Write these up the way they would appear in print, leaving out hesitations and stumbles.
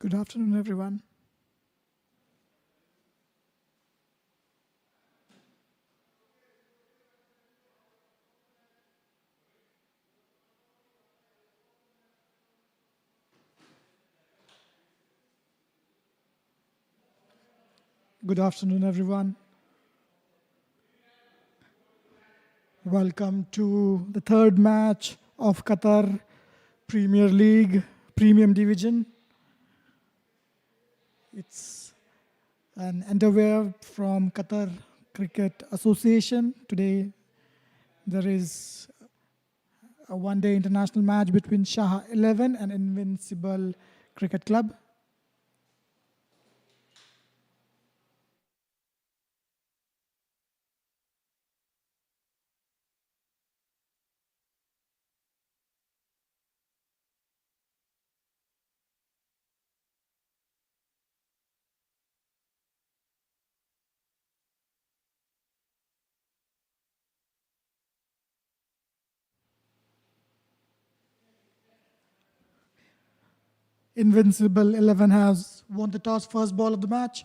Good afternoon, everyone. Good afternoon, everyone. Welcome to the third match of Qatar Premier League Premium Division. It's an endeavor from Qatar Cricket Association. Today, there is a one-day international match between Shah 11 and Invincible Cricket Club. Invincible 11 has won the toss, first ball of the match.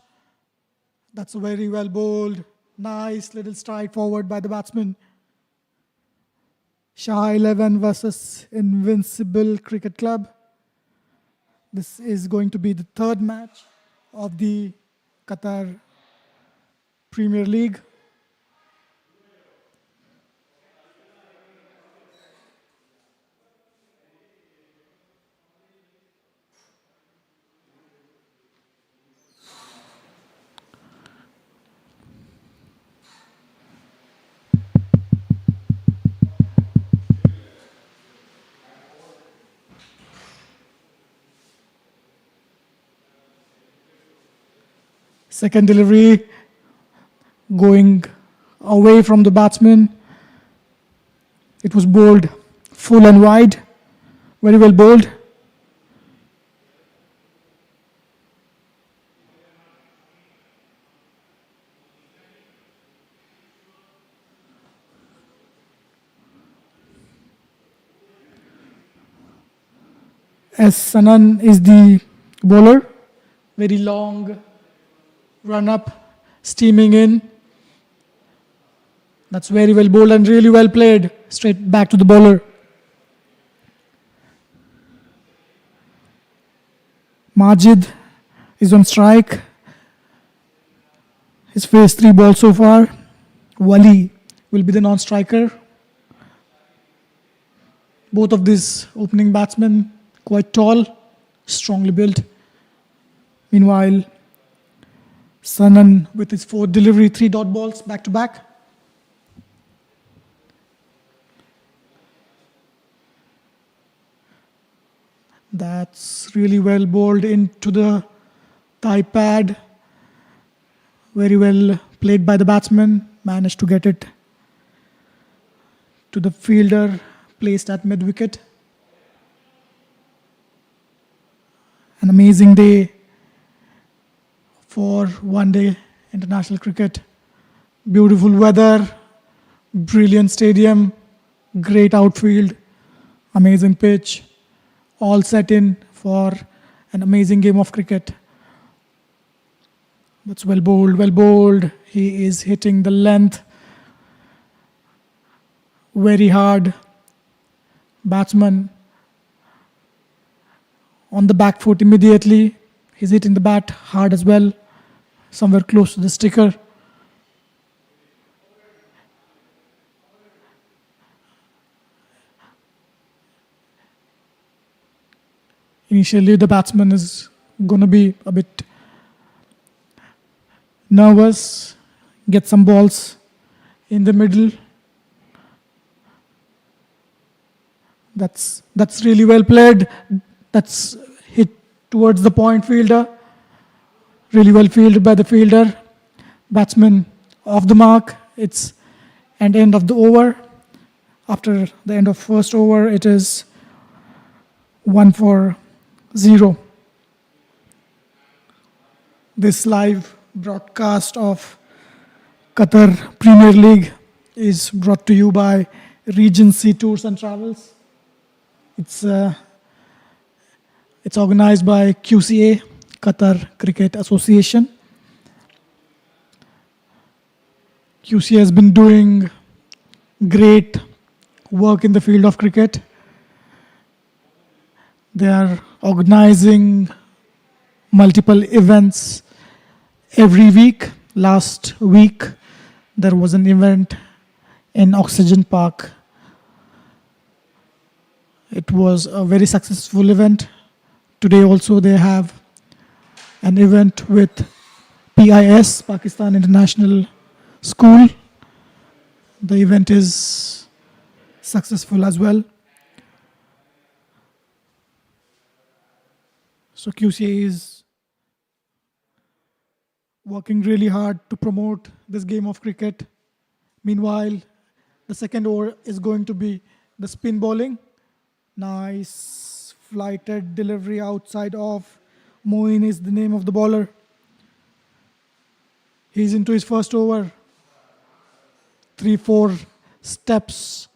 That's a very well bowled, nice little strike forward by the batsman. Shah 11 versus Invincible Cricket Club. This is going to be the third match of the Qatar Premier League. Second delivery going away from the batsman. It was bowled full and wide. Very well bowled. As Sanan is the bowler, very long run up, steaming in. That's very well bowled and really well played. Straight back to the bowler. Majid is on strike. He's faced 3 balls so far. Wali will be the non-striker. Both of these opening batsmen quite tall, strongly built. Meanwhile, Sanan with his 4th delivery, 3 dot balls back to back. That's really well bowled into the thigh pad. Very well played by the batsman. Managed to get it to the fielder, placed at mid-wicket. An amazing day for one-day international cricket. Beautiful weather, brilliant stadium, great outfield, amazing pitch, all set in for an amazing game of cricket. That's well bowled, well bowled. He is hitting the length very hard. Batsman on the back foot immediately. He's hitting the bat hard as well, somewhere close to the sticker. Initially, the batsman is going to be a bit nervous, get some balls in the middle. That's really well played. That's hit towards the point fielder. Really well fielded by the fielder. Batsman off the mark. It's an end of the over. After the end of first over, it is 1-0. This live broadcast of Qatar Premier League is brought to you by Regency Tours and Travels. It's organized by QCA. Qatar Cricket Association. QC has been doing great work in the field of cricket. They are organizing multiple events every week. Last week, there was an event in Oxygen Park. It was a very successful event. Today also they have an event with PIS, Pakistan International School. The event is successful as well. So QCA is working really hard to promote this game of cricket. Meanwhile, the second over is going to be the spin bowling. Nice flighted delivery outside off. Moin is the name of the bowler. He's into his first over. 3-4 steps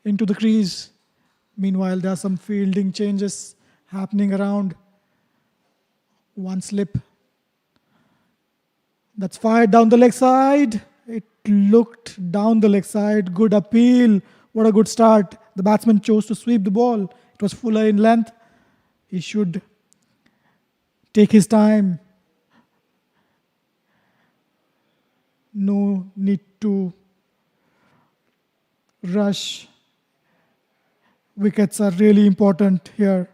into the crease. Meanwhile, there are some fielding changes happening around. One slip. That's fired down the leg side. It looked down the leg side. Good appeal. What a good start. The batsman chose to sweep the ball. It was fuller in length. He should take his time. No need to rush. Wickets are really important here.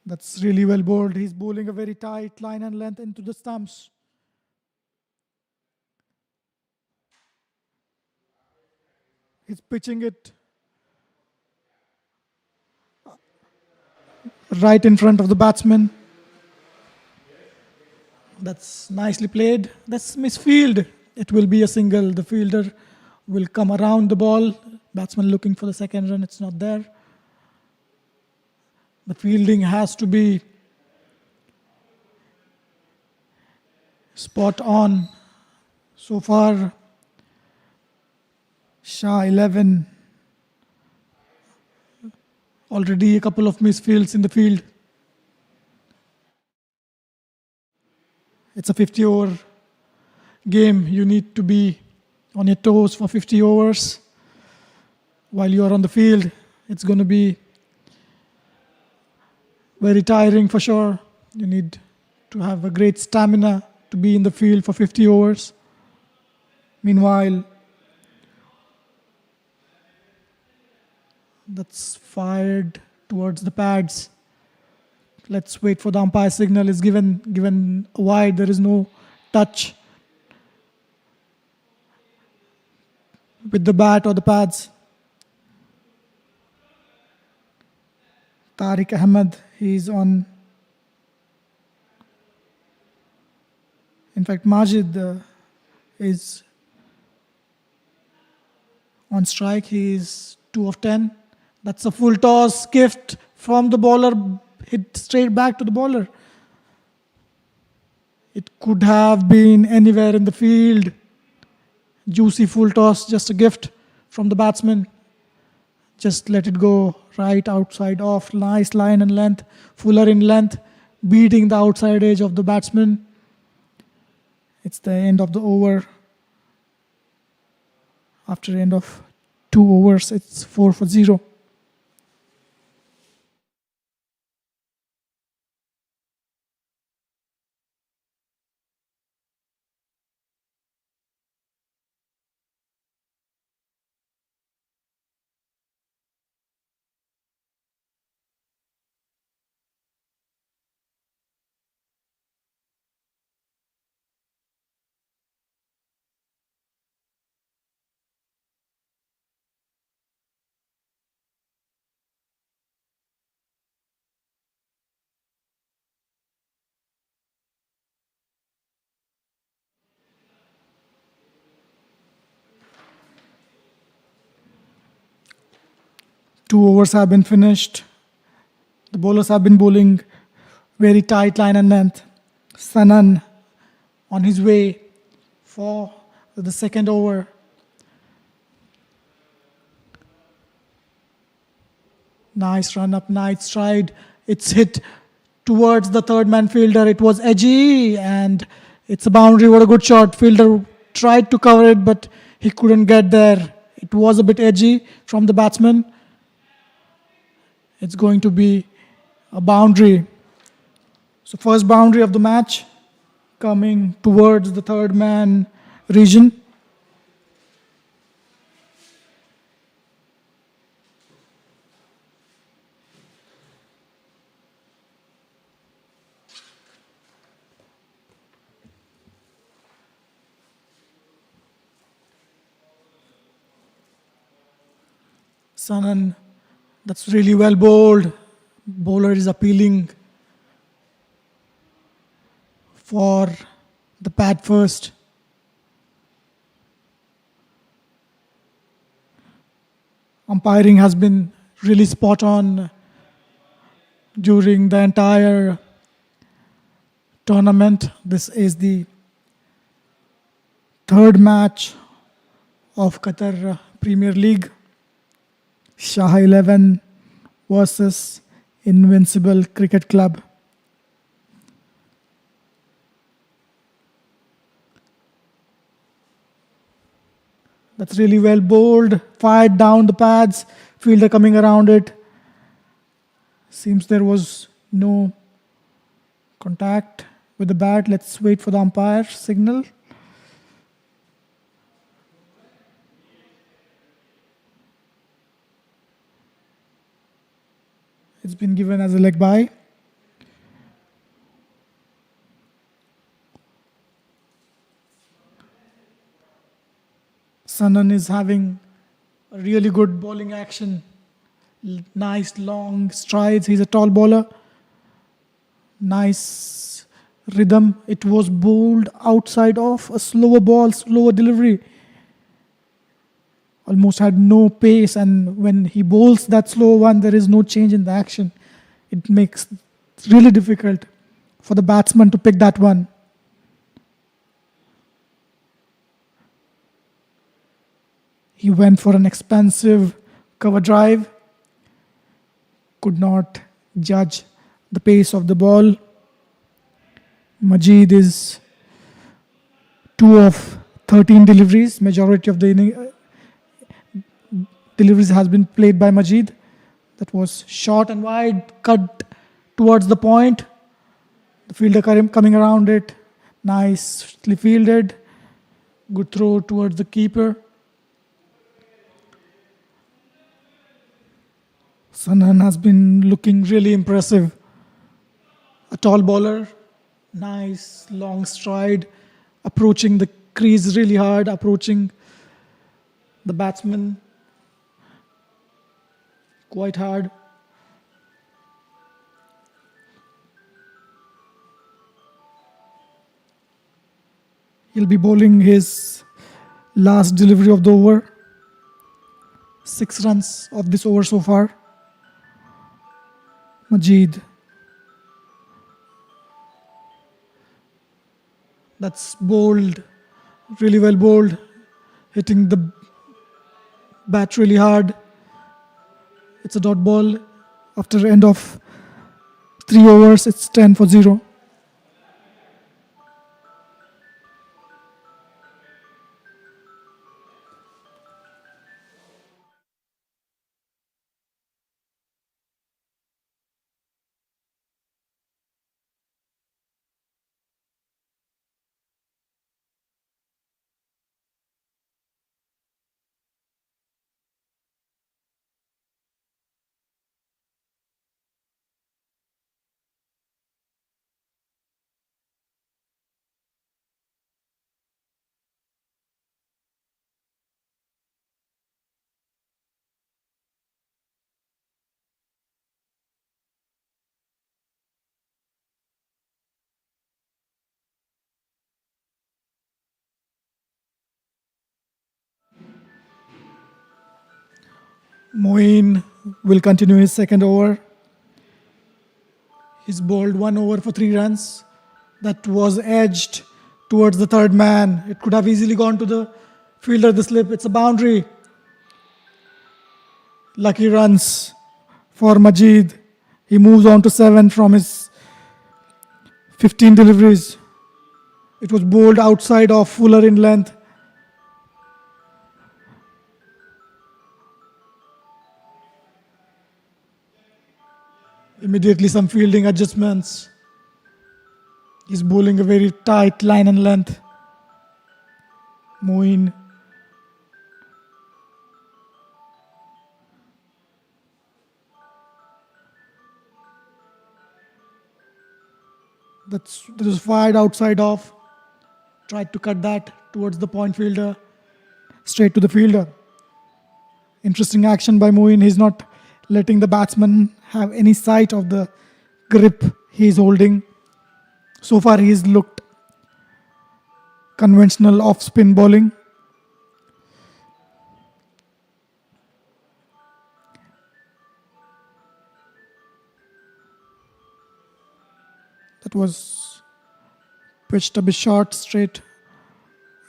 That's really well bowled. He's bowling a very tight line and length into the stumps. He's pitching it right in front of the batsman. That's nicely played. That's misfield. It will be a single. The fielder will come around the ball. Batsman looking for the second run. It's not there. The fielding has to be spot on. So far, Shah 11. Already a couple of misfields in the field. It's a 50-over game. You need to be on your toes for 50 overs. While you are on the field, it's going to be very tiring for sure. You need to have a great stamina to be in the field for 50 overs. Meanwhile, that's fired towards the pads. Let's wait for the umpire signal. Is given wide. There is no touch with the bat or the pads. Tariq Ahmed, he's on. In fact, Majid is on strike. He is 2 of 10. That's a full toss gift from the bowler. Hit straight back to the bowler. It could have been anywhere in the field. Juicy full toss, just a gift from the batsman. Just let it go right outside off. Nice line and length. Fuller in length. Beating the outside edge of the batsman. It's the end of the over. After end of 2 overs, it's 4 for 0. Two overs have been finished. The bowlers have been bowling very tight line and length. Sanan on his way for the second over. Nice run up, nice stride. It's hit towards the third man fielder. It was edgy and it's a boundary. What a good shot. Fielder tried to cover it, but he couldn't get there. It was a bit edgy from the batsman. It's going to be a boundary. So first boundary of the match coming towards the third man region. Sanan, that's really well bowled. Bowler is appealing for the pad first. Umpiring has been really spot on during the entire tournament. This is the third match of Qatar Premier League. Shah 11 versus Invincible Cricket Club. That's really well bowled. Fired down the pads. Fielder coming around it. Seems there was no contact with the bat. Let's wait for the umpire signal. It's been given as a leg bye. Sanan is having a really good bowling action. Nice long strides. He's a tall bowler. Nice rhythm. It was bowled outside of a slower ball, slower delivery. Almost had no pace, and when he bowls that slow one, there is no change in the action. It makes it really difficult for the batsman to pick that one. He went for an expensive cover drive. Could not judge the pace of the ball. Majid is 2 of 13 deliveries. Majority of the deliveries has been played by Majid. That was short and wide, cut towards the point. The fielder coming around it. Nicely fielded. Good throw towards the keeper. Sanan has been looking really impressive. A tall bowler. Nice long stride. Approaching the crease really hard. Approaching the batsman quite hard. He'll be bowling his last delivery of the over. 6 runs of this over so far. Majid. That's bowled, really well bowled. Hitting the bat really hard. It's a dot ball. After end of 3 overs, it's 10 for 0. Moeen will continue his second over. He's bowled 1 over for 3 runs. That was edged towards the third man. It could have easily gone to the fielder, the slip. It's a boundary. Lucky runs for Majid. He moves on to 7 from his 15 deliveries. It was bowled outside of fuller in length. Immediately some fielding adjustments. He's bowling a very tight line and length. Moeen. That was fired outside off. Tried to cut that towards the point fielder. Straight to the fielder. Interesting action by Moeen. He's not letting the batsman have any sight of the grip he's holding. So far he's looked conventional off-spin bowling. That was pitched a bit short, straight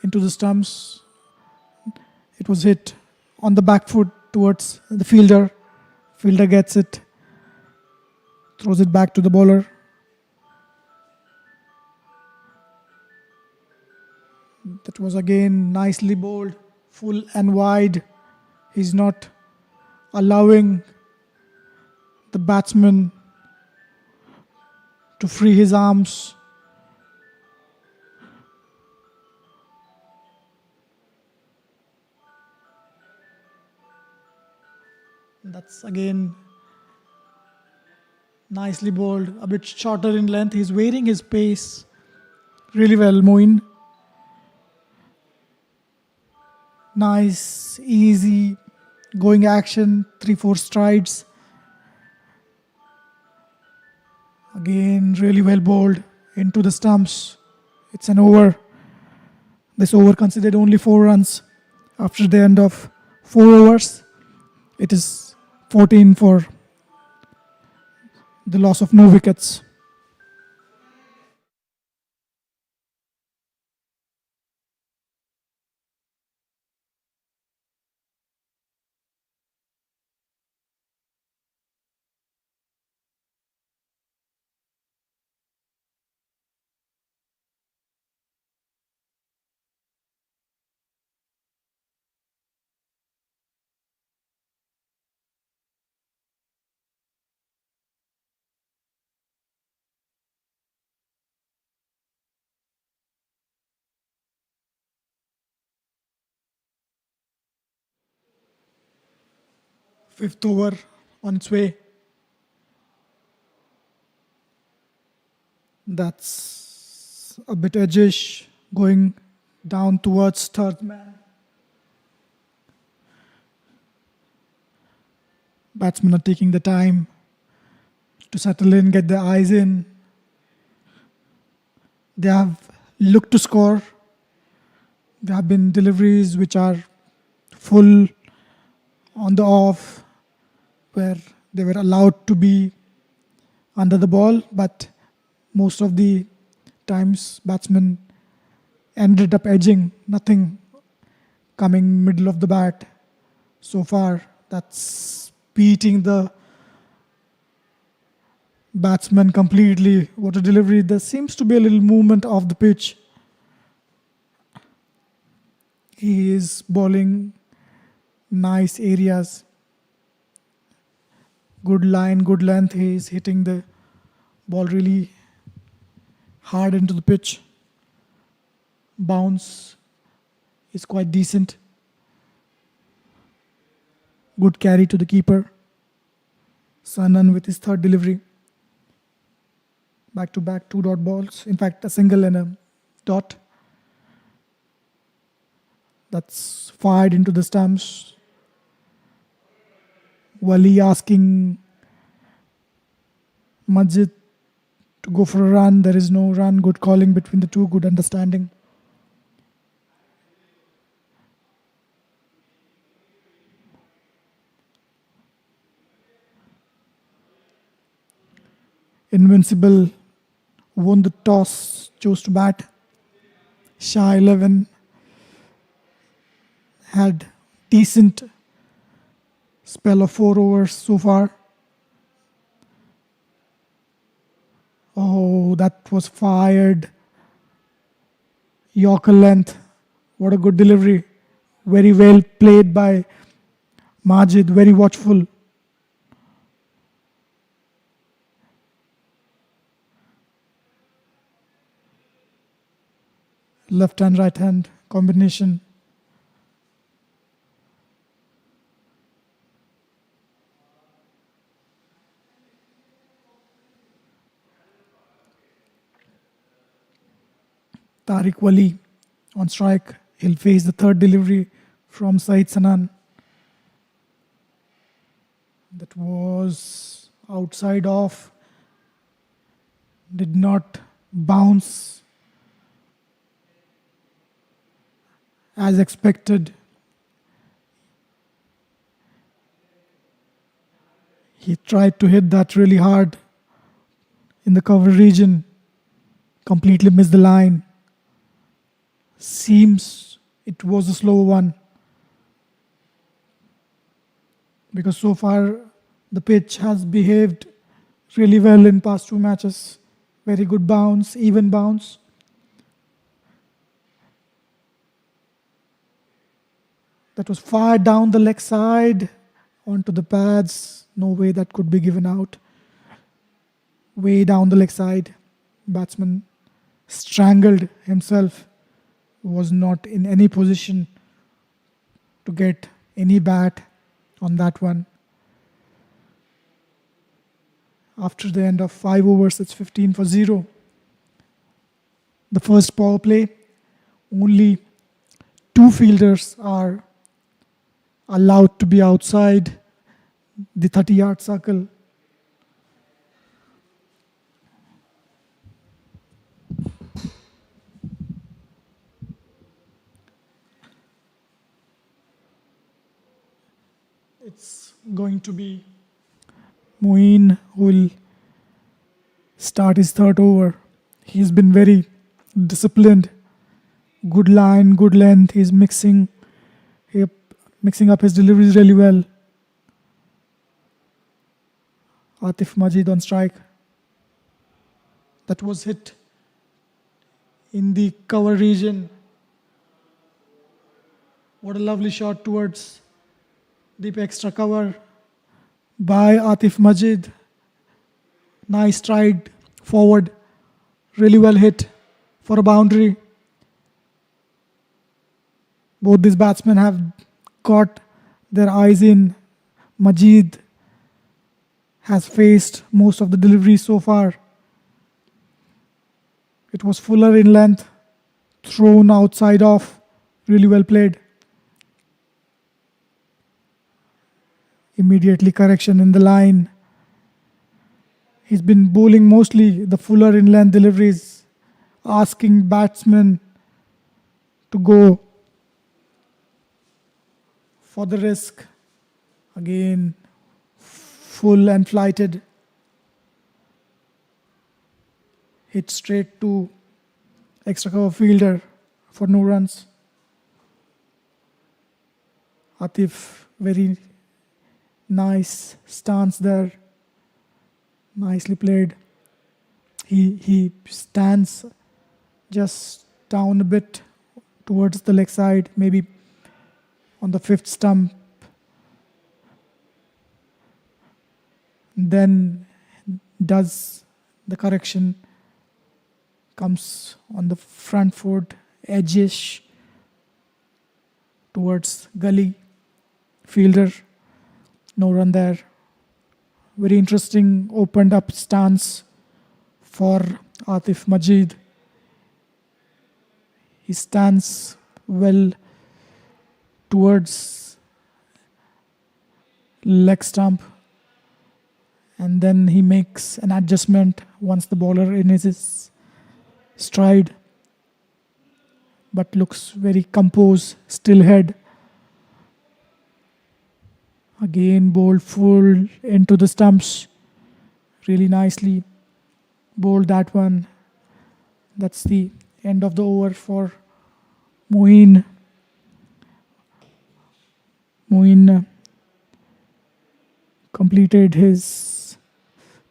into the stumps. It was hit on the back foot towards the fielder. Fielder gets it, throws it back to the bowler. That was again nicely bowled, full and wide. He's not allowing the batsman to free his arms. That's again nicely bowled, a bit shorter in length. He's varying his pace really well, Moeen. Nice, easy going action, 3-4 strides. Again, really well bowled into the stumps. It's an over. This over considered only 4 runs after the end of 4 overs. It is 14 for the loss of no wickets. Fifth over on its way. That's a bit edgish, going down towards third man. Batsmen are taking the time to settle in, get their eyes in. They have looked to score. There have been deliveries which are full on the off, where they were allowed to be under the ball, but most of the times batsmen ended up edging, nothing coming middle of the bat. So far, that's beating the batsman completely. What a delivery. There seems to be a little movement of the pitch. He is bowling nice areas. Good line, good length. He is hitting the ball really hard into the pitch. Bounce is quite decent. Good carry to the keeper. Sanan with his third delivery. Back-to-back 2 dot balls. In fact, a single and a dot. That's fired into the stumps. Wali asking Majid to go for a run. There is no run. Good calling between the two. Good understanding. Invincible won the toss, chose to bat. Shah 11 had decent spell of 4 overs so far. Oh, that was fired. Yorker length. What a good delivery. Very well played by Majid. Very watchful. Left hand, right hand combination. Tariq Wali on strike. He'll face the third delivery from Saeed Sanan. That was outside off. Did not bounce as expected. He tried to hit that really hard in the cover region. Completely missed the line. Seems it was a slow one, because so far the pitch has behaved really well in past 2 matches. Very good bounce, even bounce. That was far down the leg side onto the pads. No way that could be given out. Way down the leg side. Batsman strangled himself. Was not in any position to get any bat on that one. After the end of 5 overs, it's 15 for 0. The first power play, only 2 fielders are allowed to be outside the 30-yard circle. It's going to be Moeen who will start his third over. He's been very disciplined. Good line, good length. He's mixing up his deliveries really well. Atif Majid on strike. That was hit in the cover region. What a lovely shot towards deep extra cover by Atif Majid. Nice stride forward. Really well hit for a boundary. Both these batsmen have got their eyes in. Majid has faced most of the deliveries so far. It was fuller in length, thrown outside off. Really well played. Immediately correction in the line. He's been bowling mostly the fuller in length deliveries, asking batsmen to go for the risk. Again, full and flighted. Hit straight to extra cover fielder for no runs. Atif, very nice stance there. Nicely played. He stands just down a bit towards the leg side, maybe on the 5th stump. Then does the correction, comes on the front foot, edgish towards gully. Fielder, no run there. Very interesting opened up stance for Atif Majid. He stands well towards leg stump, and then he makes an adjustment once the bowler in his stride, but looks very composed, still head. Again bowled full into the stumps. Really nicely bowled that one. That's the end of the over for Moeen. Moeen completed his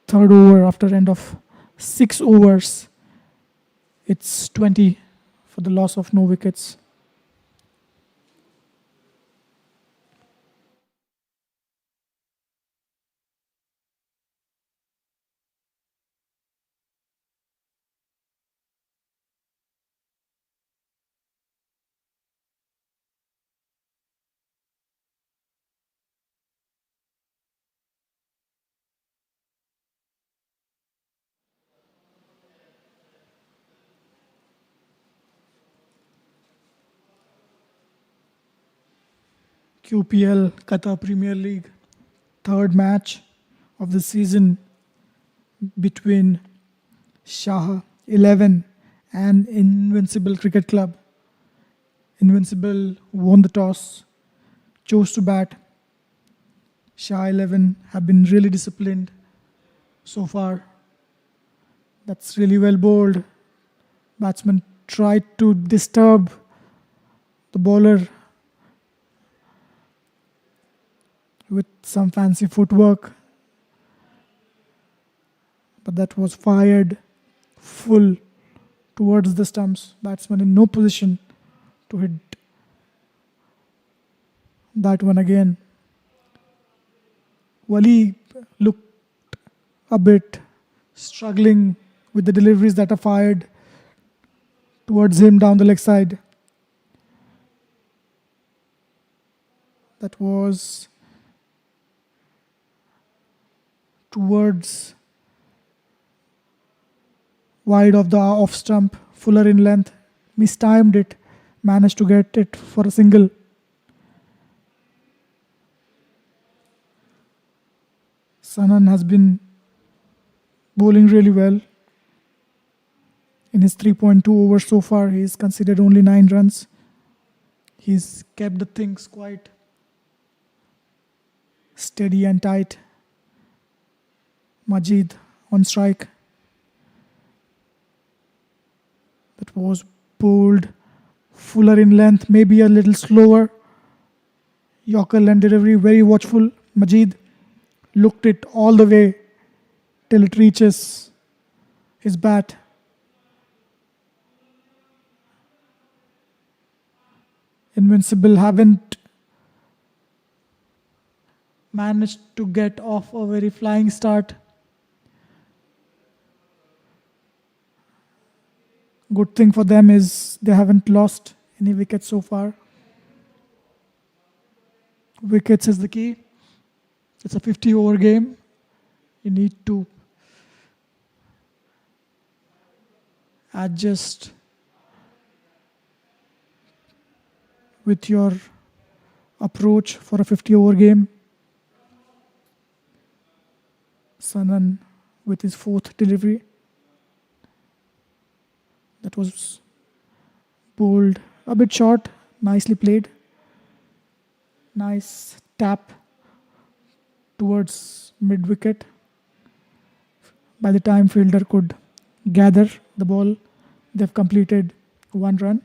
third over after end of 6 overs. It's 20 for the loss of no wickets. QPL, Qatar Premier League, third match of the season between Shah 11 and Invincible Cricket Club. Invincible won the toss, chose to bat. Shah 11 have been really disciplined so far. That's really well bowled. Batsman tried to disturb the bowler with some fancy footwork, but that was fired full towards the stumps. Batsman in no position to hit that one again. Wali looked a bit struggling with the deliveries that are fired towards him down the leg side. That was towards wide of the off stump, fuller in length, mistimed it, managed to get it for a single. Sanan has been bowling really well. In his 3.2 overs so far, he's conceded only 9 runs. He's kept the things quite steady and tight. Majid on strike. That was bowled fuller in length, maybe a little slower. Yorker and delivery, very watchful. Majid looked it all the way till it reaches his bat. Invincible haven't managed to get off a very flying start. Good thing for them is they haven't lost any wickets so far. Wickets is the key. It's a 50-over game. You need to adjust with your approach for a 50-over game. Sanan with his 4th delivery. That was bowled a bit short, nicely played. Nice tap towards mid-wicket. By the time fielder could gather the ball, they've completed 1 run.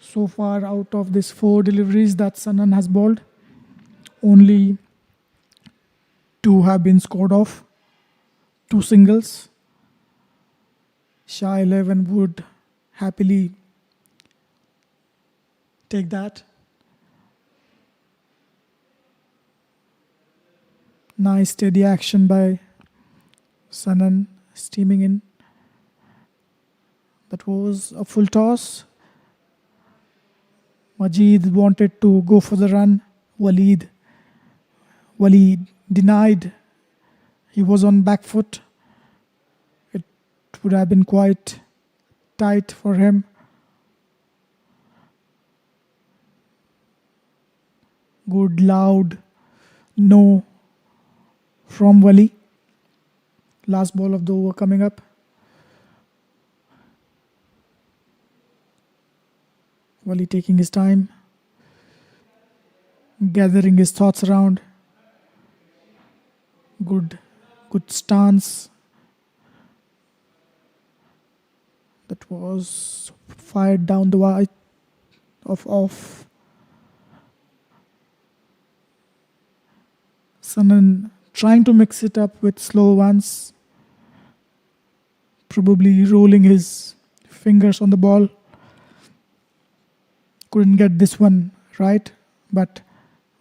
So far, out of these 4 deliveries that Sanan has bowled, only 2 have been scored off, 2 singles. Shah 11 would happily take that. Nice steady action by Sanan, steaming in. That was a full toss. Majid wanted to go for the run. Wali denied. He was on back foot. It would have been quite tight for him. Good loud no from Wali. Last ball of the over coming up. Wali taking his time, gathering his thoughts around. Good stance. That was fired down the wide of off. Sanan trying to mix it up with slow ones, probably rolling his fingers on the ball. Couldn't get this one right, but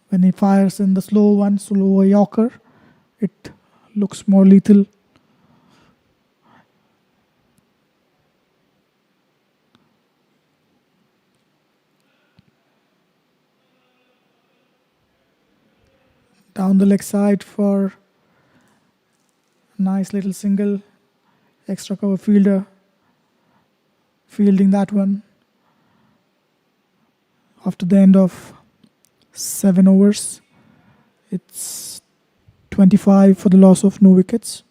when he fires in the slow one, slower Yorker, it looks more lethal. Down the leg side for a nice little single. Extra cover fielder fielding that one after the end of 7 overs. It's 25 for the loss of no wickets.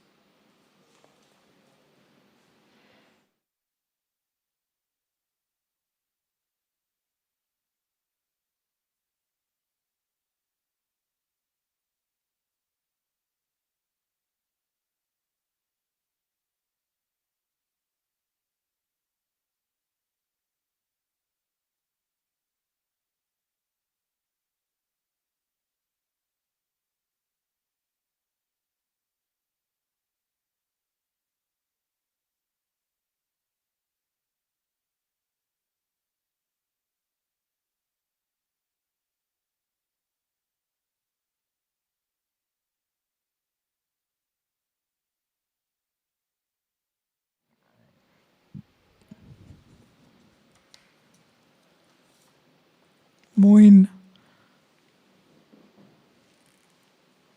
Moin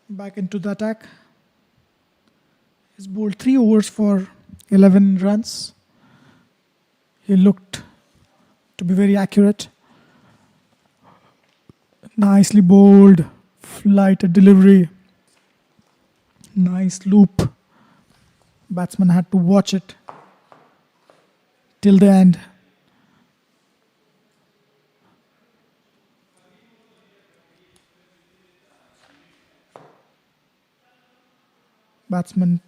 back into the attack. He's bowled 3 overs for 11 runs. He looked to be very accurate. Nicely bowled, flighted delivery. Nice loop. Batsman had to watch it till the end. Batsman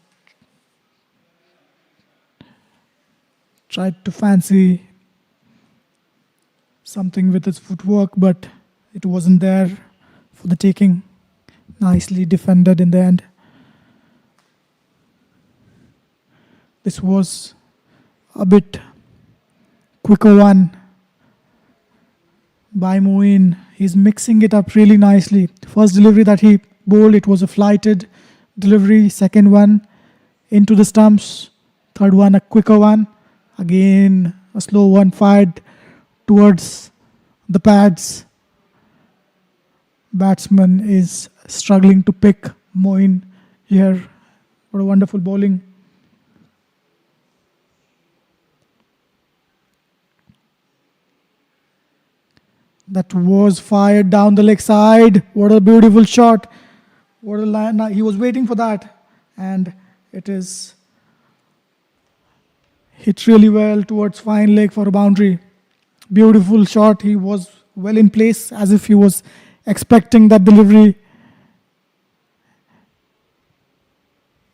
tried to fancy something with his footwork, but it wasn't there for the taking. Nicely defended in the end. This was a bit quicker one by Moeen. He's mixing it up really nicely. First delivery that he bowled, it was a flighted delivery. Second one into the stumps. Third one a quicker one. Again a slow one fired towards the pads. Batsman is struggling to pick Moeen here. What a wonderful bowling. That was fired down the leg side. What a beautiful shot. What a line. He was waiting for that. And it is hit really well towards fine leg for a boundary. Beautiful shot. He was well in place as if he was expecting that delivery.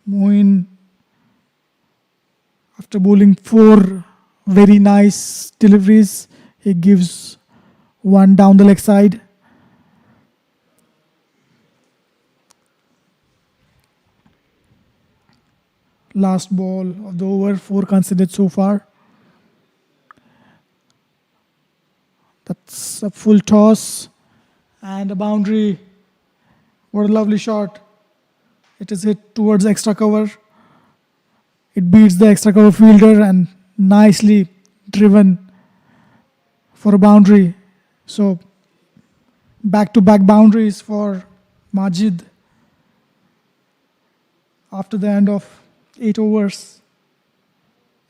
Moeen, after bowling 4 very nice deliveries, he gives one down the leg side. Last ball of the over, 4 considered so far. That's a full toss and a boundary. What a lovely shot. It is hit towards extra cover. It beats the extra cover fielder and nicely driven for a boundary. So back-to-back boundaries for Majid after the end of 8 overs.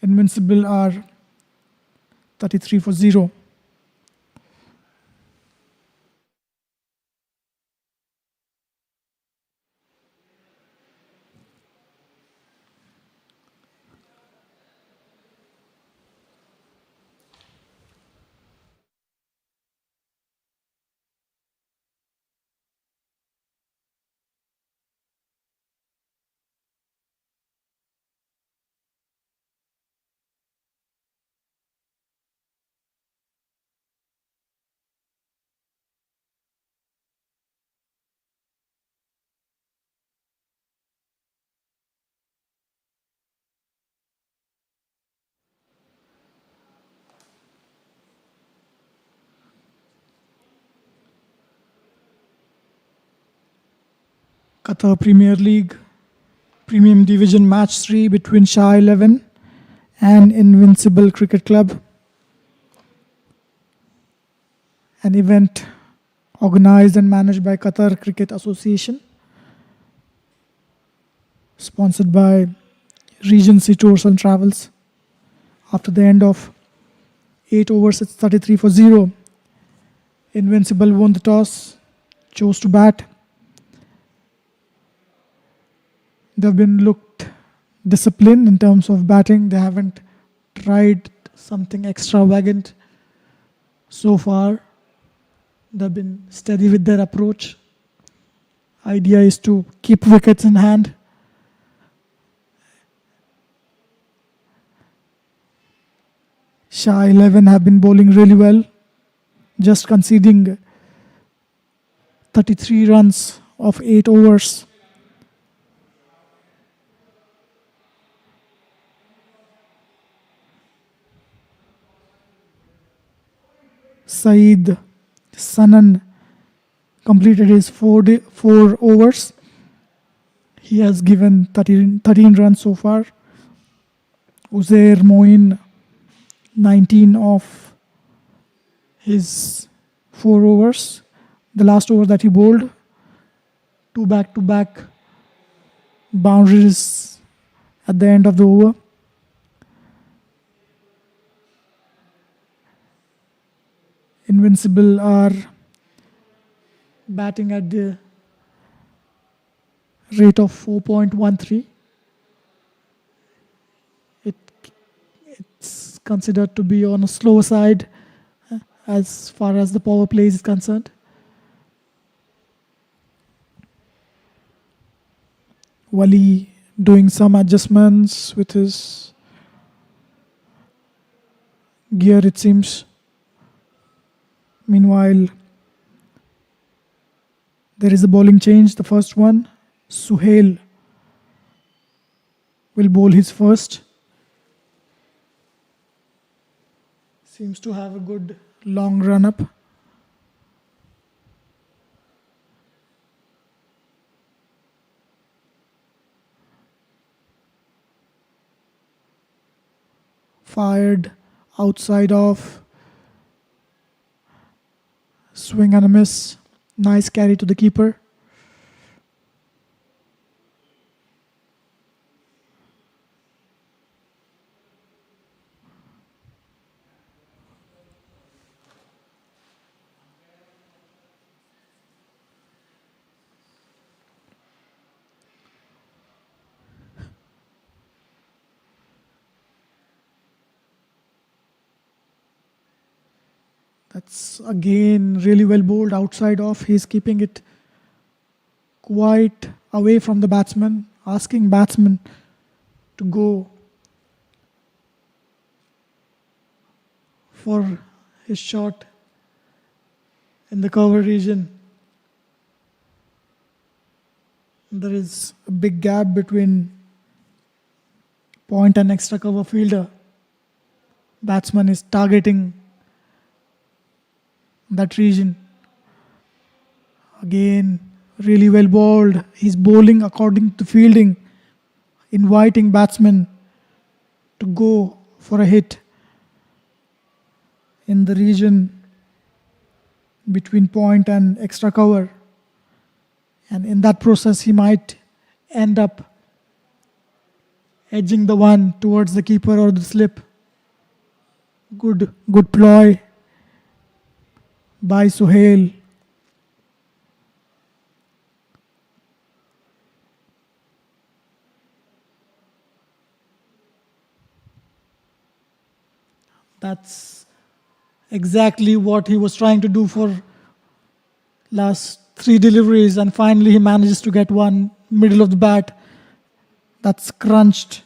Invincible are 33 for 0. Qatar Premier League Premium Division Match 3 between Shah 11 and Invincible Cricket Club. An event organized and managed by Qatar Cricket Association, sponsored by Regency Tours and Travels. After the end of 8 overs, it's 33 for 0. Invincible won the toss, chose to bat. They've been looked disciplined in terms of batting. They haven't tried something extravagant so far. They've been steady with their approach. Idea is to keep wickets in hand. Shah 11 have been bowling really well, just conceding 33 runs of 8 overs. Saeed Sanan completed his 4 overs. He has given 13 runs so far. Uzair Moin 19 of his 4 overs. The last over that he bowled, 2 back-to-back boundaries at the end of the over. Invincible are batting at the rate of 4.13. It's considered to be on a slow side as far as the power play is concerned. Wali doing some adjustments with his gear, it seems. Meanwhile, there is a bowling change. The first one, Suhail will bowl his first. Seems to have a good long run up. Fired outside off. Swing and a miss. Nice carry to the keeper. That's again really well bowled outside off. He's keeping it quite away from the batsman, asking batsman to go for his shot in the cover region. There is a big gap between point and extra cover fielder. Batsman is targeting that region. Again, really well bowled. He's bowling according to fielding, inviting batsmen to go for a hit in the region between point and extra cover. And in that process, he might end up edging the one towards the keeper or the slip. Good ploy by Suhail. That's exactly what he was trying to do for last 3 deliveries, and finally he manages to get one middle of the bat. That's crunched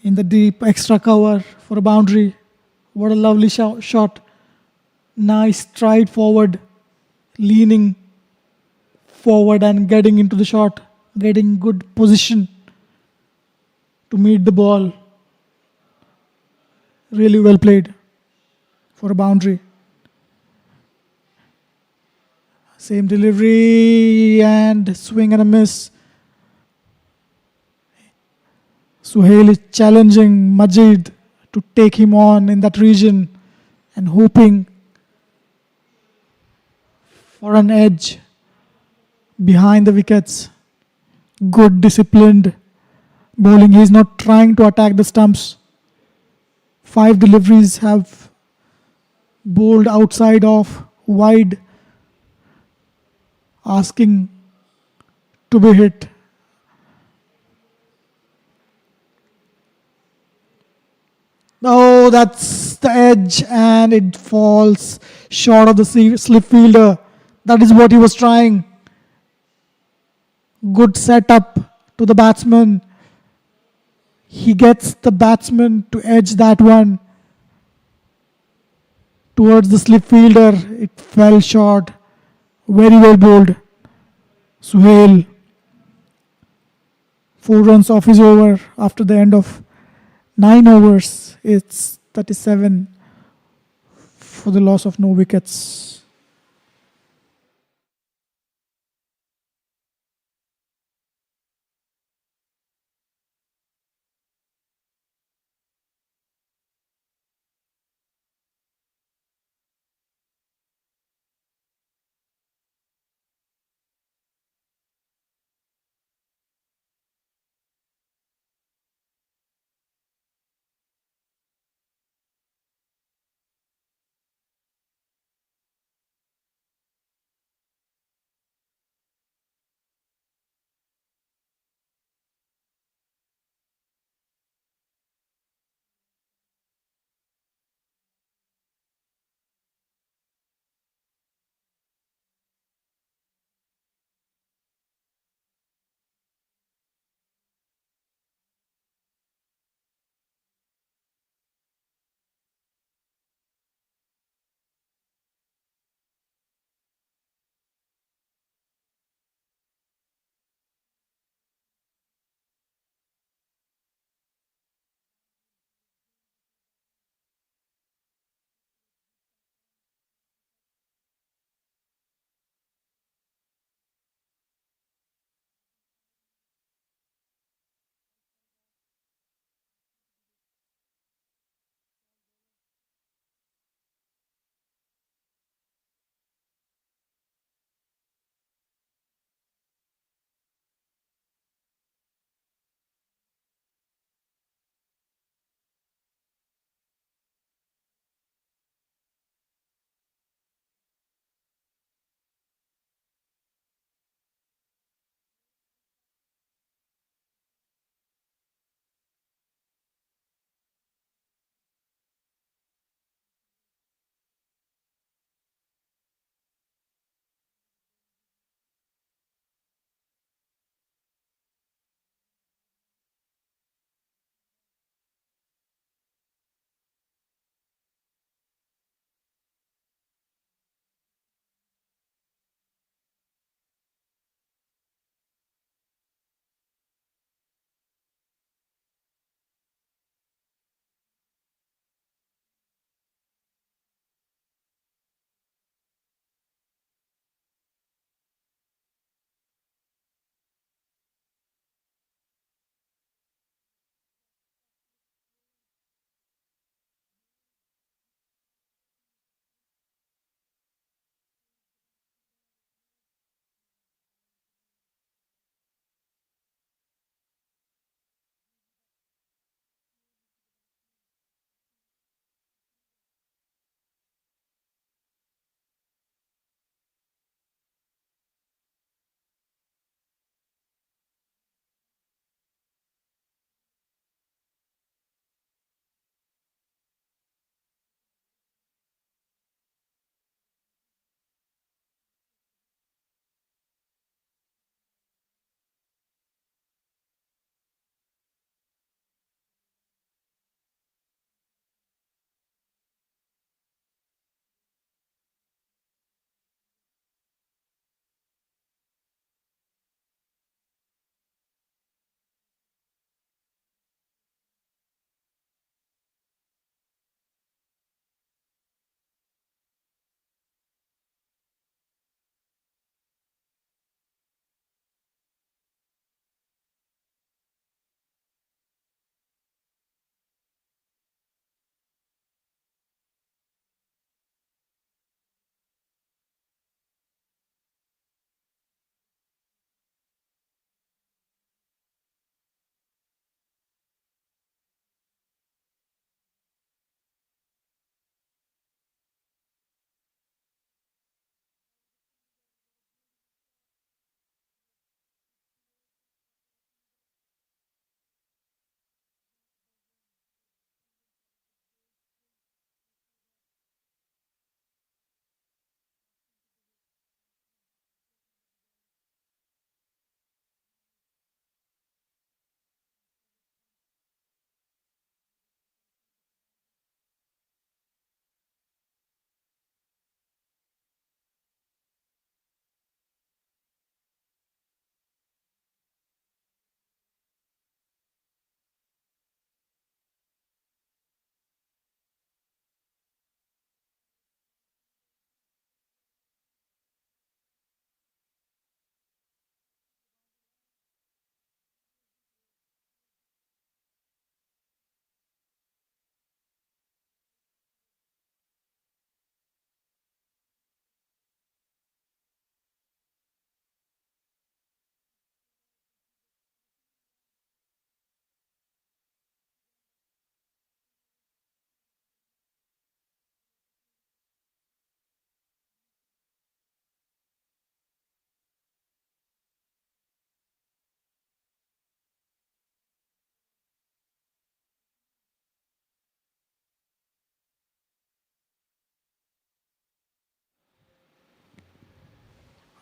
in the deep extra cover for a boundary. What a lovely shot. Nice stride forward, leaning forward and getting into the shot, getting good position to meet the ball. Really well played for a boundary. Same delivery and swing and a miss. Suhail is challenging Majid to take him on in that region and hoping for an edge behind the wickets. Good disciplined bowling. He is not trying to attack the stumps. 5 deliveries have bowled outside of wide, asking to be hit. Oh, that's the edge and it falls short of the slip fielder. That is what he was trying. Good setup to the batsman. He gets the batsman to edge that one towards the slip fielder. It fell short. Very well bowled. Suhail, 4 runs off his over after the end of 9 overs. It's 37 for the loss of no wickets.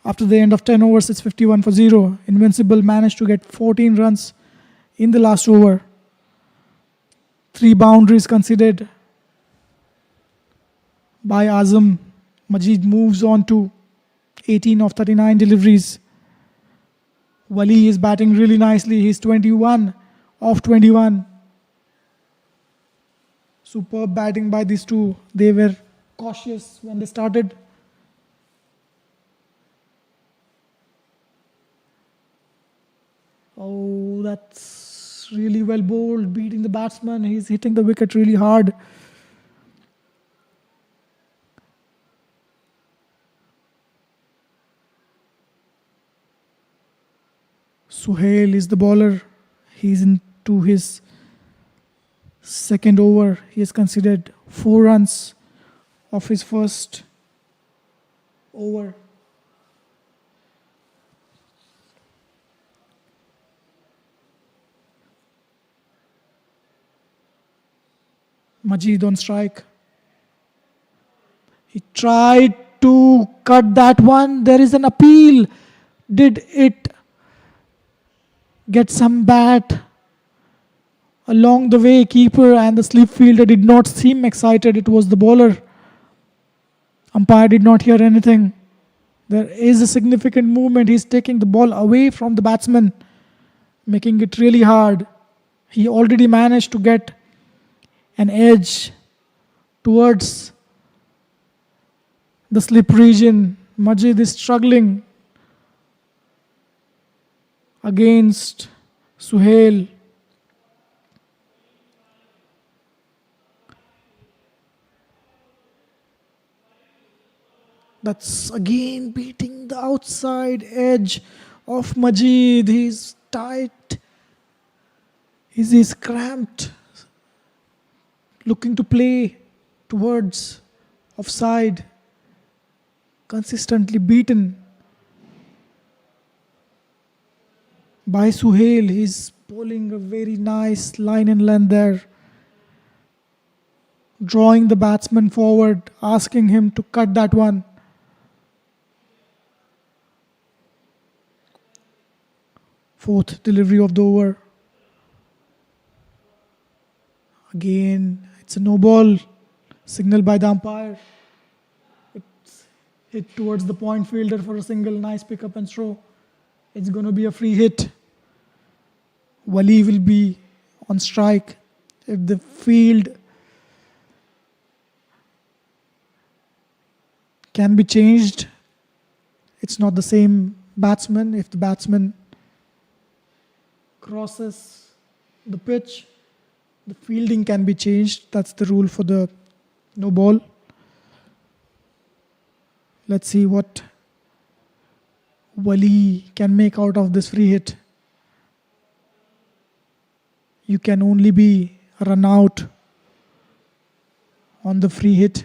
After the end of 10 overs, it's 51 for 0. Invincible managed to get 14 runs in the last over. 3 boundaries conceded by Azam. Majid moves on to 18 of 39 deliveries. Wali is batting really nicely. He's 21 of 21. Superb batting by these two. They were cautious when they started. Oh, that's really well bowled, beating the batsman. He's hitting the wicket really hard. Suhail is the bowler. He's into his second over. He has considered 4 runs of his first over. Majid on strike. He tried to cut that one. There is an appeal. Did it get some bat along the way? Keeper and the slip fielder did not seem excited. It was the bowler. Umpire did not hear anything. There is a significant movement. He's taking the ball away from the batsman, making it really hard. He already managed to get an edge towards the slip region. Majid is struggling against Suhail. That's again beating the outside edge of Majid. He's tight. He's cramped, looking to play towards offside. Consistently beaten by Suhail. He's bowling a very nice line and length there, drawing the batsman forward, asking him to cut that one. Fourth delivery of the over. Again, it's a no ball. Signal by the umpire. It's hit towards the point fielder for a single. Nice pick up and throw. It's going to be a free hit. Wali will be on strike. If the field can be changed, it's not the same batsman. If the batsman crosses the pitch, the fielding can be changed. That's the rule for the no ball. Let's see what Wali can make out of this free hit. You can only be run out on the free hit.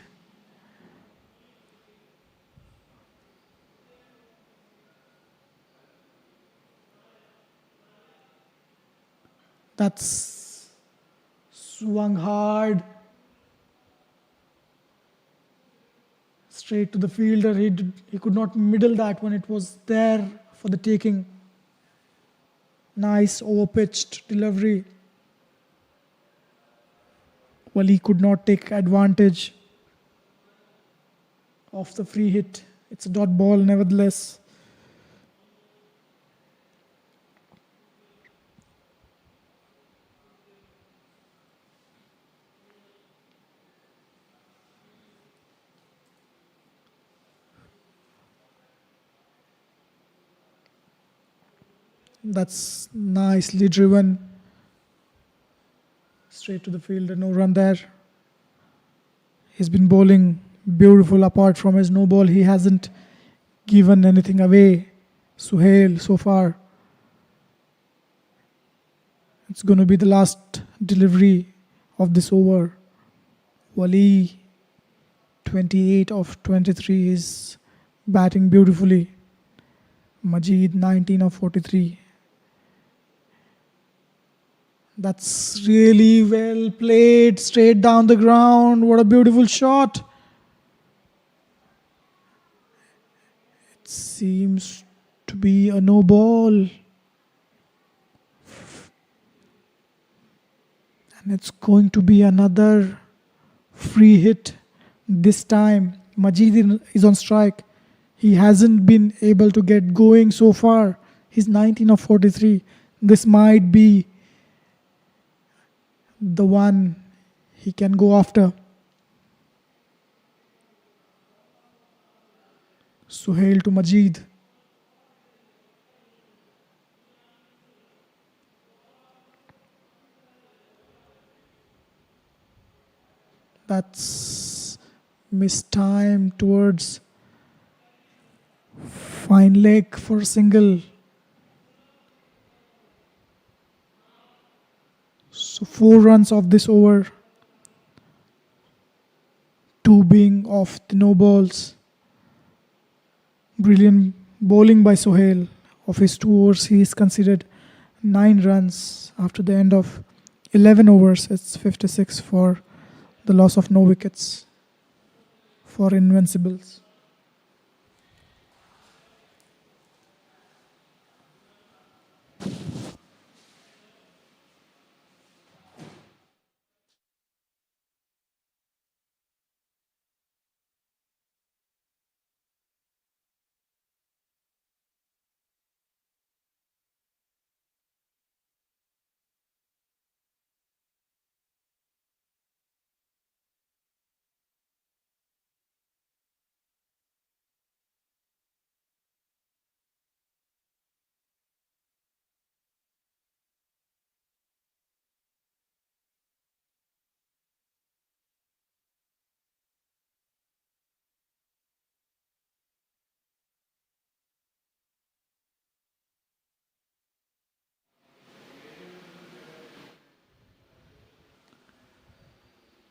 That's swung hard. Straight to the fielder. He could not middle that when it was there for the taking. Nice over-pitched delivery. Wali could not take advantage of the free hit. It's a dot ball nevertheless. That's nicely driven. Straight to the fielder, no run there. He's been bowling beautiful. Apart from his no ball, he hasn't given anything away. Suhail so far. It's going to be the last delivery of this over. Wali, 28 of 23, is batting beautifully. Majid, 19 of 43. That's really well played, straight down the ground. What a beautiful shot. seems to be a no ball. And it's going to be another free hit. This time, Majid is on strike. He hasn't been able to get going so far. He's 19 of 43. This might be the one he can go after. Suhail to Majid. That's missed time towards fine leg for a single. So 4 runs of this over. 2 being off the no balls. Brilliant bowling by Sohail. Of his 2 overs, he is considered 9 runs after the end of 11 overs. It's 56 for the loss of no wickets for Invincibles.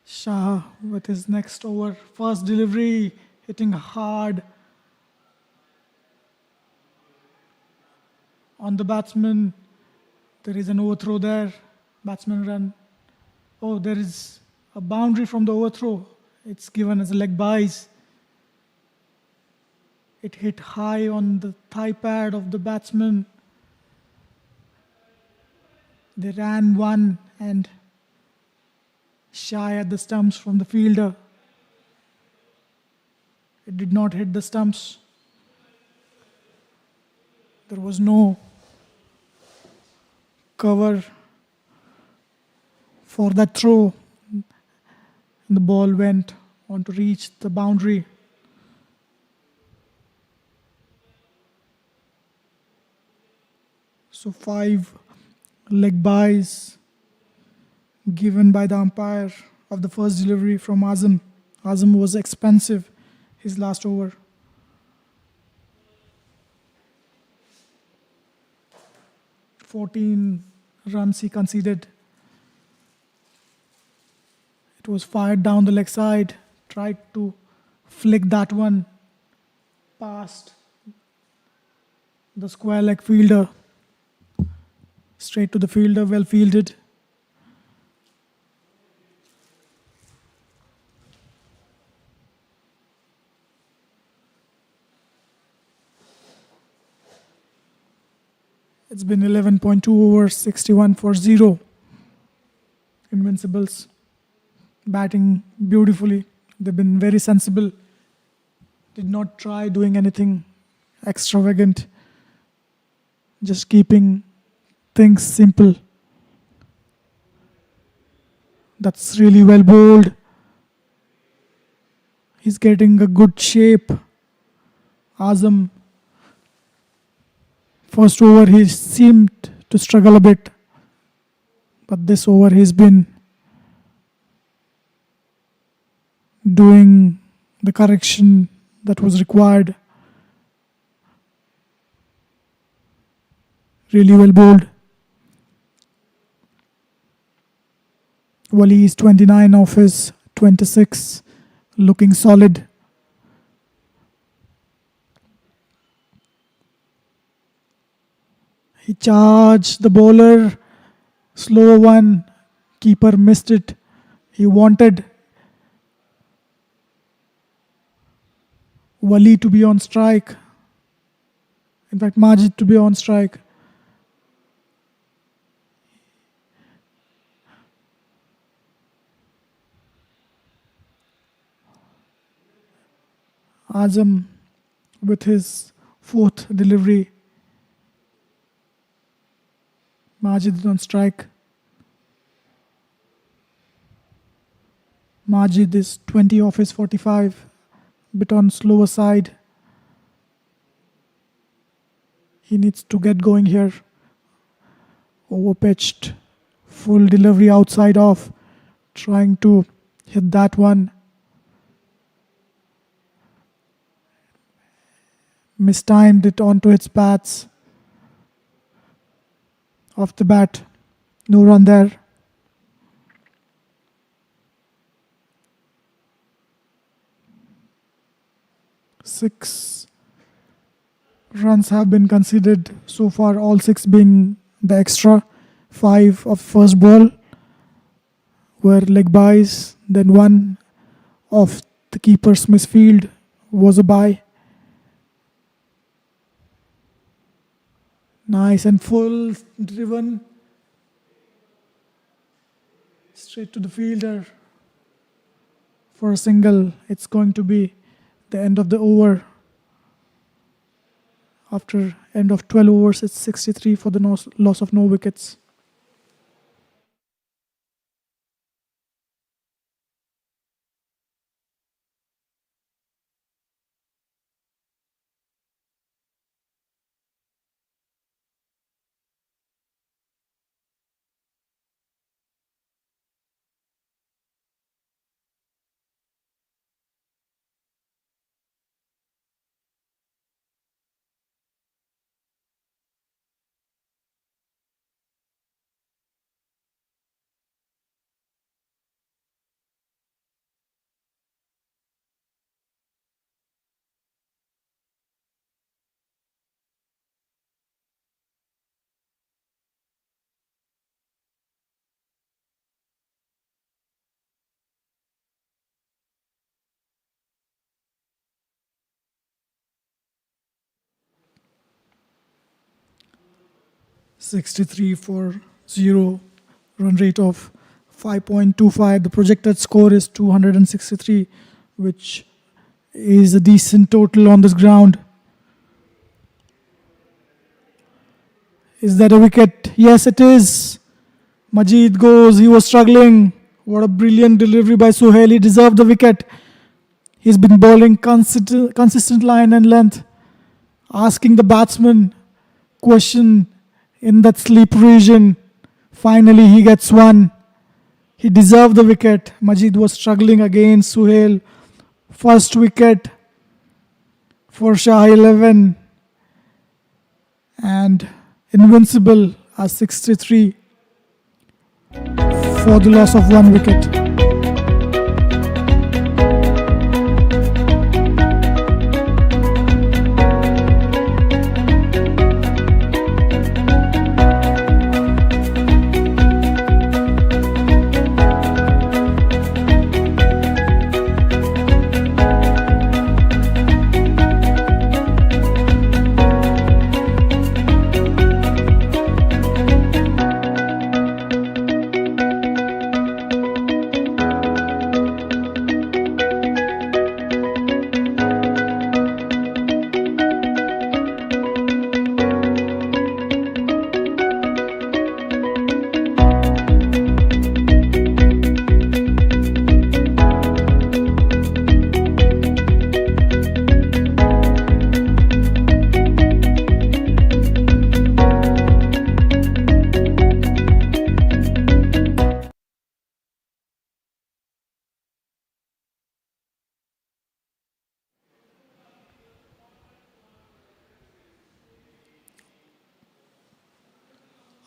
Shah with his next over. First delivery, hitting hard on the batsman. There is an overthrow there. Batsman run. Oh, there is a boundary from the overthrow. It's given as a leg byes. It hit high on the thigh pad of the batsman. They ran one and shy at the stumps from the fielder. It did not hit the stumps. There was no cover for that throw. And the ball went on to reach the boundary. So 5 leg byes given by the umpire of the first delivery from Azam. Azam was expensive his last over. "14 runs he conceded. It was fired down the leg side. Tried to flick that one past the square leg fielder. Straight to the fielder, well fielded. It's been 11.2 overs, 61 for 0. Invincibles batting beautifully. They've been very sensible. Did not try doing anything extravagant. Just keeping things simple. That's really well bowled. He's getting a good shape. Azam. First over he seemed to struggle a bit. But this over he's been doing the correction that was required. Really well bowled. Wali is 29 of his 26, looking solid. He charged the bowler, slow one, keeper missed it. He wanted Wali to be on strike. In fact, Majid to be on strike. Azam with his fourth delivery. Majid is on strike. Majid is 20 off his 45, bit on slower side. He needs to get going here. Overpitched, full delivery outside off, trying to hit that one. Mistimed it onto its bats. Off the bat, no run there. Six runs have been considered so far, all six being the extra. 5 of first ball were leg buys, then 1 of the keeper's misfield was a buy. Nice and full driven straight to the fielder for a single. It's going to be the end of the over. After end of 12 overs, it's 63 for the loss of no wickets. .63 for 0, run rate of 5.25. The projected score is 263, which is a decent total on this ground. Is that a wicket? Yes, it is. Majid goes. He was struggling. What a brilliant delivery by Suhail. He deserved the wicket. He's been bowling consistent line and length, asking the batsman question in that sleep region. Finally, he gets one. He deserved the wicket. Majid was struggling against Suhail. First wicket for Shah 11. And Invincible at 63 for the loss of 1 wicket.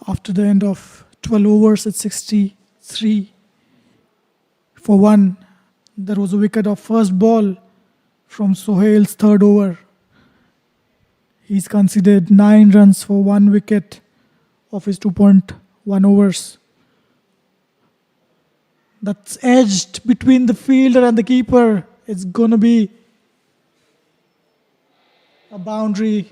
After the end of 12 overs at 63 for 1, there was a wicket of first ball from Sohail's third over. He's considered 9 runs for 1 wicket of his 2.1 overs. That's edged between the fielder and the keeper. It's going to be a boundary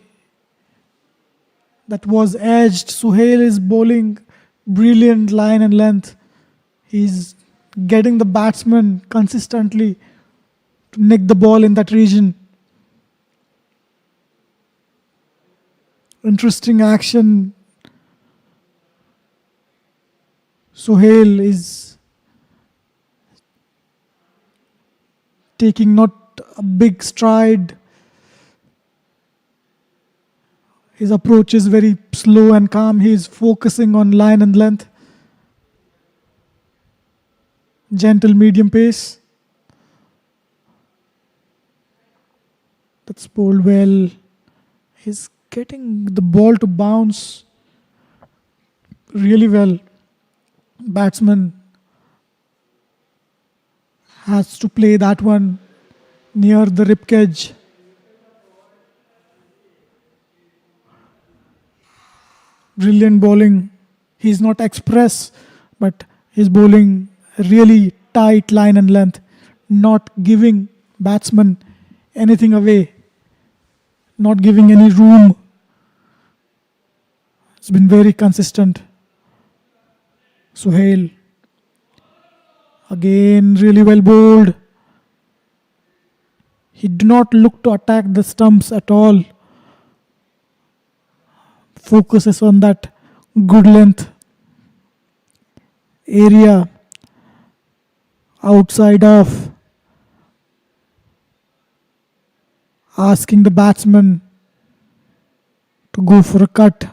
That was edged. Suhail is bowling brilliant line and length. He's getting the batsman consistently to nick the ball in that region. Interesting action. Suhail is taking not a big stride. His approach is very slow and calm. He is focusing on line and length. Gentle medium pace. That's bowled well. He's getting the ball to bounce really well. Batsman has to play that one near the ribcage. Brilliant bowling. He's not express, but he's bowling really tight line and length, not giving batsman anything away, not giving any room. It's been very consistent. Suhail, again really well bowled. He did not look to attack the stumps at all. Focuses on that good length area outside of, asking the batsman to go for a cut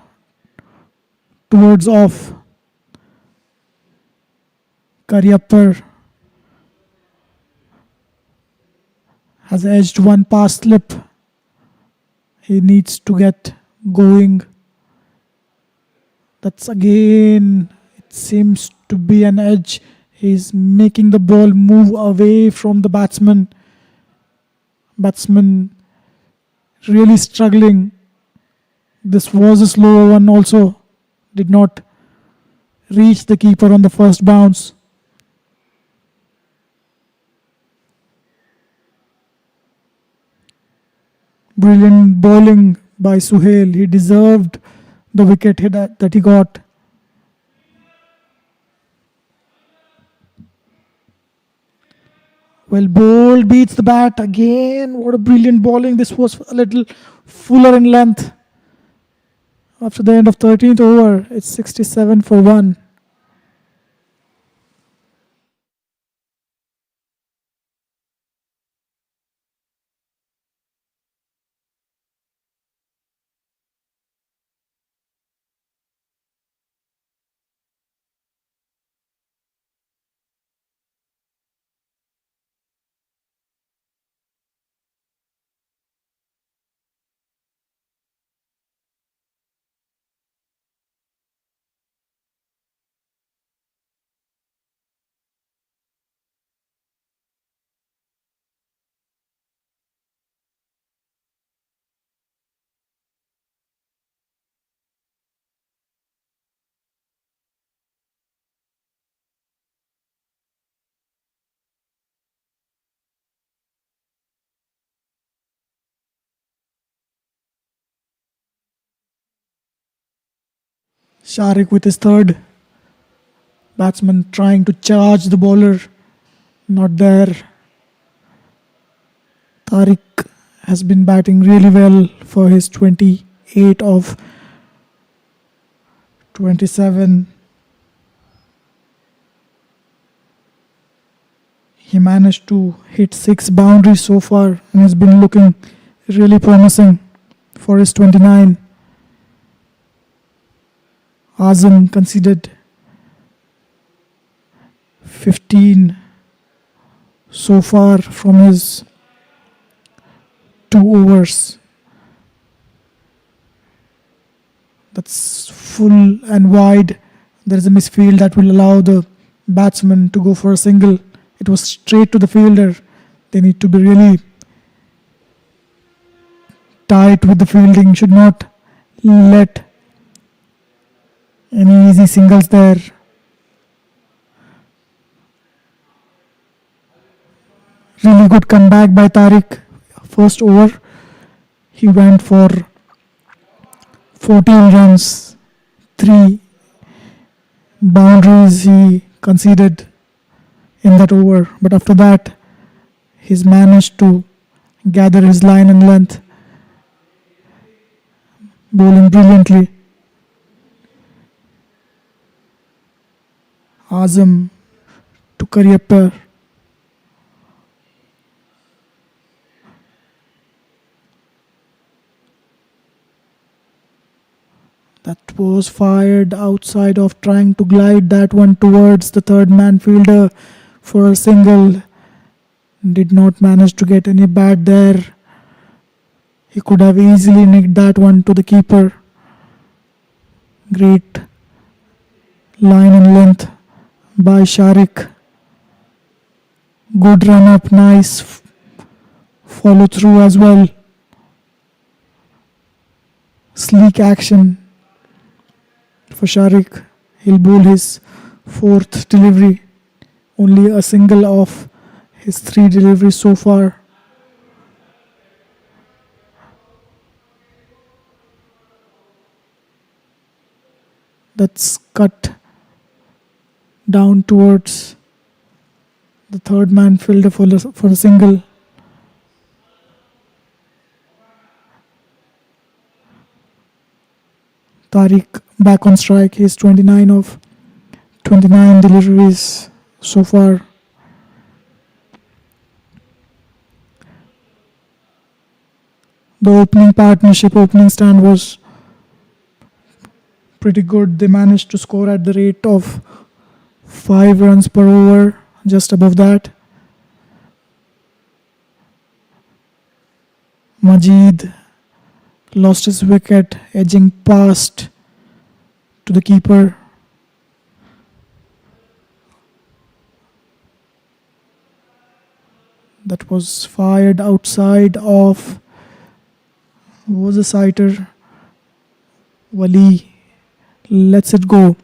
towards off. Karyappar has edged one past slip. He needs to get going. That's again, it seems to be an edge. He's making the ball move away from the batsman. Batsman really struggling. This was a slower one also. Did not reach the keeper on the first bounce. Brilliant bowling by Suhail. He deserved the wicket that he got. Well bowled, beats the bat again. What a brilliant bowling. This was a little fuller in length. After the end of 13th over, it's 67 for 1. Sharik with his third. Batsman trying to charge the bowler. Not there. Tariq has been batting really well for his 28 of 27. He managed to hit 6 boundaries so far and has been looking really promising for his 29. Azam conceded 15 so far from his 2 overs. That's full and wide. There is a misfield that will allow the batsman to go for a single. It was straight to the fielder. They need to be really tight with the fielding. Should not let any easy singles there. Really good comeback by Tariq. First over, he went for 14 runs, 3 boundaries he conceded in that over. But after that, he's managed to gather his line and length, bowling brilliantly. Azam to career pair. That was fired outside of, trying to glide that one towards the third man fielder for a single. Did not manage to get any bat there. He could have easily nicked that one to the keeper. Great line and length by Sharik. Good run up, nice follow through as well. Sleek action for Sharik. He'll bowl his 4th delivery. Only a single of his 3 deliveries so far. That's cut down towards the third man fielder for the single. Tariq back on strike. He's 29 of 29 deliveries so far. The opening partnership, opening stand was pretty good. They managed to score at the rate of 5 runs per over, just above that. Majid lost his wicket, edging past to the keeper. That was fired outside of, was a sighter. Wali lets it go.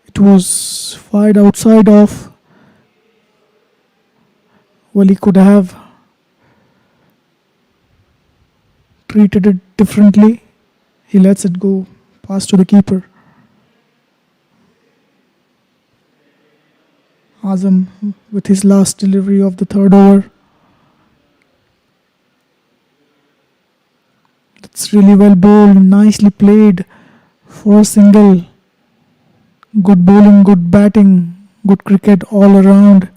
It was fired outside of. Wali could have treated it differently. He lets it go past to the keeper. Azam with his last delivery of the 3rd over. That's really well bowled, nicely played for a single. Good bowling, good batting, good cricket all around.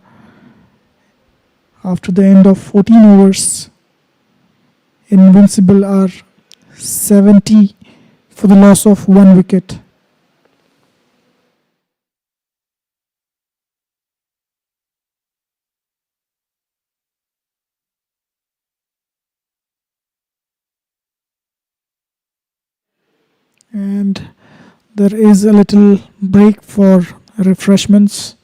After the end of 14 overs, Invincible are 70 for the loss of 1 wicket. And there is a little break for refreshments.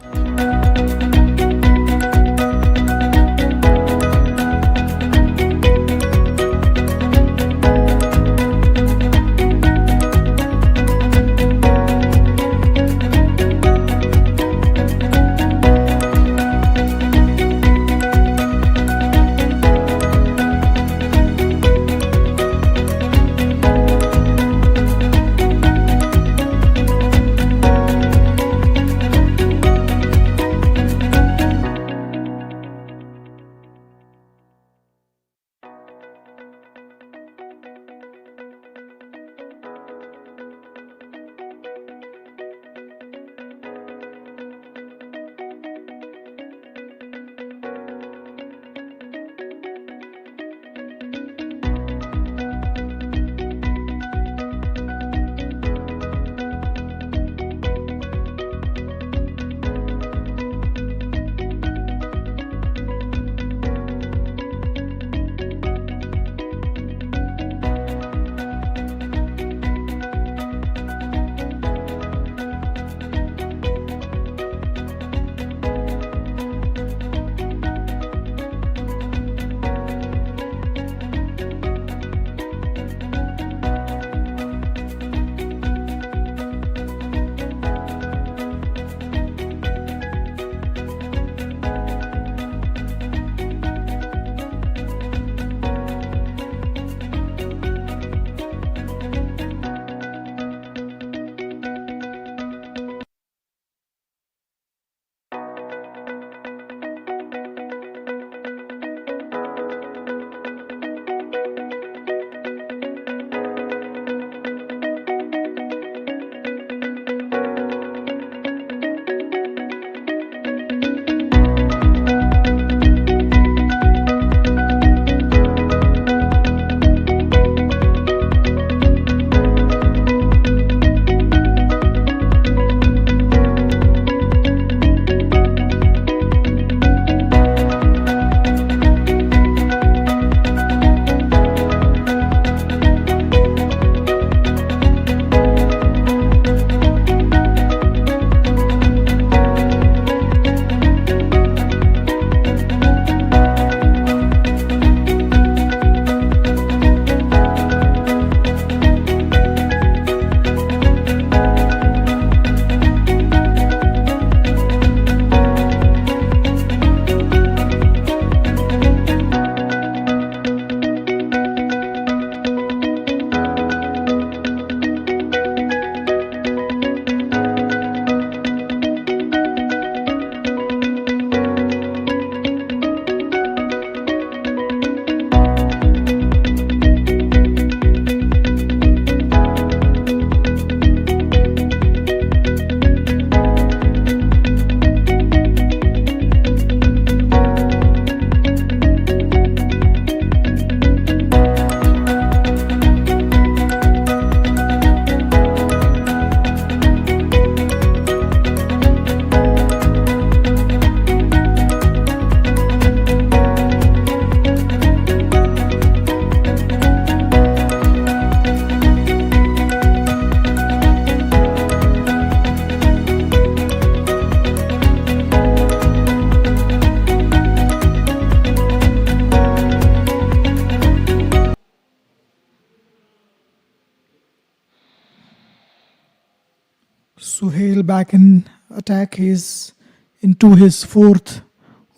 Suhail back in attack. He's into his fourth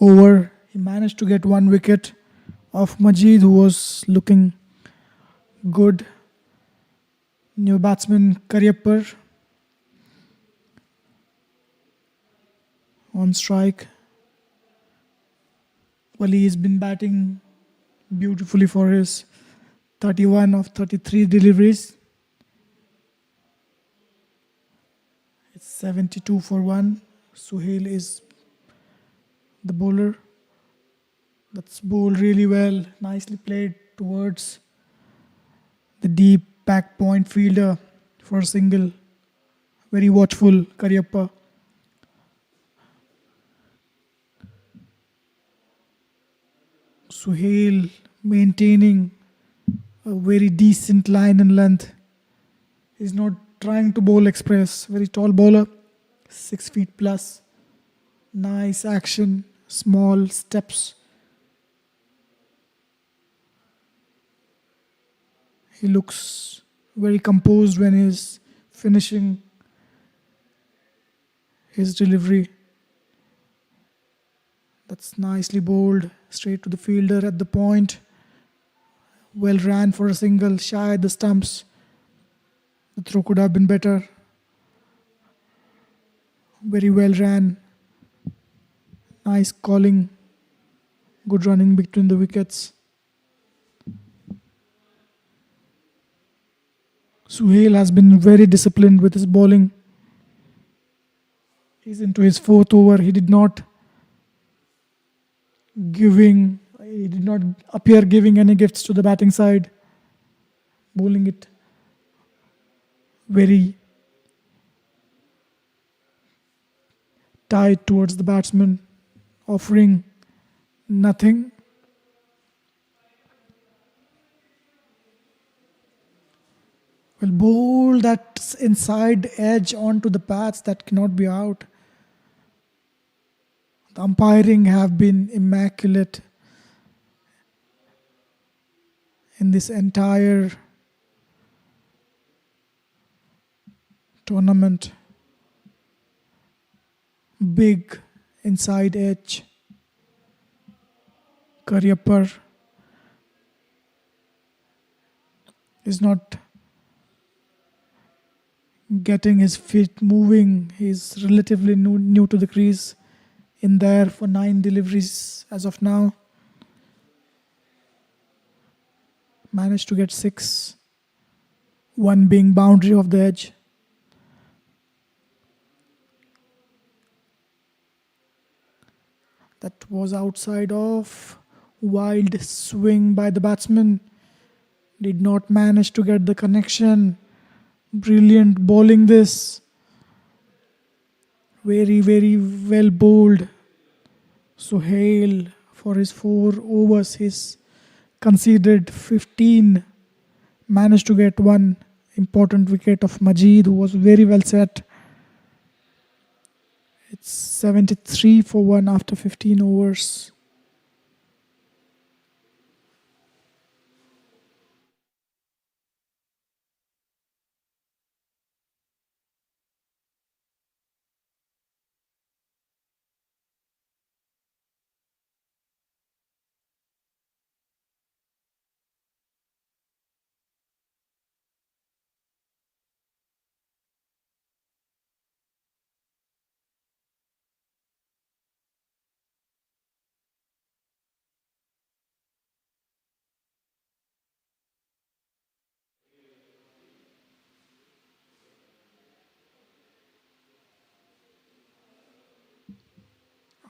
over. He managed to get one wicket off Majid, who was looking good. New batsman Karyapar on strike. Wali has been batting beautifully for his 31 of 33 deliveries. It's 72 for 1. Suhail is the bowler. That's bowled really well. Nicely played towards the deep back point fielder for a single. Very watchful Karyappa. Suhail maintaining a very decent line and length. He's not trying to bowl express. Very tall bowler, 6 feet plus. Nice action, small steps. He looks very composed when he's finishing his delivery. That's nicely bowled, straight to the fielder at the point. Well ran for a single, shy at the stumps. The throw could have been better. Very well ran. Nice calling. Good running between the wickets. Suhail has been very disciplined with his bowling. He's into his fourth over. He did not appear giving any gifts to the batting side. Bowling it very tight towards the batsman, offering nothing. Well, bowl that inside edge onto the pads, that cannot be out. The umpiring have been immaculate in this entire tournament. Big inside edge. Karyapar is not getting his feet moving. He's relatively new to the crease. In there for 9 deliveries as of now. Managed to get 6. 1 being boundary of the edge. That was outside off. Wild swing by the batsman. Did not manage to get the connection. Brilliant bowling this. Very, very well bowled. Suhail for his 4 overs. He's conceded 15. Managed to get 1 important wicket of Majid, who was very well set. It's 73 for 1 after 15 overs.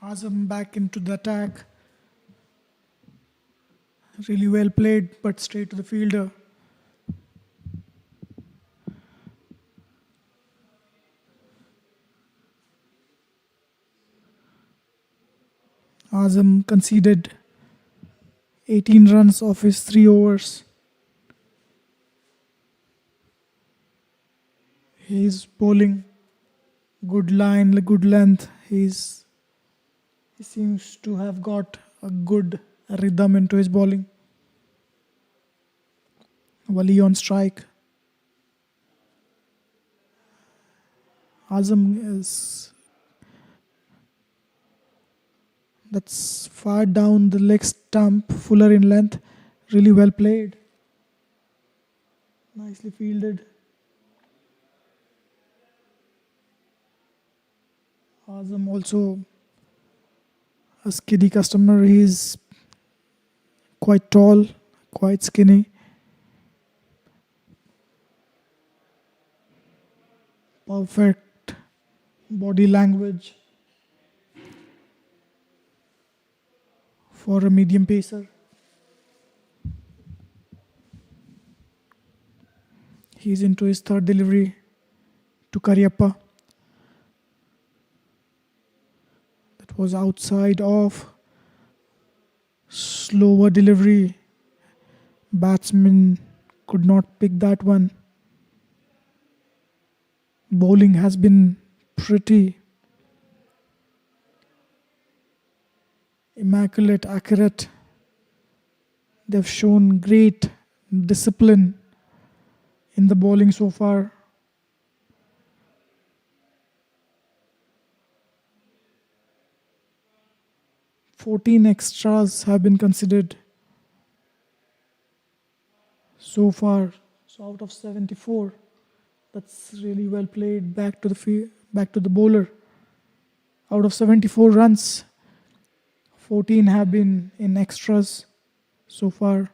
Azam back into the attack. Really well played, but straight to the fielder. Azam conceded 18 runs off his 3 overs. He's bowling good line, good length. He seems to have got a good rhythm into his bowling. Wali on strike. Azam is that's far down the leg stump, fuller in length. Really well played. Nicely fielded. Azam also a skinny customer. He's quite tall, quite skinny. Perfect body language for a medium pacer. He's into his third delivery to Karyappa. That was outside off. Slower delivery. Batsman could not pick that one. Bowling has been pretty immaculate, accurate. They've shown great discipline in the bowling so far. "14 extras have been considered so far. So out of 74, that's really well played. Back to the bowler. Out of 74 runs, 14 have been in extras so far.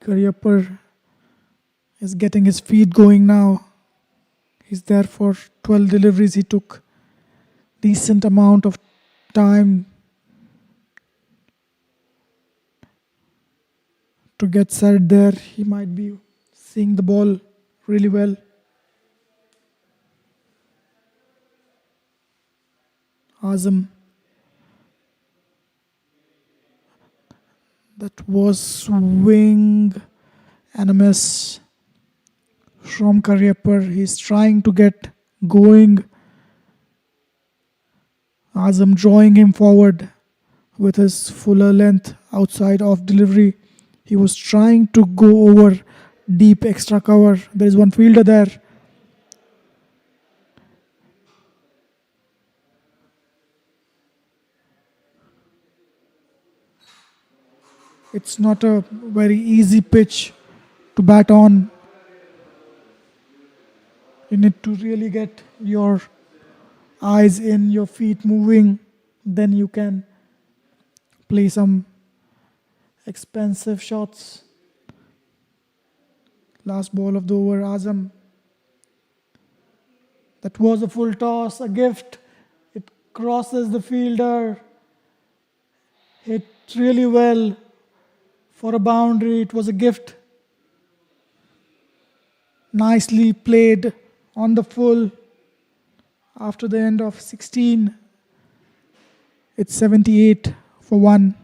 Karyappa is getting his feet going now. He's there for 12 deliveries. He took decent amount of time to get set there. He might be seeing the ball really well. Azam. That was swing and a miss from Karyappa. He's trying to get going. Azam drawing him forward with his fuller length outside of delivery. He was trying to go over deep extra cover. There is one fielder there. It's not a very easy pitch to bat on. You need to really get your eyes in, your feet moving. Then you can play some expensive shots. Last ball of the over, Azam. That was a full toss, a gift. It crosses the fielder. Hit really well for a boundary. It was a gift. Nicely played on the full. After the end of 16, it's 78 for 1.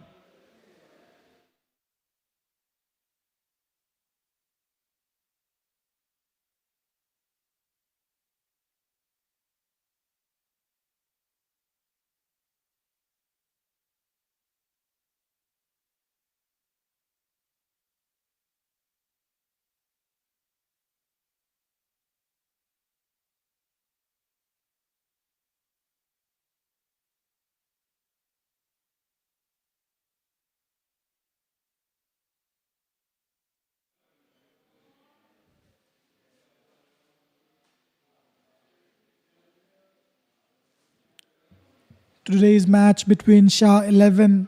Today's match between Shah 11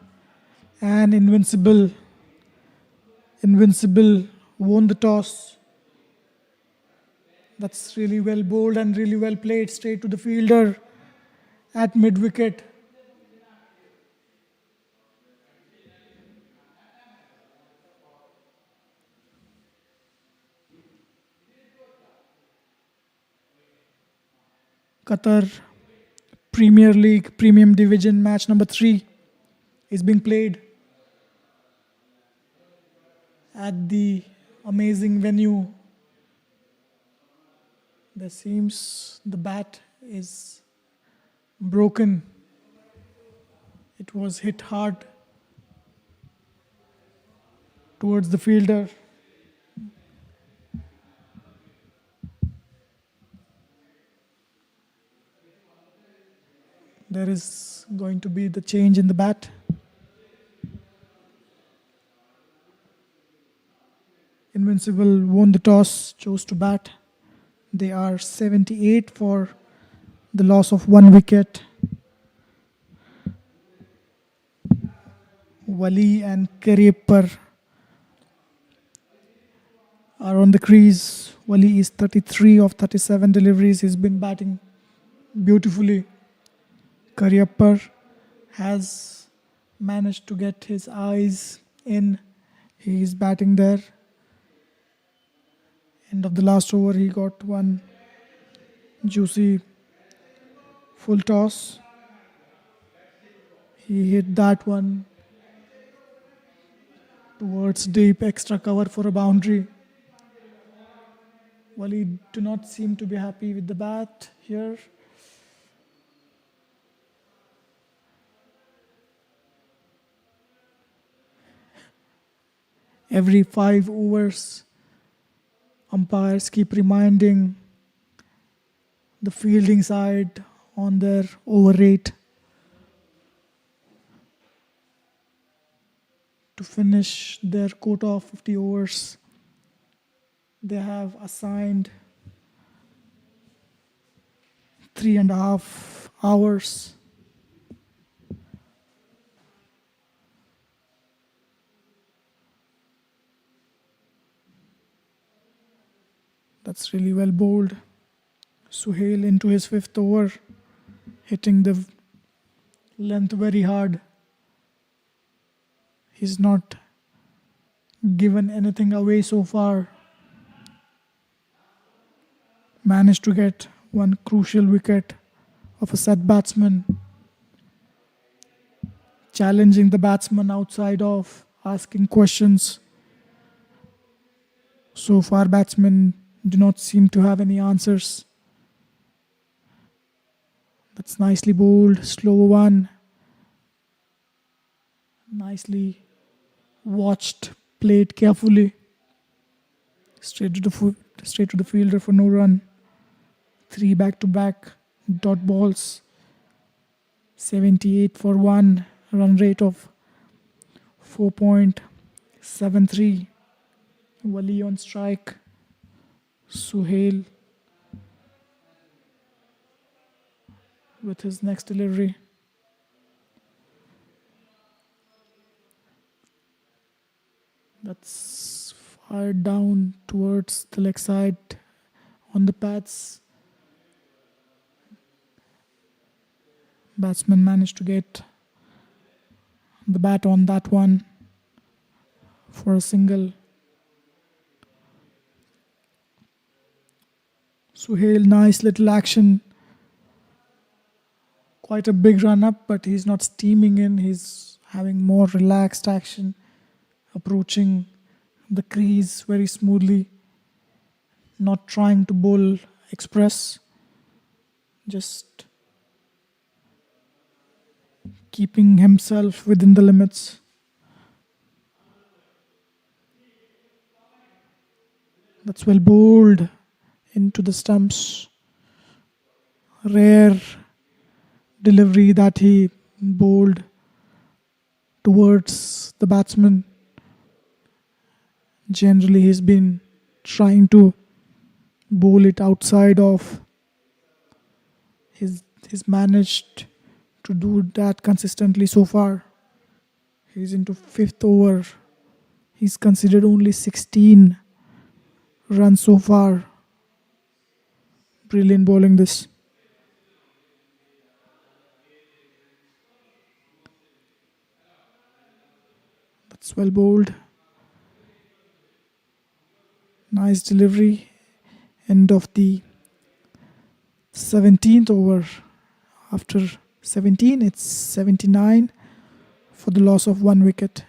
and Invincible. Invincible won the toss. That's really well bowled and really well played straight to the fielder at mid-wicket. Qatar Premier League Premium Division match number 3 is being played at the amazing venue. There seems the bat is broken. It was hit hard towards the fielder. There is going to be the change in the bat. Invincible won the toss, chose to bat. They are 78 for the loss of 1 wicket. Wali and Karipar are on the crease. Wali is 33 of 37 deliveries. He's been batting beautifully. Karipar has managed to get his eyes in. He is batting there. End of the last over, he got one juicy full toss. He hit that one towards deep, extra cover for a boundary. Wali do not seem to be happy with the bat here. Every 5 overs, umpires keep reminding the fielding side on their over rate to finish their quota of 50 overs. They have assigned 3.5 hours. That's really well bowled. Suhail into his 5th over, hitting the length very hard. He's not given anything away so far. Managed to get one crucial wicket of a set batsman. Challenging the batsman outside of, asking questions. So far, batsmen do not seem to have any answers. That's nicely bowled, slow one. Nicely watched, played carefully. Straight to the fielder for no run. 3 back-to-back dot balls. 78 for 1. Run rate of 4.73. Wali on strike. Suhail with his next delivery. That's fired down towards the leg side on the pads. Batsman managed to get the bat on that one for a single. Suhail, nice little action. Quite a big run up, but he's not steaming in. He's having more relaxed action, approaching the crease very smoothly, not trying to bowl express, just keeping himself within the limits. That's well bowled into the stumps. Rare delivery that he bowled towards the batsman. Generally, he's been trying to bowl it outside of. He's managed to do that consistently so far. He's into 5th over. He's considered only 16 runs so far. Brilliant bowling this. That's well bowled. Nice delivery. End of the 17th over. After 17, it's 79 for the loss of 1 wicket.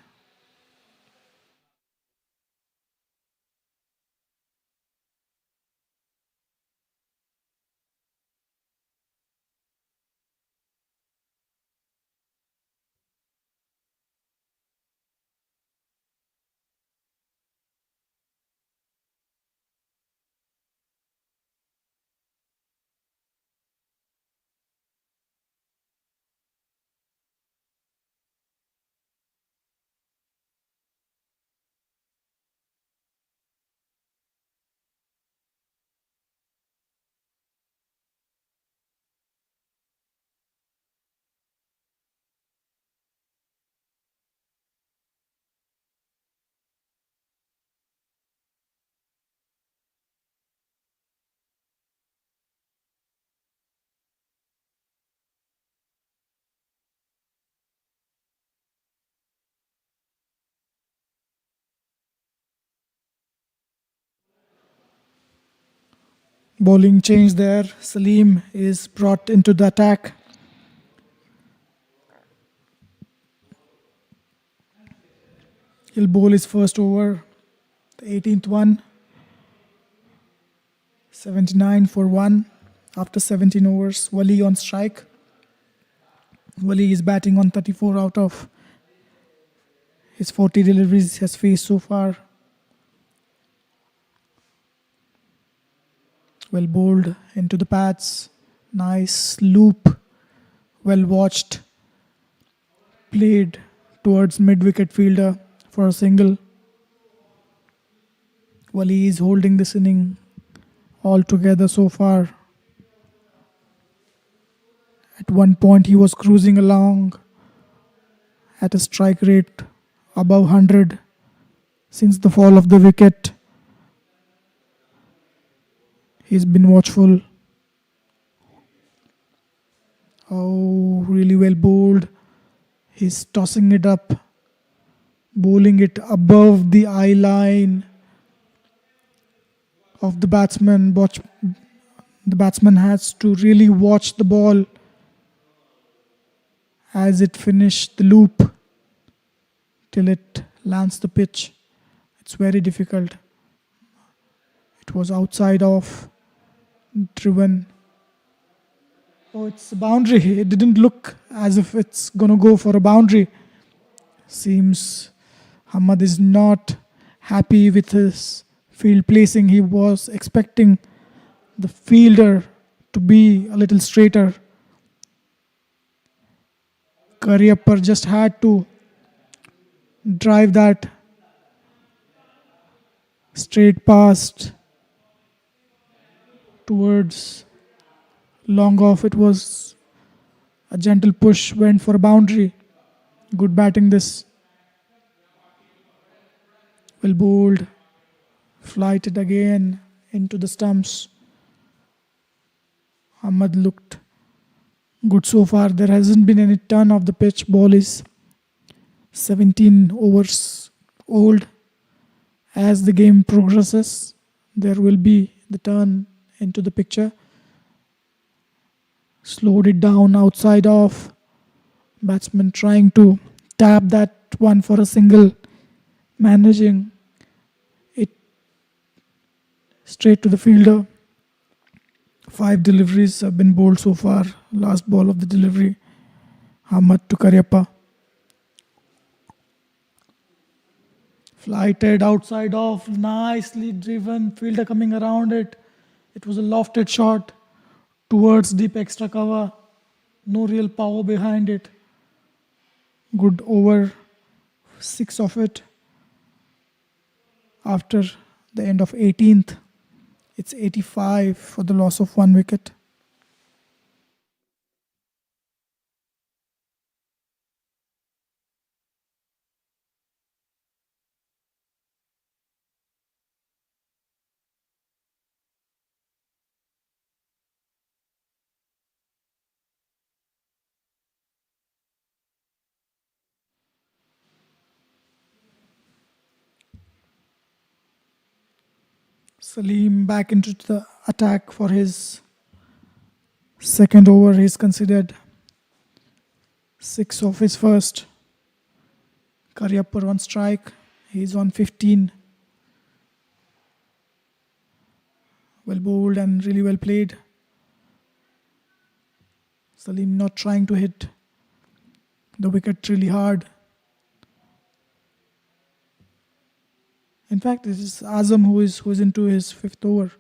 Bowling change there. Salim is brought into the attack. He'll bowl his first over, the 18th one. 79 for 1 after 17 overs. Wali on strike. Wali is batting on 34 out of his 40 deliveries he has faced so far. Well bowled into the pads. Nice loop. Well watched. Played towards mid-wicket fielder for a single. Wali is holding this inning all together so far. At one point he was cruising along at a strike rate above 100 since the fall of the wicket. He's been watchful. Oh, really well bowled. He's tossing it up, bowling it above the eye line of the batsman. The batsman has to really watch the ball as it finished the loop till it lands the pitch. It's very difficult. It was outside off, driven. Oh, it's a boundary. It didn't look as if it's going to go for a boundary. Seems Hamad is not happy with his field placing. He was expecting the fielder to be a little straighter. Karyapar just had to drive that straight past towards long off. It was a gentle push, went for a boundary. Good batting this. Well bowled, flighted again into the stumps. Ahmad looked good so far. There hasn't been any turn of the pitch. Ball is 17 overs old. As the game progresses, there will be the turn into the picture. Slowed it down outside off. Batsman trying to tap that one for a single. Managing it straight to the fielder. 5 deliveries have been bowled so far. Last ball of the delivery. Hamad to Karyappa. Flighted outside off. Nicely driven. Fielder coming around it. It was a lofted shot towards deep extra cover. No real power behind it. Good over. 6 of it. After the end of 18th, it's 85 for the loss of 1 wicket. Salim back into the attack for his second over. He's considered 6 of his first. Karyapar on strike. He's on 15. Well bowled and really well played. Salim not trying to hit the wicket really hard. In fact, this is Azam who is into his 5th over.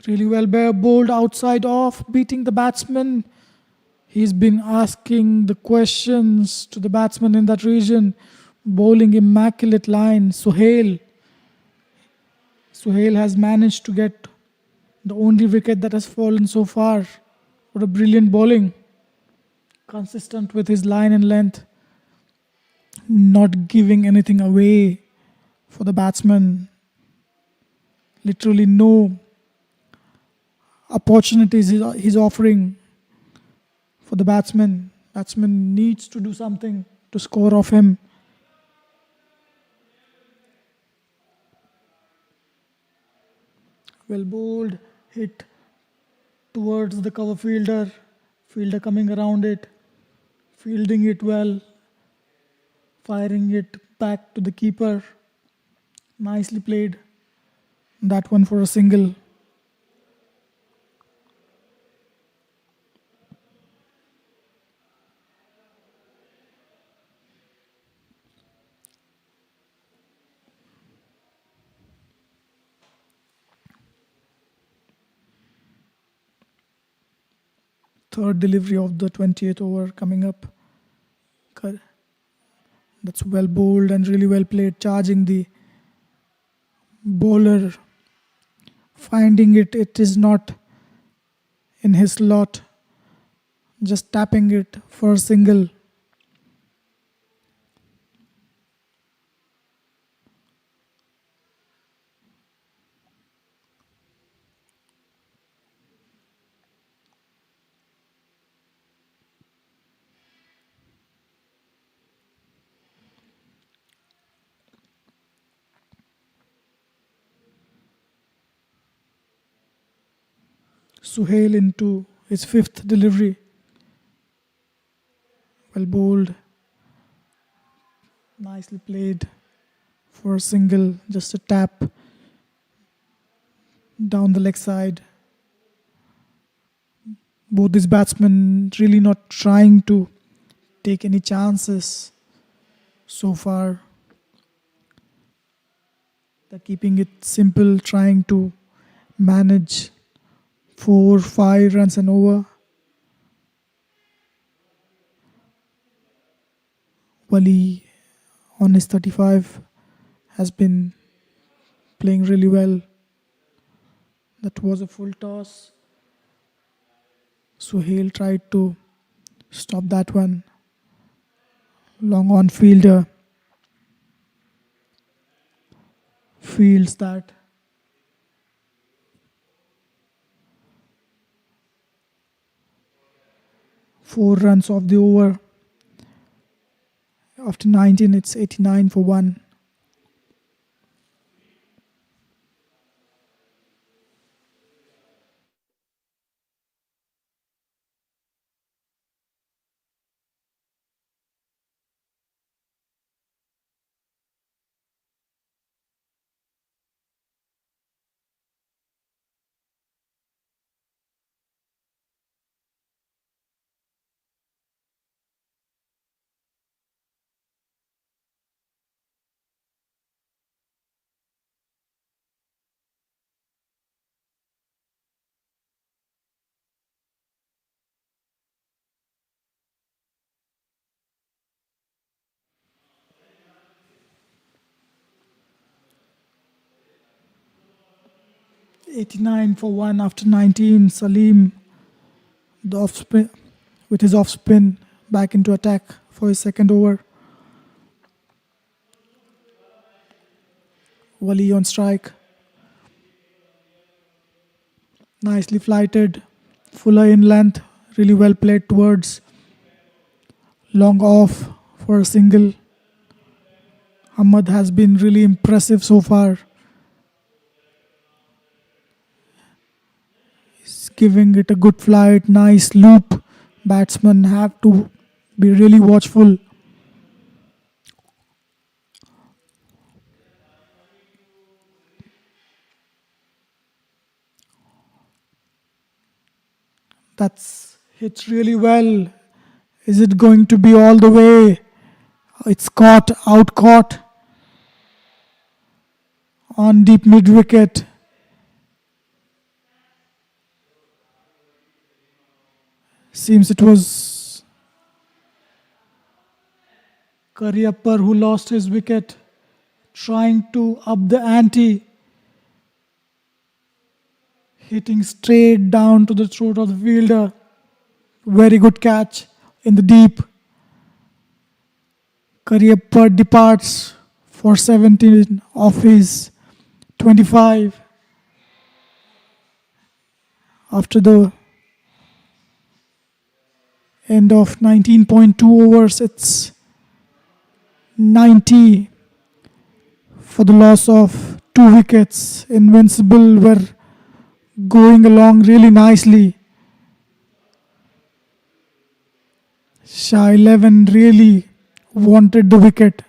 Really well bowled outside off, beating the batsman. He's been asking the questions to the batsman in that region. Bowling immaculate line. Suhail has managed to get the only wicket that has fallen so far. What a brilliant bowling. consistent with his line and length, not giving anything away for the batsman. Literally no opportunities he's offering for the batsman. Batsman needs to do something to score off him. Well bowled, hit towards the cover fielder. Fielder coming around it, fielding it well, firing it back to the keeper. Nicely played. That one for a single. Third delivery of the 20th over coming up. That's well bowled and really well played, charging the bowler, finding it is not in his slot, just tapping it for a single. Suhail into his fifth delivery. Well bowled. Nicely played for a single, just a tap down the leg side. Both these batsmen really not trying to take any chances so far. They're keeping it simple, trying to manage 4-5 runs and over. Wali on his 35 has been playing really well. That was a full toss. Suhail tried to stop that one. Long on fielder fields that. Four runs off the over. After 19, it's 89 for 1. $89 for 1 after 19. Salim, the off spin, with his off spin, back into attack for his second over. Wali on strike. Nicely flighted. Fuller in length. Really well played towards. Long off for a single. Ahmad has been really impressive so far. He's giving it a good flight. Nice loop. Batsmen have to be really watchful. That's hit really well. Is it going to be all the way? It's caught, out caught on deep mid wicket. Seems it was Kariapar who lost his wicket, trying to up the ante, hitting straight down to the throat of the fielder. Very good catch. in the deep. Cariappa departs for 17 of his 25 after the end of 19.2 overs. It's 90 for the loss of 2 wickets. Invincible were going along really nicely. Shah 11 really wanted the wicket.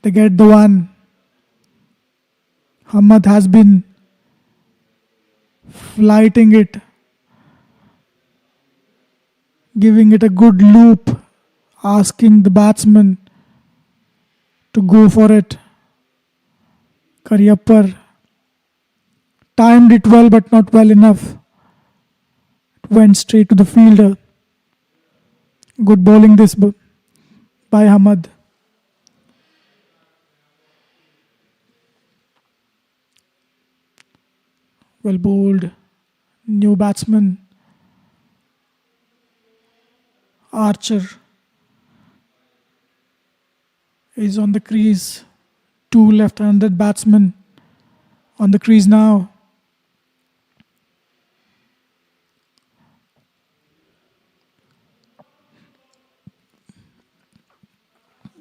They get the one. Hamad has been flighting it, giving it a good loop, asking the batsman to go for it. Cariappa timed it well but not well enough. It went straight to the fielder. Good bowling this by Hamad. Well bowled. New batsman. Archer is on the crease. 2 left-handed batsmen on the crease now.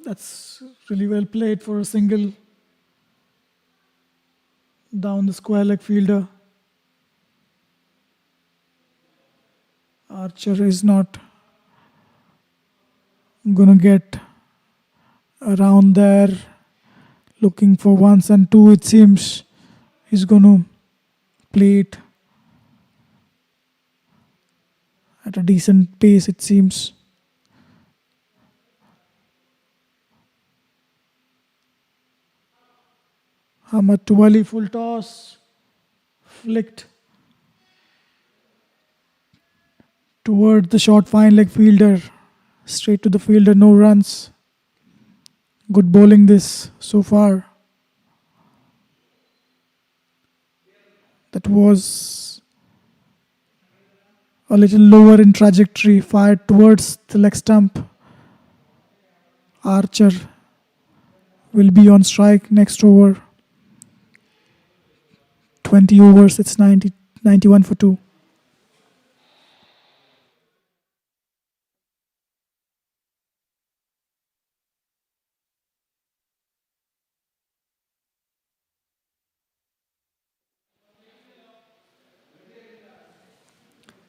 That's really well played for a single down the square leg fielder. Archer is not gonna get around there, looking for ones and two. It seems he's gonna play it at a decent pace, it seems. Hamad Tuwali, full toss, flicked toward the short fine leg fielder, straight to the fielder, no runs. Good bowling this so far. That was a little lower in trajectory, fired towards the leg stump. Archer will be on strike next over. 20 overs, it's 91 for 2.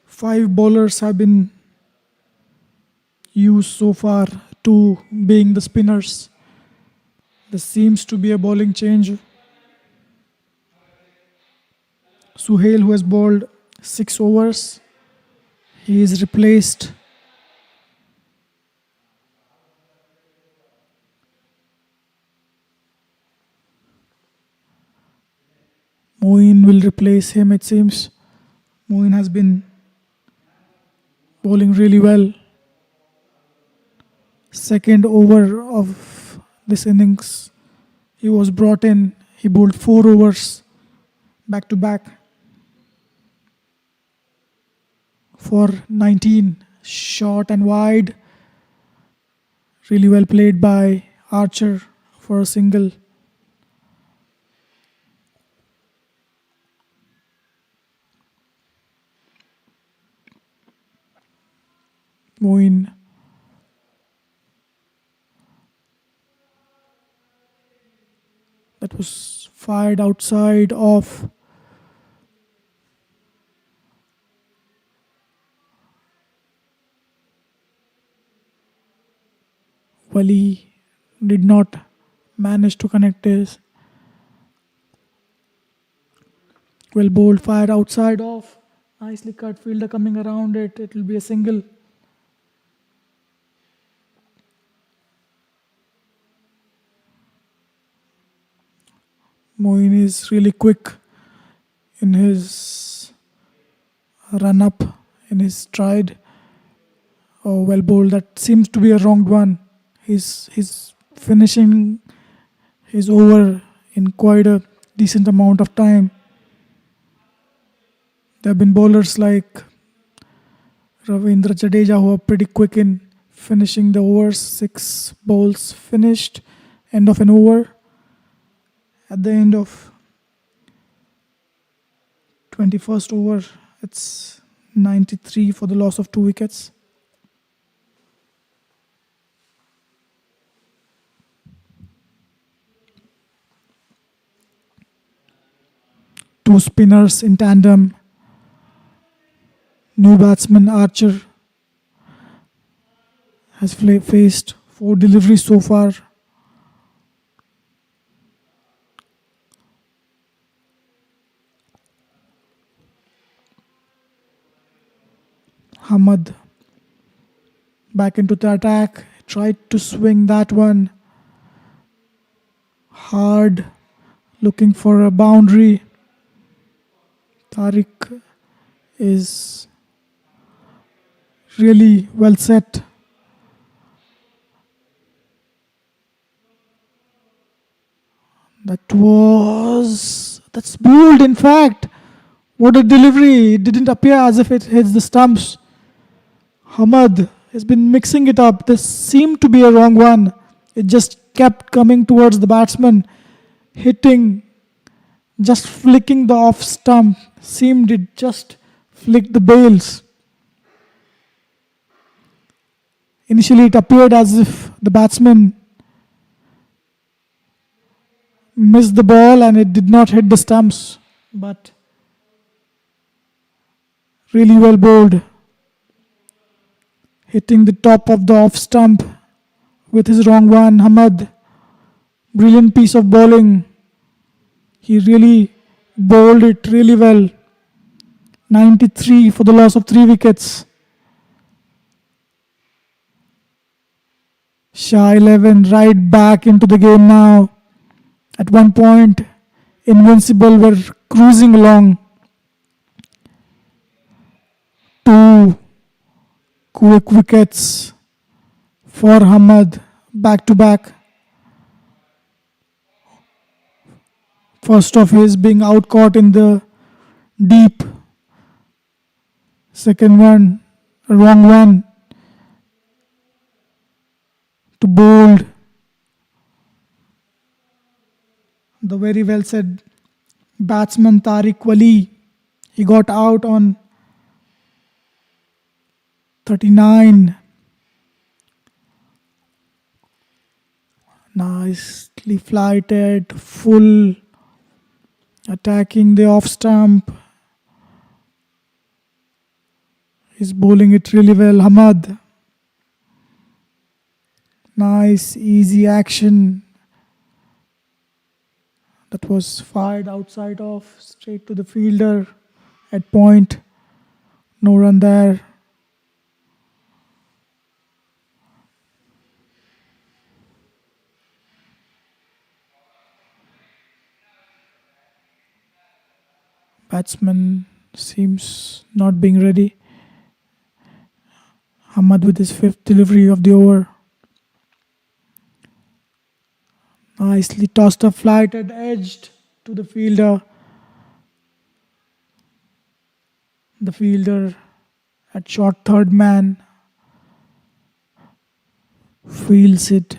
Five bowlers have been used so far, 2 being the spinners. This seems to be a bowling change. Suhail, who has bowled 6 overs, he is replaced. Moeen will replace him, it seems. Moeen has been bowling really well. Second over of this innings, he was brought in. He bowled 4 overs back to back for 19, short and wide. Really well played by Archer for a single. Moeen that was fired outside off. Wali did not manage to connect his. Well bowled, fired outside off. Nicely cut, fielder coming around it. It will be a single. Moeen is really quick in his run up, in his stride. Oh, well bowled. That seems to be a wrong one. He's finishing his over in quite a decent amount of time. There have been bowlers like Ravindra Jadeja, who are pretty quick in finishing the overs. 6 bowls finished. End of an over. At the end of 21st over, it's 93 for the loss of 2 wickets. Two spinners in tandem. New batsman Archer has faced 4 deliveries so far. Hamad back into the attack. Tried to swing that one hard, looking for a boundary. Tariq is really well set. That's bold, in fact. What a delivery. It didn't appear as if it hits the stumps. Hamad has been mixing it up. This seemed to be a wrong one. It just kept coming towards the batsman, hitting, just flicking the off stump. Seemed it just flicked the bails. Initially it appeared as if the batsman missed the ball and it did not hit the stumps, but really well bowled. Hitting the top of the off stump with his wrong one. Hamad, brilliant piece of bowling. He really bowled it really well. 93 for the loss of 3 wickets. Shah 11 right back into the game now. At one point, Invincible were cruising along. 2 quick wickets for Hamad, back to back. First of his being out caught in the deep. Second one, a wrong one to bold. The very well said batsman Tariq Wali. He got out on 39. Nicely flighted, full, attacking the off stump. He's bowling it really well, Hamad. Nice, easy action. That was fired outside off, straight to the fielder at point. No run there. Batsman seems not being ready. Hamad with his 5th delivery of the over. Nicely tossed up, flighted, edged to the fielder. The fielder at short third man fields it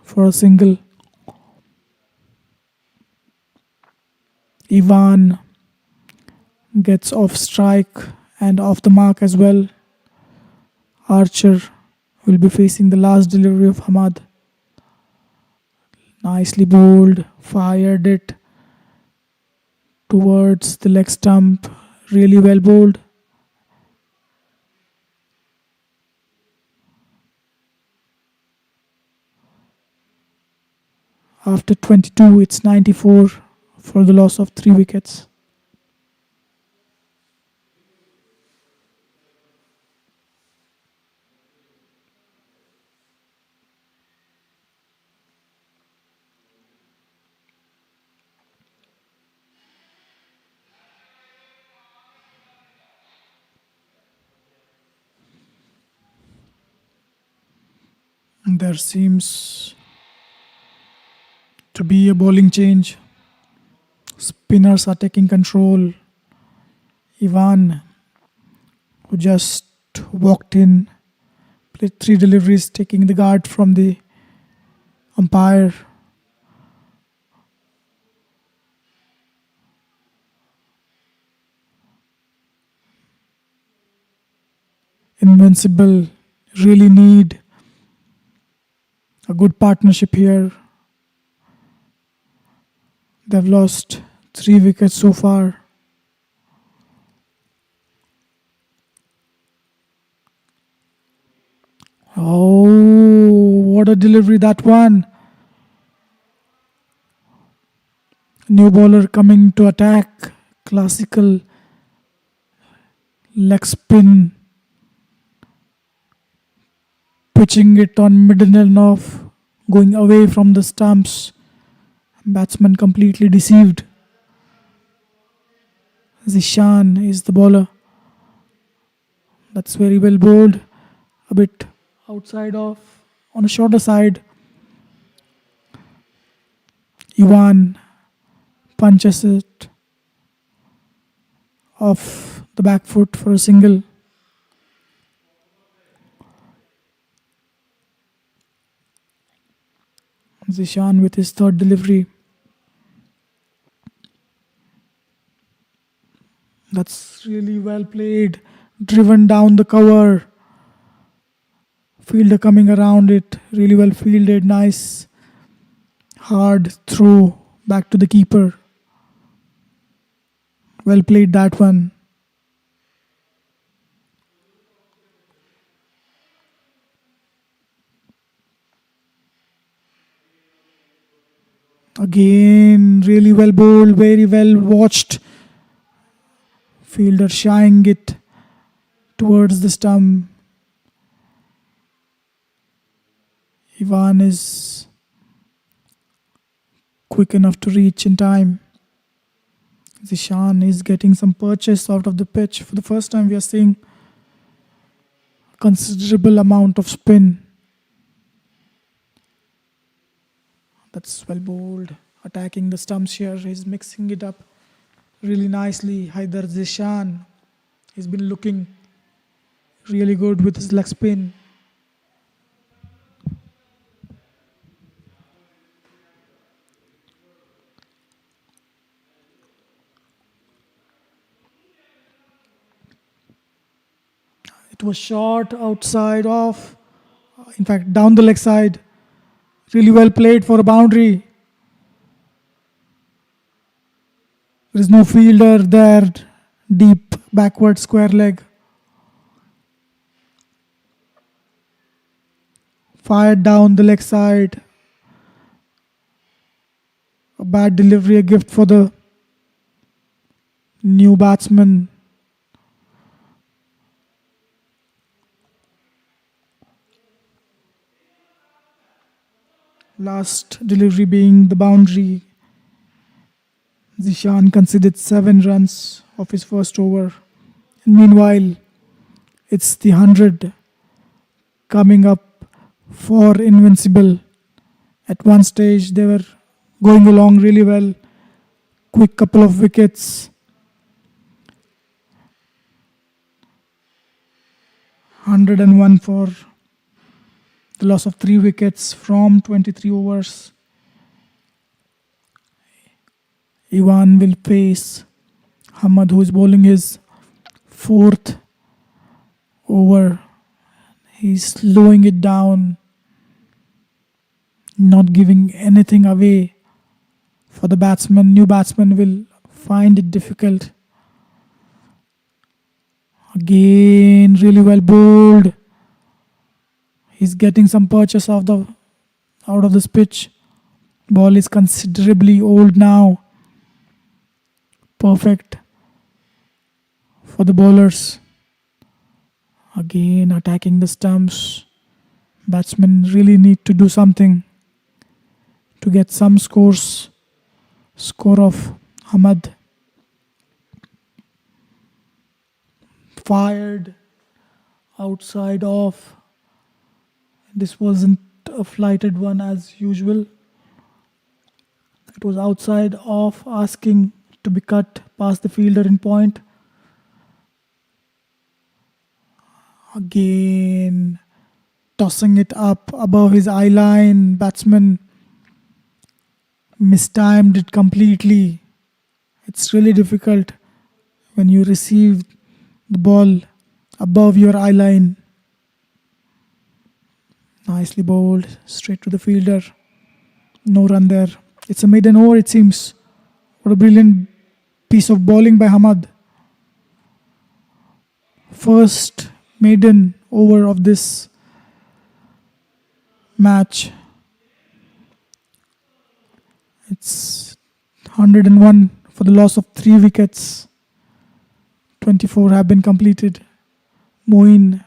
for a single. Ivan gets off strike and off the mark as well. Archer will be facing the last delivery of Hamad. Nicely bowled, fired it towards the leg stump. Really well bowled. After 22, it's 94 for the loss of 3 wickets. There seems to be a bowling change. Spinners are taking control. Ivan, who just walked in, played 3 deliveries, taking the guard from the umpire. Invincible really need a good partnership here. They've lost 3 wickets so far. Oh, what a delivery that one. New bowler coming to attack. Classical leg spin. Pitching it on middle and off. Going away from the stumps. Batsman completely deceived. Zishan is the bowler. That's very well bowled. A bit outside off, on a shorter side. Ivan punches it off the back foot for a single. Zishan with his third delivery. That's really well played. Driven down the cover. Fielder coming around it. Really well fielded. Nice hard throw back to the keeper. Well played that one. Again, really well bowled, very well watched. Fielder shying it towards the stump. Ivan is quick enough to reach in time. Zishan is getting some purchase out of the pitch. For the first time we are seeing considerable amount of spin. That's well bowled. Attacking the stumps here. He's mixing it up really nicely. Haidar Zishan. He's been looking really good with his leg spin. It was short, outside, off. In fact, down the leg side. Really well played for a boundary. There is no fielder there. Deep backward square leg. Fired down the leg side. A bad delivery, a gift for the new batsman. Last delivery being the boundary. Zishan conceded 7 runs of his first over. And meanwhile, it's the 100 coming up for Invincible. At one stage, they were going along really well. Quick couple of wickets. 101 for the loss of 3 wickets from 23 overs. Ivan will face Hamad, who is bowling his 4th over. He's slowing it down, not giving anything away for the batsman. New batsman will find it difficult. Again, really well bowled. He's getting some purchase out of this pitch. Ball is considerably old now. Perfect for the bowlers. Again, attacking the stumps. Batsmen really need to do something to get some scores. Score of Hamad. Fired. Outside off. This wasn't a flighted one as usual. It was outside off, asking to be cut past the fielder in point. Again, tossing it up above his eye line. Batsman mistimed it completely. It's really difficult when you receive the ball above your eye line. Nicely bowled, straight to the fielder. No run there. It's a maiden over, it seems. What a brilliant piece of bowling by Hamad. First maiden over of this match. It's 101 for the loss of 3 wickets. 24 have been completed. Moeen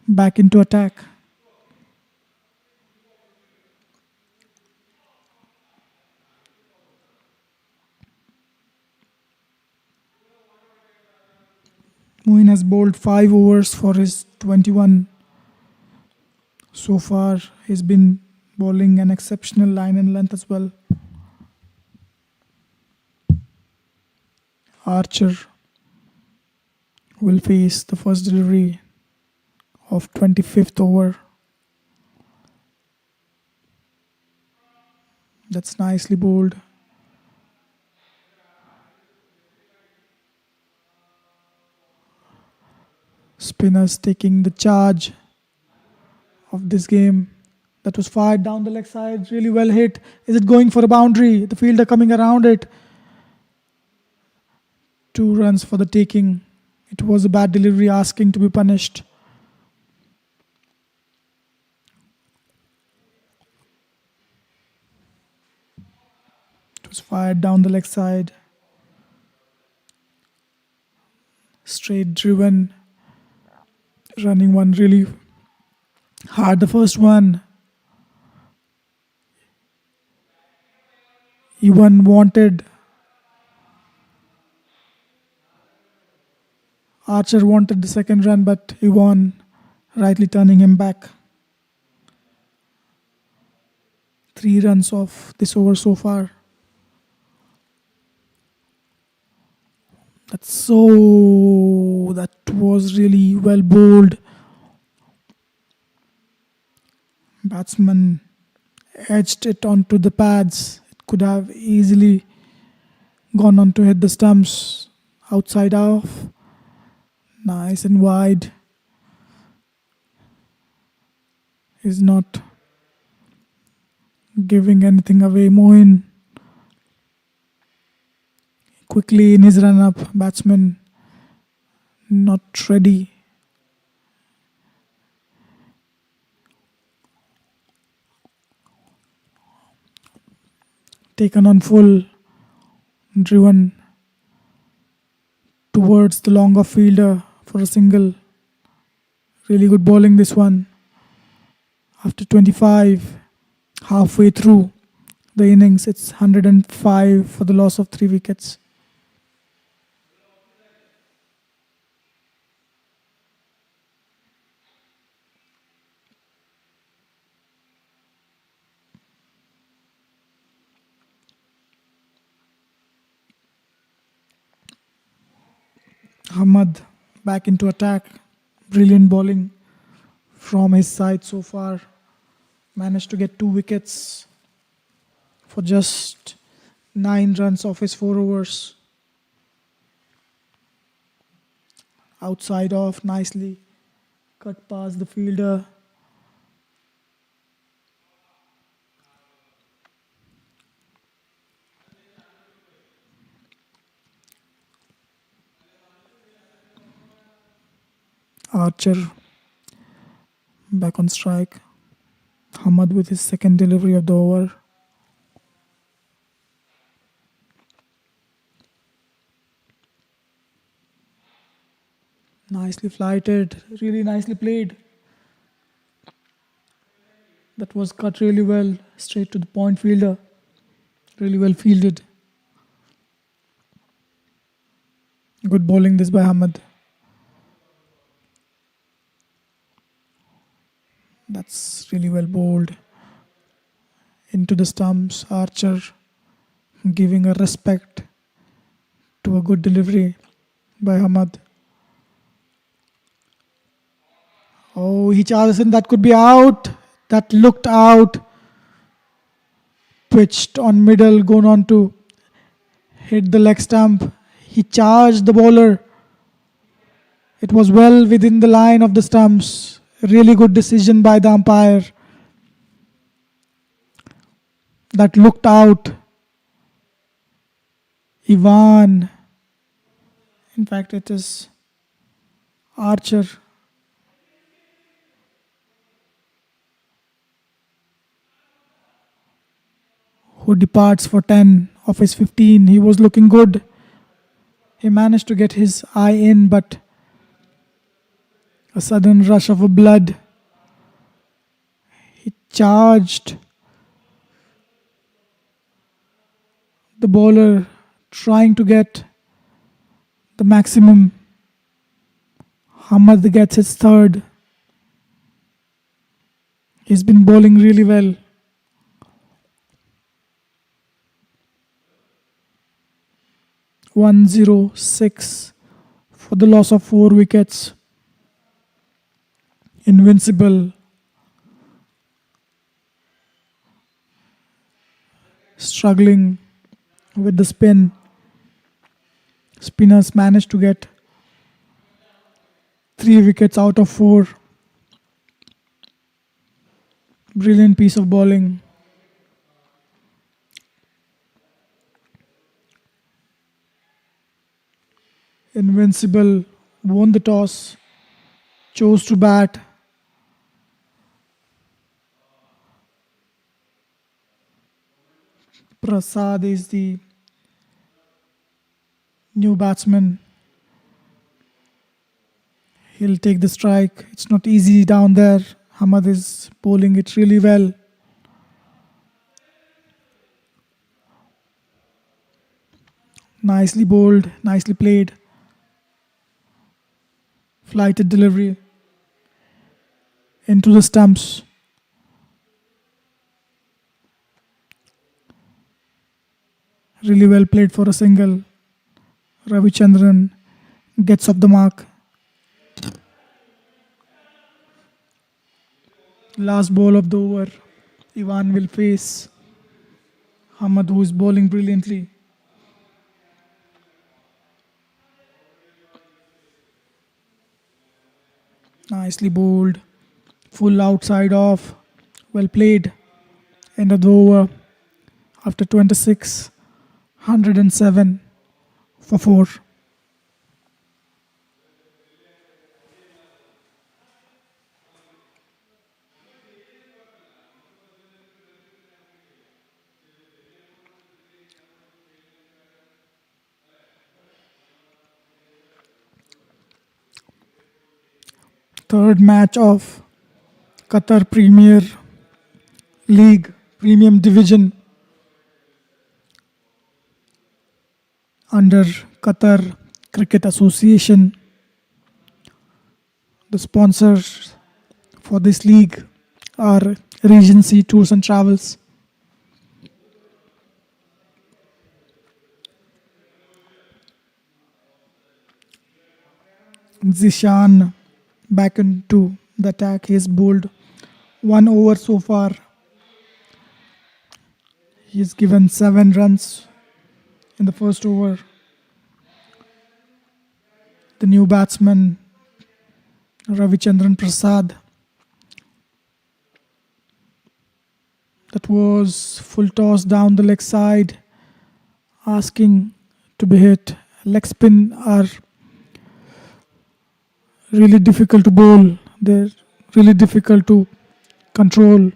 back into attack. Moeen has bowled 5 overs for his 21. So far, he's been bowling an exceptional line and length as well. Archer will face the first delivery of 25th over. That's nicely bowled. Spinners taking the charge of this game. That was fired down the leg side, really well hit. Is it going for a boundary? The fielder coming around it. 2 runs for the taking. It was a bad delivery asking to be punished. It was fired down the leg side. Straight driven. Running one really hard, the first one. Ewan wanted. Archer wanted the second run, but Ewan rightly turning him back. 3 runs off this over so far. That was really well bowled. Batsman edged it onto the pads. It could have easily gone on to hit the stumps. Outside off. Nice and wide. Is not giving anything away. Moeen quickly in his run up. Batsman not ready. Taken on full. Driven towards the longer fielder for a single. Really good bowling this one. After 25, halfway through the innings, it's 105 for the loss of 3 wickets. Ahmad back into attack. Brilliant bowling from his side so far. Managed to get 2 wickets for just 9 runs off his 4 overs. Outside off nicely. Cut past the fielder. Archer back on strike. Hamad with his second delivery of the over. Nicely flighted, really nicely played. That was cut really well, straight to the point fielder. Really well fielded. Good bowling this by Hamad. That's really well bowled. Into the stumps, Archer giving a respect to a good delivery by Hamad. Oh, he charges in. That could be out. That looked out. Pitched on middle, going on to hit the leg stump. He charged the bowler. It was well within the line of the stumps. Really good decision by the umpire. That looked out. Ivan. In fact, it is Archer. Who departs for 10 of his 15. He was looking good. He managed to get his eye in, but a sudden rush of blood. He charged the bowler, trying to get the maximum. Hamad gets his third. He's been bowling really well. (106) for the loss of 4 wickets. Invincible struggling with the spin. Spinners managed to get 3 wickets out of 4. Brilliant piece of bowling. Invincible won the toss, chose to bat. Prasad is the new batsman. He'll take the strike. It's not easy down there. Hamad is bowling it really well. Nicely bowled, nicely played. Flighted delivery into the stumps. Really well played for a single. Ravichandran gets off the mark. Last ball of the over. Ivan will face Hamad, who is bowling brilliantly. Nicely bowled. Full outside off. Well played. End of the over. After 26, 107 for 4. Third match of Qatar Premier League Premium Division under Qatar Cricket Association. The sponsors for this league are Regency Tours and Travels. Zishan back into the attack. He has bowled 1 over so far. He has given 7 runs in the first over. The new batsman, Ravichandran Prasad. That was full toss down the leg side, asking to be hit. Leg spin are really difficult to bowl. They're really difficult to control.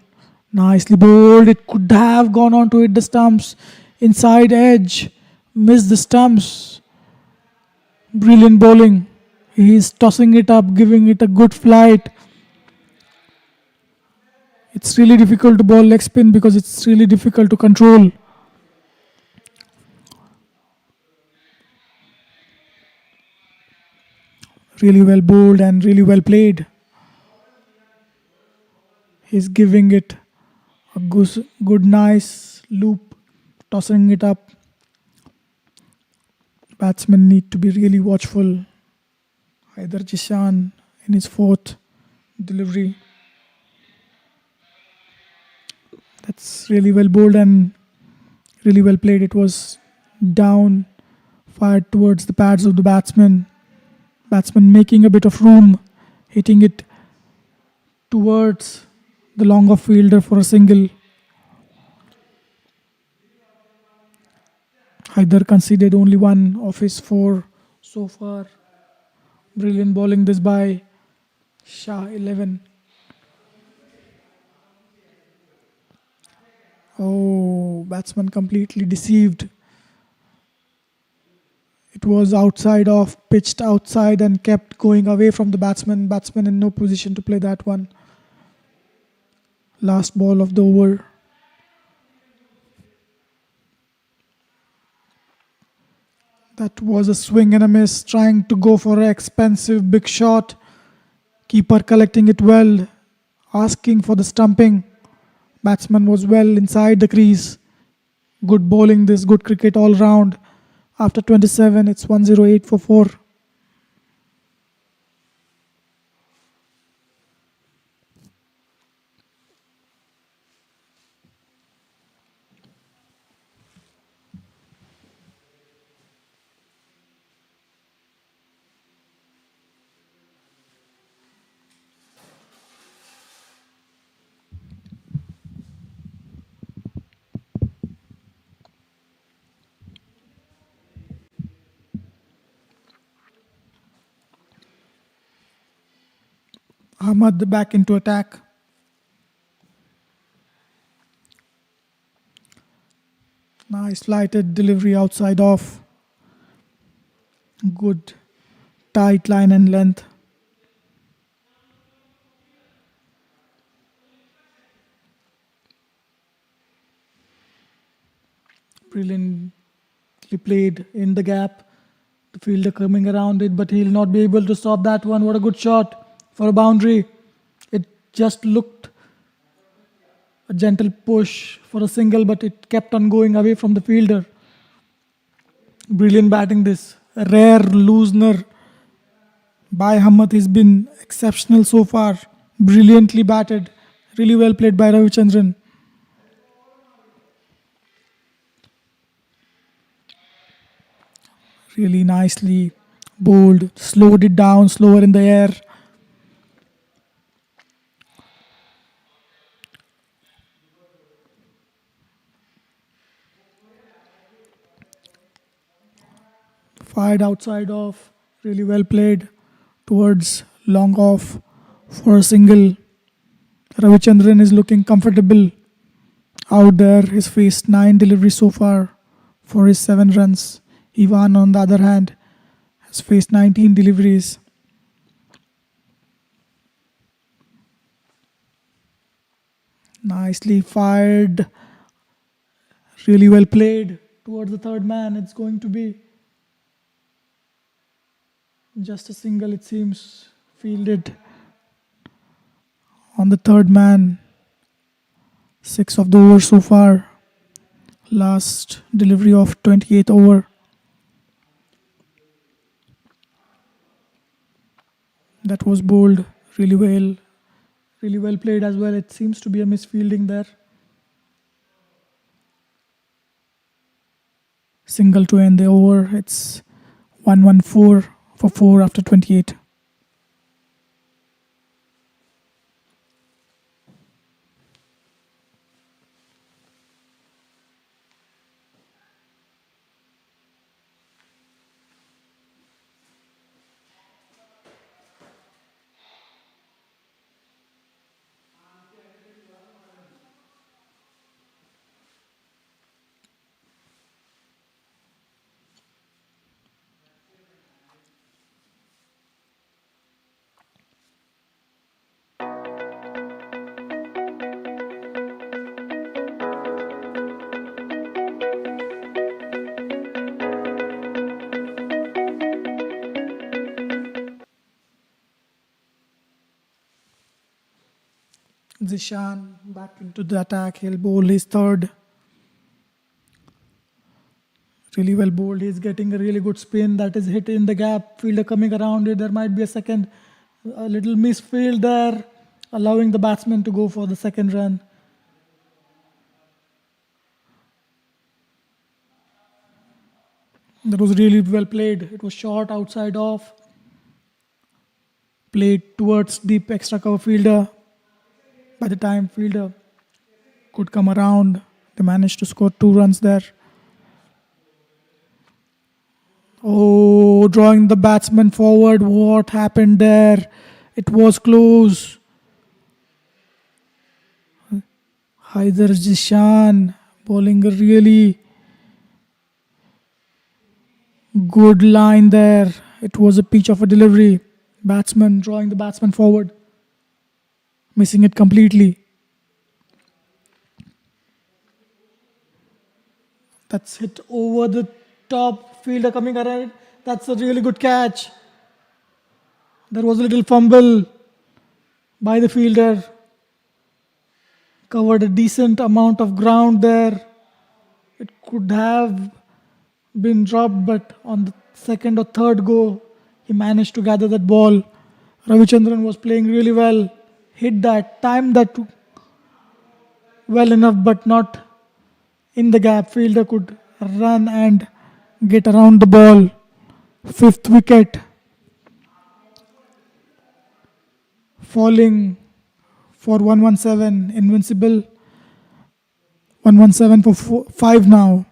Nicely bowled. It could have gone on to hit the stumps. Inside edge. Missed the stumps. Brilliant bowling. He's tossing it up, giving it a good flight. It's really difficult to bowl leg spin because it's really difficult to control. Really well bowled and really well played. He's giving it a good nice loop, tossing it up. Batsmen need to be really watchful. Either Jishan in his 4th delivery. That's really well bowled and really well played. It was down, fired towards the pads of the batsman. Batsman making a bit of room, hitting it towards the long off fielder for a single. Haider conceded only one of his four so far. Brilliant bowling this by Shah 11. Oh, batsman completely deceived. It was outside off, pitched outside and kept going away from the batsman. Batsman in no position to play that one. Last ball of the over. That was a swing and a miss, trying to go for an expensive big shot. Keeper collecting it well, asking for the stumping. Batsman was well inside the crease. Good bowling this, good cricket all round. After 27, it's 108 for 4. Ahmad back into attack. Nice lighted delivery outside off. Good tight line and length. Brilliantly played in the gap. The fielder coming around it, but he'll not be able to stop that one. What a good shot for a boundary. It just looked a gentle push for a single, but it kept on going away from the fielder. Brilliant batting this. A rare loosener by Hamad. He's been exceptional so far. Brilliantly batted. Really well played by Ravichandran. Really nicely bowled. Slowed it down, slower in the air. Fired outside off, really well played towards long off for a single. Ravichandran is looking comfortable out there. He's faced 9 deliveries so far for his 7 runs. Ivan, on the other hand, has faced 19 deliveries. Nicely fired, really well played towards the third man. It's going to be just a single, it seems, fielded on the third man. 6 of the over so far. Last delivery of 28th over. That was bowled really well played as well. It seems to be a misfielding there. Single to end the over. It's 114 for 4 after 28. Zishan back into the attack. He'll bowl his third. Really well bowled. He's getting a really good spin that is hit in the gap. Fielder coming around it. There might be a second. A little misfield there, allowing the batsman to go for the second run. That was really well played. It was short outside off. Played towards deep extra cover fielder. By the time fielder could come around, they managed to score 2 runs there. Oh, drawing the batsman forward. What happened there? It was close. Haider Jishan bowling a really good line there. It was a pitch of a delivery. Batsman drawing the batsman forward. Missing it completely. That's hit over the top. Fielder coming around. That's a really good catch. There was a little fumble by the fielder. Covered a decent amount of ground there. It could have been dropped, but on the second or third go, he managed to gather that ball. Ravichandran was playing really well. Hit that, timed that well enough, but not in the gap. Fielder could run and get around the ball. 5th wicket. Falling for 117. Invincible 117 for 5 now.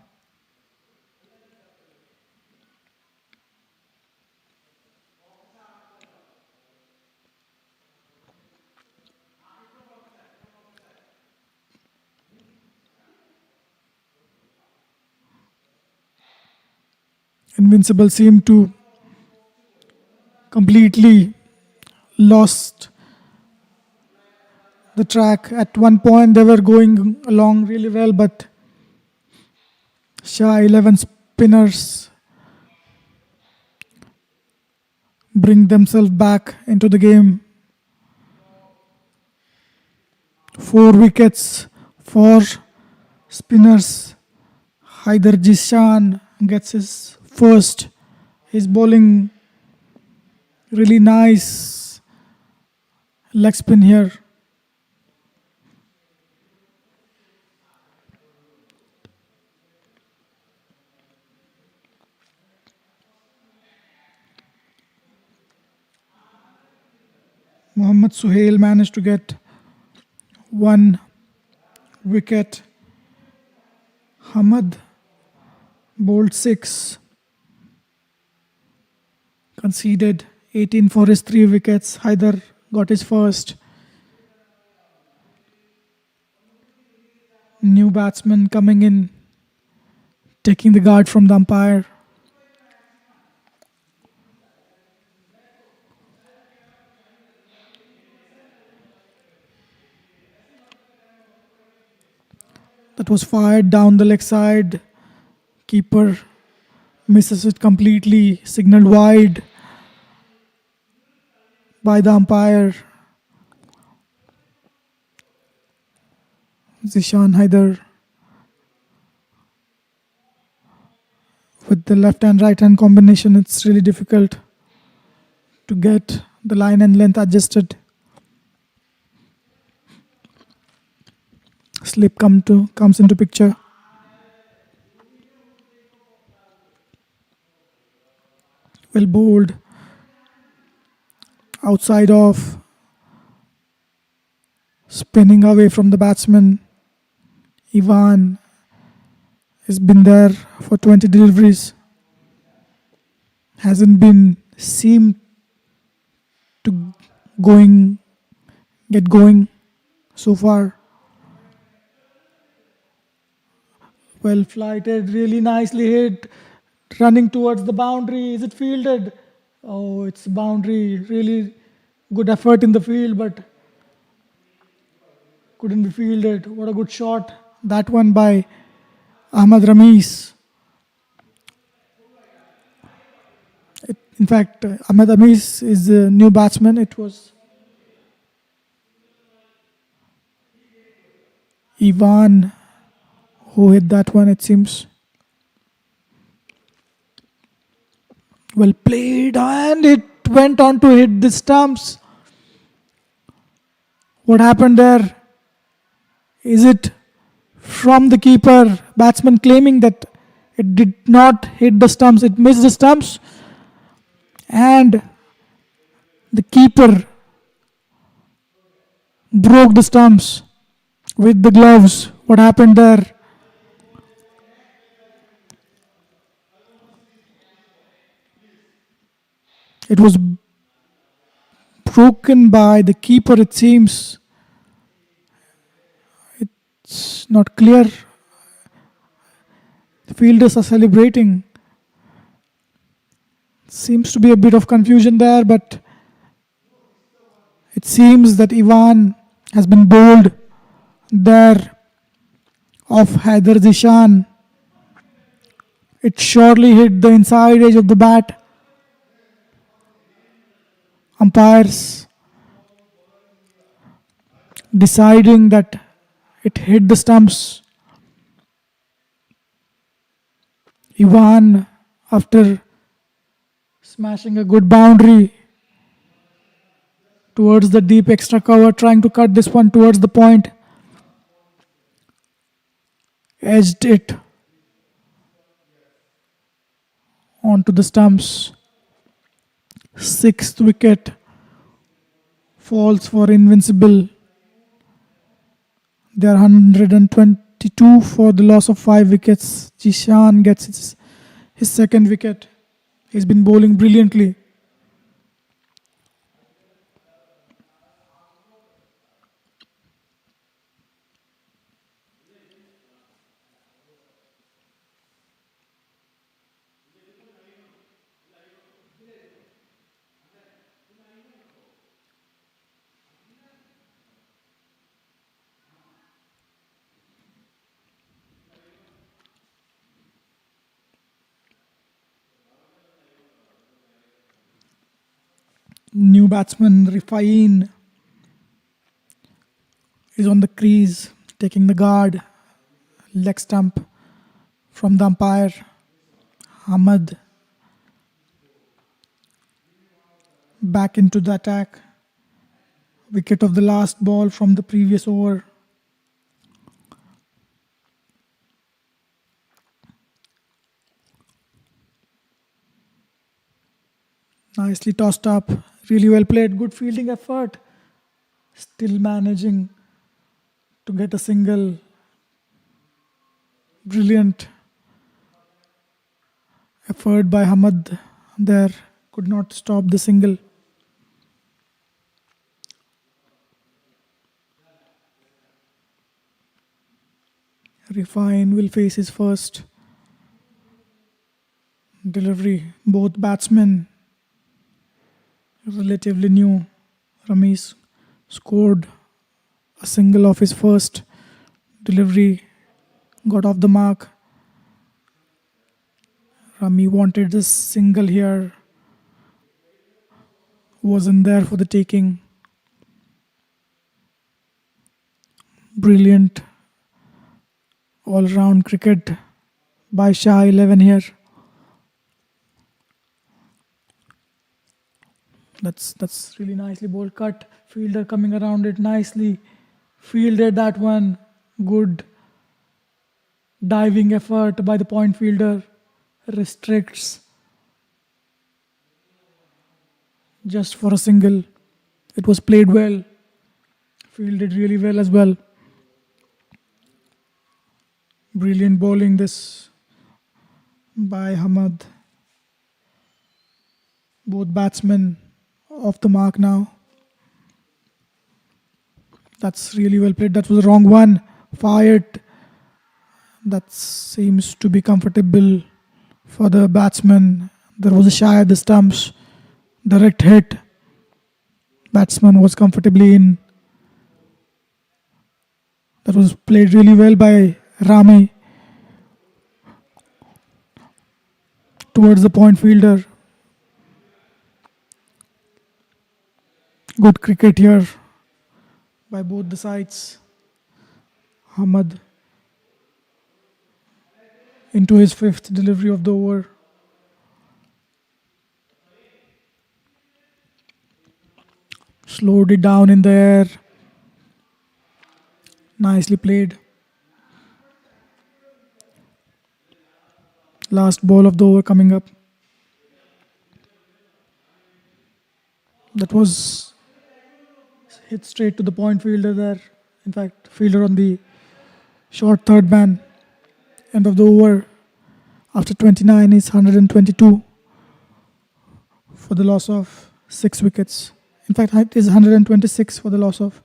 Invincible seemed to completely lost the track. At one point they were going along really well, but Shah 11 spinners bring themselves back into the game. 4 wickets for spinners. Haider Jishan gets his first. He's bowling really nice leg spin here. Mohammad Suhail managed to get 1 wicket. Hamad bowled 6. Conceded 18 for his 3 wickets. Haider got his first. New batsman coming in, taking the guard from the umpire. That was fired down the leg side. Keeper misses it completely. Signaled wide by the umpire. Zishan Haider with the left and right hand combination, it's really difficult to get the line and length adjusted. Slip comes into picture. Well bowled. Outside off. Spinning away from the batsman. Ivan has been there for 20 deliveries. Hasn't been seemed to get going so far. Well flighted, really nicely hit. Running towards the boundary. Is it fielded? Oh, it's boundary. Really good effort in the field, but couldn't be fielded. What a good shot. That one by Ahmad Rameez. In fact, Ahmad Rameez is the new batsman. It was Ivan who hit that one, it seems. Well played, and it went on to hit the stumps. What happened there? Is it from the keeper? Batsman claiming that it did not hit the stumps, it missed the stumps, and the keeper broke the stumps with the gloves. What happened there? It was broken by the keeper, it seems. It's not clear. The fielders are celebrating. Seems to be a bit of confusion there, but it seems that Ivan has been bowled there off Haider Zishan. It surely hit the inside edge of the bat. Umpires deciding that it hit the stumps. Ivan, after smashing a good boundary towards the deep extra cover, trying to cut this one towards the point, edged it onto the stumps. 6th wicket falls for Invincible. They are 122 for the loss of 5 wickets. Jishan gets his second wicket. He's been bowling brilliantly. New batsman Rifain is on the crease, taking the guard. Leg stump from the umpire. Ahmed back into the attack. Wicket of the last ball from the previous over. Nicely tossed up. Really well played. Good fielding effort. Still managing to get a single. Brilliant effort by Hamad there. Could not stop the single. Rifain will face his first delivery. Both batsmen relatively new. Ramesh scored a single of his first delivery, got off the mark. Rami wanted this single here, wasn't there for the taking. Brilliant all-round cricket by Shah 11 here. That's really nicely bowled. Cut, fielder coming around it nicely. Fielded that one. Good diving effort by the point fielder. Restricts just for a single. It was played well. Fielded really well as well. Brilliant bowling this by Hamad. Both batsmen off the mark now. That's really well played. That was the wrong one. Fired. That seems to be comfortable for the batsman. There was a shy at the stumps. Direct hit. Batsman was comfortably in. That was played really well by Rami towards the point fielder. Good cricket here by both the sides. Hamad into his 5th delivery of the over. Slowed it down in the air. Nicely played. Last ball of the over coming up. That was hit straight to the point fielder there. In fact, fielder on the short third man. End of the over after 29 is 122 for the loss of 6 wickets. In fact, it is 126 for the loss of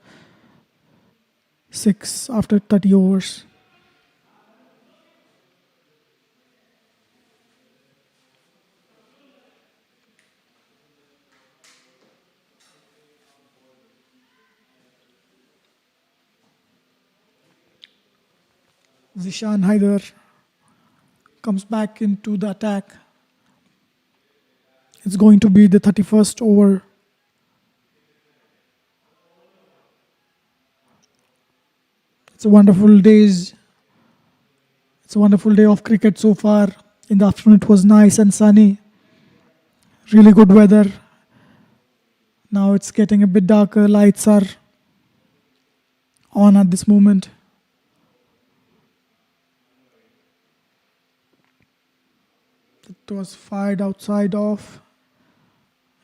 6 after 30 overs. Zishan Haider comes back into the attack. It's going to be the 31st over. It's a wonderful day of cricket so far. In the afternoon it was nice and sunny. Really good weather. Now it's getting a bit darker. Lights are on at this moment. It was fired outside off.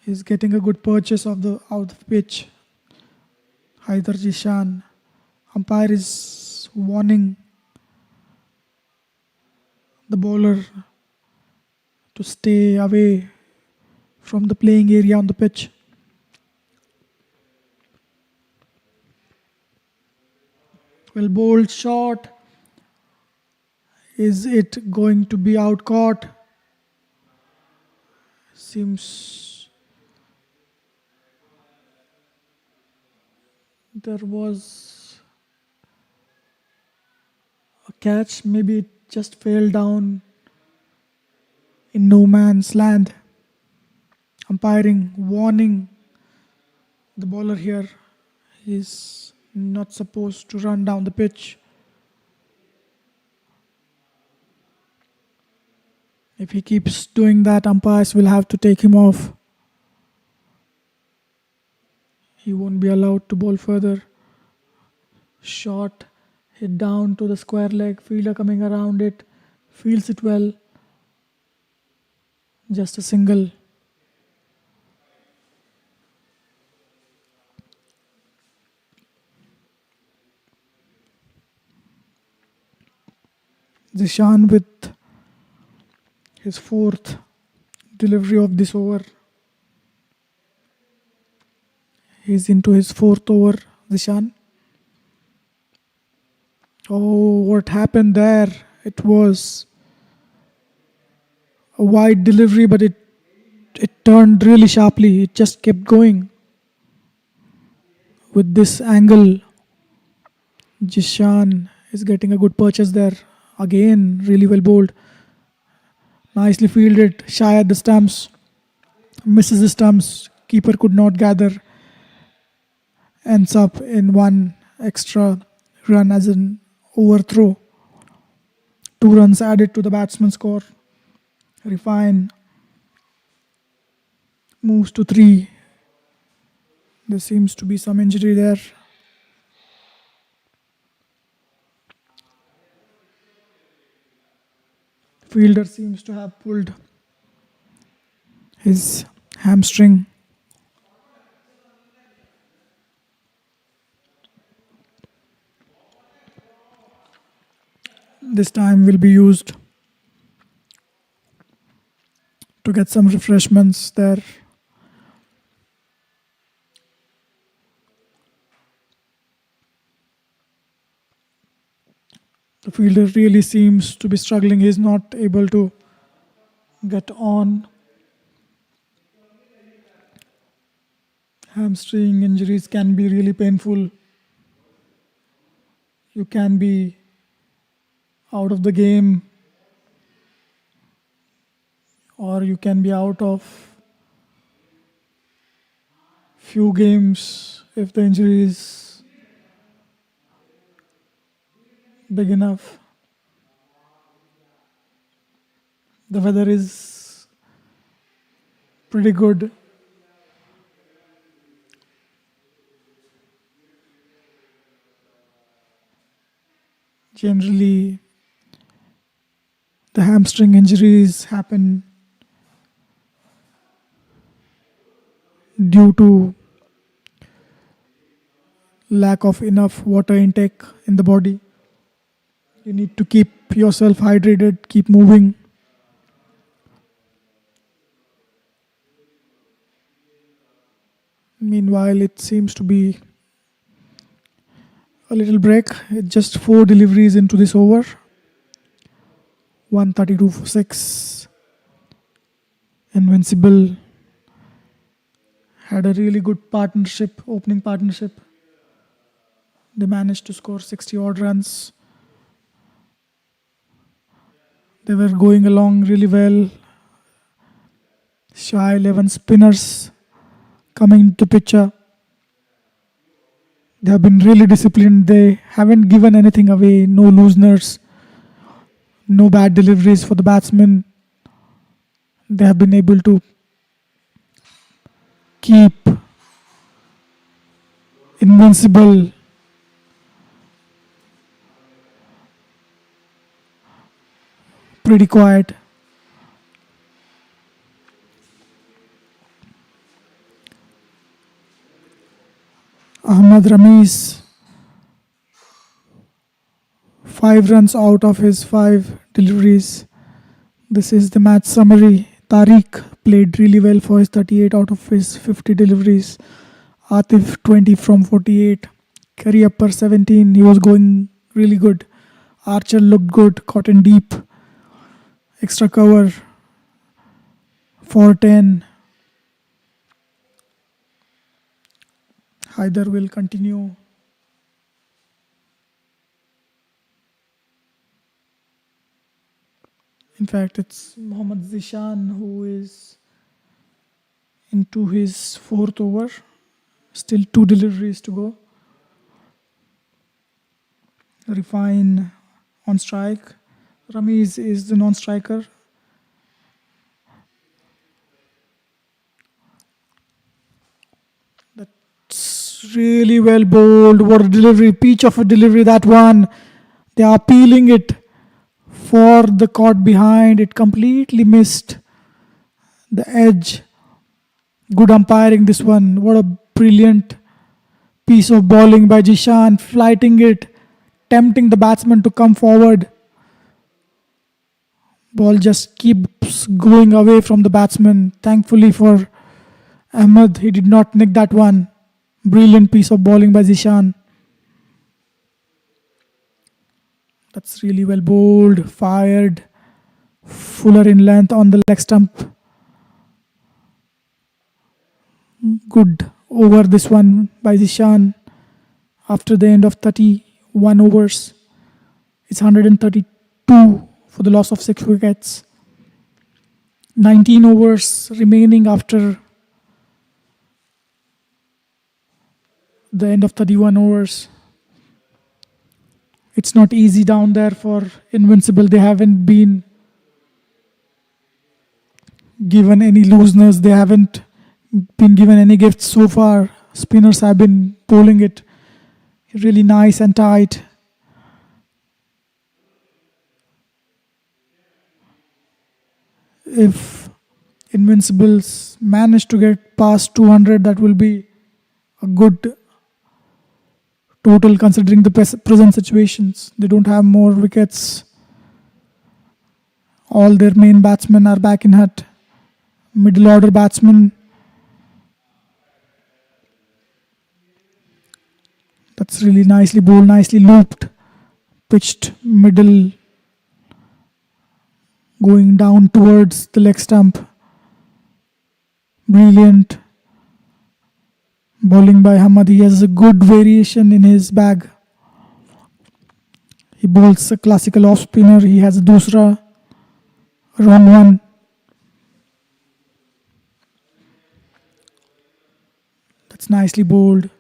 He's getting a good purchase of the out of pitch. Haider Jishan. Umpire is warning the bowler to stay away from the playing area on the pitch. Well bowled shot. Is it going to be out caught? Seems there was a catch. Maybe it just fell down in no man's land. Umpiring, warning the bowler here. He's not supposed to run down the pitch. If he keeps doing that, umpires will have to take him off. He won't be allowed to bowl further. Shot hit down to the square leg. Fielder coming around it. Fields it well. Just a single. Zishan with his 4th delivery of this over. He's into his 4th over, Zishan. Oh, what happened there? It was a wide delivery, but it turned really sharply. It just kept going. With this angle, Jishan is getting a good purchase there. Again, really well bowled. Nicely fielded. Shy at the stumps. Misses the stumps. Keeper could not gather. Ends up in one extra run as an overthrow. 2 runs added to the batsman's score. Refine moves to 3. There seems to be some injury there. Fielder seems to have pulled his hamstring. This time will be used to get some refreshments there. The fielder really seems to be struggling. He's not able to get on. Hamstring injuries can be really painful. You can be out of the game, or you can be out of few games if the injury is big enough. The weather is pretty good. Generally, the hamstring injuries happen due to lack of enough water intake in the body. You need to keep yourself hydrated, keep moving. Meanwhile, it seems to be a little break. It's just 4 deliveries into this over. 132 for 6. Invincible had a really good partnership, opening partnership. They managed to score 60 odd runs. They were going along really well. Shah 11 spinners coming into picture. They have been really disciplined. They haven't given anything away. No looseners. No bad deliveries for the batsmen. They have been able to keep Invincible pretty quiet. Ahmad Rameez, 5 runs out of his 5 deliveries. This is the match summary. Tariq played really well for his 38 out of his 50 deliveries. Atif 20 from 48. Curry upper 17. He was going really good. Archer looked good, caught in deep. Extra cover for 10. Haider will continue. In fact, it's Mohammad Zishan who is into his 4th over. Still 2 deliveries to go. Refine on strike. Rameez is the non-striker. That's really well bowled. What a delivery. Peach of a delivery, that one. They are peeling it for the caught behind. It completely missed the edge. Good umpiring this one. What a brilliant piece of bowling by Jishan. Flighting it. Tempting the batsman to come forward. Ball just keeps going away from the batsman. Thankfully for Ahmed, he did not nick that one. Brilliant piece of bowling by Zishan. That's really well bowled, fired. Fuller in length on the leg stump. Good over this one by Zishan. After the end of 31 overs, it's 132 for the loss of 6 wickets. 19 overs remaining after the end of 31 overs. It's not easy down there for Invincible. They haven't been given any looseners. They haven't been given any gifts so far. Spinners have been bowling it really nice and tight. If Invincibles manage to get past 200, that will be a good total considering the present situations. They don't have more wickets. All their main batsmen are back in hut. Middle order batsmen. That's really nicely bowled, nicely looped. Pitched middle, going down towards the leg stump. Brilliant bowling by Hamad. He has a good variation in his bag. He bowls a classical off spinner. He has a dusra, wrong one. That's nicely bowled.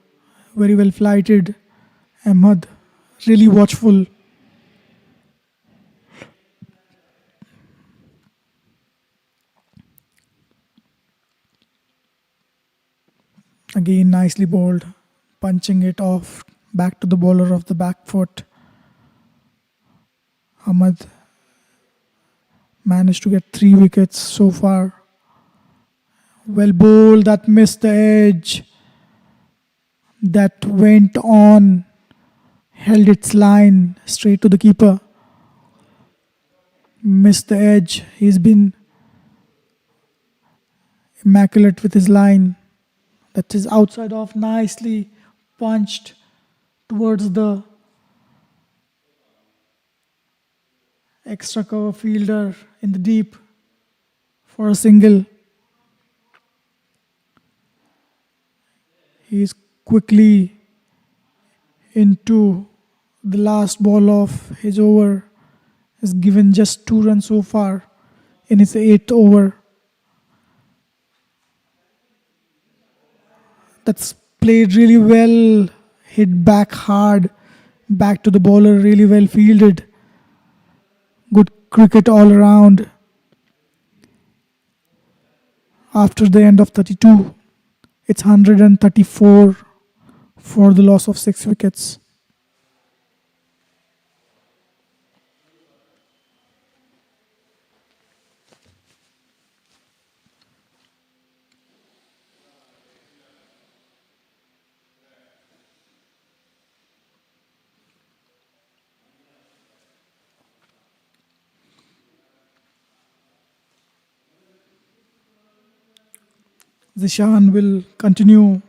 Very well flighted. Ahmad, really watchful. Again, nicely bowled. Punching it off back to the bowler of the back foot. Ahmed managed to get 3 wickets so far. Well bowled, that missed the edge. That went on, held its line straight to the keeper. Missed the edge. He's been immaculate with his line. That is outside off, nicely punched towards the extra cover fielder in the deep for a single. He is quickly into the last ball of his over. Has given just 2 runs so far in his 8th over. That's played really well, hit back hard, back to the bowler, really well fielded. Good cricket all around. After the end of 32, it's 134 for the loss of 6 wickets. Zishan will continue.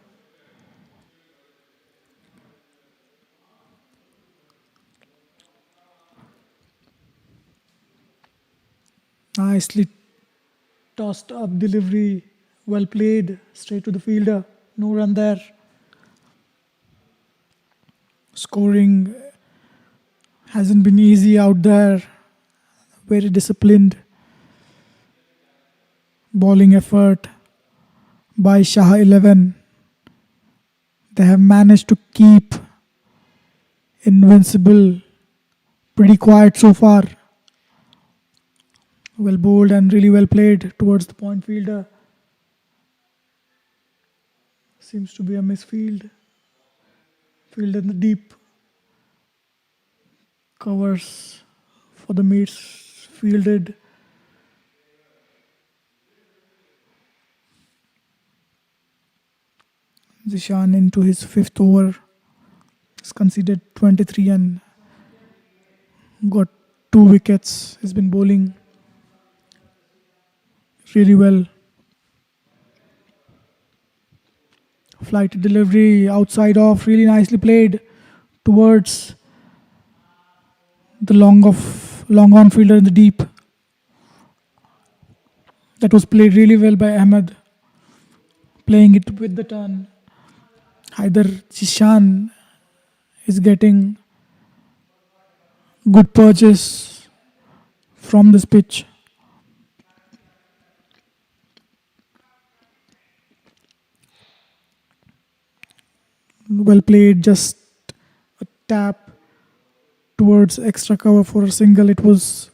Nicely tossed up delivery, well played, straight to the fielder. No run there. Scoring hasn't been easy out there. Very disciplined bowling effort by Shah 11. They have managed to keep Invincible pretty quiet so far. Well bowled and really well played towards the point fielder. Seems to be a misfield. Field in the deep. Covers for the mates fielded. Zishan into his 5th over. He's conceded 23 and got 2 wickets. He's been bowling really well. Flight delivery outside off, really nicely played towards the long on fielder in the deep. That was played really well by Ahmed, playing it with the turn. Either Zishan is getting good purchase from this pitch. Well played, just a tap towards extra cover for a single. It was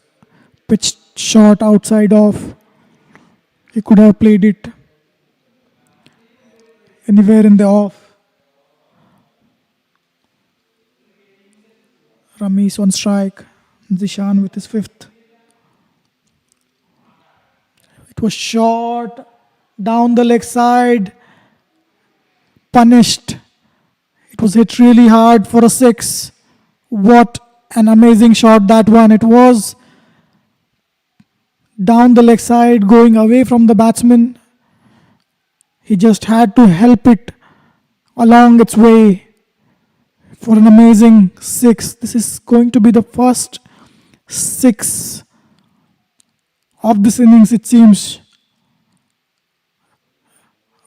pitched short outside off. He could have played it anywhere in the off. Ramesh on strike. Zishan with his 5th. It was short down the leg side. Punished. It was hit really hard for a 6. What an amazing shot that one. It was down the leg side, going away from the batsman. He just had to help it along its way for an amazing 6. This is going to be the first 6 of this innings, it seems.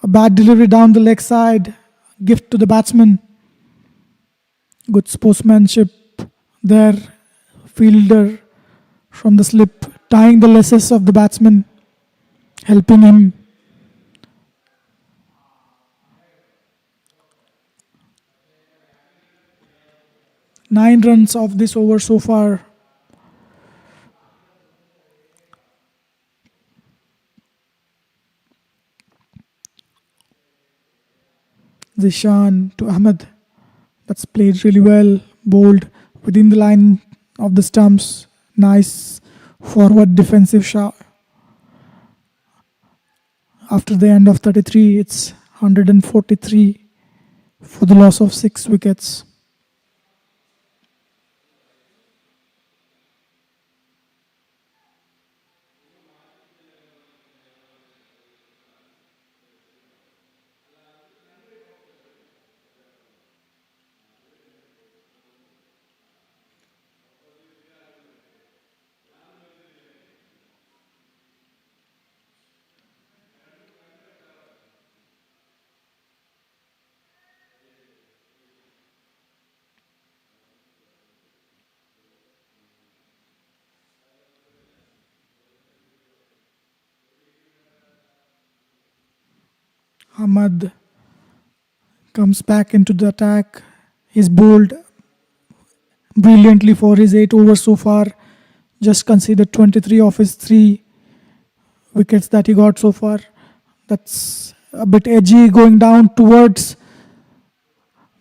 A bad delivery down the leg side, gift to the batsman. Good sportsmanship there. Fielder from the slip, tying the laces of the batsman, helping him. Nine runs of this over so far. Zishan to Ahmed. That's played really well. Bowled within the line of the stumps. Nice forward defensive shot. After the end of 33, it's 143 for the loss of 6 wickets. Ahmad comes back into the attack. He's bowled brilliantly for his 8 overs so far. Just conceded 23 of his 3 wickets that he got so far. That's a bit edgy, going down towards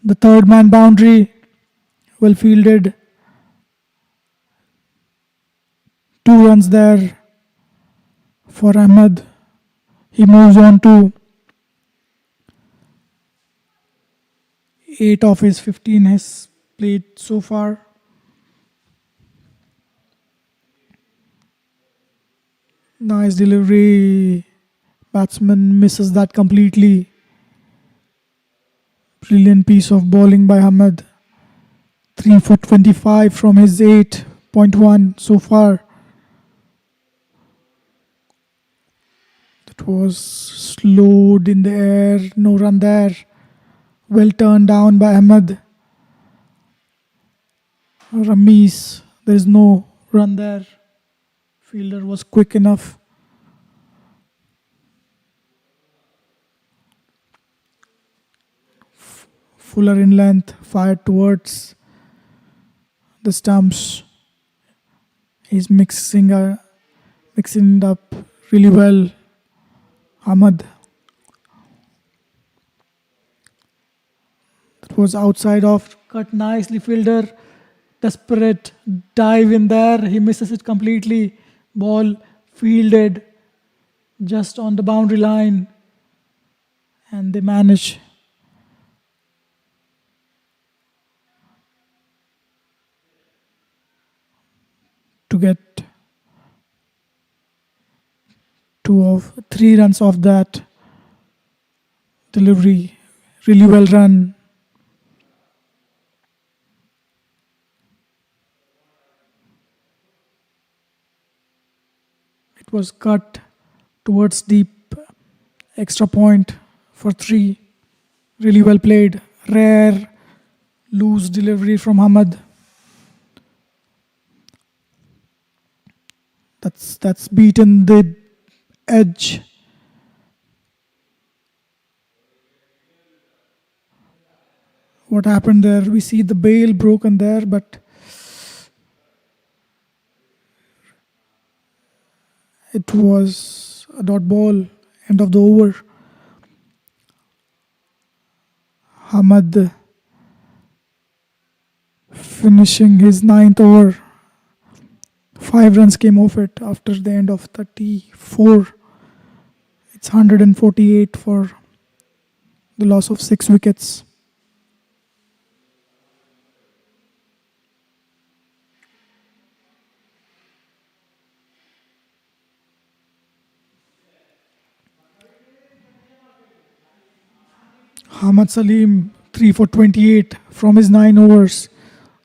the third man boundary. Well fielded. 2 runs there for Ahmed. He moves on to 8 of his 15 has played so far. Nice delivery. Batsman misses that completely. Brilliant piece of bowling by Ahmed. 3 for 25 from his 8.1 so far. That was slowed in the air. No run there. Well turned down by Ahmed. Ramesh, there is no run there. Fielder was quick enough. Fuller in length, fired towards the stumps. He's mixing it up really well. Ahmed. That was outside off, cut nicely. Fielder, desperate dive in there. He misses it completely. Ball fielded just on the boundary line. And they manage to get 3 runs off that delivery. Really well run. It was cut towards deep, extra point for 3. Really well played. Rare loose delivery from Ahmed. That's beaten the edge. What happened there? We see the bail broken there, but it was a dot ball, end of the over. Ahmed finishing his 9th over. 5 runs came off it after the end of 34. It's 148 for the loss of 6 wickets. Ahmad Salim 3 for 28 from his 9 overs.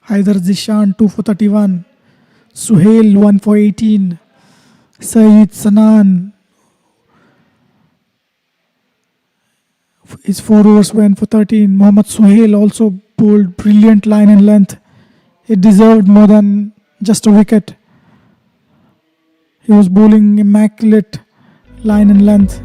Haider Zishan 2 for 31. Suhail 1 for 18. Saeed Sanan, his 4 overs went for 13. Mohammad Suhail also bowled brilliant line and length. It deserved more than just a wicket. He was bowling immaculate line and length.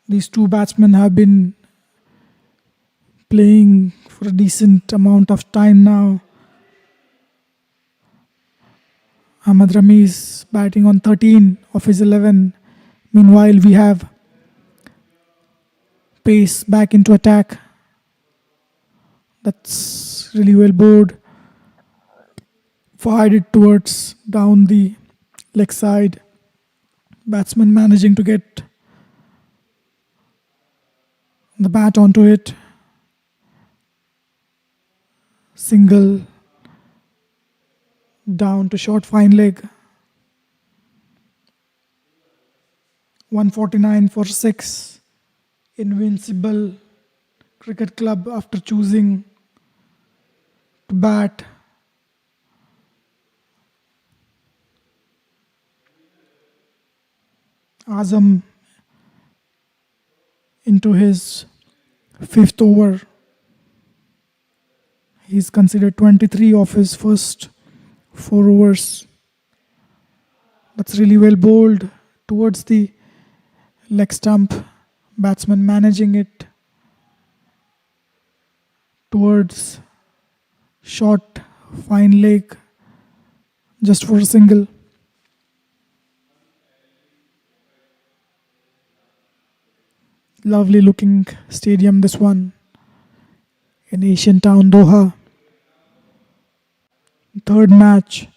These 2 batsmen have been playing for a decent amount of time now. Ahmad Rami is batting on 13 of his 11. Meanwhile, we have pace back into attack. That's really well bowled. Fired it towards down the leg side. Batsman managing to get the bat onto it. Single down to short fine leg. 149 for 6. Invincible Cricket Club after choosing to bat. Azam into his 5th over. He's considered 23 of his first 4 overs. That's really well bowled towards the leg stump. Batsman managing it towards short fine leg just for a single. Lovely looking stadium, this one, in Asian town Doha. Third match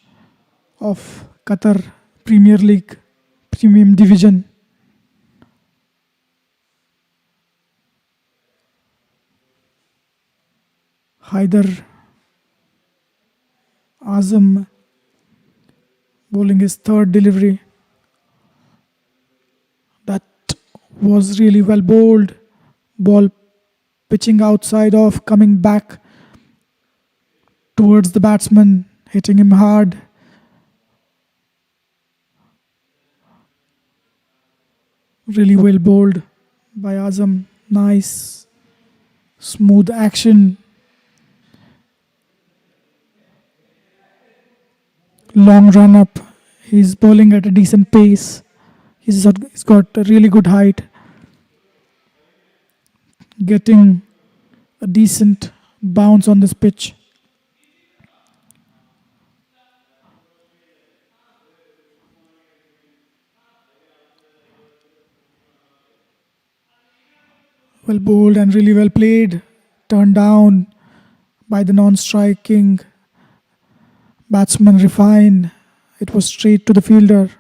of Qatar Premier League Premium Division. Haider Azam bowling his third delivery. That was really well bowled. Ball pitching outside off, coming back towards the batsman, hitting him hard. Really well bowled by Azam. Nice, smooth action. Long run up. He's bowling at a decent pace. He's got a really good height. Getting a decent bounce on this pitch. Well bowled and really well played. Turned down by the non-striking batsman Refine. It was straight to the fielder.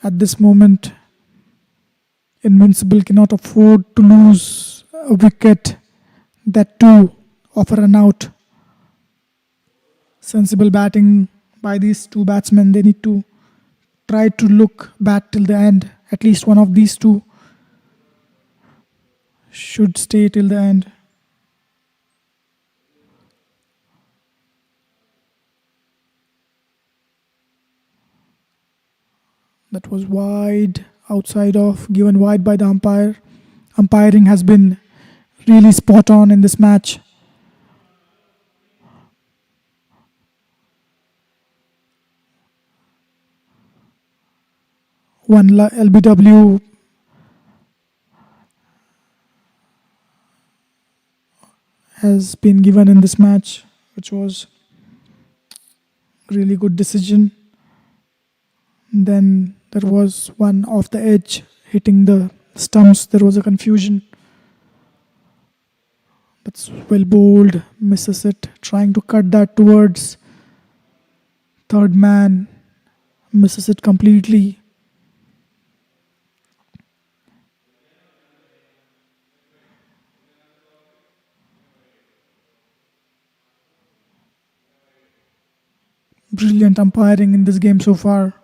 At this moment, Invincible cannot afford to lose a wicket. That too of a run out. Sensible batting by these two batsmen. They need to try to look back till the end. At least one of these two should stay till the end. That was wide, outside off, given wide by the umpire. Umpiring has been really spot on in this match. One LBW has been given in this match, which was a really good decision. Then there was one off the edge hitting the stumps. There was a confusion. That's well bowled. Misses it. Trying to cut that towards third man. Misses it completely. Brilliant umpiring in this game so far.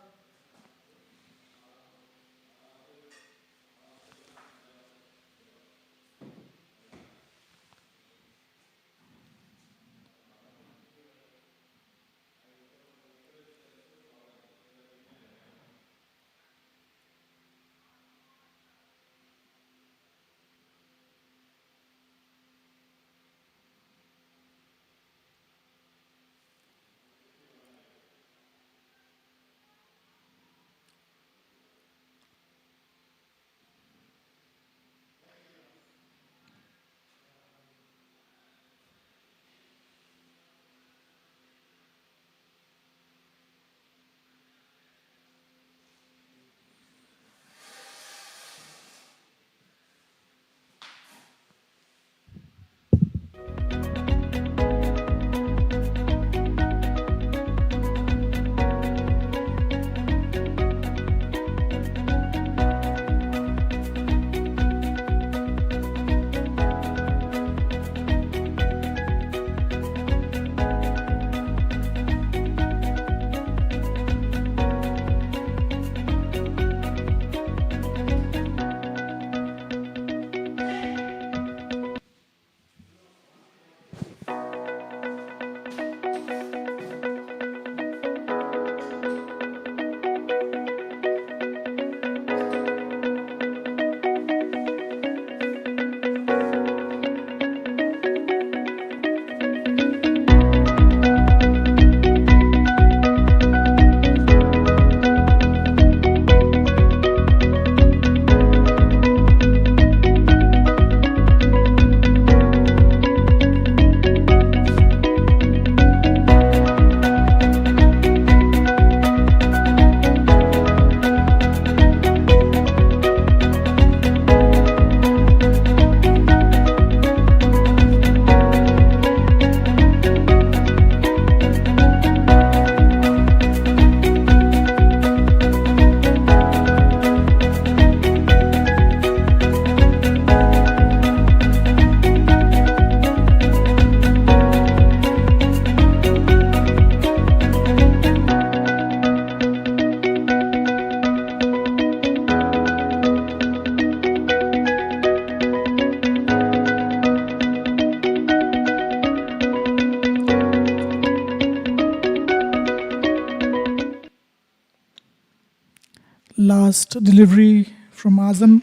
last delivery from Azam.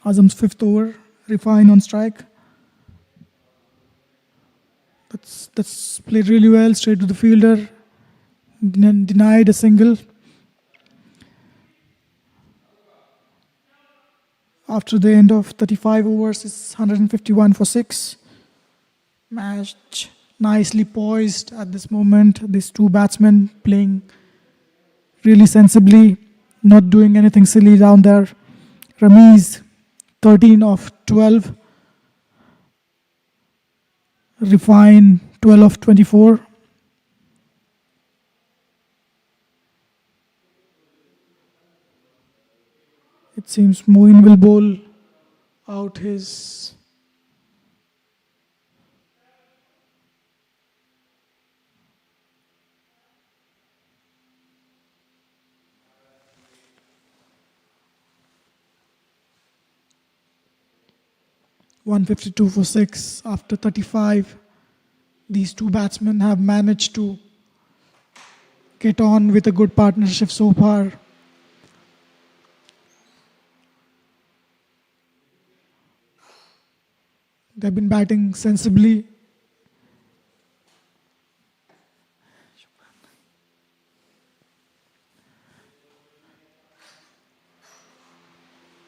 Azam's 5th over, Refine on strike. That's played really well, straight to the fielder. Denied a single. After the end of 35 overs, it's 151 for 6. Match nicely poised at this moment. These two batsmen playing really sensibly, not doing anything silly down there. Ramiz, 13 of 12. Refine, 12 of 24. It seems Moeen will bowl out his (152 for 6) after 35. These two batsmen have managed to get on with a good partnership so far. They've been batting sensibly.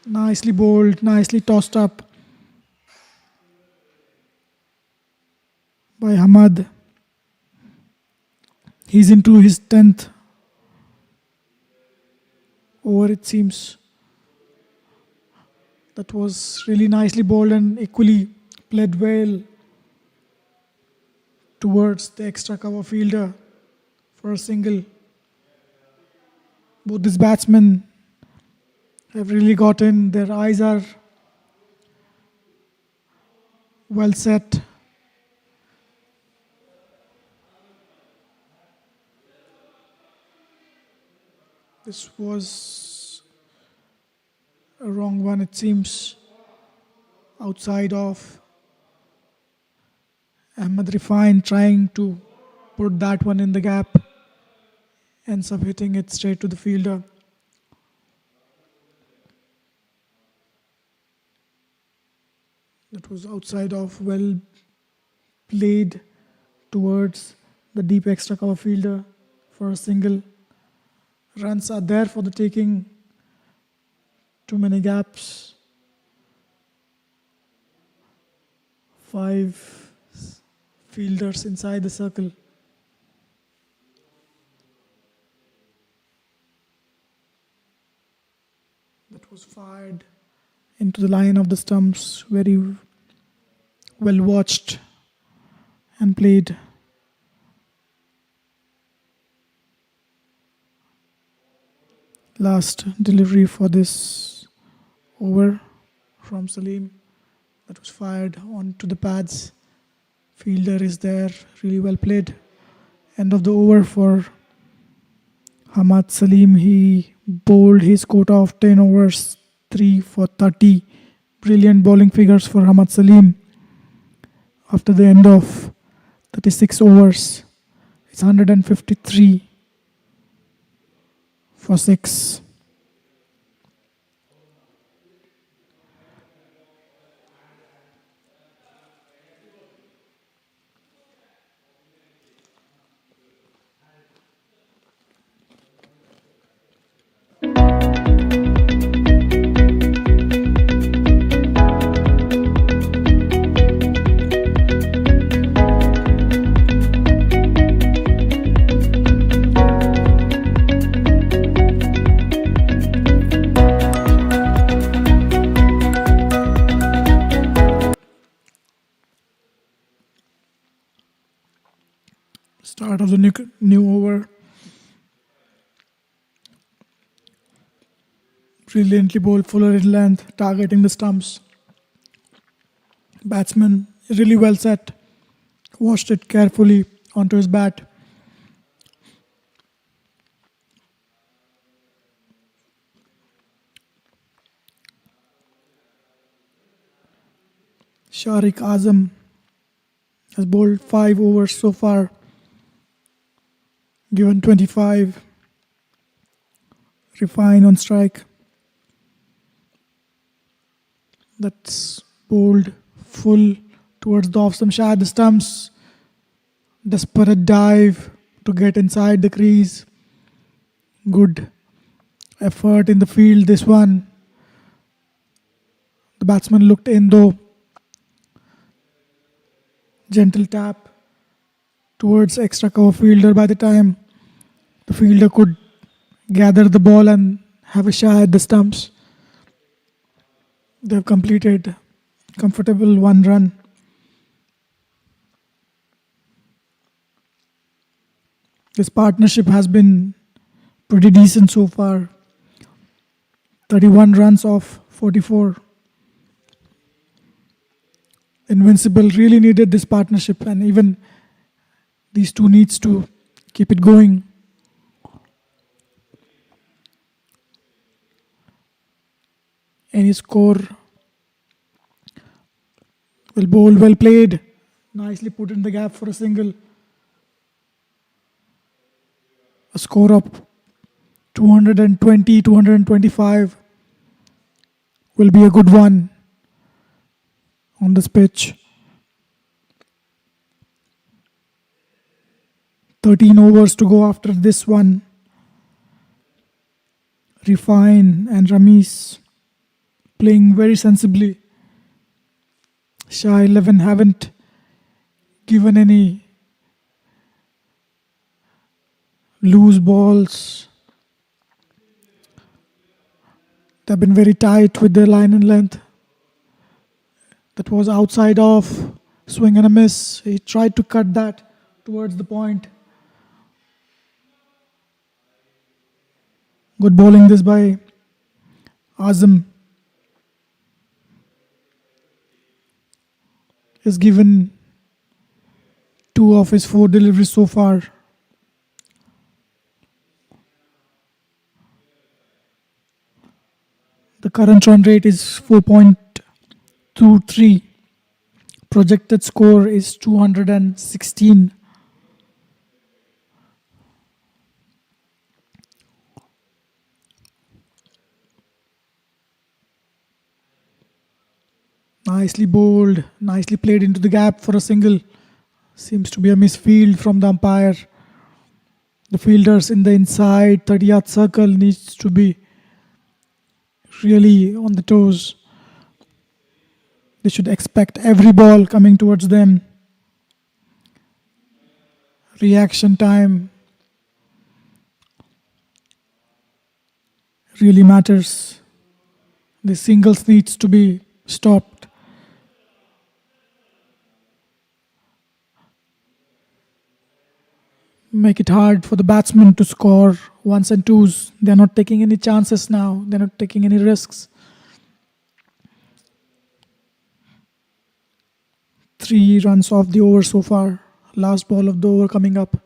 Nicely bowled, nicely tossed up by Hamad. He's into his 10th over, it seems. That was really nicely bowled and equally played well towards the extra cover fielder for a single. Both these batsmen have really got in. Their eyes are well set. This was a wrong one, it seems. Outside of Ahmed Refine trying to put that one in the gap. Ends up hitting it straight to the fielder. That was outside of, well played towards the deep extra cover fielder for a single. Runs are there for the taking. Too many gaps. 5 fielders inside the circle. That was fired into the line of the stumps. Very well watched and played. Last delivery for this over from Salim. That was fired onto the pads. Fielder is there, really well played. End of the over for Hamad Salim. He bowled his quota of 10 overs, 3 for 30. Brilliant bowling figures for Hamad Salim. After the end of 36 overs, it's 153 for 6. Start of the new over. Brilliantly bowled, fuller in length, targeting the stumps. Batsman really well set. Washed it carefully onto his bat. Sharik Azam has bowled 5 overs so far. Given 25. Refine on strike. That's bowled full towards the off-stump. Shah at the stumps. Desperate dive to get inside the crease. Good effort in the field, this one. The batsman looked in though. Gentle tap towards extra cover fielder. By the time the fielder could gather the ball and have a shot at the stumps, they've completed comfortable 1 run. This partnership has been pretty decent so far. 31 runs off 44. Invincible really needed this partnership, and even these two needs to keep it going. Any score will bowl, well played. Nicely put in the gap for a single. A score of 220, 225 will be a good one on this pitch. 13 overs to go after this one. Refine and Ramesh playing very sensibly. Shah 11 haven't given any loose balls. They've been very tight with their line and length. That was outside off, swing and a miss. He tried to cut that towards the point. Good bowling this by Azam. He's given 2 of his 4 deliveries so far. The current run rate is 4.23. Projected score is 216. Nicely bowled, nicely played into the gap for a single. Seems to be a misfield from the umpire. The fielders in the inside 30-yard circle needs to be really on the toes. They should expect every ball coming towards them. Reaction time really matters. The singles needs to be stopped. Make it hard for the batsmen to score 1s and 2s. They're not taking any chances now. They're not taking any risks. 3 runs off the over so far. Last ball of the over coming up.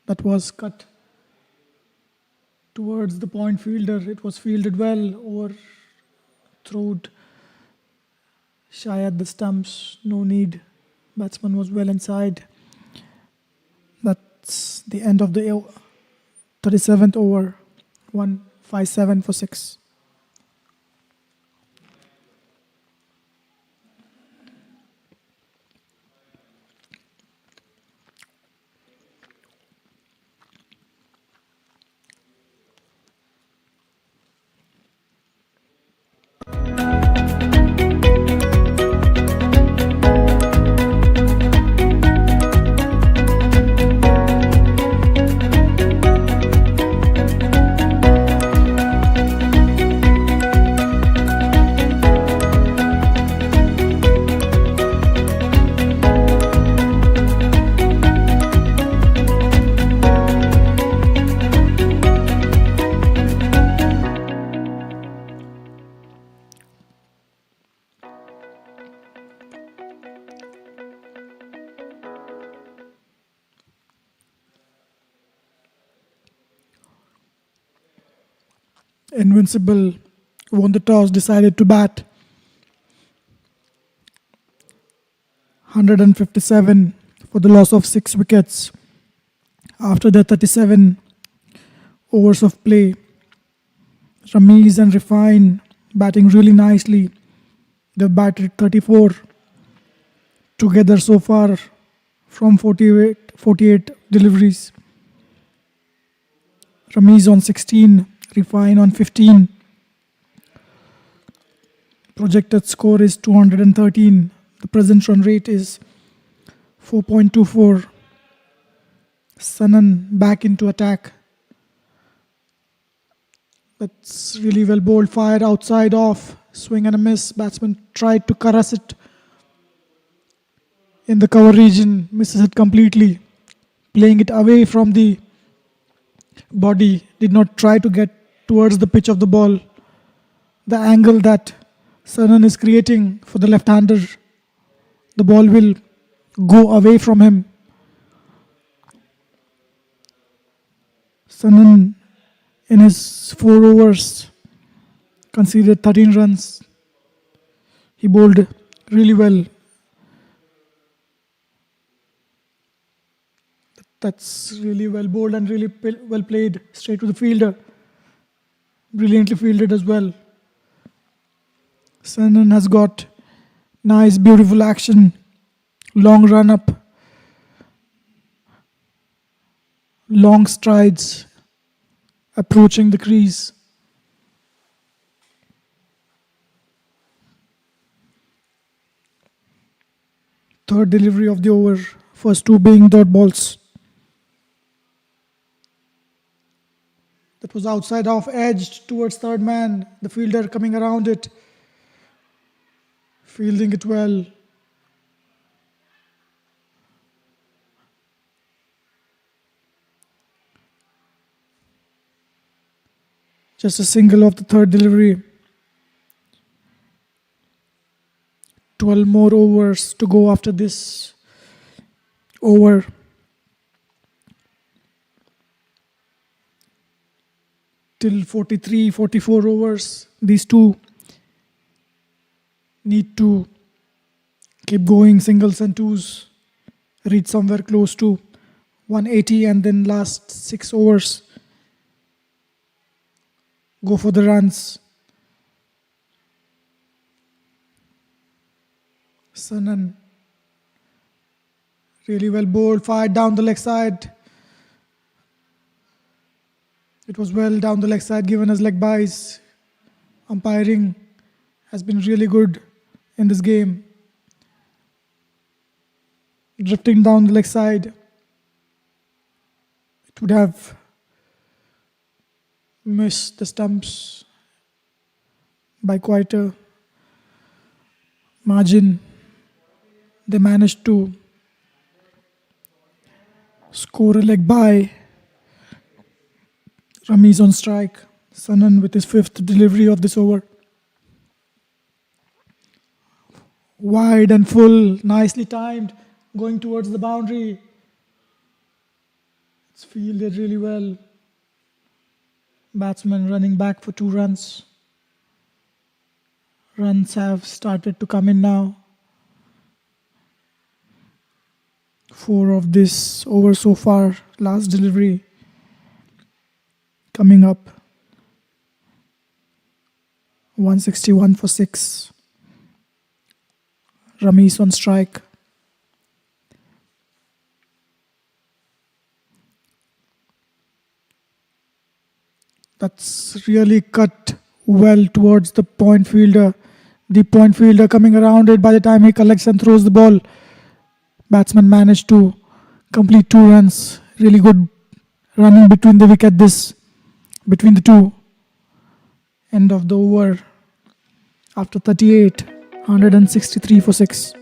That was cut towards the point fielder. It was fielded well. Overthrown. Shy at the stumps. No need. Batsman was well inside. That's the end of the 37th over. 157 for 6. Invincible won the toss, decided to bat. 157 for the loss of 6 wickets after the 37 overs of play. Rameez and Refine batting really nicely. They've batted 34 together so far from 48 deliveries. Rameez on 16, Refine on 15. Projected score is 213. The present run rate is 4.24. Sanan back into attack. That's really well bowled. Fire outside off. Swing and a miss. Batsman tried to caress it in the cover region. Misses it completely. Playing it away from the body. Did not try to get towards the pitch of the ball. The angle that Sanan is creating for the left-hander, the ball will go away from him. Sanan in his 4 overs conceded 13 runs. He bowled really well. That's really well bowled and really well played straight to the fielder. Brilliantly fielded as well. Sanan has got nice, beautiful action. Long run up. Long strides. Approaching the crease. Third delivery of the over. First 2 being dot balls. That was outside off, edged towards third man. The fielder coming around it. Fielding it well. Just a single of the third delivery. 12 more overs to go after this over. Till 43, 44 overs. These two need to keep going, singles and twos. Reach somewhere close to 180 and then last 6 overs. Go for the runs. Sanan. Really well bowled, fired down the leg side. It was well down the leg side, given as leg byes. Umpiring has been really good in this game. Drifting down the leg side. It would have missed the stumps by quite a margin. They managed to score a leg bye. Rameez on strike. Sanan with his 5th delivery of this over. Wide and full, nicely timed, going towards the boundary. It's fielded really well. Batsman running back for 2 runs. Runs have started to come in now. 4 of this over so far. Last delivery coming up. 161 for 6. Rameez on strike. That's really cut well towards the point fielder. The point fielder coming around it. By the time he collects and throws the ball, batsman managed to complete 2 runs. Really good running between the wicket, between the two. End of the over after 38, 163 for 6.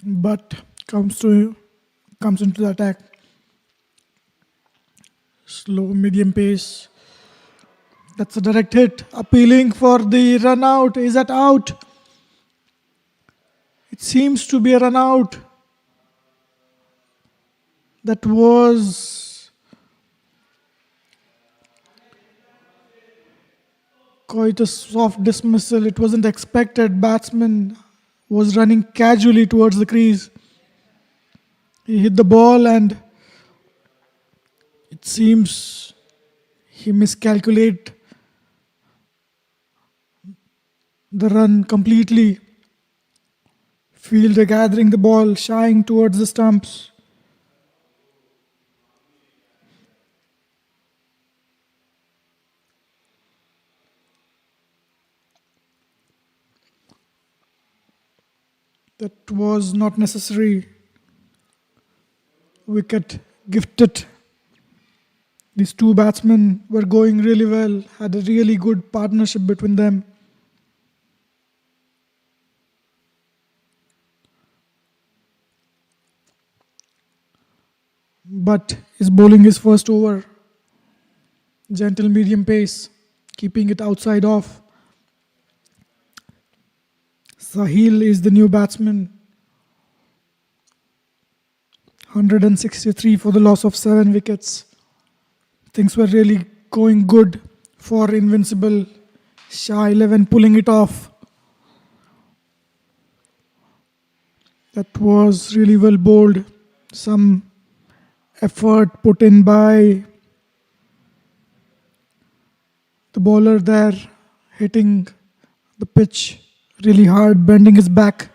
but comes into the attack. Slow, medium pace. That's a direct hit. Appealing for the run out. Is that out? It seems to be a run out. That was quite a soft dismissal. It wasn't expected. Batsman was running casually towards the crease. He hit the ball and it seems he miscalculated the run completely. Fielder gathering the ball, shying towards the stumps. That was not necessary. Wicket gifted. These two batsmen were going really well, had a really good partnership between them. But is bowling his first over. Gentle medium pace, keeping it outside off. Sahil is the new batsman. 163 for the loss of 7 wickets. Things were really going good for Invincible. Shah 11 pulling it off. That was really well bowled. Some effort put in by the bowler there, hitting the pitch really hard, bending his back.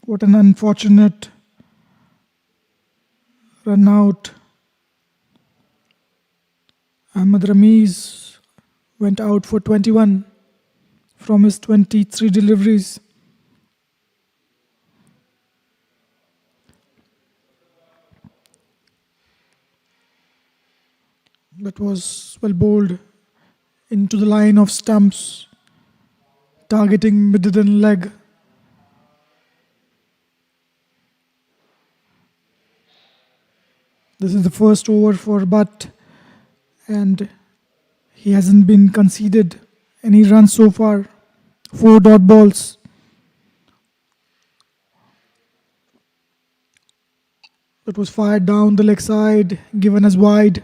What an unfortunate run out. Ahmed Ramiz went out for 21 from his 23 deliveries. That was well bowled into the line of stumps, targeting mid-in leg. This is the first over for Butt, and he hasn't been conceded any runs so far. 4 dot balls. That was fired down the leg side, given as wide.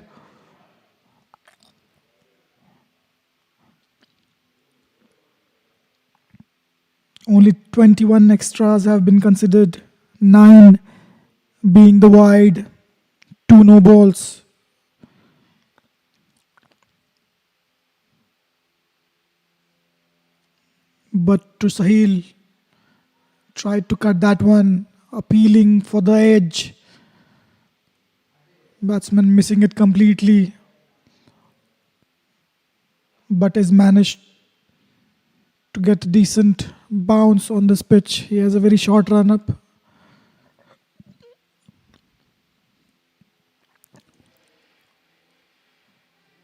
Only 21 extras have been considered, 9 being the wide, 2 no balls. But to Sahil, tried to cut that one, appealing for the edge. Batsman missing it completely, but has managed to get a decent bounce on this pitch. He has a very short run up.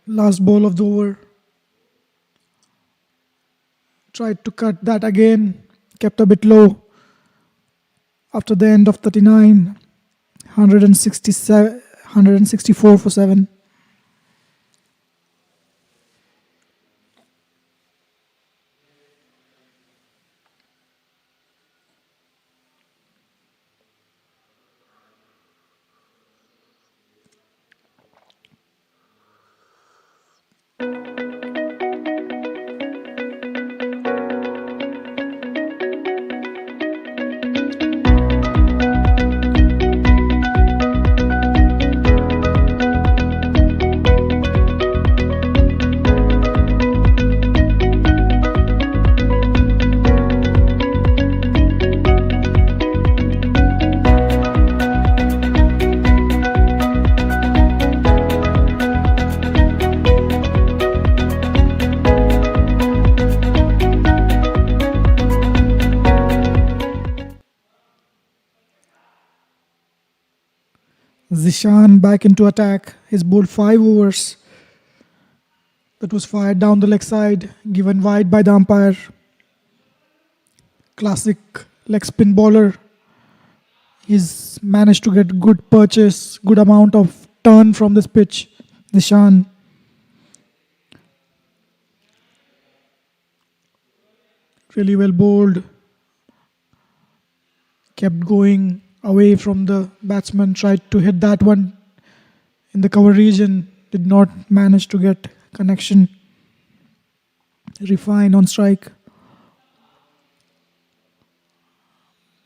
Last ball of the over. Tried to cut that again, kept a bit low. After the end of 39, 164 for 7. Zishan back into attack. He's bowled 5 overs. That was fired down the leg side, given wide by the umpire. classic leg spin bowler. He's managed to get good purchase, good amount of turn from this pitch. Nishan. Really well bowled. Kept going away from the batsman, tried to hit that one in the cover region, did not manage to get connection. Refine on strike.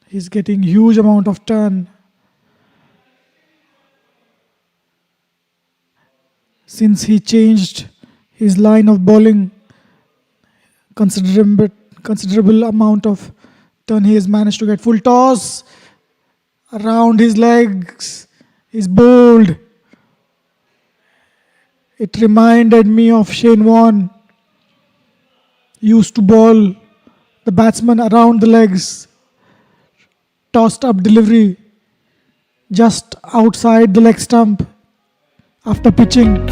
He's getting huge amount of turn. Since he changed his line of bowling, considerable amount of turn he has managed to get. Full toss around his legs. He's bowled. It reminded me of Shane Warne. Used to bowl the batsman around the legs. Tossed up delivery just outside the leg stump after pitching.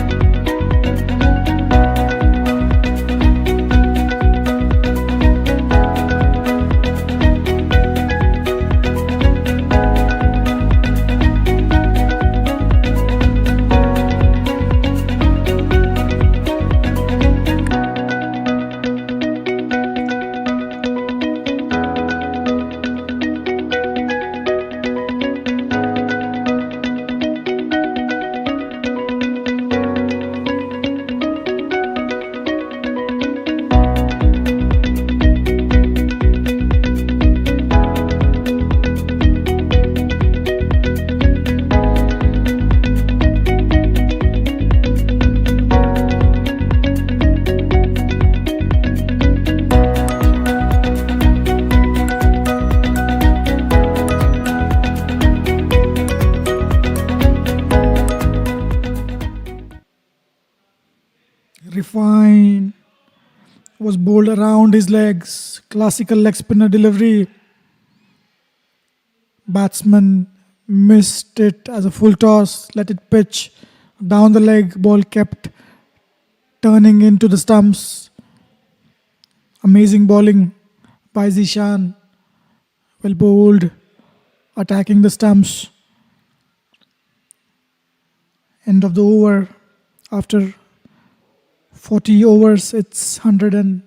Refine was bowled around his legs. Classical leg spinner delivery. Batsman missed it as a full toss. Let it pitch down the leg. Ball kept turning into the stumps. Amazing bowling by Zishan. Well bowled. Attacking the stumps. End of the over. After 40 overs, it's 100 and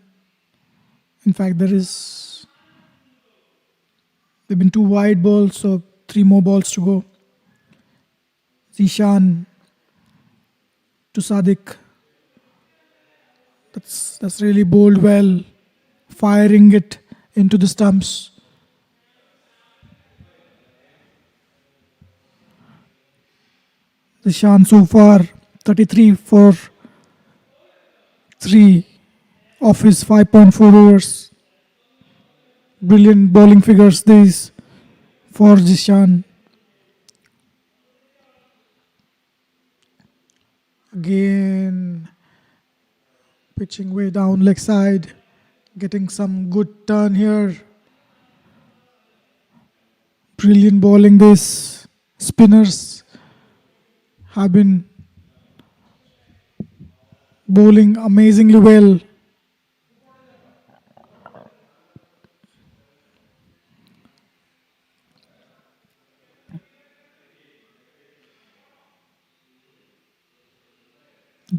in fact there have been 2 wide balls, so 3 more balls to go. Zishan to Sadiq. That's really bowled well, firing it into the stumps. Zishan so far 33 for 3 of his 5.4 overs. Brilliant bowling figures these for Zishan. Again, pitching way down leg side, getting some good turn here. Brilliant bowling this. Spinners have been bowling amazingly well.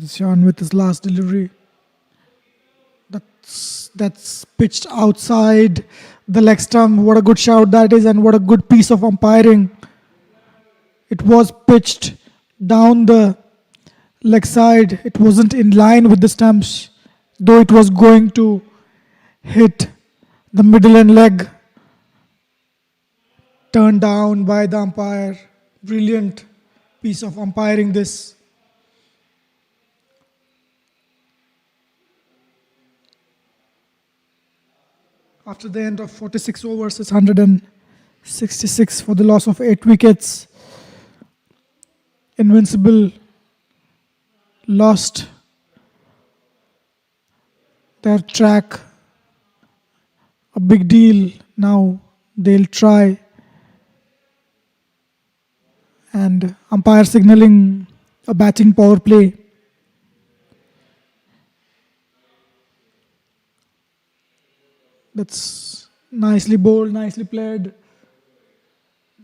Sean with his last delivery. That's pitched outside the leg stump. What a good shout that is, and what a good piece of umpiring. It was pitched down the leg side. It wasn't in line with the stumps, though it was going to hit the middle and leg. Turned down by the umpire. Brilliant piece of umpiring this. After the end of 46 overs, it's 166 for the loss of 8 wickets. Invincible lost their track. A big deal. Now they'll try. And umpire signaling a batting power play. That's Nicely bowled, nicely played.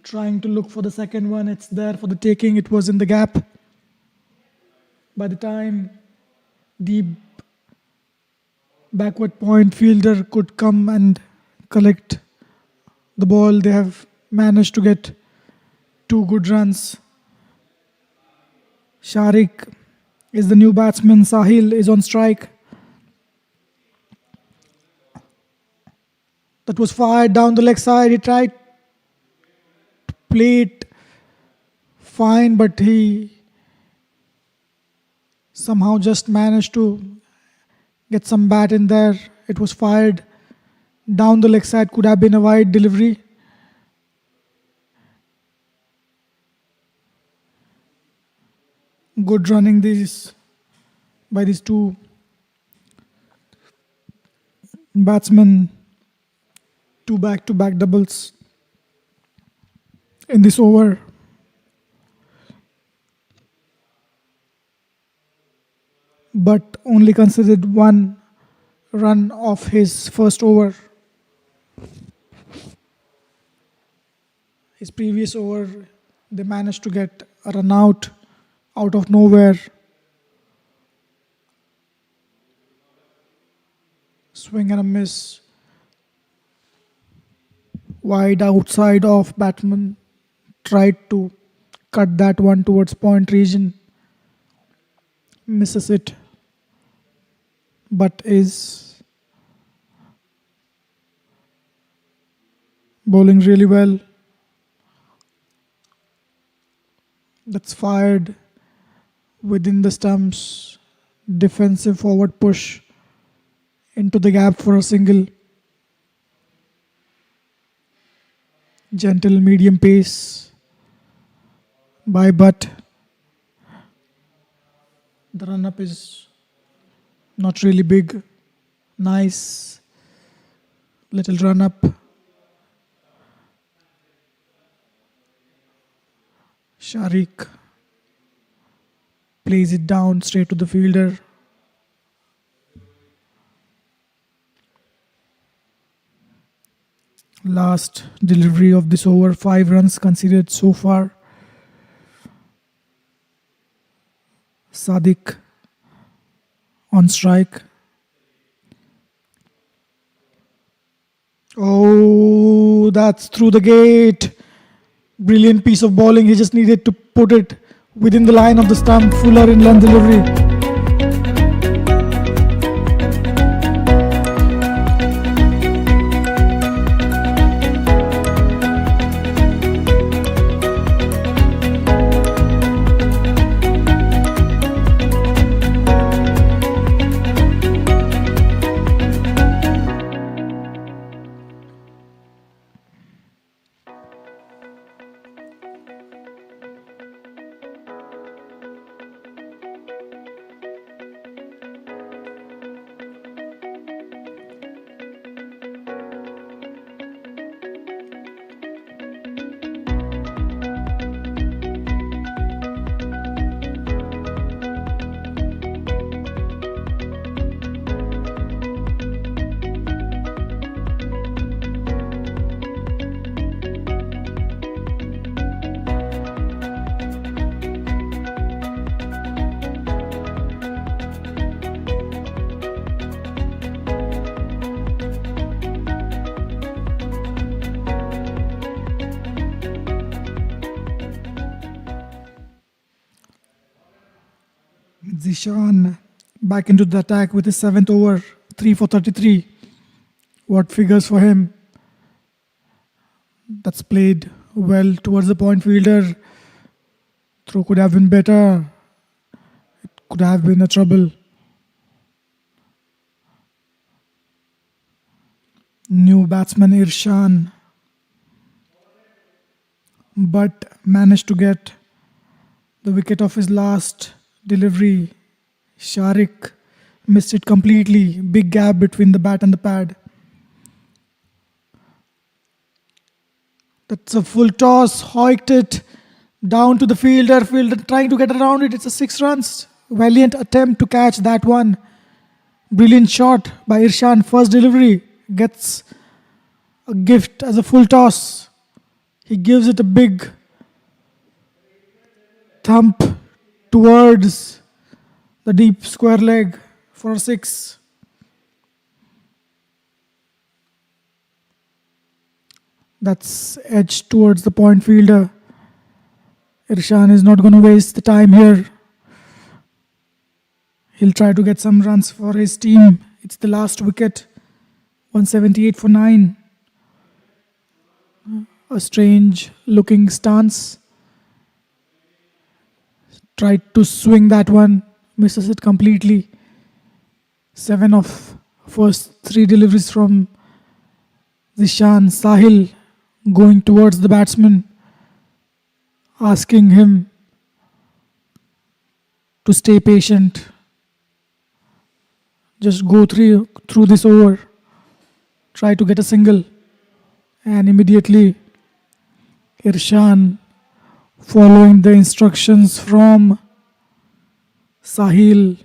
Trying to look for the second one. It's there for the taking. It was in the gap. By the time deep backward point fielder could come and collect the ball, they have managed to get 2 good runs. Sharik is the new batsman. Sahil is on strike. That was fired down the leg side. He tried to play it fine, but he somehow just managed to get some bat in there. It was fired down the leg side. Could have been a wide delivery. Good running by these 2 batsmen. 2 back-to-back doubles in this over. But only considered 1 run of his first over. His previous over, they managed to get a run out of nowhere. Swing and a miss. Wide outside off. Batsman tried to cut that one towards point region. Misses it. But is bowling really well. That's fired within the stumps. Defensive forward push into the gap for a single. Gentle medium pace by Butt. The run-up is not really big. Nice little run-up. Sharik plays it down straight to the fielder. Last delivery of this over, 5 runs conceded so far. Sadiq on strike. Oh, that's through the gate. Brilliant piece of bowling. He just needed to put it within the line of the stump. Fuller in length delivery. Zishan back into the attack with his 7th over, 3 for 33. What figures for him? That's played well towards the point fielder. Throw could have been better. It could have been a trouble. New batsman Irshan, but managed to get the wicket of his last delivery. Sharik missed it completely. Big gap between the bat and the pad. That's a full toss. Hoiked it down to the fielder. Fielder trying to get around it. It's a 6 runs. Valiant attempt to catch that one. Brilliant shot by Irshan. First delivery gets a gift as a full toss. He gives it a big thump towards the deep square leg for a 6. That's edge towards the point fielder. Irshan is not going to waste the time here. He'll try to get some runs for his team. It's the last wicket. 178 for 9. A strange looking stance. Tried to swing that one. Misses it completely. 7 of first 3 deliveries from Zishan. Sahil going towards the batsman, asking him to stay patient. Just go through this over. Try to get a single. And immediately Irshan, following the instructions from Sahil,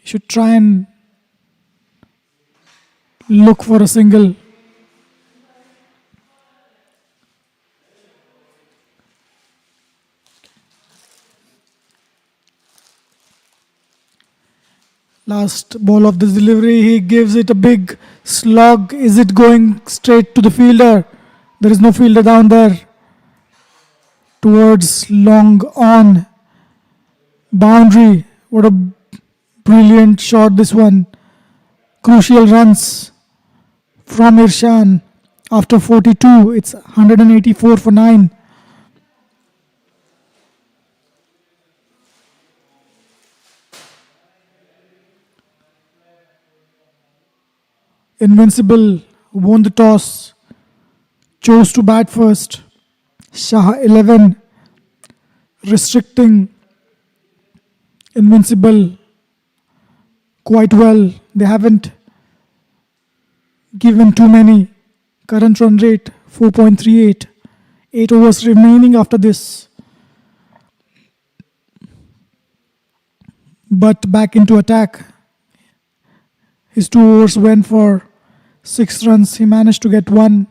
should try and look for a single. Last ball of this delivery, he gives it a big slog. Is it going straight to the fielder? There is no fielder down there. Towards long on. Boundary. What a brilliant shot this one. Crucial runs from Irshan. After 42, it's 184 for 9. Invincible won the toss, chose to bat first. Shah 11, restricting Invincible quite well. They haven't given too many. Current run rate 4.38. 8 overs remaining after this. But back into attack. His 2 overs went for 6 runs. He managed to get 1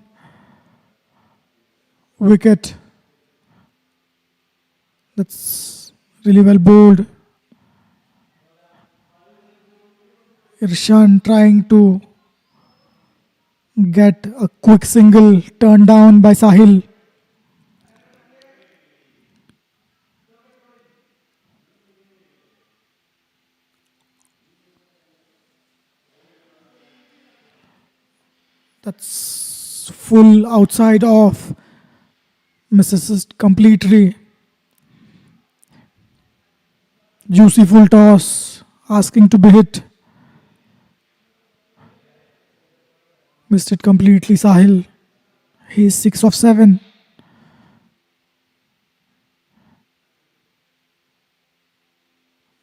wicket. That's really well bowled. Irshan trying to get a quick single, turned down by Sahil. That's full outside off. Misses it completely. Juicy full toss, asking to be hit. Missed it completely, Sahil. He's 6 of 7.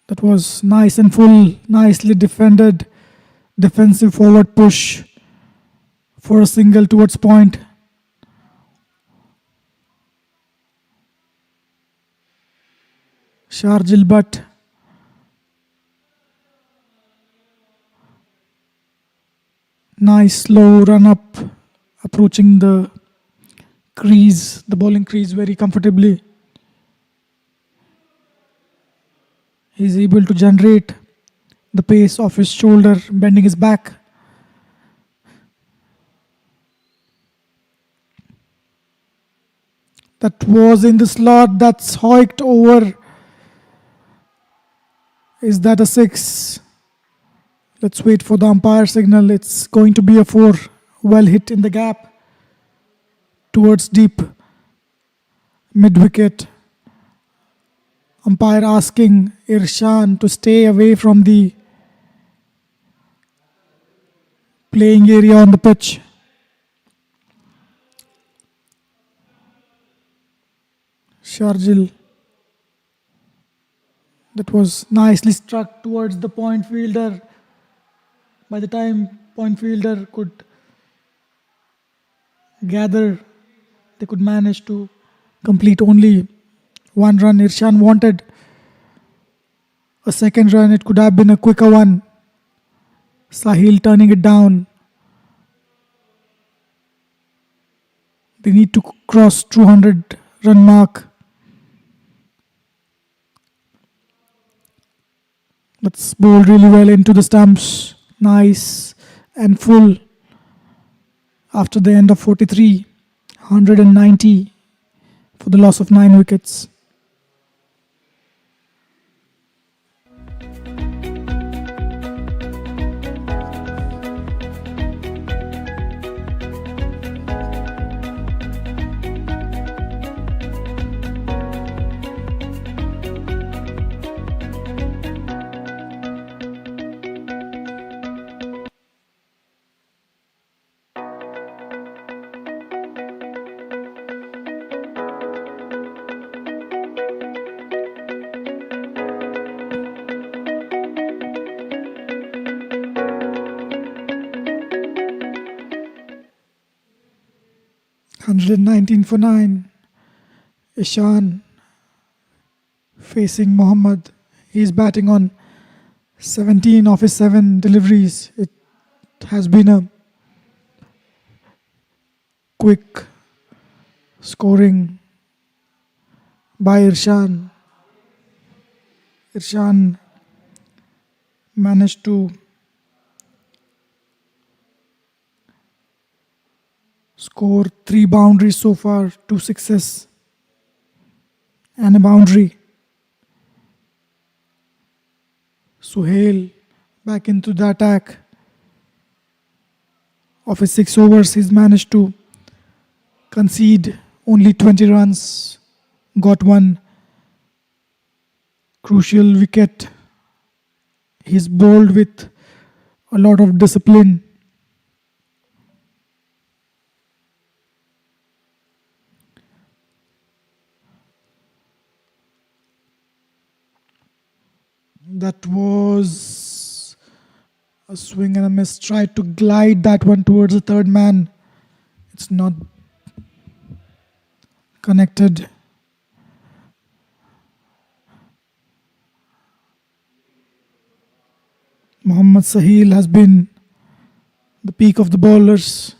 That was nice and full, nicely defended. Defensive forward push for a single towards point. Sharjil Butt. Nice slow run up, approaching the crease, the bowling crease very comfortably. He's able to generate the pace of his shoulder, bending his back. That was in the slot. That's hoiked over. Is that a 6? Let's wait for the umpire signal. It's going to be a 4. Well hit in the gap. Towards deep. Mid-wicket. Umpire asking Irshan to stay away from the playing area on the pitch. Sharjil. That was nicely struck towards the point fielder. By the time point fielder could gather, they could manage to complete only 1 run. Irshan wanted a second run. It could have been a quicker one. Sahil turning it down. They need to cross 200 run mark. That's bowled really well into the stumps. Nice and full. After the end of 43, 190 for the loss of 9 wickets. $119 for 9. Ishan facing Mohammad. He's batting on 17 of his 7 deliveries. It has been a quick scoring by Irshan. Irshan managed to score 3 boundaries so far, 2 sixes and a boundary. Suhail back into the attack. Of his 6 overs, he's managed to concede only 20 runs, got 1 crucial wicket. He's bowled with a lot of discipline. That was a swing and a miss. Tried to glide that one towards the third man. It's not connected. Mohammad Sahil has been the peak of the bowlers.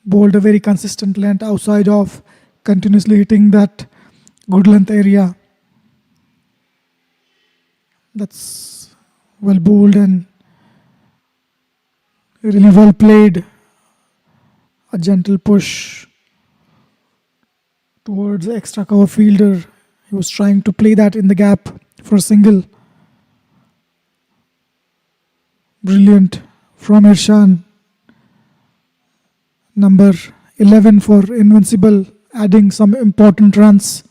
Bowled a very consistent length outside off, continuously hitting that good length area. That's well bowled and really well played. A gentle push towards the extra cover fielder. He was trying to play that in the gap for a single. Brilliant from Irshan. Number 11 for Invincible, adding some important runs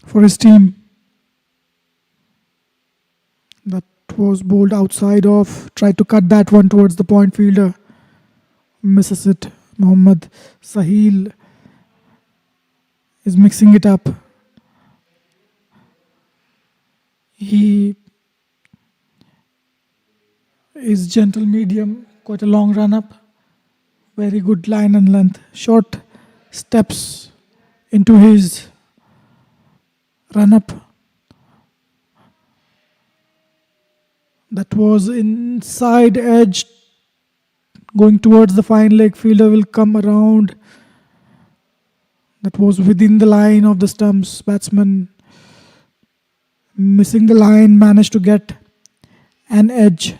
for his team. That was bowled outside off. Tried to cut that one towards the point fielder. Misses it. Mohammad Sahil is mixing it up. He is gentle medium. Quite a long run up. Very good line and length. Short steps into his run up. That was inside edge, going towards the fine leg. Fielder will come around. That was within the line of the stumps. Batsman missing the line, managed to get an edge.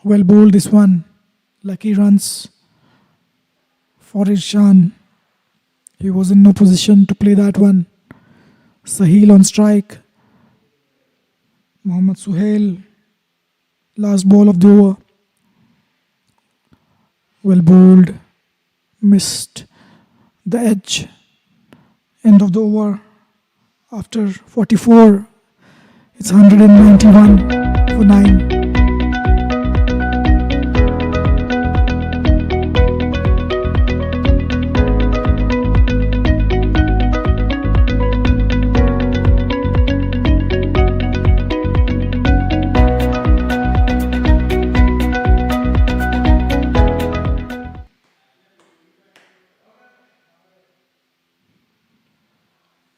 Well bowled this one. Lucky runs for Irshan. He was in no position to play that one. Sahil on strike. Mohammad Suhail, last ball of the over. Well bowled, missed the edge. End of the over. After 44, it's 191 for 9.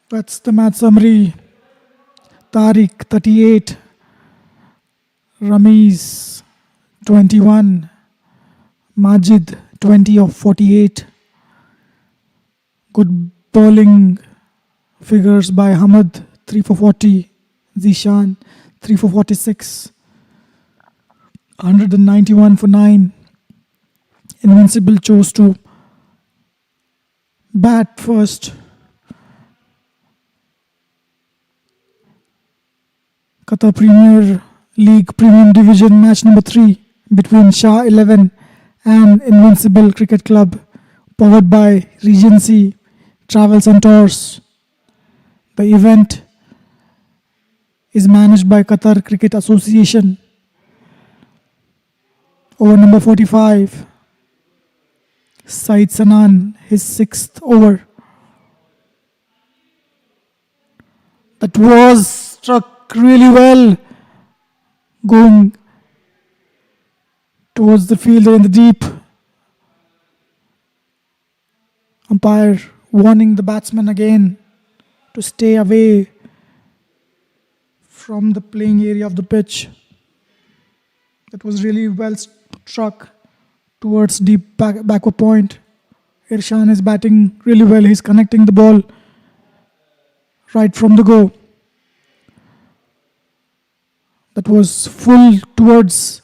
That's the match summary. Tariq 38, Ramiz 21, Majid 20 of 48. Good bowling figures by Hamad 3 for 40. Zishan 3 for 46. 191 for 9. Invincible chose to bat first. Qatar Premier League Premium Division match number 3 between Shah 11 and Invincible Cricket Club, powered by Regency Travels and Tours. The event is managed by Qatar Cricket Association. Over number 45, Said Sanan, his 6th over. That was struck really well, going towards the fielder in the deep. Umpire warning the batsman again to stay away from the playing area of the pitch. That was really well struck towards deep backward point. Irshan is batting really well. He's connecting the ball right from the go. That was full towards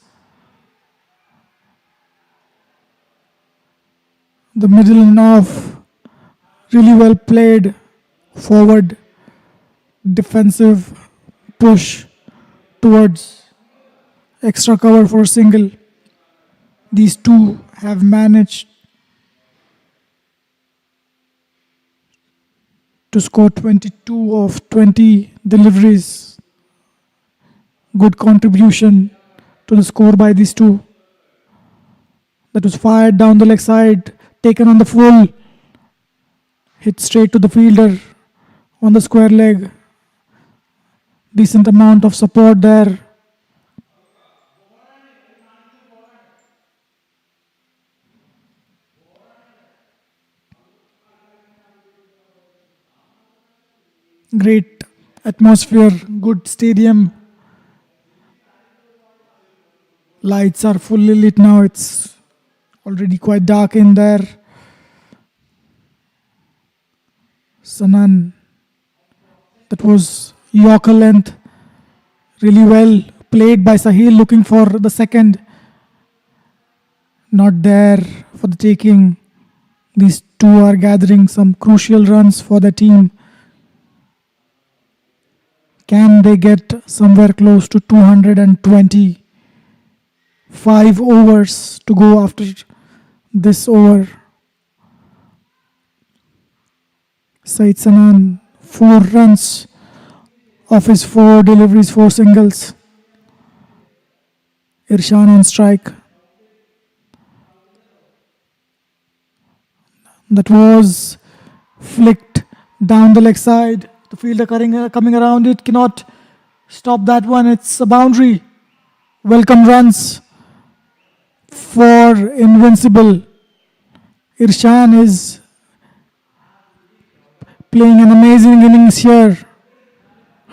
the middle and off. Really well played forward defensive push towards extra cover for a single. These two have managed to score 22 of 20 deliveries. Good contribution to the score by these two. That was fired down the leg side, taken on the full, hit straight to the fielder on the square leg. Decent amount of support there. Great atmosphere, good stadium. Lights are fully lit now. It's already quite dark in there. Sanan, that was Yorker length. Really well played by Sahil, looking for the second. Not there for the taking. These two are gathering some crucial runs for the team. Can they get somewhere close to 225 overs to go after this over? Said Sanan, 4 runs of his 4 deliveries, 4 singles. Irshan on strike. That was flicked down the leg side. The fielder coming around it, cannot stop that one. It's a boundary. Welcome runs for Invincible. Irshan is playing an amazing innings here.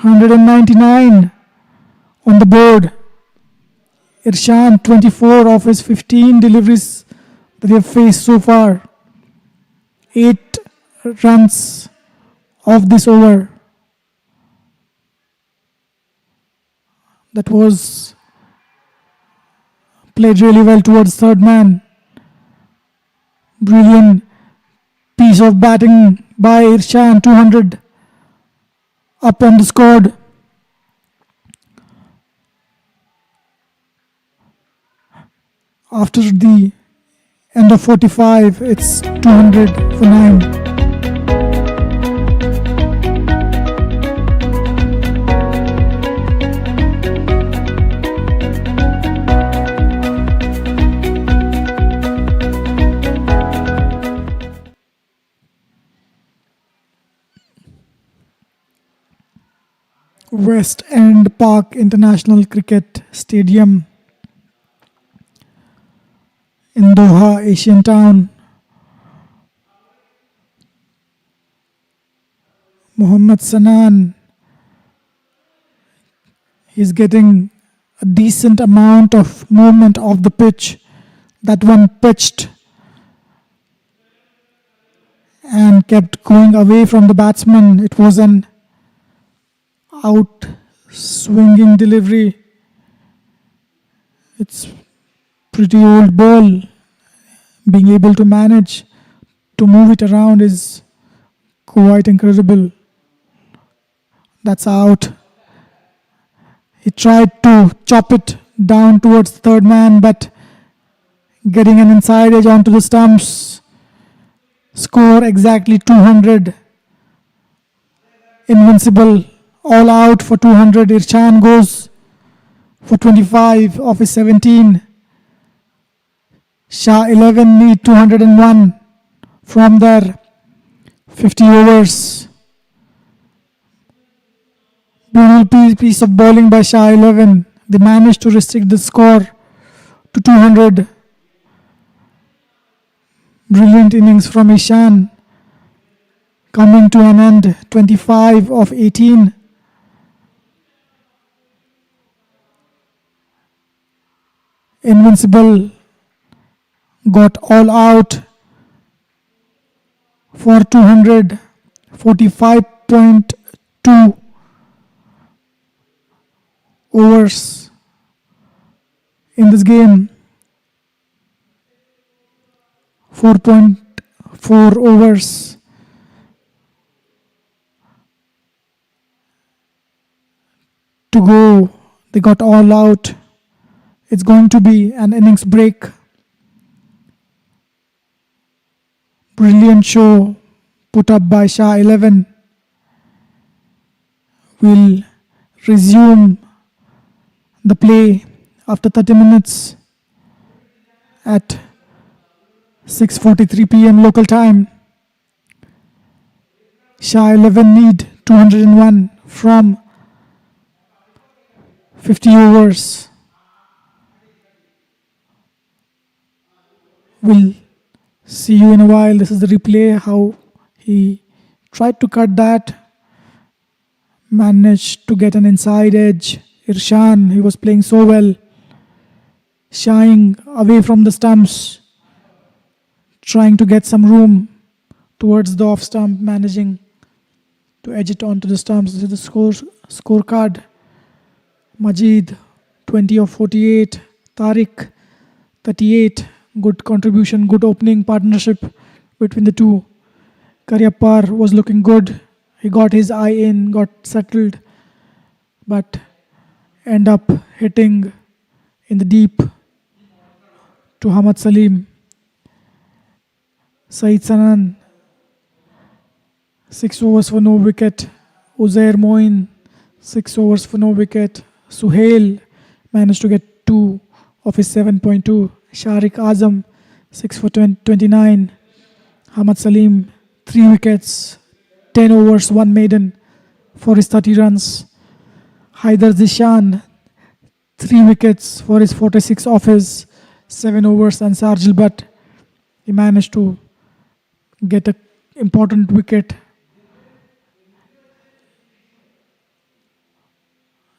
199 on the board. Irshan, 24 of his 15 deliveries that they have faced so far. 8 runs of this over. That was played really well towards third man. Brilliant piece of batting by Irshan, 200 up on the squad. After the end of 45, it's 200 for 9. West End Park International Cricket Stadium in Doha, Asian Town. Mohammad Sanan is getting a decent amount of movement off the pitch. That one pitched and kept going away from the batsman. It was an out swinging delivery. It's pretty old ball. Being able to manage to move it around is quite incredible. That's out. He tried to chop it down towards the third man, but getting an inside edge onto the stumps. Score exactly 200. Invincible all out for 200. Irshan goes for 25 of his 17. Shah 11 need 201 from their 50 overs. Beautiful piece of bowling by Shah 11. They managed to restrict the score to 200. Brilliant innings from Ishan. Coming to an end, 25 of 18. Invincible got all out for 245.2 overs in this game. 4.4 overs. To go. They got all out. It's going to be an innings break. Brilliant show put up by Shah 11. We'll resume the play after 30 minutes at 6:43 p.m. local time. Shah 11 need 201 from 50 overs. We'll see you in a while. This is the replay, how he tried to cut that. Managed to get an inside edge. Irshan, he was playing so well. Shying away from the stumps. Trying to get some room towards the off stump. Managing to edge it onto the stumps. This is the scorecard. Majid, 20 of 48. Tariq, 38. Good contribution, good opening partnership between the two. Karyappar was looking good. He got his eye in, got settled, but end up hitting in the deep to Hamad Salim. Saeed Sanan, 6 overs for no wicket. Uzair Moin, 6 overs for no wicket. Suhail managed to get 2 of his 7.2. Sharik Azam, 6 for 29. Hamad Salim, 3 wickets, 10 overs, 1 maiden for his 30 runs. Haidar Zishan, 3 wickets for his 46 off his 7 overs. And Sarjil Butt, he managed to get an important wicket.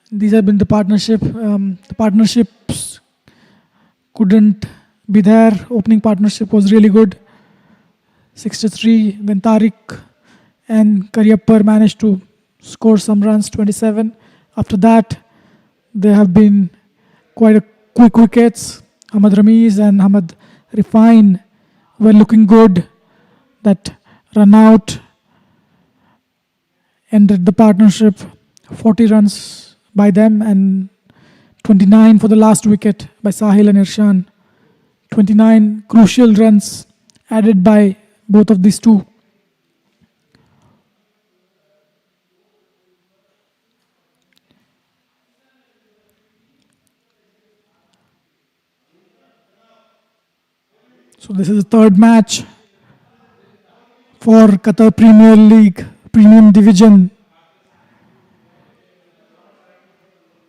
These have been the partnership. The partnerships couldn't be there. Opening partnership was really good. 63. Then Tariq and Karyappar managed to score some runs, 27. After that, there have been quite a quick wickets. Hamad Ramiz and Hamad Rifine were looking good. That run out ended the partnership. 40 runs by them and 29 for the last wicket by Sahil and Irshan. 29 crucial runs added by both of these two. So this is the third match for Qatar Premier League Premium Division.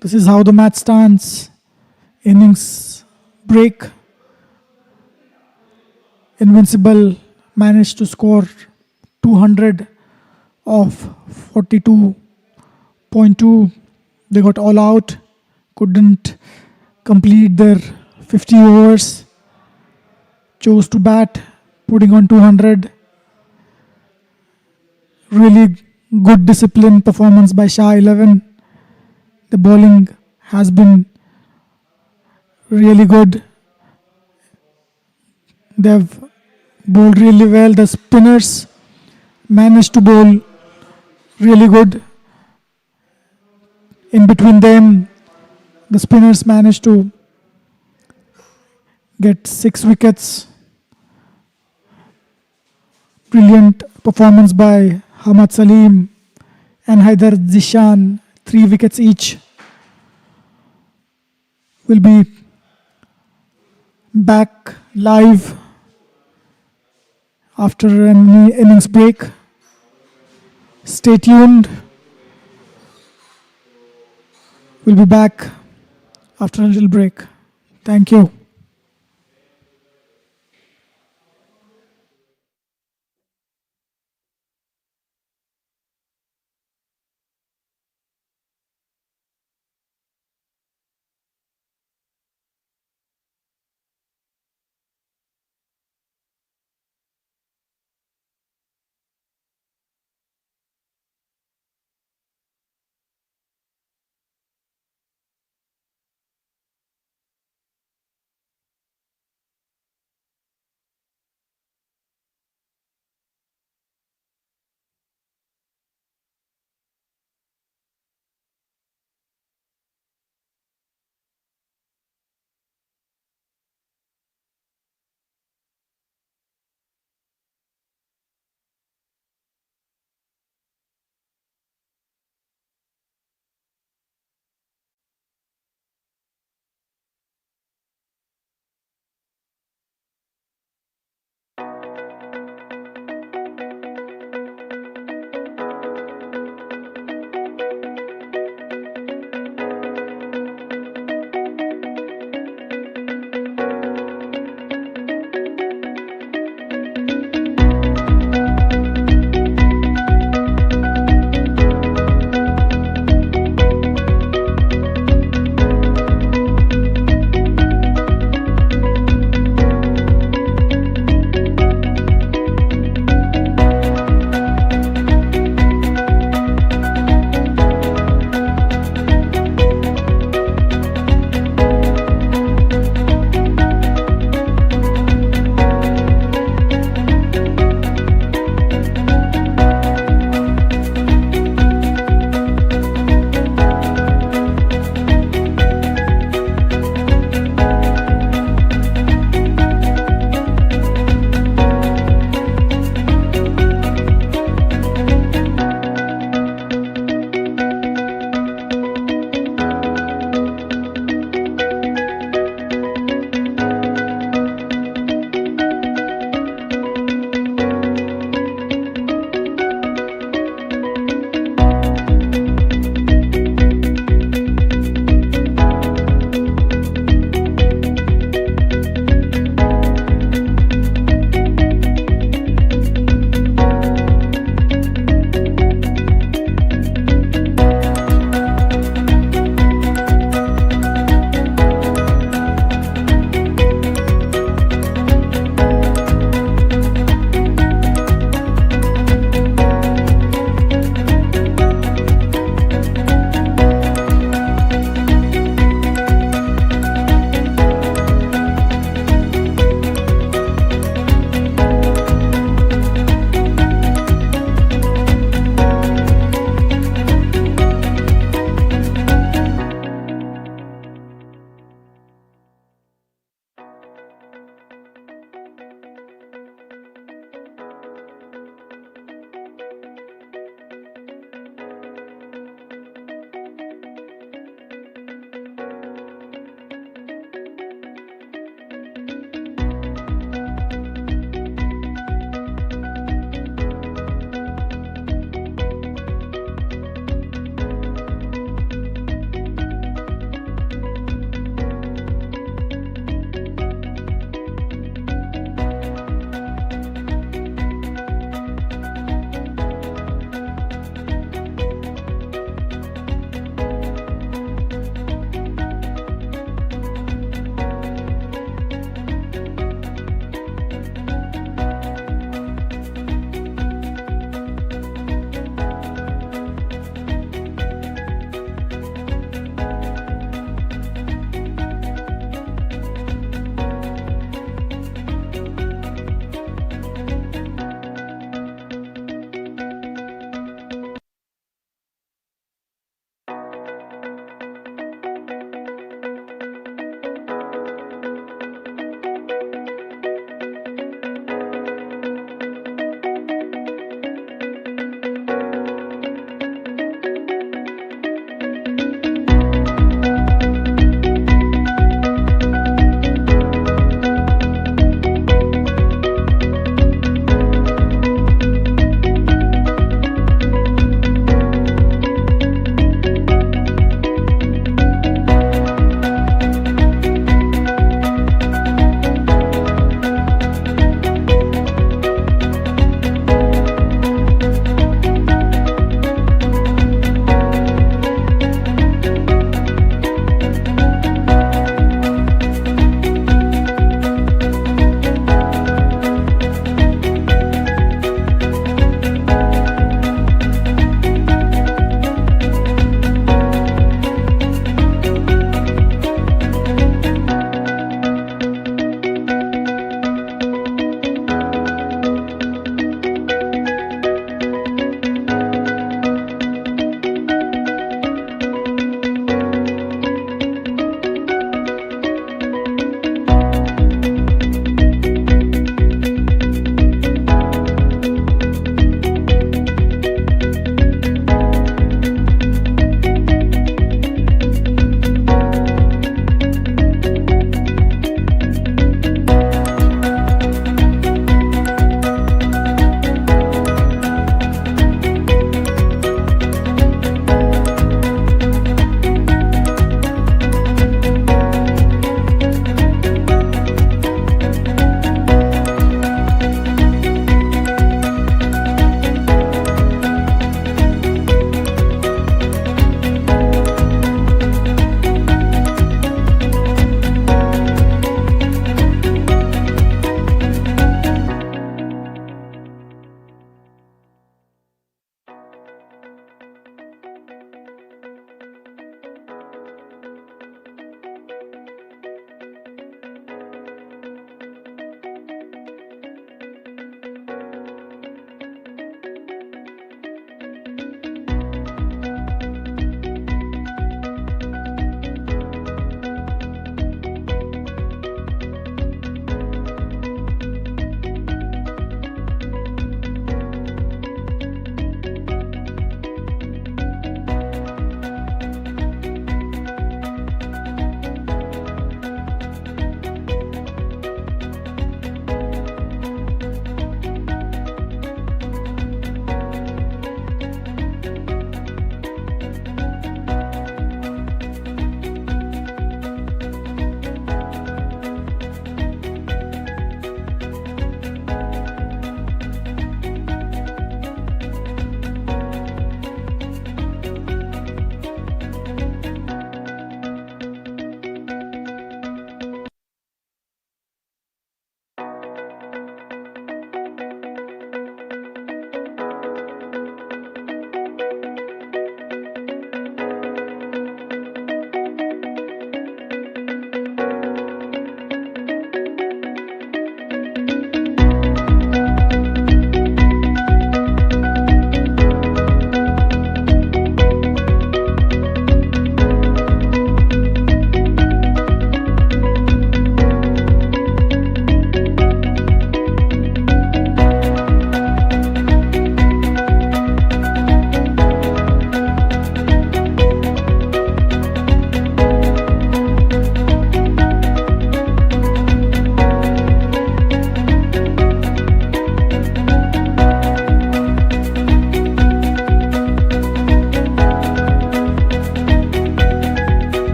This is how the match stands. Innings break. Invincible managed to score 200 of 42.2. They got all out. Couldn't complete their 50 overs. chose to bat, putting on 200. Really good discipline performance by Shah 11. The bowling has been really good. They've bowled really well. The spinners managed to bowl really good. In between them, the spinners managed to get 6 wickets. Brilliant performance by Hamad Salim and Haider Zishan, 3 wickets each. Will be back live after an innings break. Stay tuned. We'll be back after a little break. Thank you.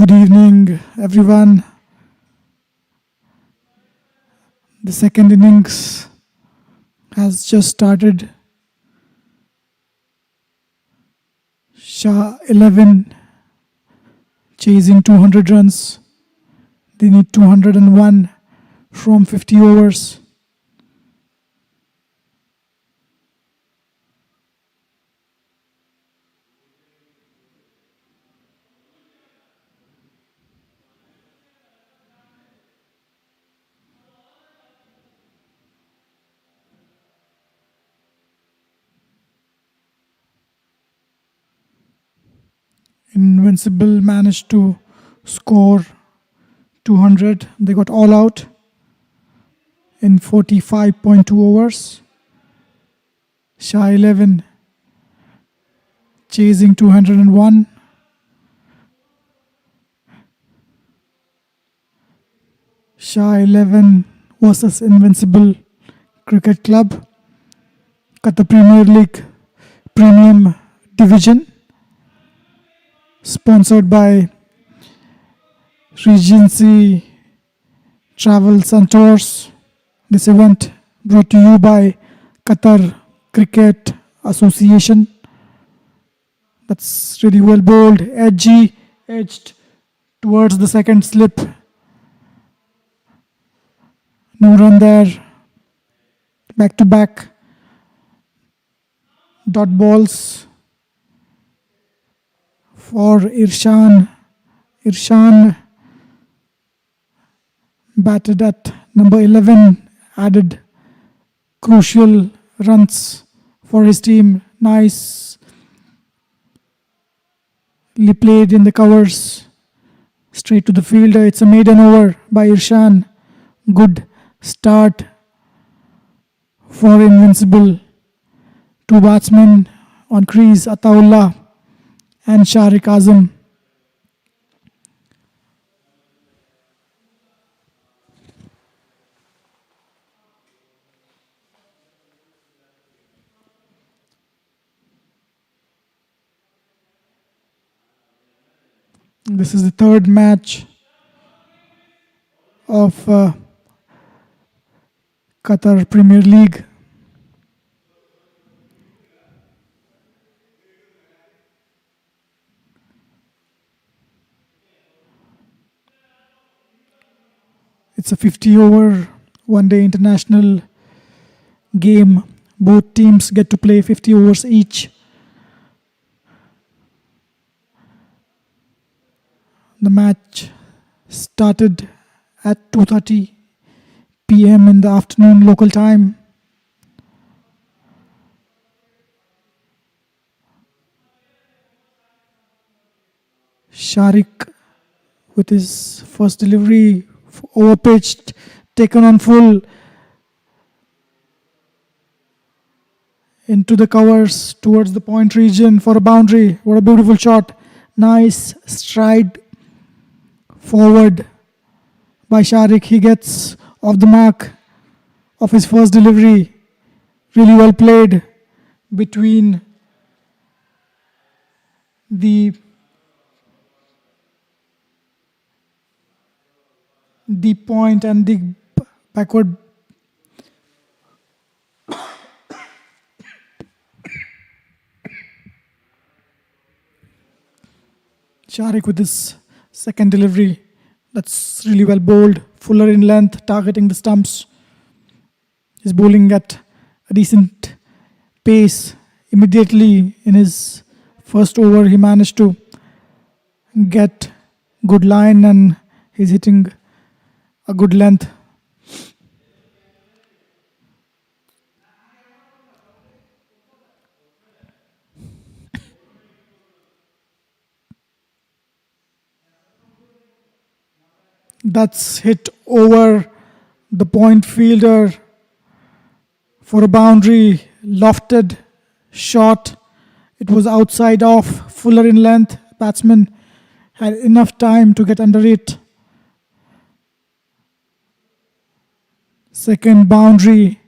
Good evening, everyone. The second innings has just started. Shah 11 chasing 200 runs. They need 201 from 50 overs. Invincible managed to score 200. They got all out in 45.2 overs. Shah 11 chasing 201. Shah 11 versus Invincible Cricket Club, Qatar Premier League Premium Division, sponsored by Regency Travels and Tours. This event brought to you by Qatar Cricket Association. That's really well bowled, edged towards the second slip. No run there. Back to back dot balls for Irshan. Irshan batted at number 11, added crucial runs for his team. Nicely played in the covers. Straight to the fielder. It's a maiden over by Irshan. Good start for Invincible. Two batsmen on crease, Ataullah and Sharik Azam. This is the third match of Qatar Premier League. It's a 50-over one-day international game. Both teams get to play 50 overs each. The match started at 2:30 p.m. in the afternoon local time. Sharik with his first delivery, overpitched, taken on full into the covers towards the point region for a boundary. What a beautiful shot. Nice stride forward by Sharik. He gets off the mark of his first delivery. Really well played between the deep point and the backward. Sharik with his second delivery. That's really well bowled. Fuller in length, targeting the stumps. He's bowling at a decent pace. Immediately in his first over, he managed to get good line and he's hitting a good length. That's hit over the point fielder for a boundary. Lofted shot. It was outside off. Fuller in length. Batsman had enough time to get under it. Second boundary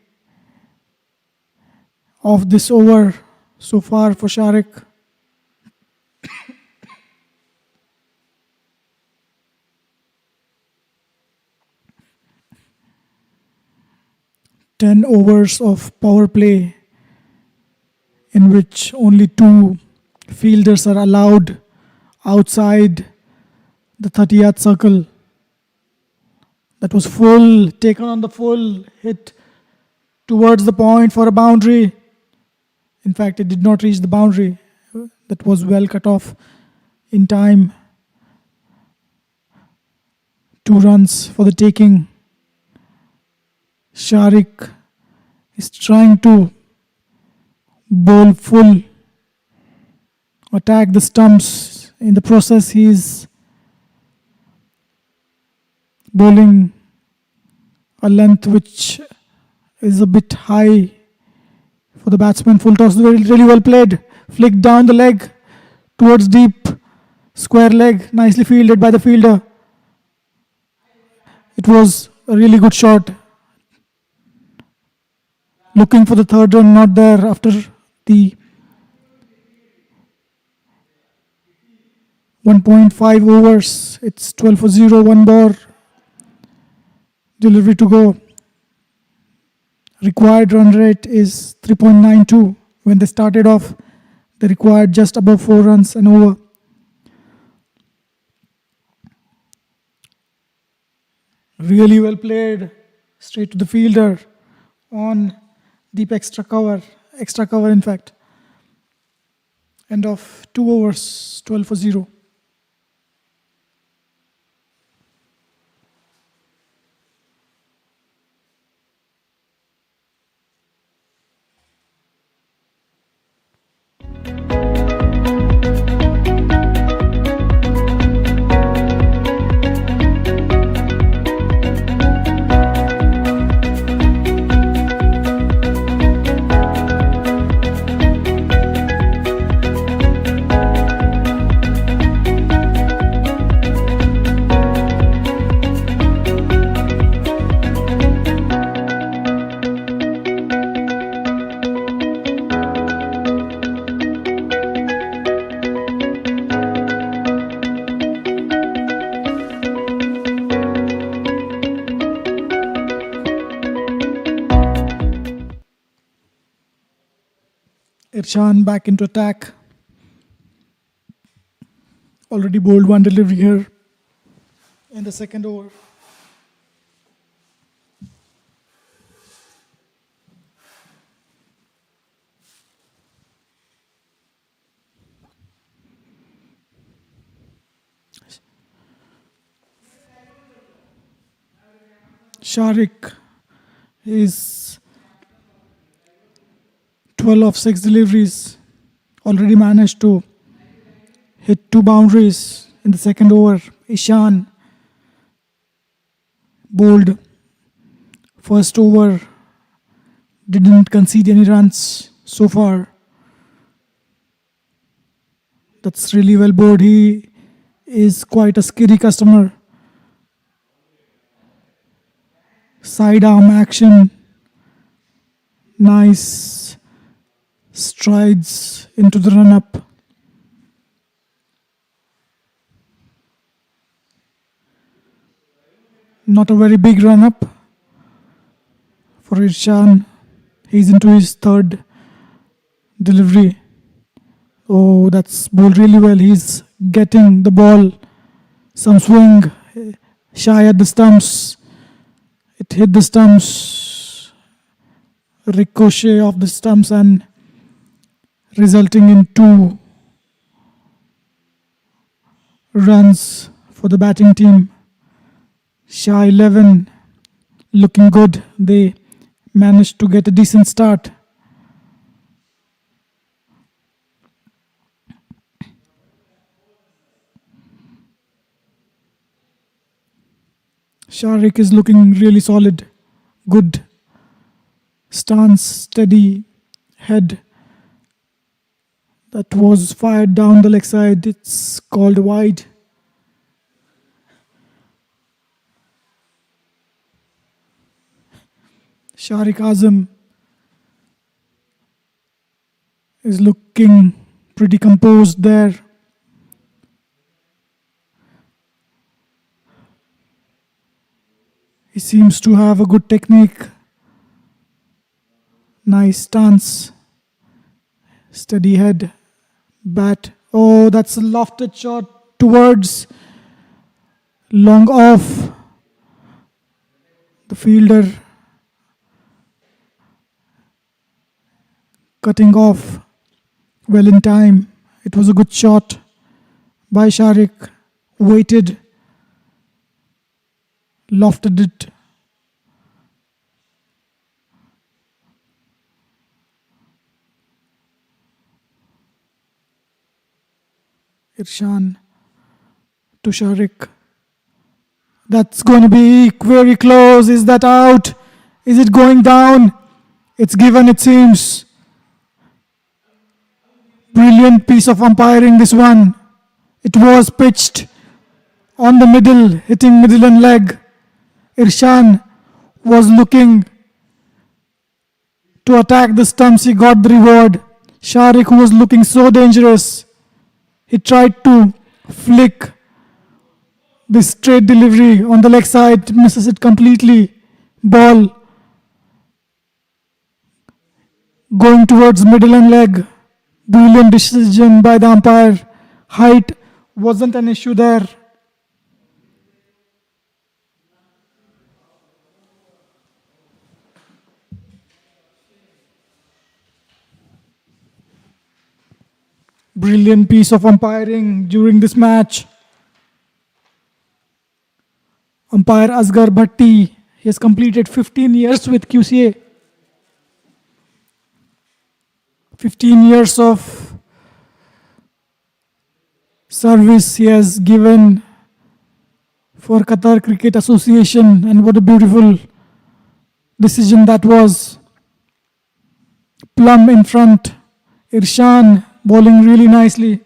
of this over so far for Sharik. 10 overs of power play in which only 2 fielders are allowed outside the 30-yard circle. That was full, taken on the full, hit towards the point for a boundary. In fact, it did not reach the boundary. That was well cut off in time. 2 runs for the taking. Sharik is trying to bowl full, attack the stumps. In the process, he is bowling a length which is a bit high for the batsman. Full toss, really well played. Flicked down the leg towards deep, square leg, nicely fielded by the fielder. It was a really good shot. Looking for the third run, not there after the 1.5 overs. It's 12 for 0, 1 more delivery to go. Required run rate is 3.92. When they started off, they required just above 4 runs an over. Really well played, straight to the fielder on deep extra cover in fact. End of 2 overs, 12 for 0. Irshan back into attack. Already bowled 1 delivery here in the second over. Sharik is 12 of 6 deliveries. Already managed to hit 2 boundaries in the second over. Ishan bowled first over, didn't concede any runs so far. That's really well bowled. He is quite a skiddy customer. Sidearm action. Nice strides into the run-up. Not a very big run-up for Irshan. He's into his third delivery. Oh, that's bowled really well. He's getting the ball. Some swing. Shy at the stumps. It hit the stumps. Ricochet off the stumps and resulting in 2 runs for the batting team. Shah 11 looking good. They managed to get a decent start. Sharik is looking really solid. Good stance, steady head. That was fired down the leg side. It's called wide. Sharik Azam is looking pretty composed there. He seems to have a good technique. Nice stance. Steady head. Bat. Oh, that's a lofted shot towards long off. The fielder cutting off well in time. It was a good shot by Sharik. Waited. Lofted it. Irshan to Sharik. That's going to be very close. Is that out? Is it going down? It's given, it seems. Brilliant piece of umpiring, this one. It was pitched on the middle, hitting middle and leg. Irshan was looking to attack the stumps. He got the reward. Sharik, who was looking so dangerous, he tried to flick this straight delivery on the leg side, misses it completely. Ball going towards middle and leg. Brilliant decision by the umpire. Height wasn't an issue there. Brilliant piece of umpiring during this match. Umpire Asghar Bhatti, he has completed 15 years with QCA. 15 years of service he has given for Qatar Cricket Association, and what a beautiful decision that was. Plum in front. Irshan bowling really nicely.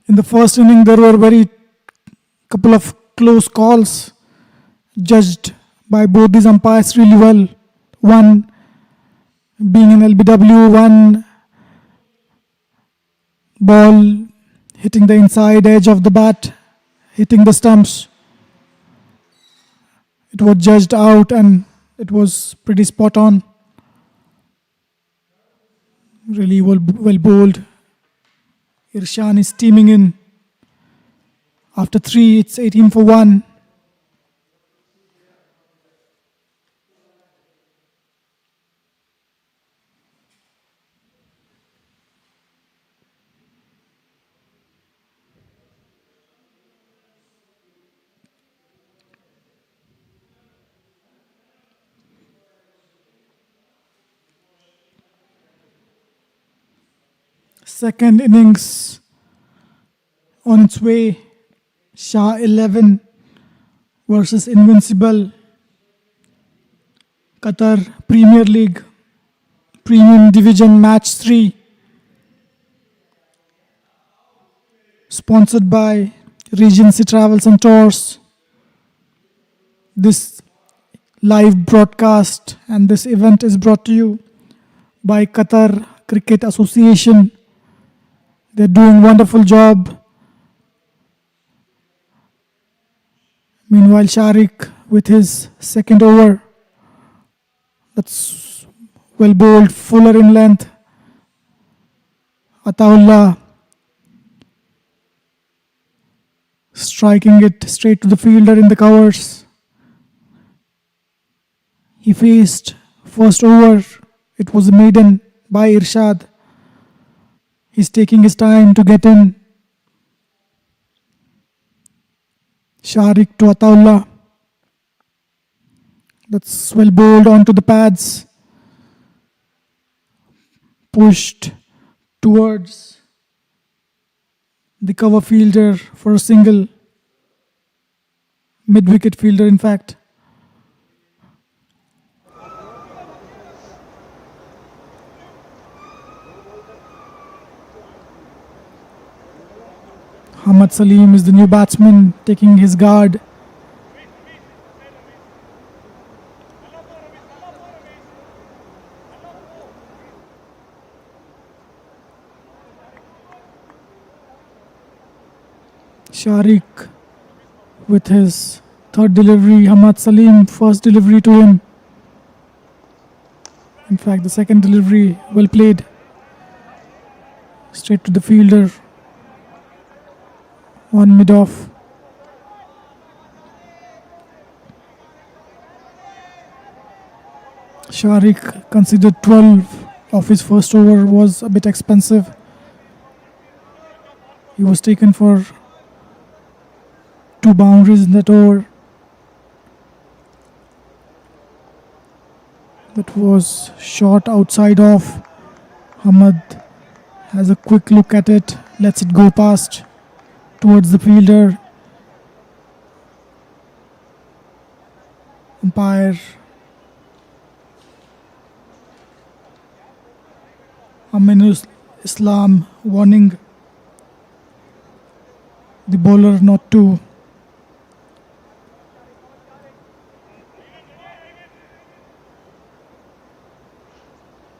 In the first inning, there were very couple of close calls judged by both these umpires really well. One being an LBW, one ball hitting the inside edge of the bat, hitting the stumps. It was judged out and it was pretty spot on. Really well bowled. Irshan is steaming in. After 3, it's 18 for 1. Second innings on its way. Shah 11 versus Invincible. Qatar Premier League Premium Division Match 3. Sponsored by Regency Travels and Tours. This live broadcast and this event is brought to you by Qatar Cricket Association. They're doing a wonderful job. Meanwhile, Sharik with his second over. That's well bowled, fuller in length. Ataullah striking it straight to the fielder in the covers. He faced first over. It was a maiden by Irshad. He's taking his time to get in. Sharik to Ataullah. That's well bowled onto the pads. Pushed towards the cover fielder for a single. Mid-wicket fielder, in fact. Hamad Salim is the new batsman taking his guard. Sharik with his third delivery. Hamad Salim, first delivery to him. In fact, the second delivery, well played. Straight to the fielder. On mid-off. Sharik considered 12 of his first over was a bit expensive. He was taken for 2 boundaries in that over. That was shot outside off. Hamad has a quick look at it, lets it go past towards the fielder. Umpire Aminul Islam warning the bowler not to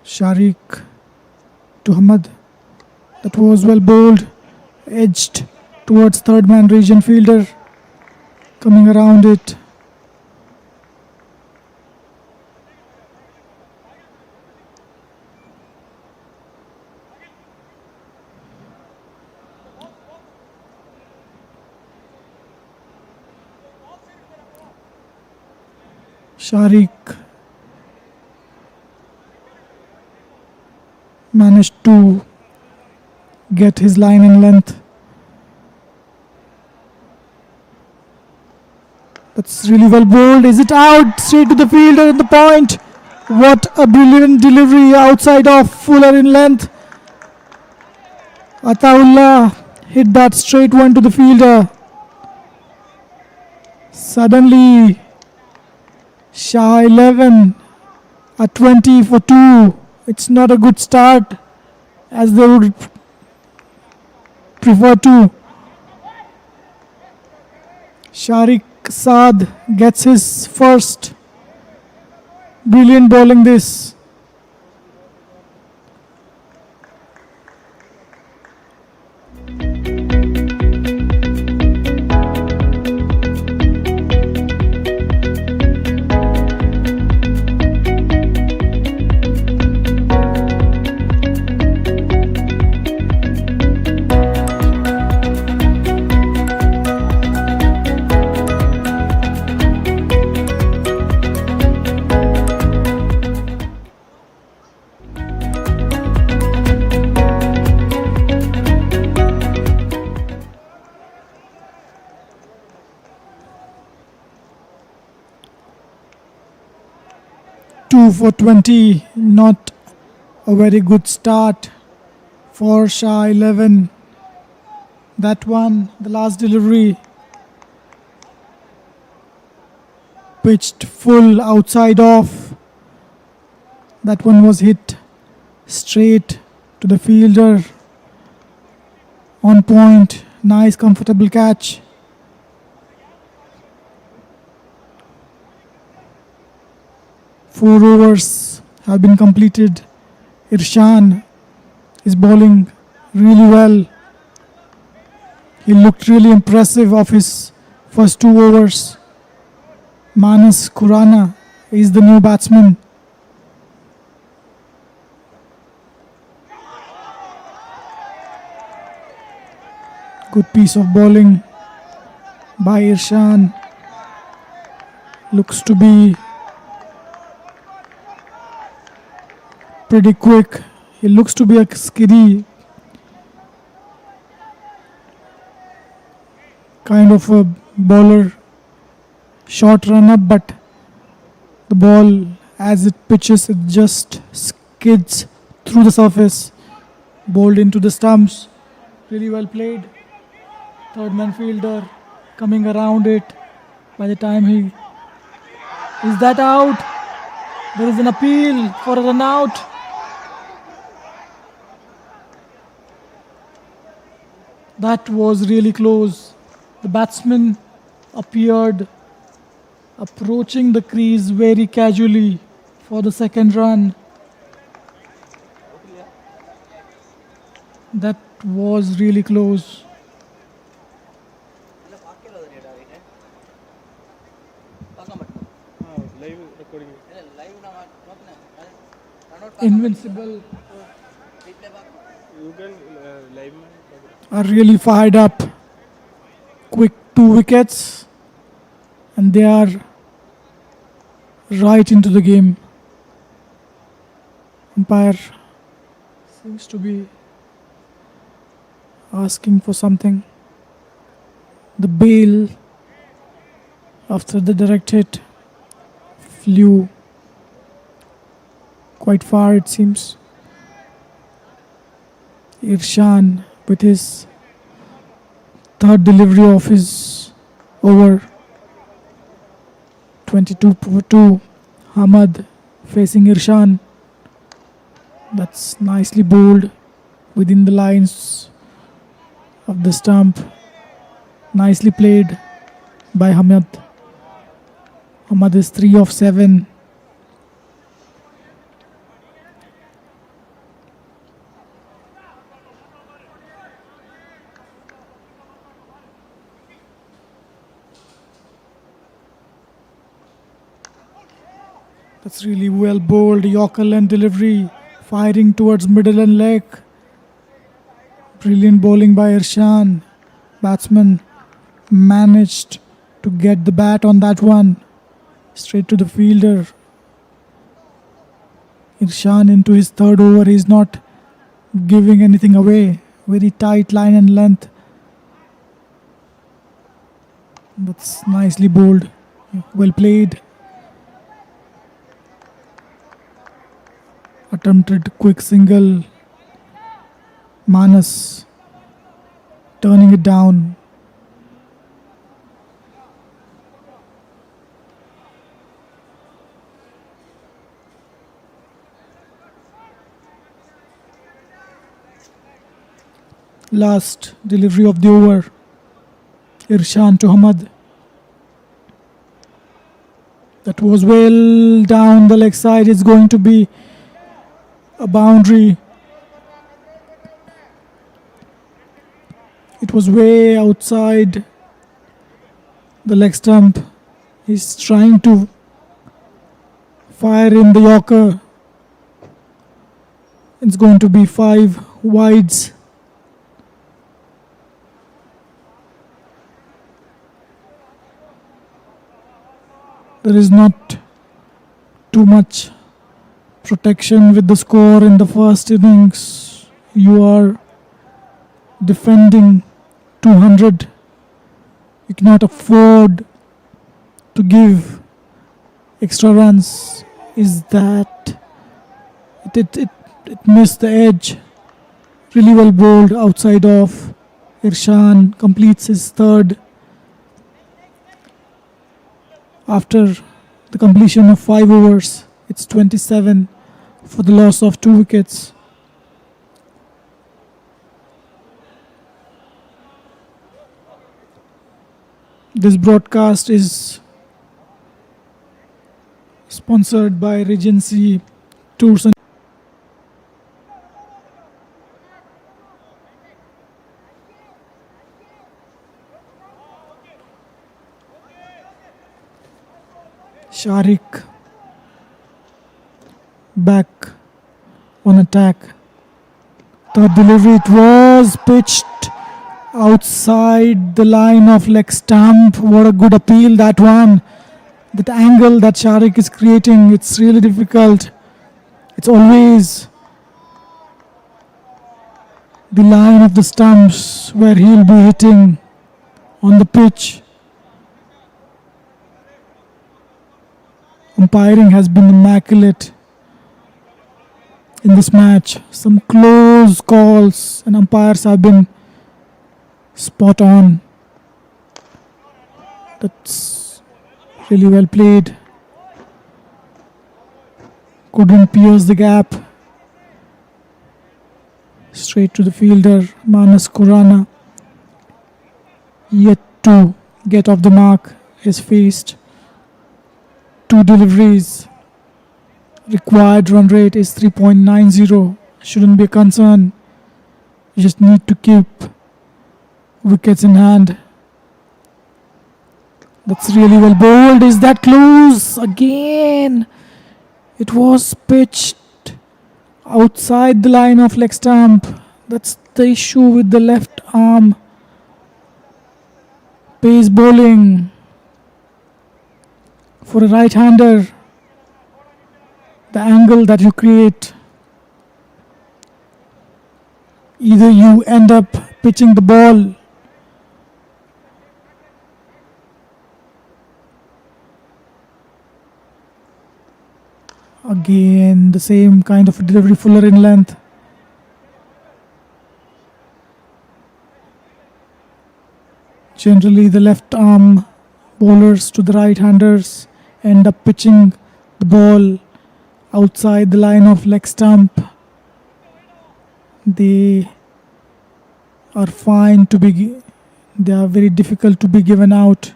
Sharik to Hamad. That was well bowled, edged towards third man region fielder, coming around it. Sharik managed to get his line in length. That's really well bowled. Is it out? Straight to the fielder at the point. What a brilliant delivery outside of Fuller in length. Ataullah hit that straight one to the fielder. Suddenly Shah 11 at 20 for 2. It's not a good start as they would prefer to. Sharik Saad gets his first. Brilliant bowling this. For 20, not a very good start for Shah 11. That one, the last delivery, pitched full outside off. That one was hit straight to the fielder. On point, nice comfortable catch. Four overs have been completed. Irshan is bowling really well. He looked really impressive of his first 2 overs. Manas Khurana is the new batsman. Good piece of bowling by Irshan. Looks to be pretty quick. He looks to be a skiddy kind of a bowler, short run up, but the ball as it pitches, it just skids through the surface, bowled into the stumps. Really well played. Third man fielder coming around it. By the time he is that out, there is an appeal for a run out. That was really close. The batsman appeared approaching the crease very casually for the second run. That was really close. Invincible You can live. are really fired up. Quick 2 wickets, and they are right into the game. Umpire seems to be asking for something. The bail after the direct hit flew quite far, it seems. Irshan with his third delivery of his over. 22 for 2. Hamad facing Irshan. That's nicely bowled within the lines of the stump. Nicely played by Hamad. Hamad is 3 of 7. That's really well bowled. Yorker and delivery, firing towards middle and leg. Brilliant bowling by Irshan. Batsman managed to get the bat on that one. Straight to the fielder. Irshan into his third over. He's not giving anything away. Very tight line and length. That's nicely bowled. Well played. Attempted quick single. Manas turning it down. Last delivery of the over. Irshan to Hamad. That was well down the leg side. It's going to be a boundary. It was way outside the leg stump. He's trying to fire in the Yorker. It's going to be 5 wides. There is not too much protection with the score in the first innings. You are defending 200. You cannot afford to give extra runs. Is that it missed the edge. Really well bowled outside off. Irshan completes his third after the completion of 5 overs. It's 27 for the loss of 2 wickets. This broadcast is sponsored by Regency Tours and Sharik back on attack. Third delivery, it was pitched outside the line of leg stump. What a good appeal that one. That angle that Sharik is creating, it's really difficult. It's always the line of the stumps where he'll be hitting on the pitch. Umpiring has been immaculate in this match. Some close calls and umpires have been spot on. That's really well played. Couldn't pierce the gap. Straight to the fielder, Manas Khurana. Yet to get off the mark. Is faced 2 deliveries. Required run rate is 3.90. Shouldn't be a concern. You just need to keep wickets in hand. That's really well bowled. Is that close? Again. It was pitched outside the line of leg stump. That's the issue with the left arm pace bowling for a right-hander. The angle that you create, either you end up pitching the ball again, the same kind of delivery, fuller in length. Generally, the left arm bowlers to the right-handers end up pitching the ball outside the line of leg stump. They are fine to be, they are very difficult to be given out.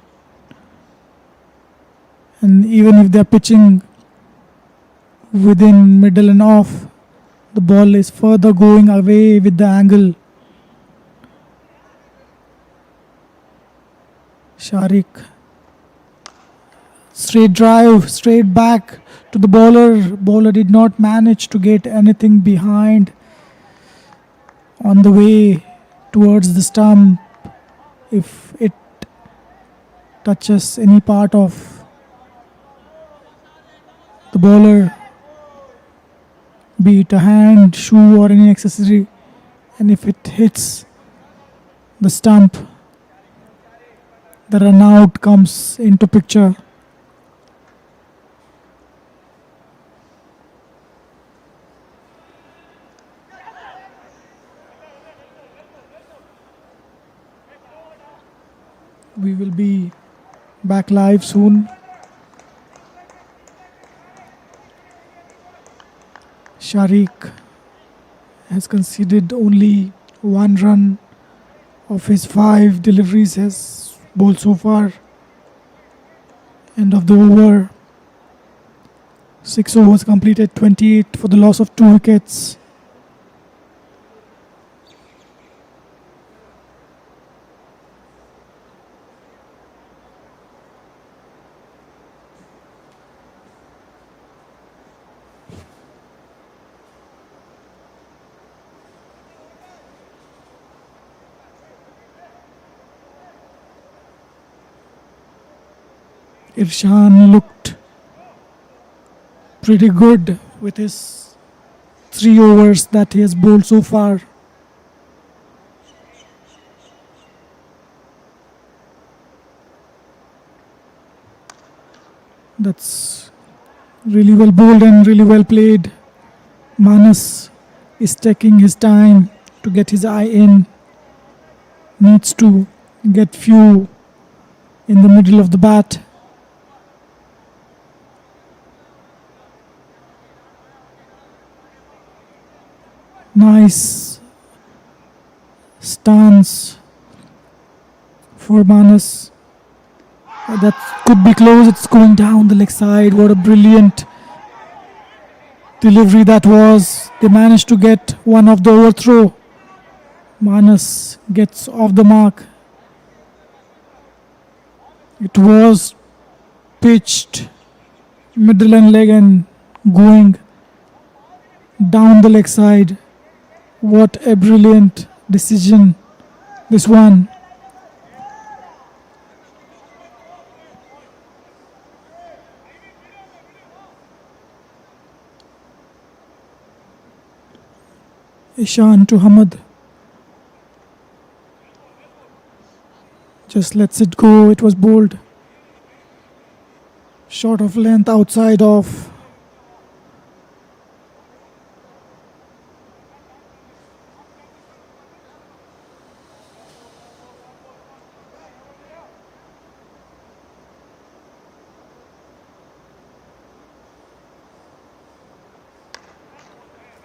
And even if they are pitching within middle and off, the ball is further going away with the angle. Sharik, straight drive, straight back to the bowler. Bowler did not manage to get anything behind on the way towards the stump. If it touches any part of the bowler, be it a hand, shoe or any accessory, and if it hits the stump, the run out comes into picture. We will be back live soon. Sharik has conceded only 1 run of his 5 deliveries has bowled so far. End of the over. 6 overs completed, 28 for the loss of 2 wickets. Irshan looked pretty good with his 3 overs that he has bowled so far. That's really well bowled and really well played. Manas is taking his time to get his eye in. Needs to get few in the middle of the bat. Nice stance for Manas. That could be close. It's going down the leg side. What a brilliant delivery that was. They managed to get one of the overthrow. Manas gets off the mark. It was pitched middle and leg and going down the leg side. What a brilliant decision this one. Ishan to Hamad. Just lets it go. It was bowled short of length, outside off.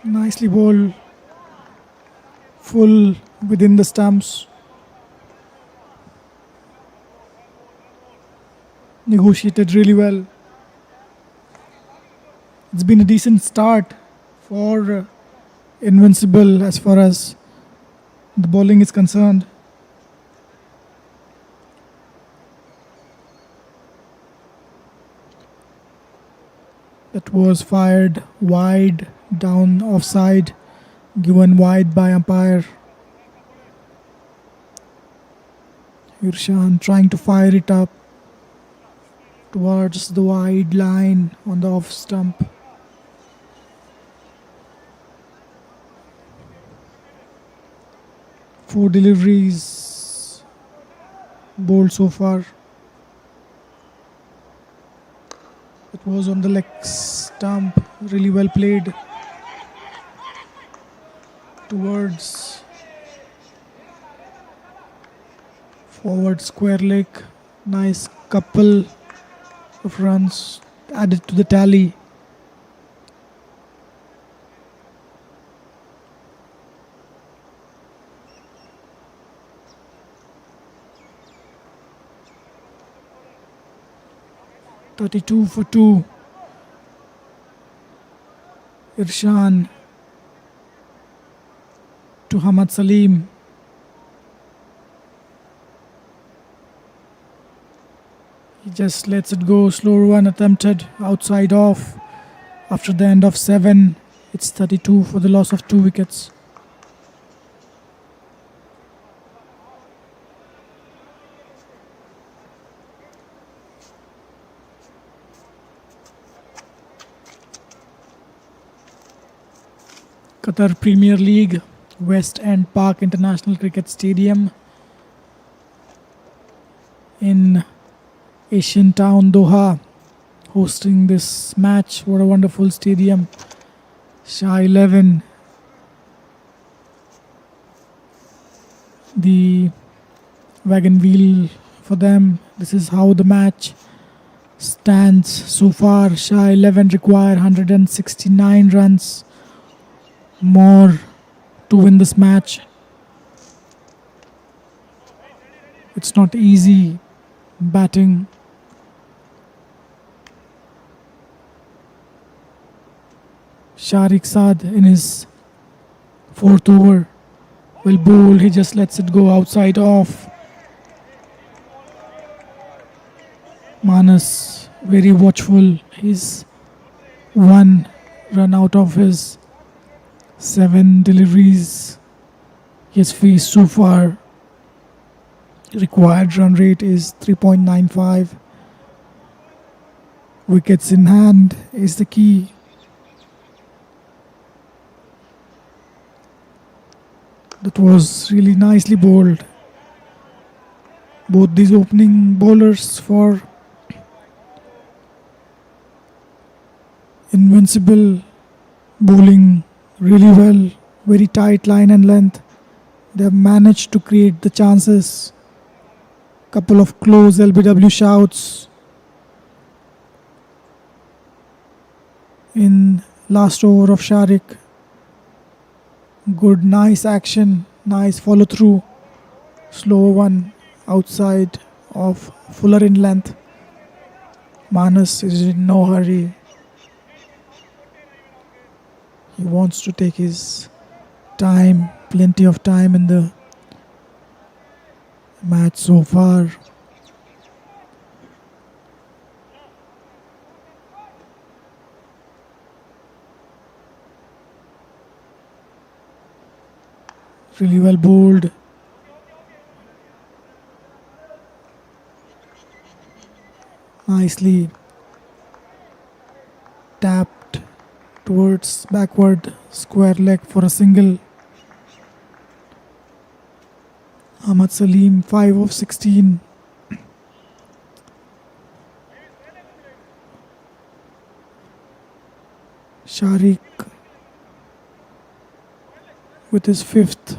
Nicely bowled, full within the stumps. Negotiated really well. It's been a decent start for Invincible as far as the bowling is concerned. That was fired wide Down offside, given wide by umpire. Irshan trying to fire it up towards the wide line on the off stump. Four deliveries bowled so far. It was on the leg stump, really well played towards forward square leg. Nice couple of runs added to the tally. "32 for 2. Irshan to Hamad Salim. He just lets it go. Slower one attempted outside off. After the end of 7, it's 32 for the loss of 2 wickets. Qatar Premier League, West End Park International Cricket Stadium in Asian Town, Doha, hosting this match. What a wonderful stadium. Shah 11. The wagon wheel for them. This is how the match stands so far. Shah 11 require 169 runs more to win this match. It's not easy batting. Sharik Saad in his 4th over will bowl. He just lets it go outside off. Manas very watchful. He's 1 run out of his 7 deliveries he has faced so far. Required run rate is 3.95. Wickets in hand is the key. That was really nicely bowled. Both these opening bowlers for Invincible bowling really well, very tight line and length. They have managed to create the chances. Couple of close LBW shouts in last over of Sharik. Good, nice action, nice follow through. Slow one outside of fuller in length. Manas is in no hurry. He wants to take his time, plenty of time in the match so far. Really well bowled. Nicely tapped towards backward square leg for a single. Ahmad Salim 5 of 16. Sharik with his 5th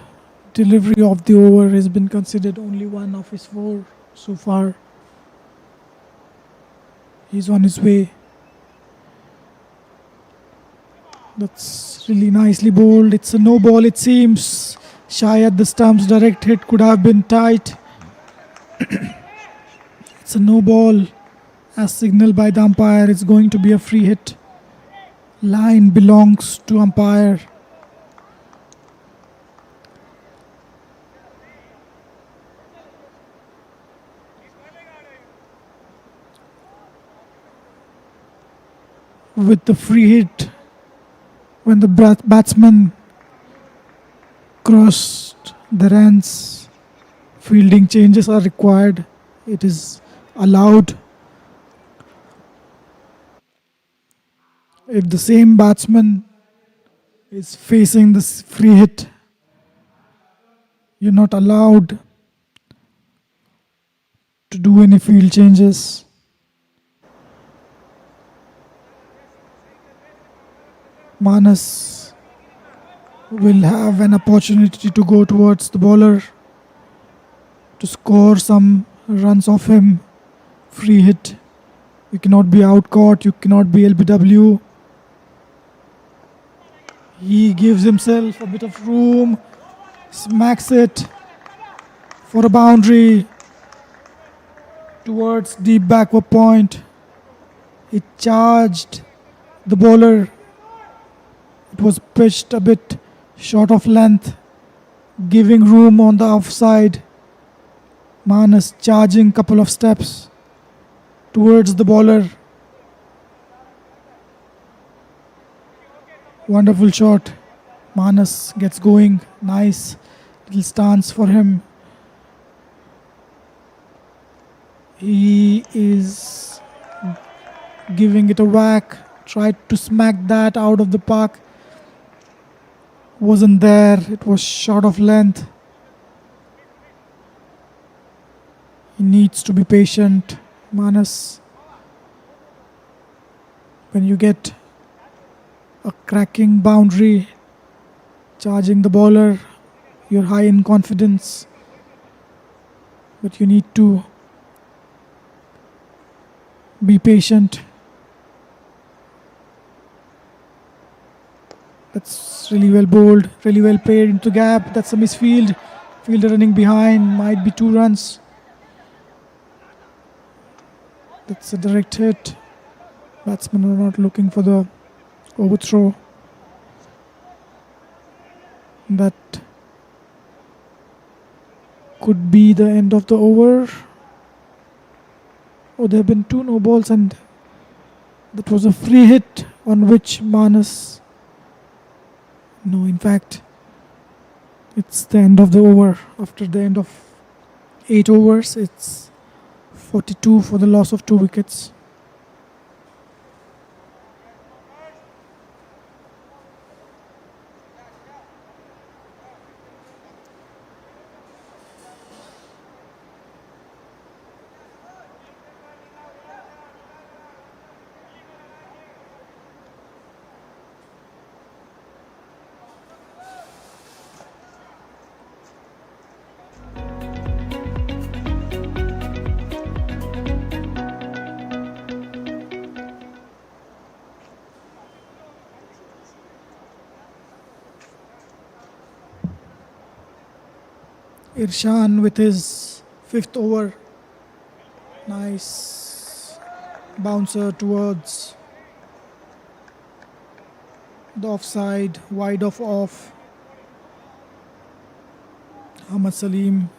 delivery of the over has been considered only 1 of his 4 so far. He's on his way. That's really nicely bowled. It's a no ball, it seems. Shy at the stumps, direct hit could have been tight. It's a no ball. As signaled by the umpire, it's going to be a free hit. Line belongs to umpire. With the free hit, When the batsman crossed the runs, fielding changes are required. It is allowed. If the same batsman is facing this free hit, you're not allowed to do any field changes. Manas will have an opportunity to go towards the bowler to score some runs off him. Free hit. You cannot be out caught. You cannot be LBW. He gives himself a bit of room. Smacks it for a boundary towards deep backward point. He charged the bowler. It was pitched a bit short of length, giving room on the offside. Manas charging couple of steps towards the bowler. Wonderful shot. Manas gets going. Nice little stance for him. He is giving it a whack. Tried to smack that out of the park. Wasn't there. It was short of length. He needs to be patient. Manas. When you get a cracking boundary, charging the bowler, you're high in confidence. But you need to be patient. That's really well bowled, really well played into gap. That's a misfield. Fielder running behind, might be 2 runs. That's a direct hit. Batsmen are not looking for the overthrow. That could be the end of the over. Oh, there have been 2 no balls, and that was a free hit on which Manas. No, in fact, it's the end of the over. After the end of 8 overs, it's 42 for the loss of 2 wickets. Irshan with his 5th over. Nice bouncer towards the offside, wide off. Ahmad Salim.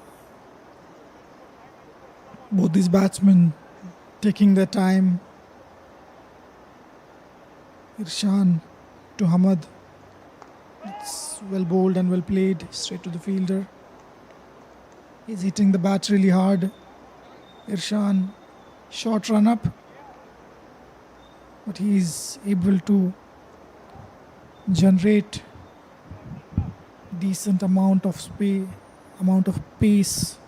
Both these batsmen taking their time. Irshan to Hamad. It's well bowled and well played, straight to the fielder. He's hitting the bat really hard. Irshan, short run up, but he's able to generate decent amount of pace.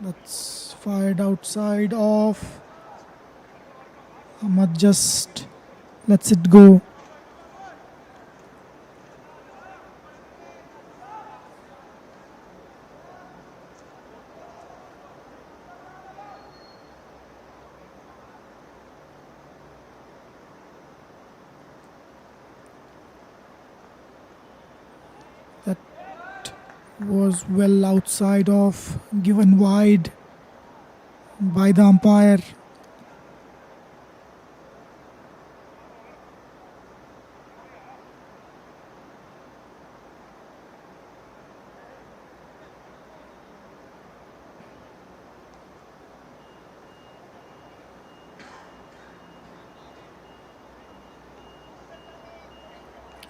That's fired outside off. Ahmad just lets it go. That was well outside of, given wide by the umpire.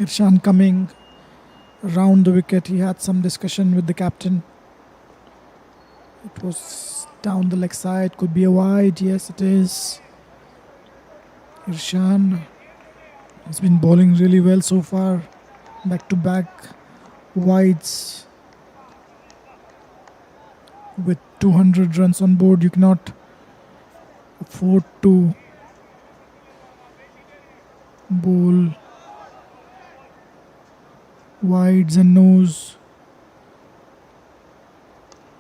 Irshan coming around the wicket. He had some discussion with the captain. It was down the leg side. Could be a wide. Yes, it is. Irshan has been bowling really well so far. Back-to-back wides. With 200 runs on board, you cannot afford to bowl wides and nose.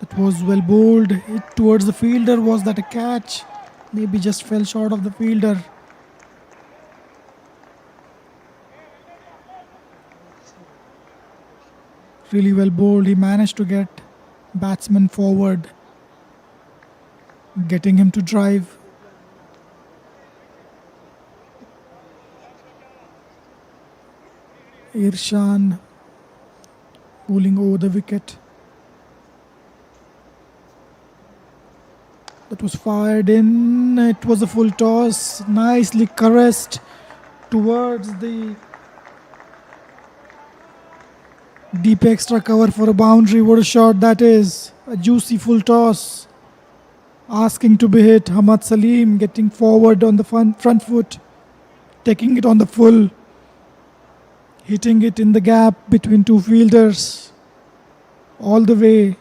That was well bowled. Hit towards the fielder. Was that a catch? Maybe just fell short of the fielder. Really well bowled. He managed to get batsman forward, getting him to drive. Irshan bowling over the wicket. That was fired in. It was a full toss. Nicely caressed towards the deep extra cover for a boundary. What a shot that is. A juicy full toss. Asking to be hit. Hamad Salim getting forward on the front foot. Taking it on the full. Hitting it in the gap between two fielders. All the way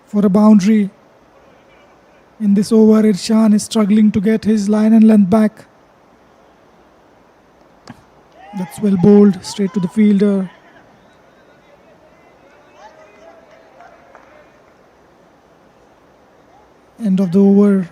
for a boundary. In this over, Irshan is struggling to get his line and length back. That's well bowled. Straight to the fielder. End of the over.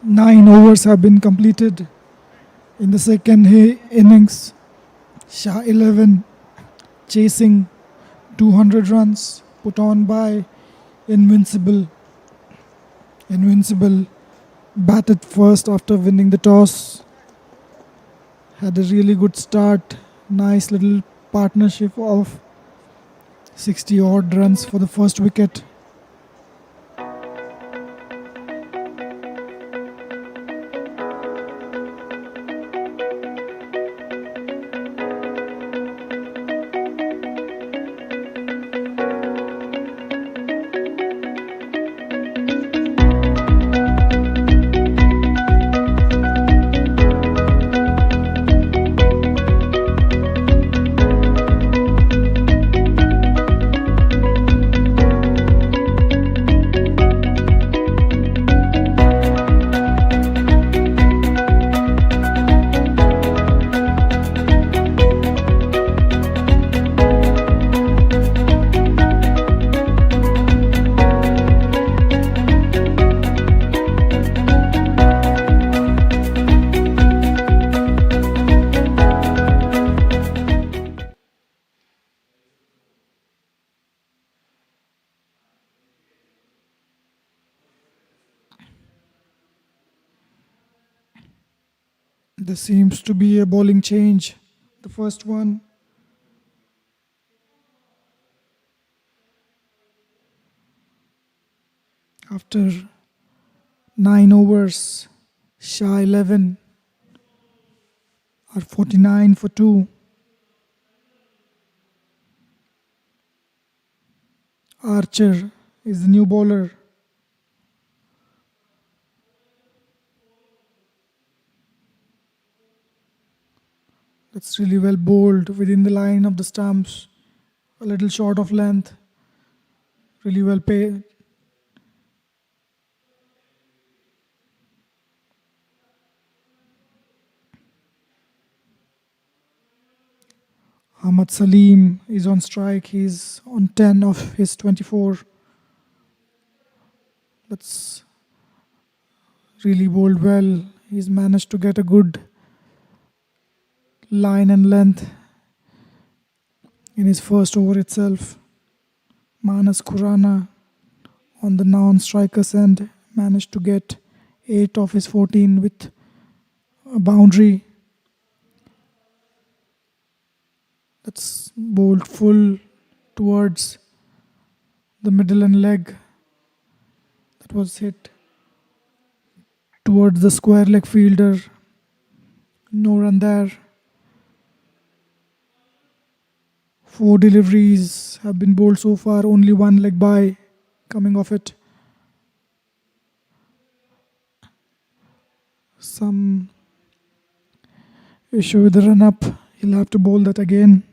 Nine overs have been completed in the second innings. Shah 11 chasing 200 runs put on by Invincible. Invincible batted first after winning the toss. Had a really good start. Nice little partnership of 60 odd runs for the first wicket. There seems to be a bowling change. The first one. After 9 overs, Shah 11 are 49 for 2. Archer is the new bowler. That's really well bowled within the line of the stumps. A little short of length. Really well paid. Hamad Salim is on strike. He's on 10 of his 24. That's really bowled well. He's managed to get a good line and length in his first over itself. Manas Khurana on the non-striker's end managed to get 8 of his 14 with a boundary. That's bowled full towards the middle and leg. That was hit towards the square leg fielder. No run there. 4 deliveries have been bowled so far, only 1 leg by coming off it. Some issue with the run up. He'll have to bowl that again.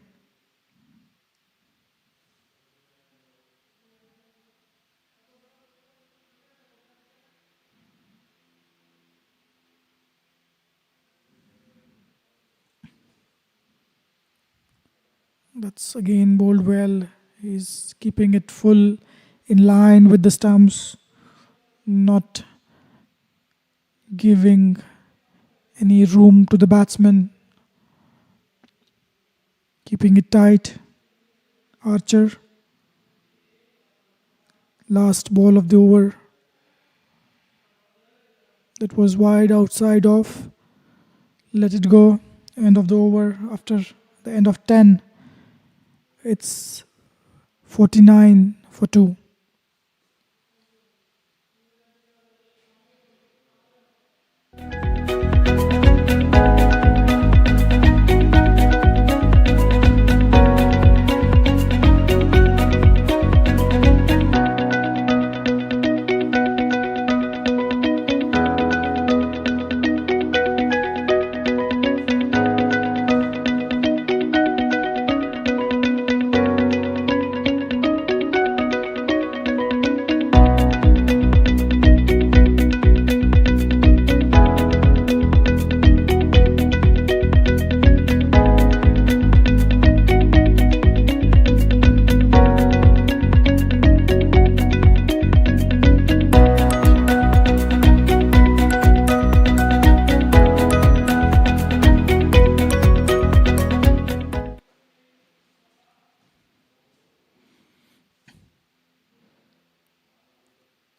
That's again bowled well. He's keeping it full in line with the stumps, not giving any room to the batsman. Keeping it tight. Archer. Last ball of the over. That was wide outside off. Let it go. End of the over after the end of 10. It's 49 for 2.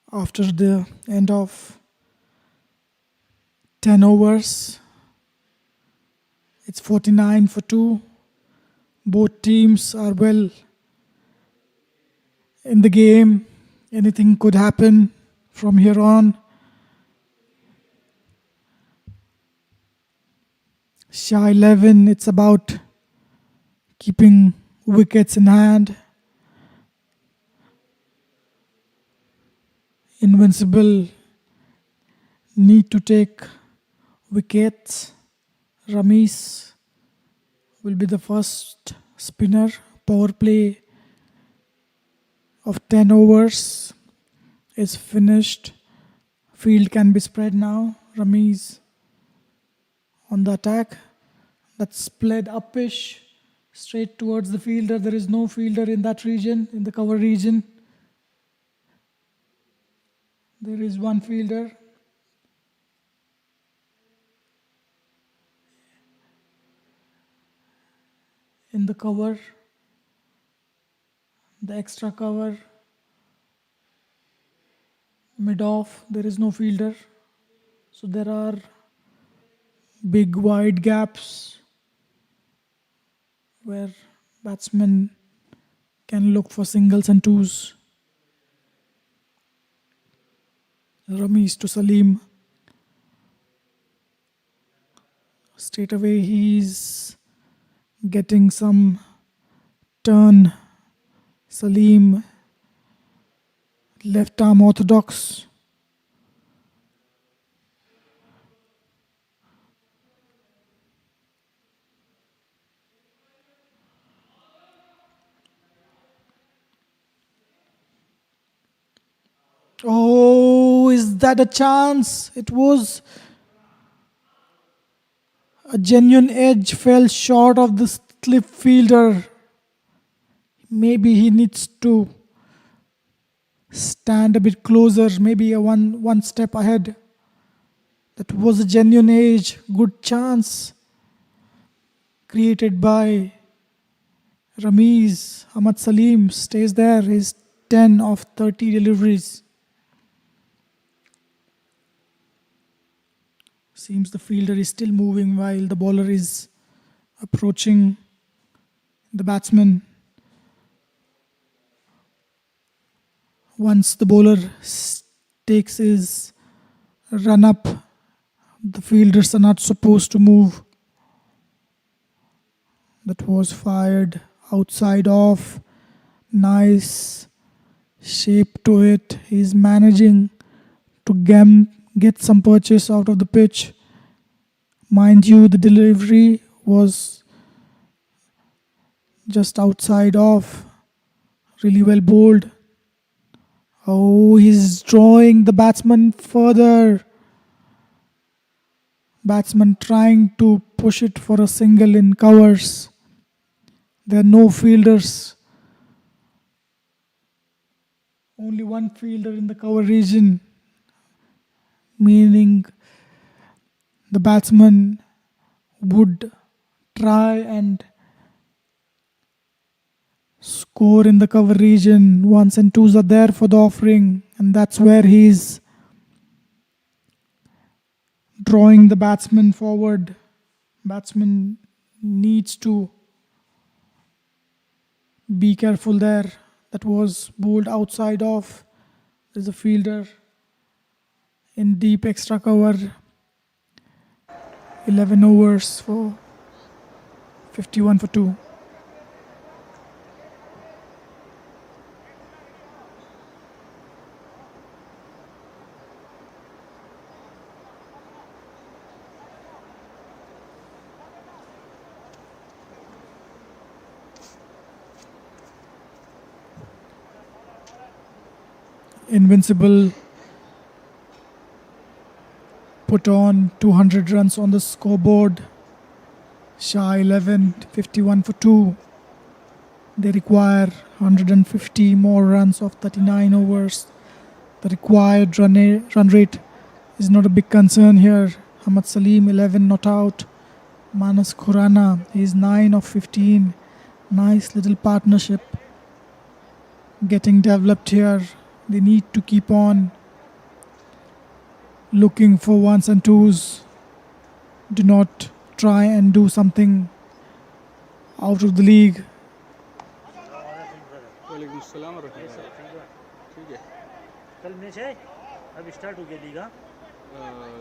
After the end of 10 overs, it's 49 for 2. Both teams are well in the game. Anything could happen from here on. Shah 11, it's about keeping wickets in hand. Invincible need to take wickets. Ramesh will be the first spinner. Power play of 10 overs is finished. Field can be spread now. Ramesh on the attack. That's played uppish straight towards the fielder. There is no fielder in that region, in the cover region. There is one fielder. In the cover, the extra cover, mid-off, there is no fielder. So there are big wide gaps where batsmen can look for singles and twos. Ramesh to Salim. Straight away he's getting some turn. Salim, left arm orthodox. Oh, is that a chance? It was a genuine edge, fell short of the slip fielder. Maybe he needs to stand a bit closer, maybe a one step ahead. That was a genuine edge, good chance created by Ramesh. Ahmad Salim stays there, he's 10 of 30 deliveries. Seems the fielder is still moving while the bowler is approaching The batsman, once the bowler takes his run up, the fielders are not supposed to move. That was fired outside off. Nice shape to it. He's managing to get some purchase out of the pitch. Mind you, the delivery was just outside off. Really well bowled. Oh, he's drawing the batsman further. Batsman trying to push it for a single in covers. There are no fielders. Only one fielder in the cover region, meaning the batsman would try and score in the cover region. Ones and twos are there for the offering, and that's where he's drawing the batsman forward. Batsman needs to be careful there. That was bowled outside off. There's a fielder in deep extra cover. 11 overs for 51 for 2. Invincible put on 200 runs on the scoreboard. Shah 11, 51 for 2. They require 150 more runs of 39 overs. The required run rate is not a big concern here. Hamad Salim 11 not out. Manas Khurana is 9 of 15. Nice little partnership getting developed here. They need to keep on looking for ones and twos. Do not try and do something out of the league.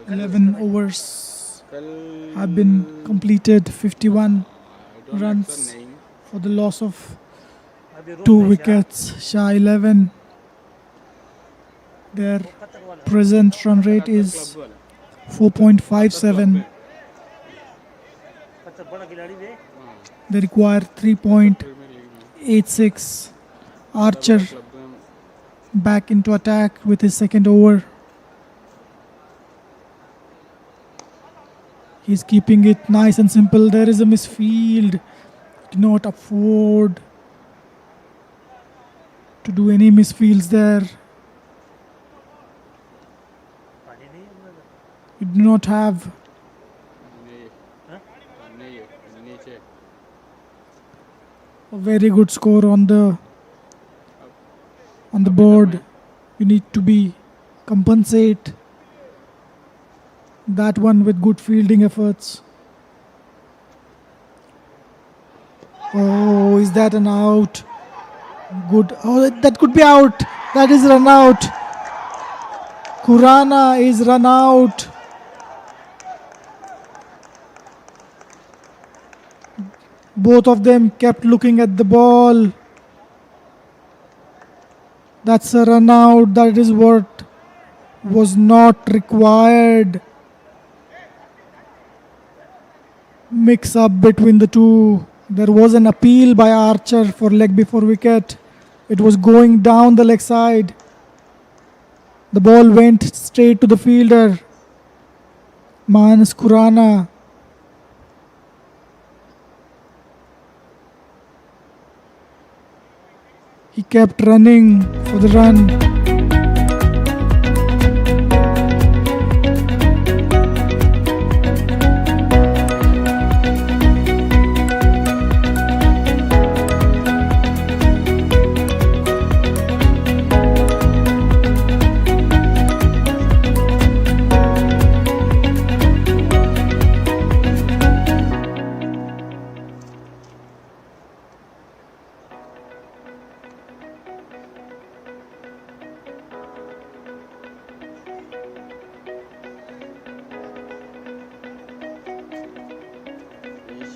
11 overs have been completed. 51 runs for the loss of 2 wickets. Shah 11. Their present run rate is 4.57. They require 3.86. Archer back into attack with his second over. He's keeping it nice and simple. There is a misfield. Do not afford to do any misfields there. You do not have a very good score on the board. You need to compensate that one with good fielding efforts. Oh, is that an out? Good. Oh, that could be out. That is run out. Khurana is run out. Both of them kept looking at the ball. That's a run out. That is what was not required. Mix up between the two. There was an appeal by Archer for leg before wicket. It was going down the leg side. The ball went straight to the fielder. Manas Khurana. He kept running for the run.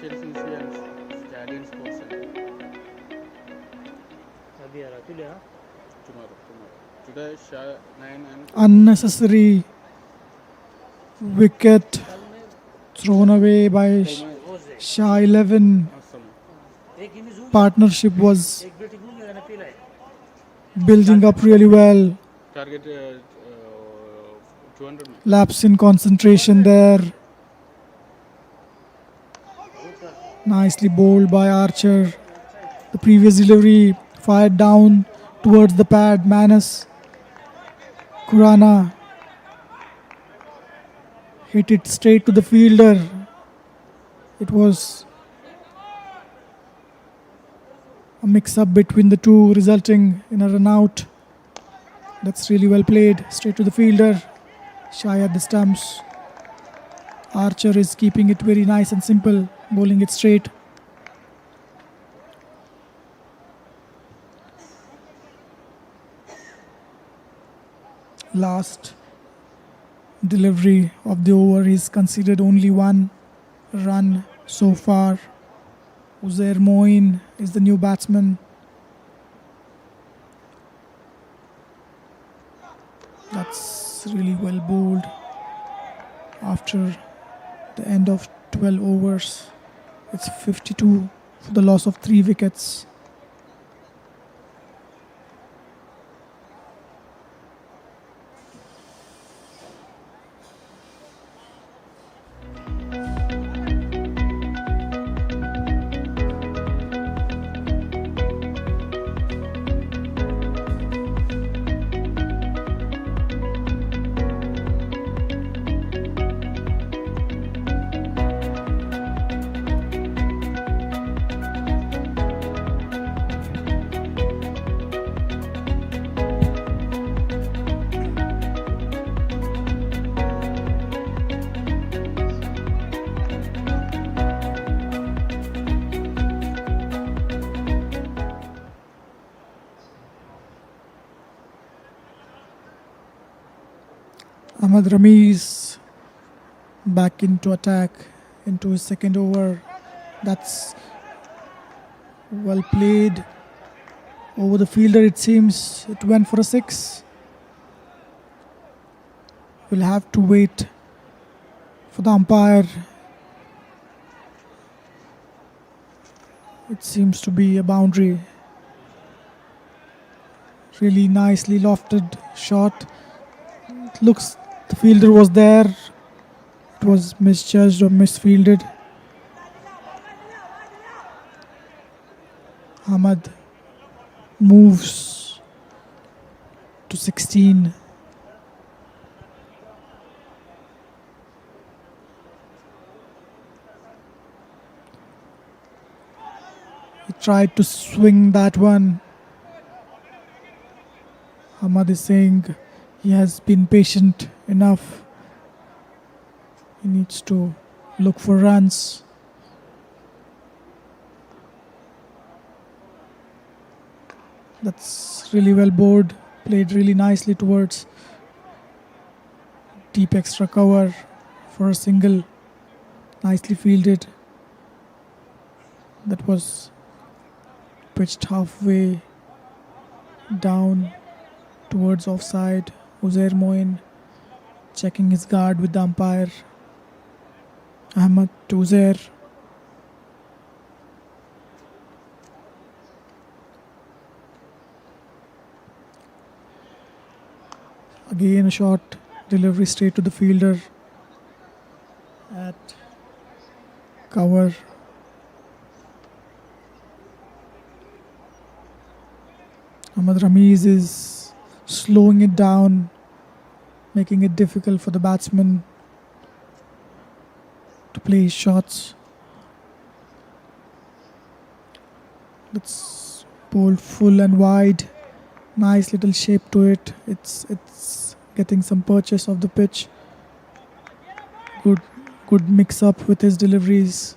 Asian CC and Stallion Sports Center. Tomorrow. Today Shah 9 and Unnecessary wicket thrown away by Shah 11. awesome. Partnership was building up really well. Target 200. Lapse in concentration there. Nicely bowled by Archer. The previous delivery fired down towards the pad. Manas. Khurana hit it straight to the fielder. It was a mix-up between the two, resulting in a run out. That's really well played. Straight to the fielder. Shy at the stumps. Archer is keeping it very nice and simple, bowling it straight. Last delivery of the over is considered only one run so far. Uzair Moin is the new batsman. That's really well bowled after the end of 12 overs. It's 52 for the loss of 3 wickets. Ahmad Ramiz back into attack into his second over. That's well played over the fielder. It seems it went for a 6. We'll have to wait for the umpire. It seems to be a boundary. Really nicely lofted shot. It looks the fielder was there. It was misjudged or misfielded. Ahmad moves to 16. He tried to swing that one. Ahmad is saying he has been patient enough. He needs to look for runs. That's really well bowled. Played really nicely towards deep extra cover for a single. Nicely fielded. That was pitched halfway down towards offside. Uzair Moin checking his guard with the umpire. Ahmad to Uzair. Again a short delivery straight to the fielder at cover. Ahmad Ramiz is slowing it down, making it difficult for the batsman to play his shots. Let's bowl full and wide. Nice little shape to it. It's getting some purchase of the pitch. Good mix up with his deliveries.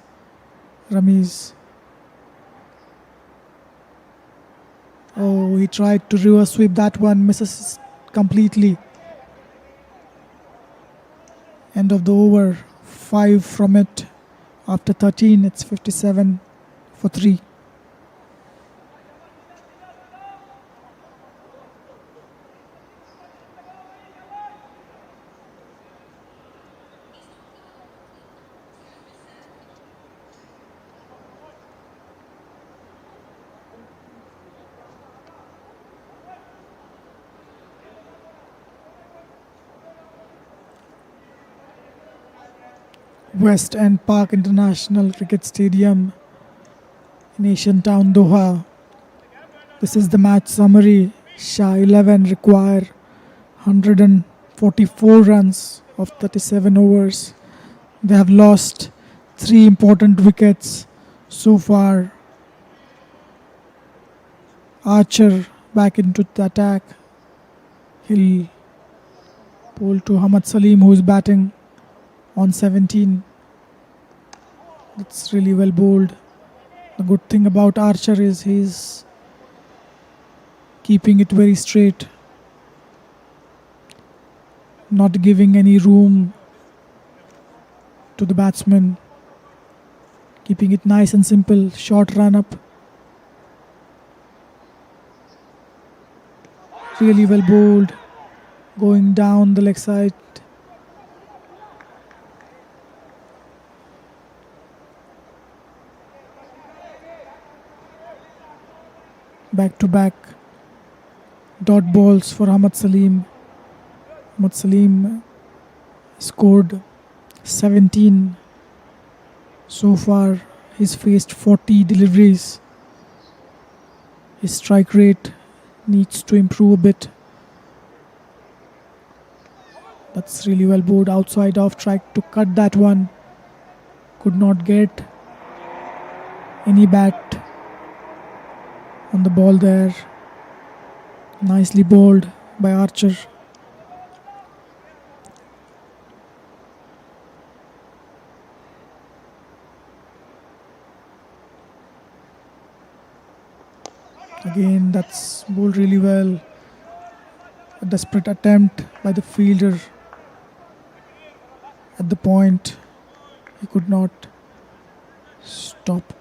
Ramiz. Oh, he tried to reverse sweep that one, misses completely. End of the over, 5 from it. After 13, it's 57 for 3. West End Park International Cricket Stadium in Asian Town, Doha. This is the match summary. Shah 11 require 144 runs of 37 overs. They have lost 3 important wickets so far. Archer back into the attack. He'll bowl to Hamad Salim, who is batting on 17. That's really well bowled. The good thing about Archer is he's keeping it very straight, not giving any room to the batsman, keeping it nice and simple. Short run up. Really well bowled, going down the leg side. Back to back dot balls for Ahmad Salim. Ahmad Salim scored 17 so far. He's faced 40 deliveries. His strike rate needs to improve a bit. That's really well bowled. Outside off, tried to cut that one. Could not get any bat on the ball there. Nicely bowled by Archer. Again, that's bowled really well. A desperate attempt by the fielder at the point. He could not stop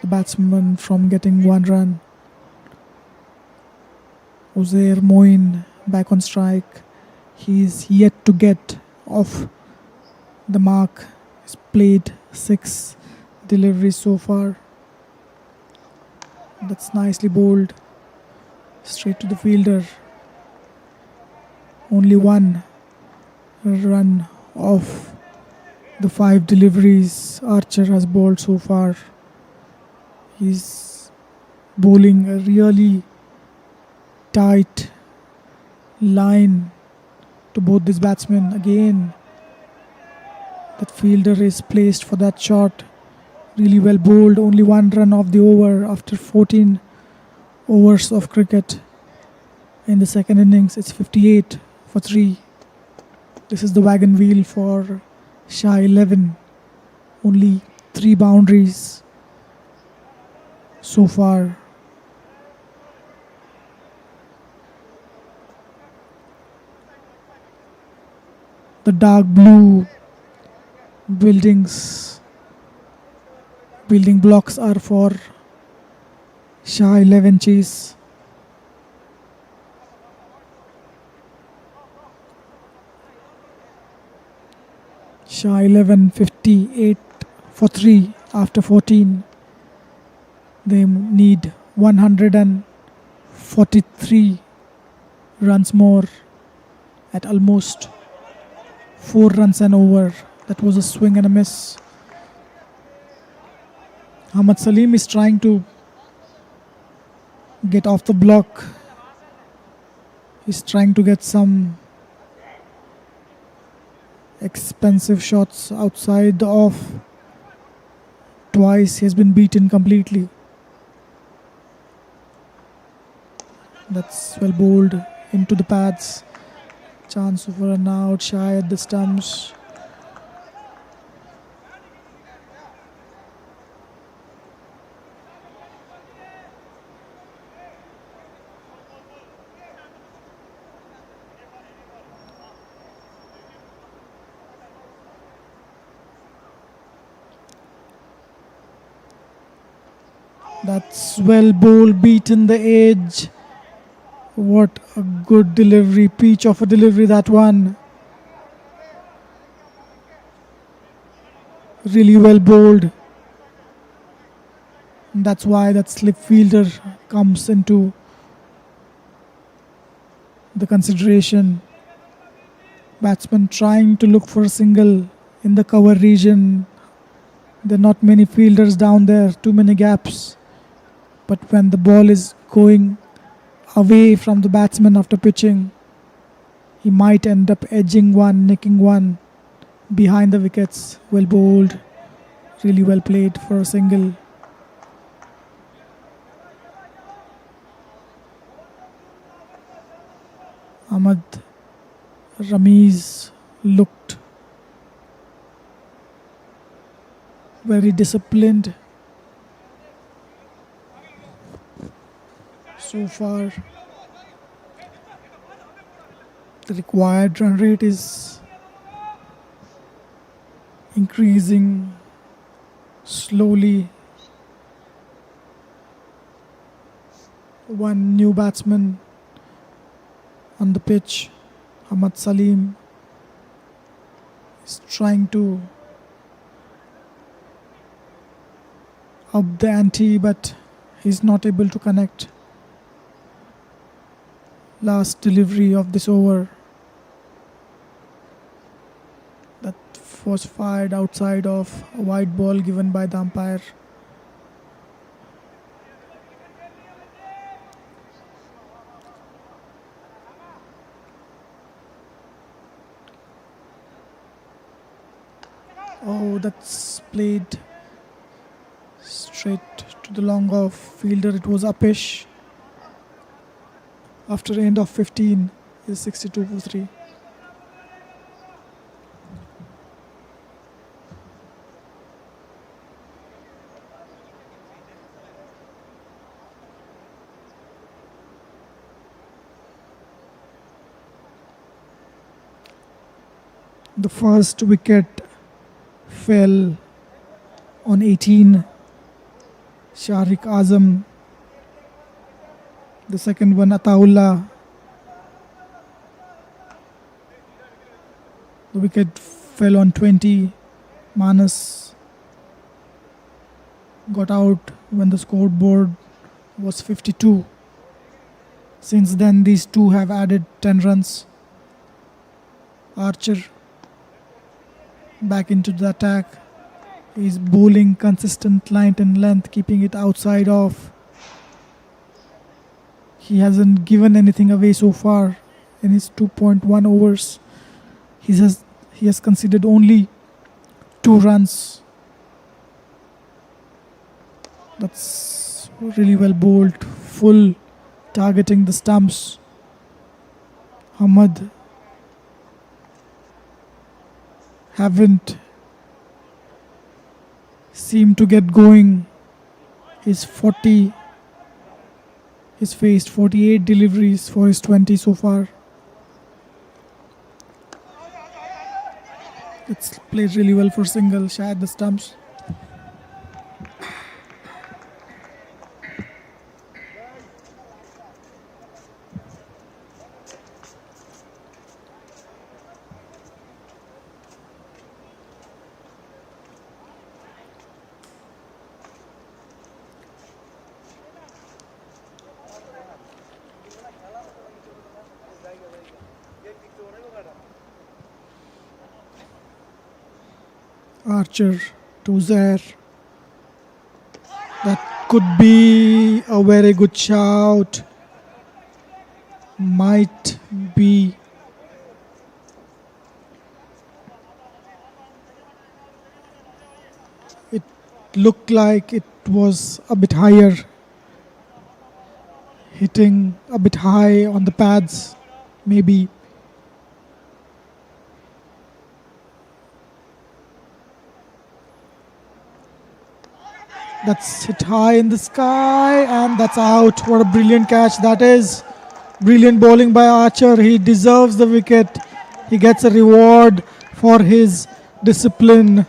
the batsman from getting 1 run. Uzair Moin back on strike. He's yet to get off the mark. He's played 6 deliveries so far. That's nicely bowled. Straight to the fielder. Only 1 run off the 5 deliveries Archer has bowled so far. He's bowling a really tight line to both these batsmen. Again, that fielder is placed for that shot. Really well bowled. Only 1 run off the over after 14 overs of cricket. In the second innings, it's 58 for 3. This is the wagon wheel for Shah 11. Only 3 boundaries so far. The dark blue building blocks are for Shah 11 chase. Shah 11 58 for 3 after 14. They need 143 runs more at almost 4 runs and over. That was a swing and a miss. Ahmad Salim is trying to get off the block. He's trying to get some expensive shots outside the off. Twice he has been beaten completely. That's well bowled into the pads. Chance for an out. Shy at the stumps. That's well bowled, beaten the edge. What a good delivery, peach of a delivery that one. Really well bowled. And that's why that slip fielder comes into the consideration. Batsman trying to look for a single in the cover region. There are not many fielders down there, too many gaps. But when the ball is going away from the batsman after pitching, he might end up edging one, nicking one behind the wickets. Well bowled, really well played for a single. Ahmad Ramiz looked very disciplined so far. The required run rate is increasing slowly. One new batsman on the pitch, Ahmad Salim, is trying to up the ante, but he's not able to connect. Last delivery of this over that was fired outside of a wide ball given by the umpire. Oh, that's played straight to the long off fielder. It was Upish. After end of 15 is 62 for 3. The first wicket fell on 18, Sharik Azam. The second one, Ataullah. The wicket fell on 20. Manas got out when the scoreboard was 52. Since then, these two have added 10 runs. Archer back into the attack. He's bowling consistent line and length, keeping it outside of. He hasn't given anything away so far in his 2.1 overs. He has conceded only 2 runs. That's really well bowled, full targeting the stumps. Ahmad haven't seemed to get going. He's faced 48 deliveries for his 20 so far. It's played really well for single. Shah at the stumps. Archer to Zaire. That could be a very good shout. Might be. It looked like it was a bit higher. Hitting a bit high on the pads, maybe. That's hit high in the sky and that's out. What a brilliant catch that is. Brilliant bowling by Archer. He deserves the wicket. He gets a reward for his discipline.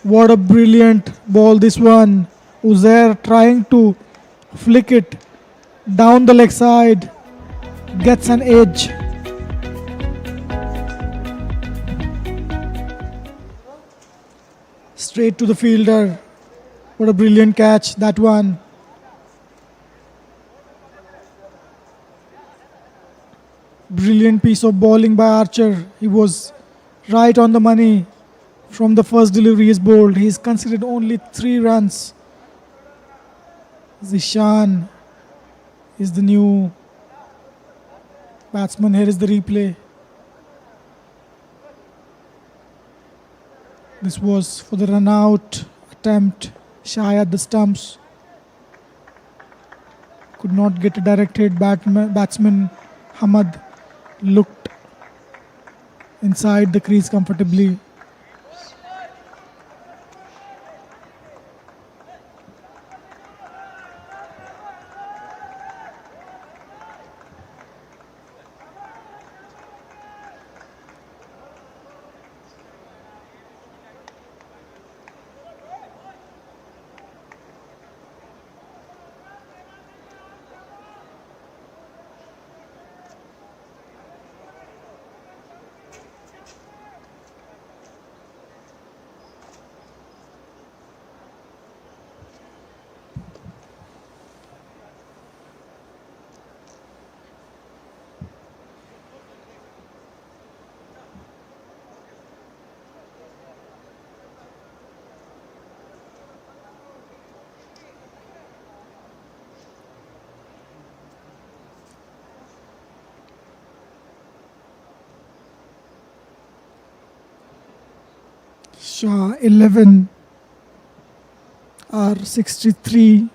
What a brilliant ball this one. Uzair trying to flick it down the leg side, gets an edge. Straight to the fielder. What a brilliant catch, that one. Brilliant piece of bowling by Archer. He was right on the money from the first delivery he's bowled. He's considered only 3 runs. Zishan is the new batsman. Here is the replay. This was for the run out attempt. Shah at the stumps. Could not get a direct hit. Batsman Hamad looked inside the crease comfortably. Shah 11 are 63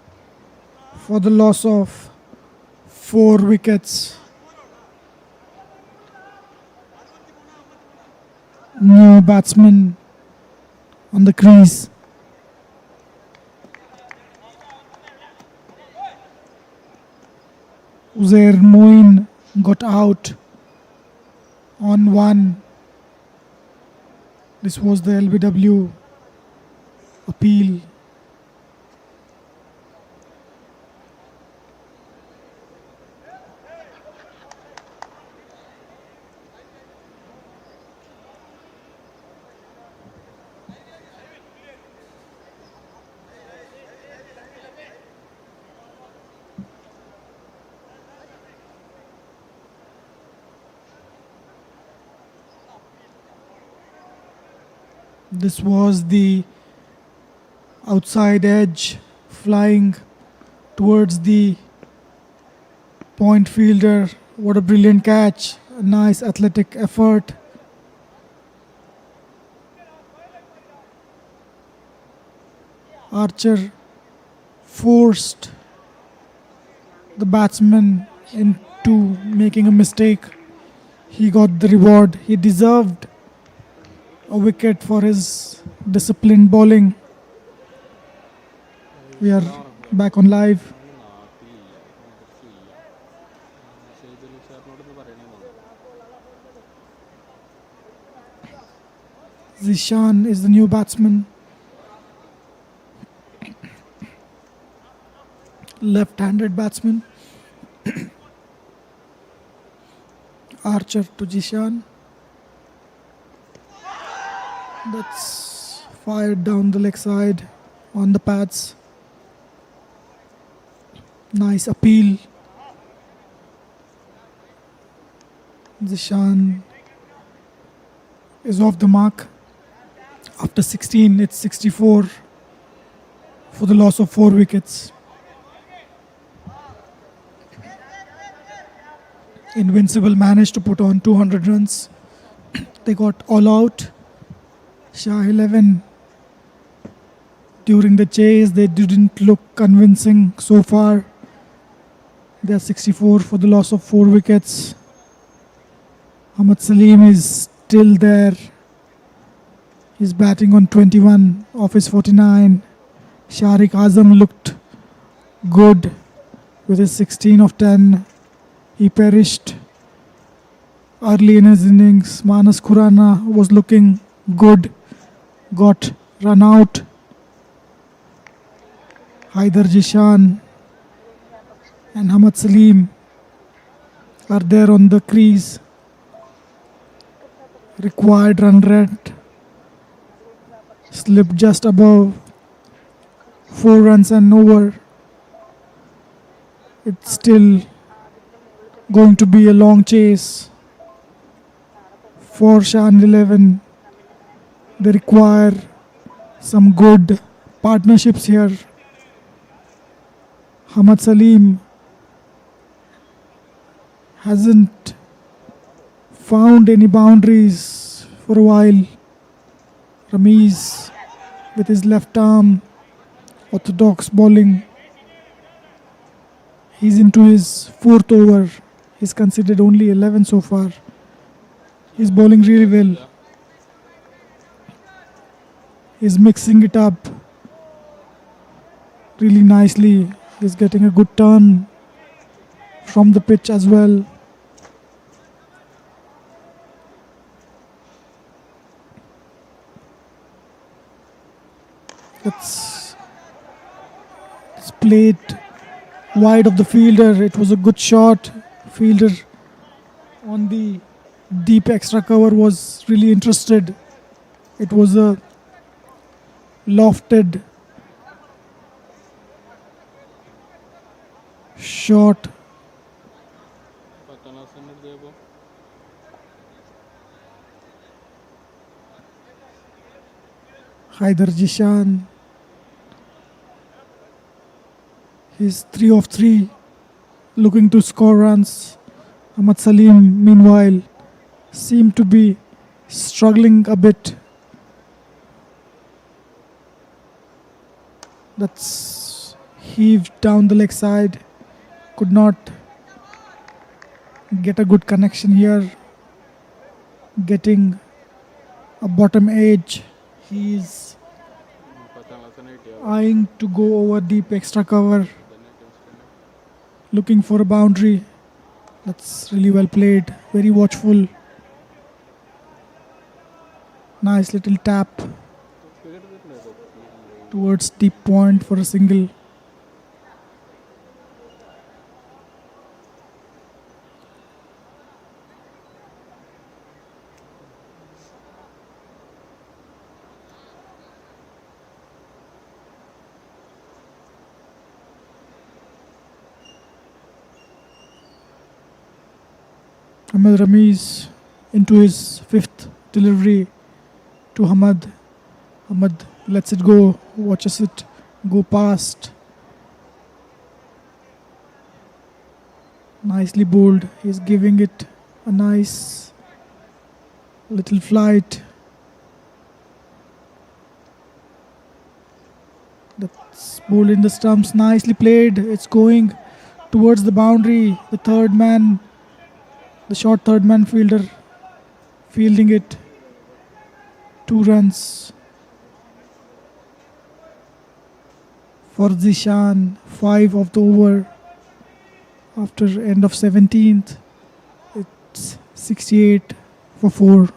for the loss of 4 wickets. New batsman on the crease. Uzair Moin got out on 1. This was the LBW appeal. This was the outside edge flying towards the point fielder. What a brilliant catch. A nice athletic effort. Archer forced the batsman into making a mistake. He got the reward. He deserved a wicket for his disciplined bowling. We are back on live. Zishan is the new batsman. Left-handed batsman. Archer to Zishan. That's fired down the leg side on the pads. Nice appeal. Zishan is off the mark. After 16, it's 64 for the loss of 4 wickets. Invincible managed to put on 200 runs. They got all out. Shah 11. During the chase, they didn't look convincing so far. They are 64 for the loss of 4 wickets. Ahmad Salim is still there. He's batting on 21 of his 49. Sharik Azam looked good with his 16 of 10. He perished early in his innings. Manas Khurana was looking good. Got run out. Haider Jishan and Hamad Salim are there on the crease. Required run rate slipped just above 4 runs and over. It's still going to be a long chase for Shah 11. They require some good partnerships here. Hamad Salim hasn't found any boundaries for a while. Ramiz with his left arm, orthodox bowling. He's into his 4th over. He's considered only 11 so far. He's bowling really well. He's mixing it up really nicely. He's getting a good turn from the pitch as well. It's played wide of the fielder. It was a good shot. Fielder on the deep extra cover was really interested. It was a lofted shot. Haider Jishan. He's 3 of 3, looking to score runs. Hamad Salim, meanwhile, seemed to be struggling a bit. That's heaved down the leg side. Could not get a good connection here. Getting a bottom edge. He's eyeing to go over deep extra cover. Looking for a boundary. That's really well played. Very watchful. Nice little tap towards deep point for a single. Ahmed Ramiz into his 5th delivery to Hamad. Hamad lets it go, watches it go past. Nicely bowled. He's giving it a nice little flight. That's bowled in the stumps. Nicely played. It's going towards the boundary. The third man, the short third man fielder, fielding it. 2 runs for Zishan. 5 of the over. After end of 17th, it's 68 for 4.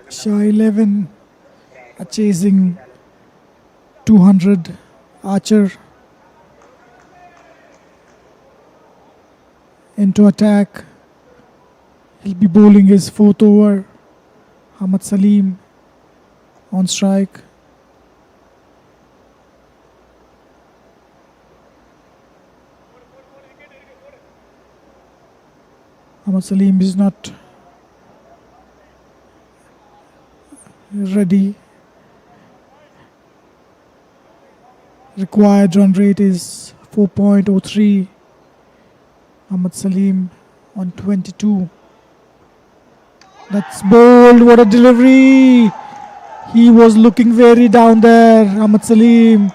Shah 11 are chasing 200. Archer into attack. He'll be bowling his 4th over. Hamad Salim on strike. Hamad Salim is not ready. Required run rate is 4.03. Hamad Salim on 22. That's bowled. What a delivery! He was looking very down there. Ahmad Salim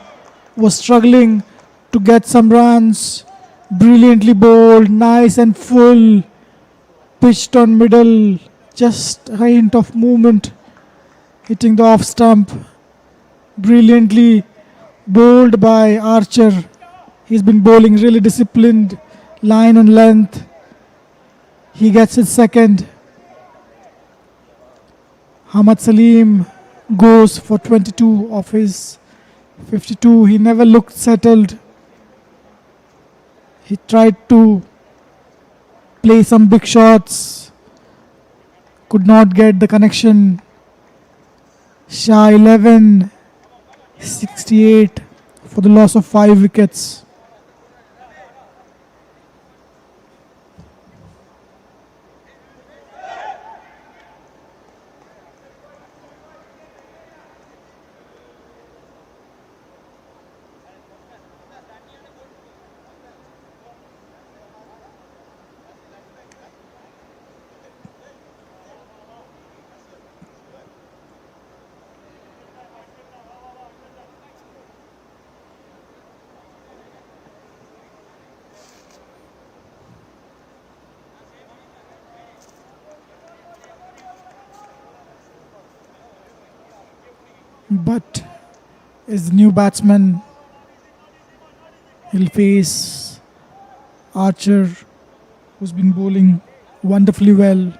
was struggling to get some runs. Brilliantly bowled, nice and full. Pitched on middle, just a hint of movement. Hitting the off stump. Brilliantly bowled by Archer. He's been bowling really disciplined, line and length. He gets his second. Ahmad Salim goes for 22 of his 52. He never looked settled. He tried to play some big shots, could not get the connection. Shah 11, 68 for the loss of 5 wickets. But as new batsman, he'll face Archer, who's been bowling wonderfully well.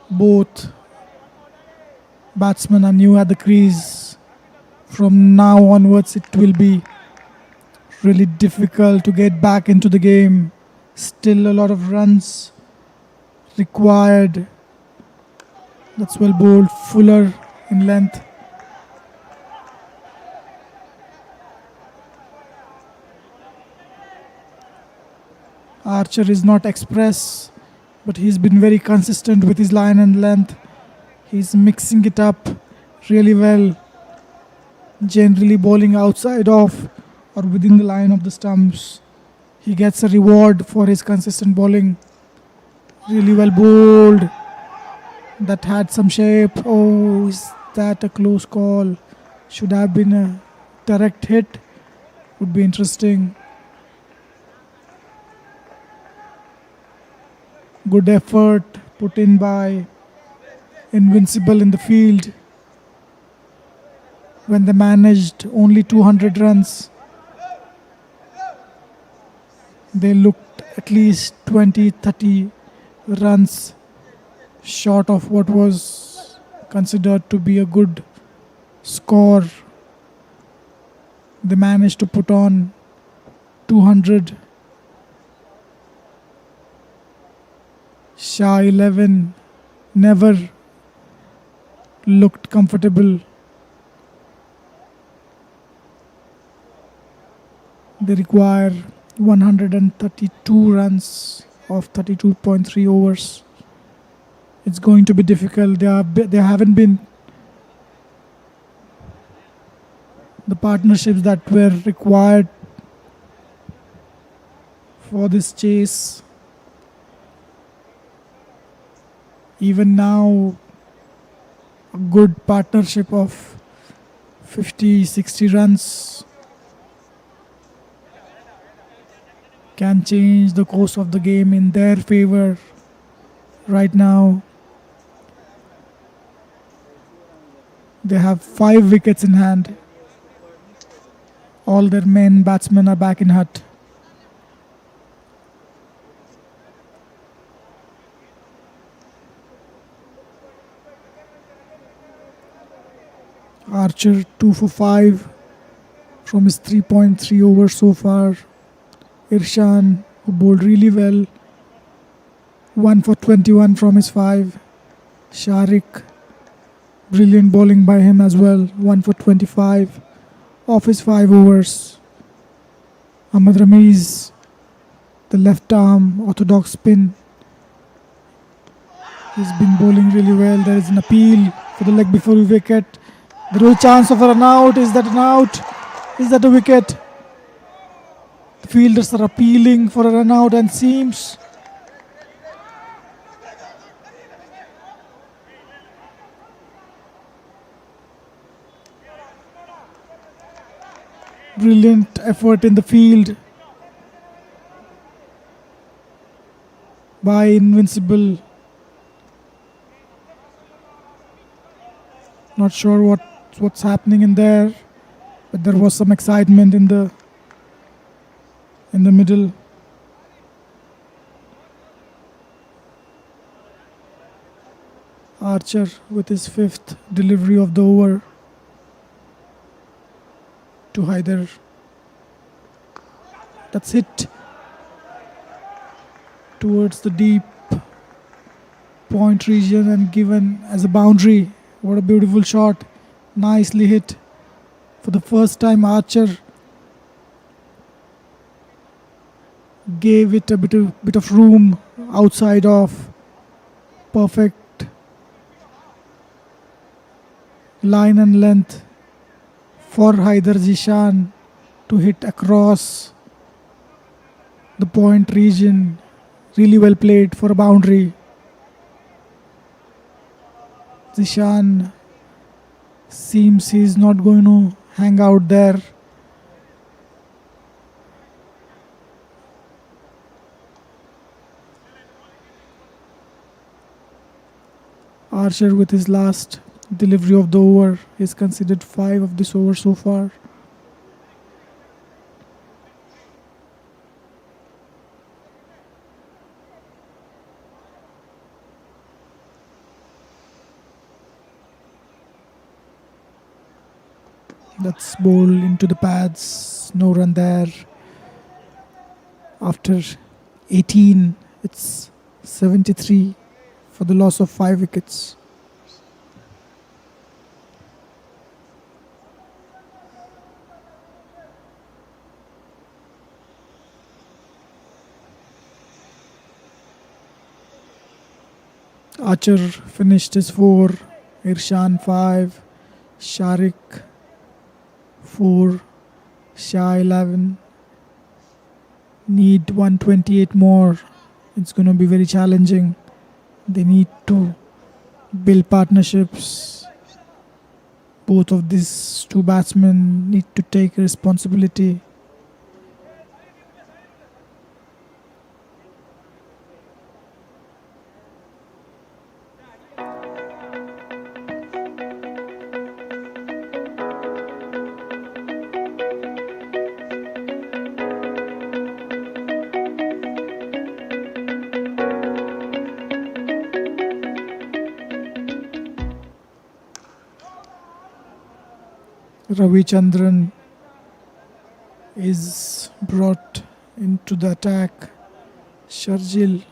Both batsmen are new at the crease. From now onwards, it will be really difficult to get back into the game. Still a lot of runs required. That's well bowled, fuller in length. Archer is not express, but he's been very consistent with his line and length. He's mixing it up really well, generally bowling outside off or within the line of the stumps. He gets a reward for his consistent bowling. Really well bowled. That had some shape. Oh, is that a close call? Should have been a direct hit. Would be interesting. Good effort put in by Invincible in the field when they managed only 200 runs. They looked at least 20-30 runs short of what was considered to be a good score. They managed to put on 200. Shah 11 never looked comfortable. They require 132 runs of 32.3 overs. It's going to be difficult. There haven't been the partnerships that were required for this chase. Even now, a good partnership of 50-60 runs can change the course of the game in their favor right now. They have 5 wickets in hand. All their main batsmen are back in hut. Archer 2 for 5 from his 3.3 overs so far. Irshan, who bowled really well, 1 for 21 from his 5. Sharik, brilliant bowling by him as well, 1 for 25 of his 5 overs. Ahmad Ramiz, the left arm orthodox spin. He's been bowling really well. There is an appeal for the leg before wicket. There is a chance of a run out. Is that an out? Is that a wicket? The fielders are appealing for a run out and seems Brilliant effort in the field by Invincible. Not sure what's happening in there, but there was some excitement in the middle. Archer with his 5th delivery of the over to Haider. That's hit towards the deep point region and given as a boundary. What a beautiful shot. Nicely hit. For the first time, Archer gave it a bit of room outside of. Perfect line and length for Haider Zishan to hit across the point region. Really well played for a boundary. Zishan seems he's not going to hang out there. Archer with his last delivery of the over is considered 5 of this over so far. That's ball into the pads, no run there. After 18, it's 73 for the loss of 5 wickets. Archer finished his 4, Irshan 5, Sharik 4, Shah 11. Need 128 more. It's going to be very challenging. They need to build partnerships. Both of these two batsmen need to take responsibility. Ravichandran is brought into the attack. Sharjil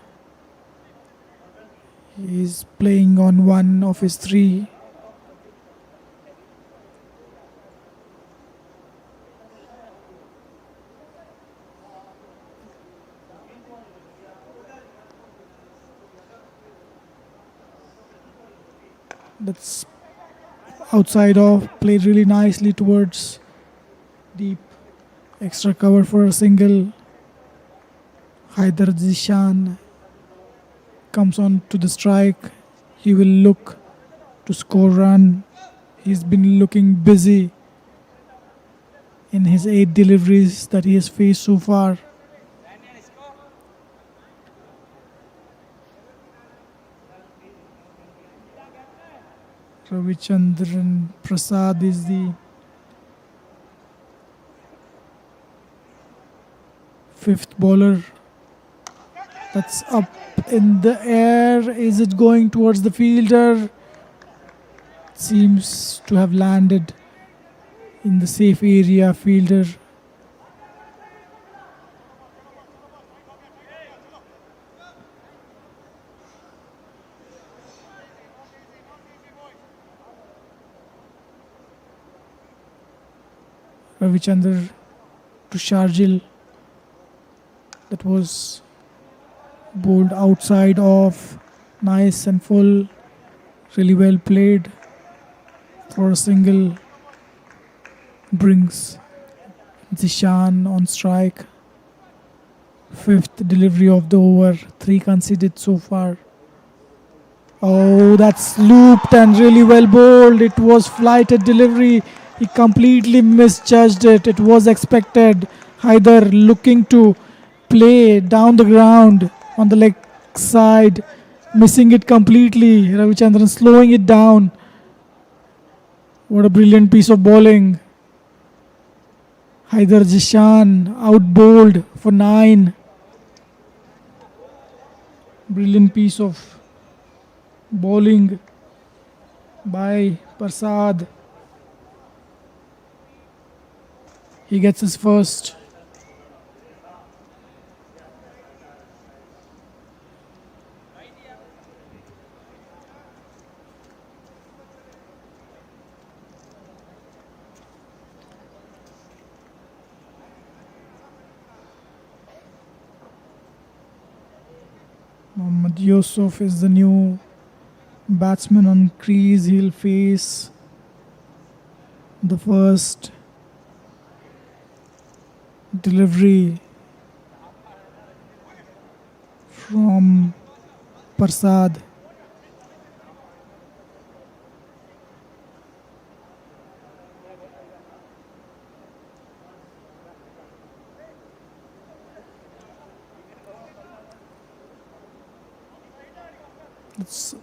is playing on 1 of his 3. That's outside off, played really nicely towards deep. Extra cover for a single. Haider Zishan comes on to the strike. He will look to score run. He's been looking busy in his 8 deliveries that he has faced so far. Ravichandran Prasad is the 5th bowler. That's up in the air. Is it going towards the fielder? Seems to have landed in the safe area. Fielder Ravichandran to Sharjil. That was bowled outside of. Nice and full. Really well played for a single. Brings Zishan on strike. 5th delivery of the over. 3 conceded so far. Oh, that's looped and really well bowled. It was flighted delivery. He completely misjudged it. It was expected. Haider looking to play down the ground on the leg side, missing it completely. Ravichandran slowing it down. What a brilliant piece of bowling. Haider Jishan out bowled for 9. Brilliant piece of bowling by Prasad. He gets his first. Mohammad Yusuf is the new batsman on crease. He'll face the first delivery from Prasad. It's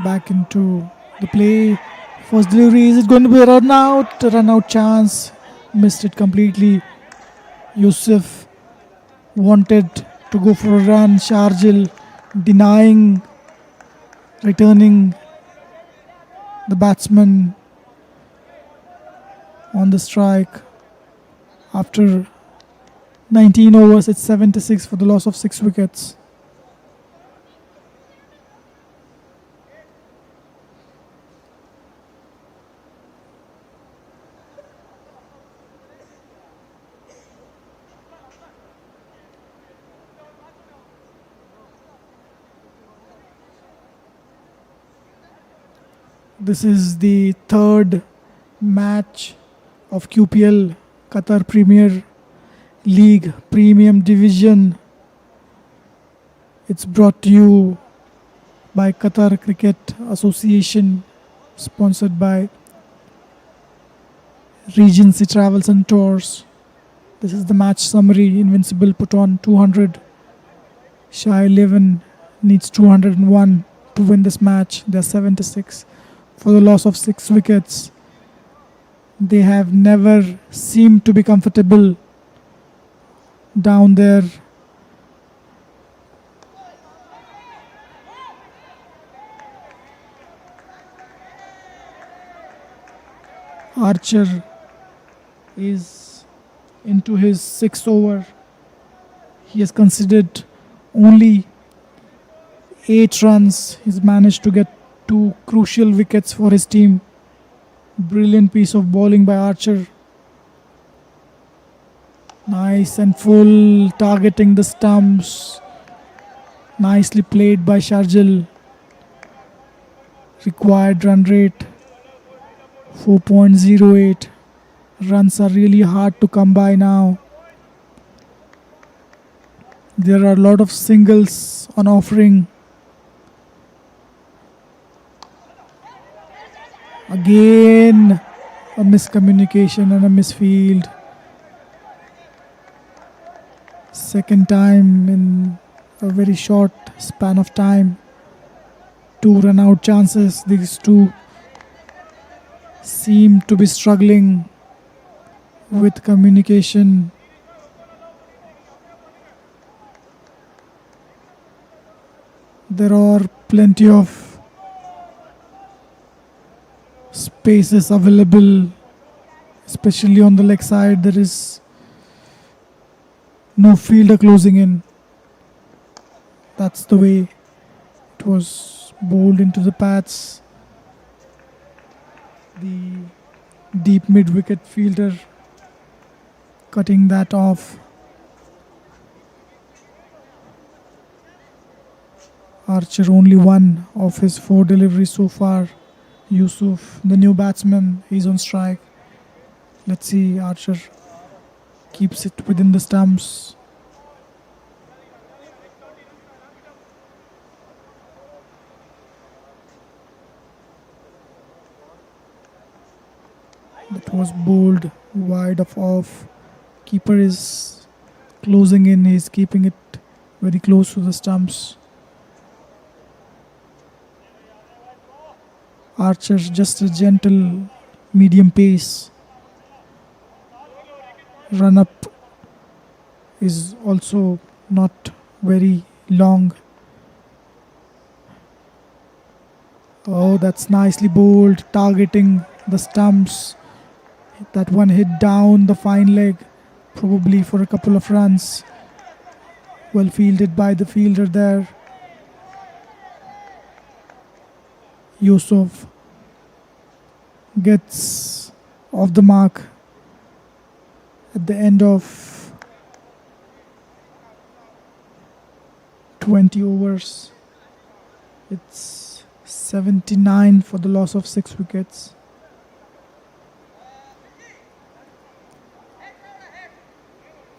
back into the play. First delivery, is it going to be a run out? A run out chance. Missed it completely. Yusuf wanted to go for a run. Sharjil denying returning the batsman on the strike. After 19 overs, it's 76 for the loss of 6 wickets. This is the third match of QPL, Qatar Premier League Premium Division. It's brought to you by Qatar Cricket Association, sponsored by Regency Travels and Tours. This is the match summary. Invincible put on 200. Shah 11 needs 201 to win this match. They're 76 for the loss of 6 wickets. They have never seemed to be comfortable down there. Archer is into his 6th over. He has conceded only 8 runs. He's managed to get 2 crucial wickets for his team. Brilliant piece of bowling by Archer. Nice and full, targeting the stumps. Nicely played by Sharjil. Required run rate 4.08. Runs are really hard to come by now. There are a lot of singles on offering. Again, a miscommunication and a misfield. Second time in a very short span of time. 2 run out chances. These two seem to be struggling with communication. There are plenty of spaces available, especially on the leg side. There is no fielder closing in. That's the way it was bowled into the pads. The deep mid-wicket fielder cutting that off. Archer only 1 of his 4 deliveries so far. Yusuf, the new batsman, he's on strike. Let's see Archer keeps it within the stumps. That was bowled wide of off. Keeper is closing in. He's keeping it very close to the stumps. Archer just a gentle medium pace. Run up is also not very long. Oh, that's nicely bowled, targeting the stumps. That one hit down the fine leg, probably for a couple of runs. Well fielded by the fielder there. Yusuf gets off the mark at the end of 20 overs. It's 79 for the loss of 6 wickets.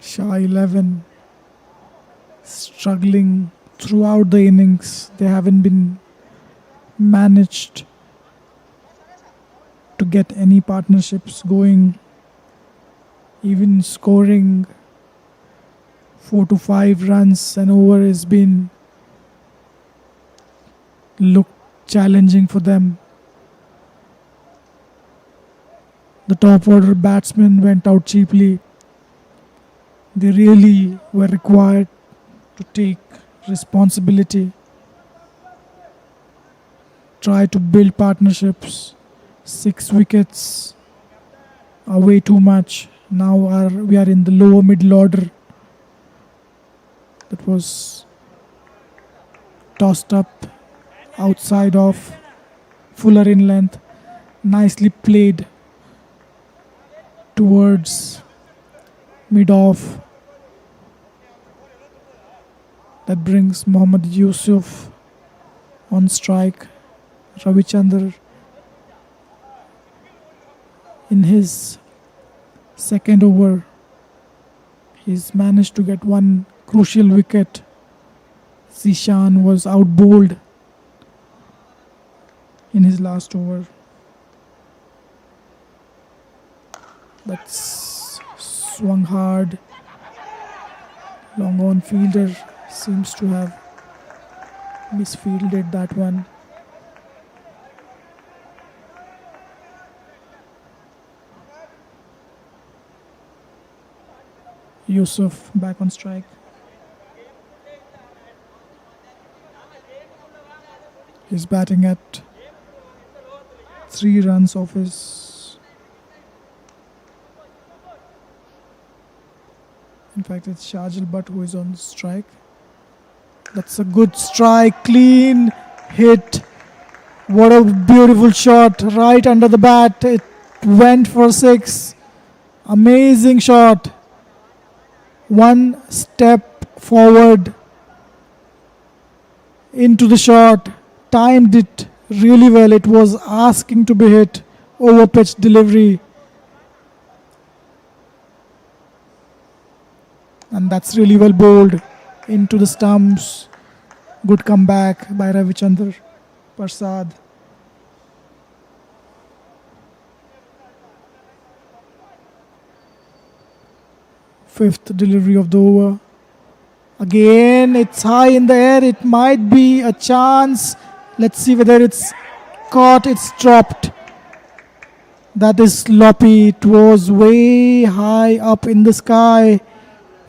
Shah 11 struggling throughout the innings. They haven't been managed to get any partnerships going. Even scoring 4 to 5 runs an over has been looked challenging for them. The top order batsmen went out cheaply. They really were required to take responsibility, try to build partnerships. 6 wickets are way too much. Now we are in the lower middle order. That was tossed up outside of Fuller in length. Nicely played towards mid-off. That brings Mohammad Yusuf on strike. Ravichandran in his second over, he's managed to get one crucial wicket. Zishan was out bowled in his last over. That's swung hard. Long on fielder seems to have misfielded that one. Yusuf back on strike. He's batting at 3 runs off his. In fact, it's Shahjal Butt who is on strike. That's a good strike, clean hit. What a beautiful shot right under the bat. It went for 6. Amazing shot. One step forward into the shot. Timed it really well. It was asking to be hit. Over pitch delivery. And that's really well bowled into the stumps. Good comeback by Ravichandran Prasad. Fifth delivery of the over. Again, it's high in the air. It might be a chance. Let's see whether it's caught. It's dropped. That is sloppy. It was way high up in the sky.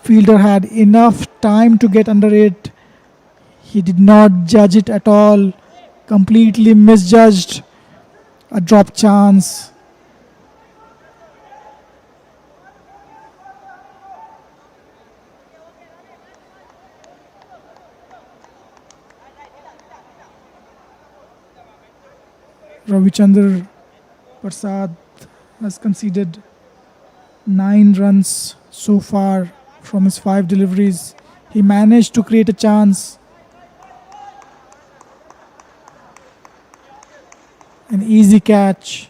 Fielder had enough time to get under it. He did not judge it at all. Completely misjudged. A drop chance. Ravichandran Prasad has conceded 9 runs so far from his 5 deliveries. He managed to create a chance. An easy catch.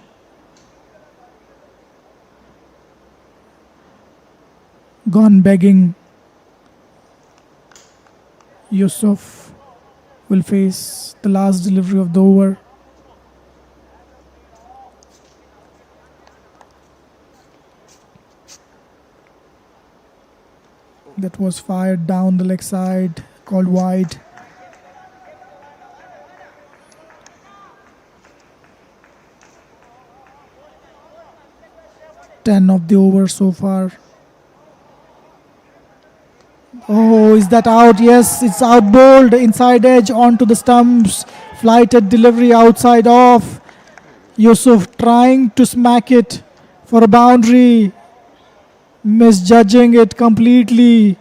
gone begging. Yusuf will face the last delivery of the over. That was fired down the leg side, called wide. Ten of the over so far. Oh, is that out? Yes, it's out bowled. Inside edge onto the stumps. Flighted delivery outside off. Yusuf trying to smack it for a boundary. Misjudging it completely.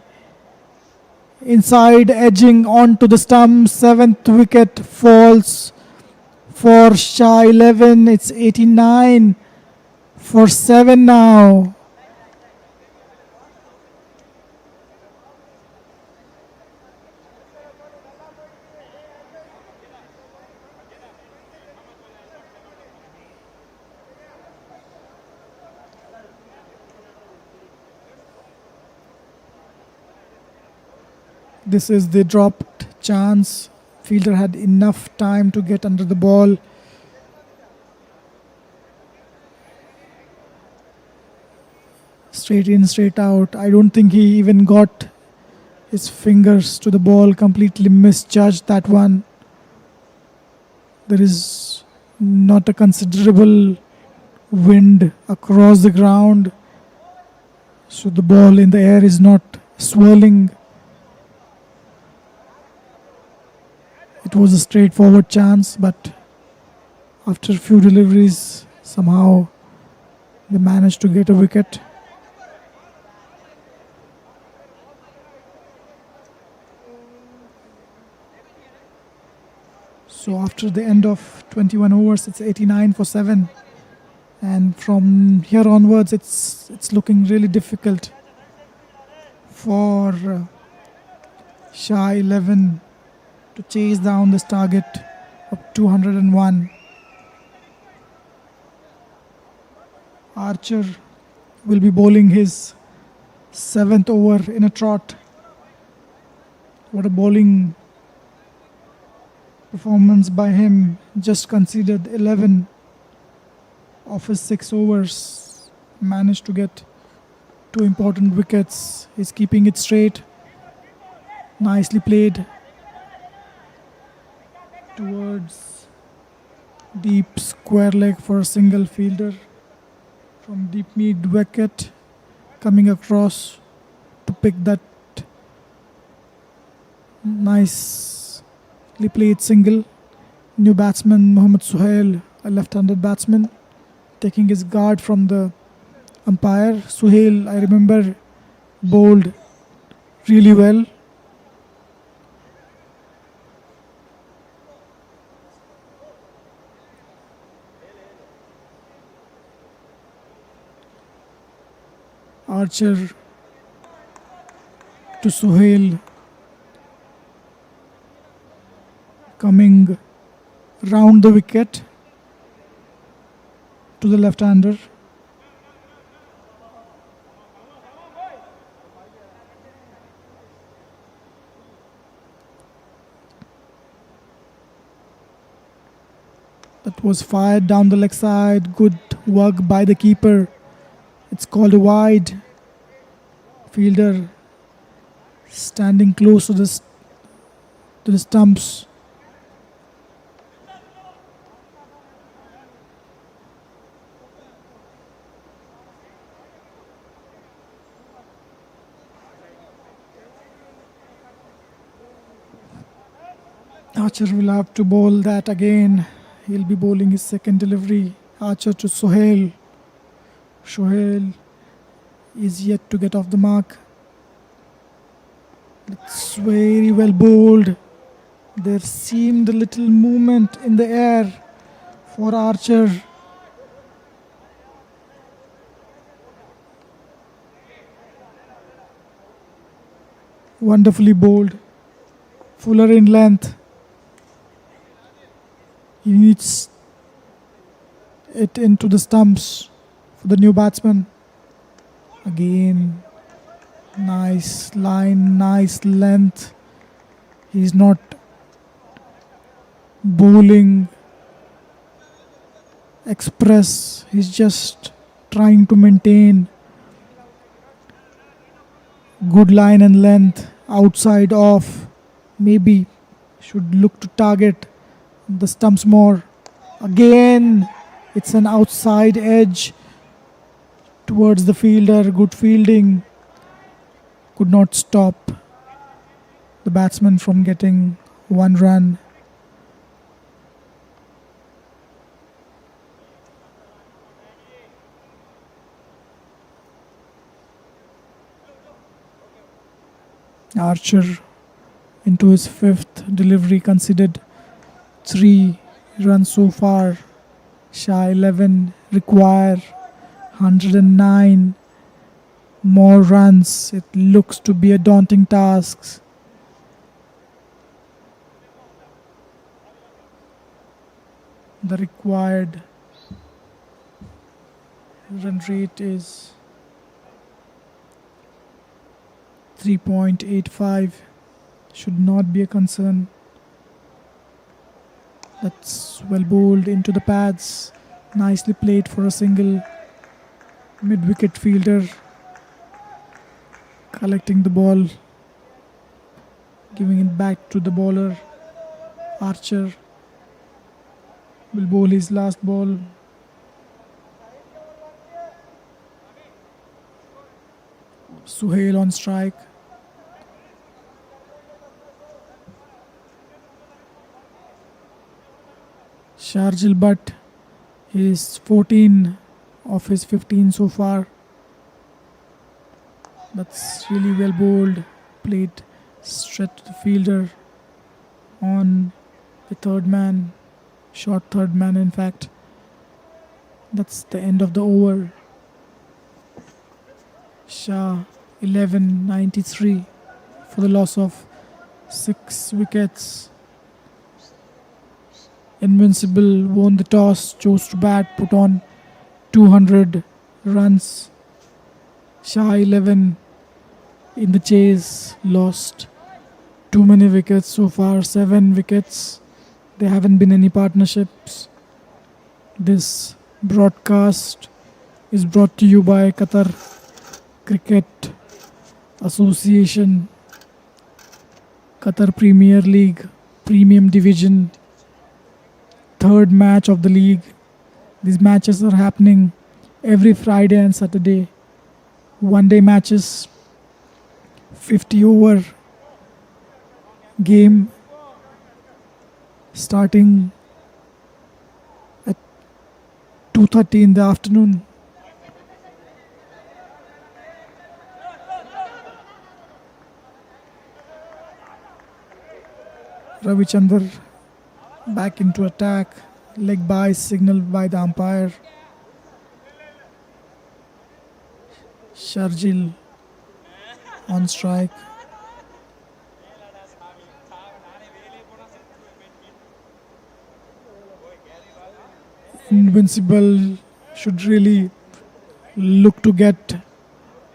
Inside edging onto the stumps. 7th wicket falls for Shah 11. It's 89 for 7 now. This is the dropped chance. Fielder had enough time to get under the ball. Straight in, straight out. I don't think he even got his fingers to the ball. Completely misjudged that one. There is not a considerable wind across the ground, so the ball in the air is not swirling. It was a straightforward chance, but after a few deliveries, somehow they managed to get a wicket. So after the end of 21 overs, it's 89 for 7. And from here onwards, it's looking really difficult for Shah 11 to chase down this target of 201. Archer will be bowling his 7th over in a trot. What a bowling performance by him. Just conceded 11 of his 6 overs. Managed to get 2 important wickets. He's keeping it straight. Nicely played towards deep square leg for a single fielder from deep mid wicket, coming across to pick that nicely played single. New batsman Mohammad Suhail, a left-handed batsman, taking his guard from the umpire. Suhail, I remember, bowled really well. Archer to Suhail, coming round the wicket to the left-hander. That was fired down the leg side. Good work by the keeper. It's called a wide. Fielder standing close to the stumps. Archer will have to bowl that again. He'll be bowling his second delivery. Archer to Sohail. Sohail is yet to get off the mark. It's very well bowled. There seemed a little movement in the air for Archer. Wonderfully bowled. Fuller in length. He needs it into the stumps for the new batsman. Again, Nice line, nice length. He's not bowling express. He's just trying to maintain good line and length outside off. Maybe should look to target the stumps more. Again, it's an outside edge towards the fielder. Good fielding. Could not stop the batsman from getting 1 run. Archer into his 5th delivery, considered 3 runs so far. Shah 11 require 109 more runs. It looks to be a daunting task. The required run rate is 3.85. Should not be a concern. That's well bowled into the pads. Nicely played for a single. Mid-wicket fielder collecting the ball, giving it back to the bowler. Archer will bowl his last ball. Suhail on strike. Sharjil Butt is 14 of his 15 so far. That's really well bowled. Played straight to the fielder on the third man. Short third man, in fact. That's the end of the over. Shah 11.93 for the loss of 6 wickets. Invincible won the toss, chose to bat, put on 200 runs. Shah 11 in the chase, lost too many wickets so far, 7 wickets. There haven't been any partnerships. This broadcast is brought to you by Qatar Cricket Association, Qatar Premier League, Premium Division, 3rd match of the league. These matches are happening every Friday and Saturday. One-day matches, 50 over game starting at 2:30 in the afternoon. Ravichandar back into attack. Leg by signaled by the umpire. Sharjil on strike. Invincible should really look to get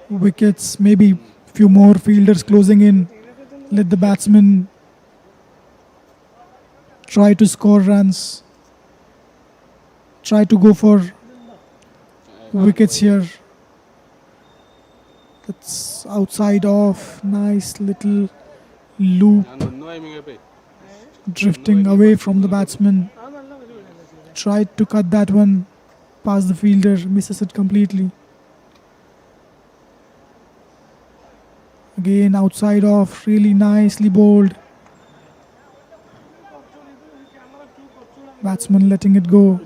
wickets. Maybe few more fielders closing in. Let the batsman try to score runs. Try to go for wickets here. That's outside off. Nice little loop drifting away from the batsman. Tried to cut that one past the fielder, misses it completely. Again outside off, really nicely bowled. Batsman letting it go.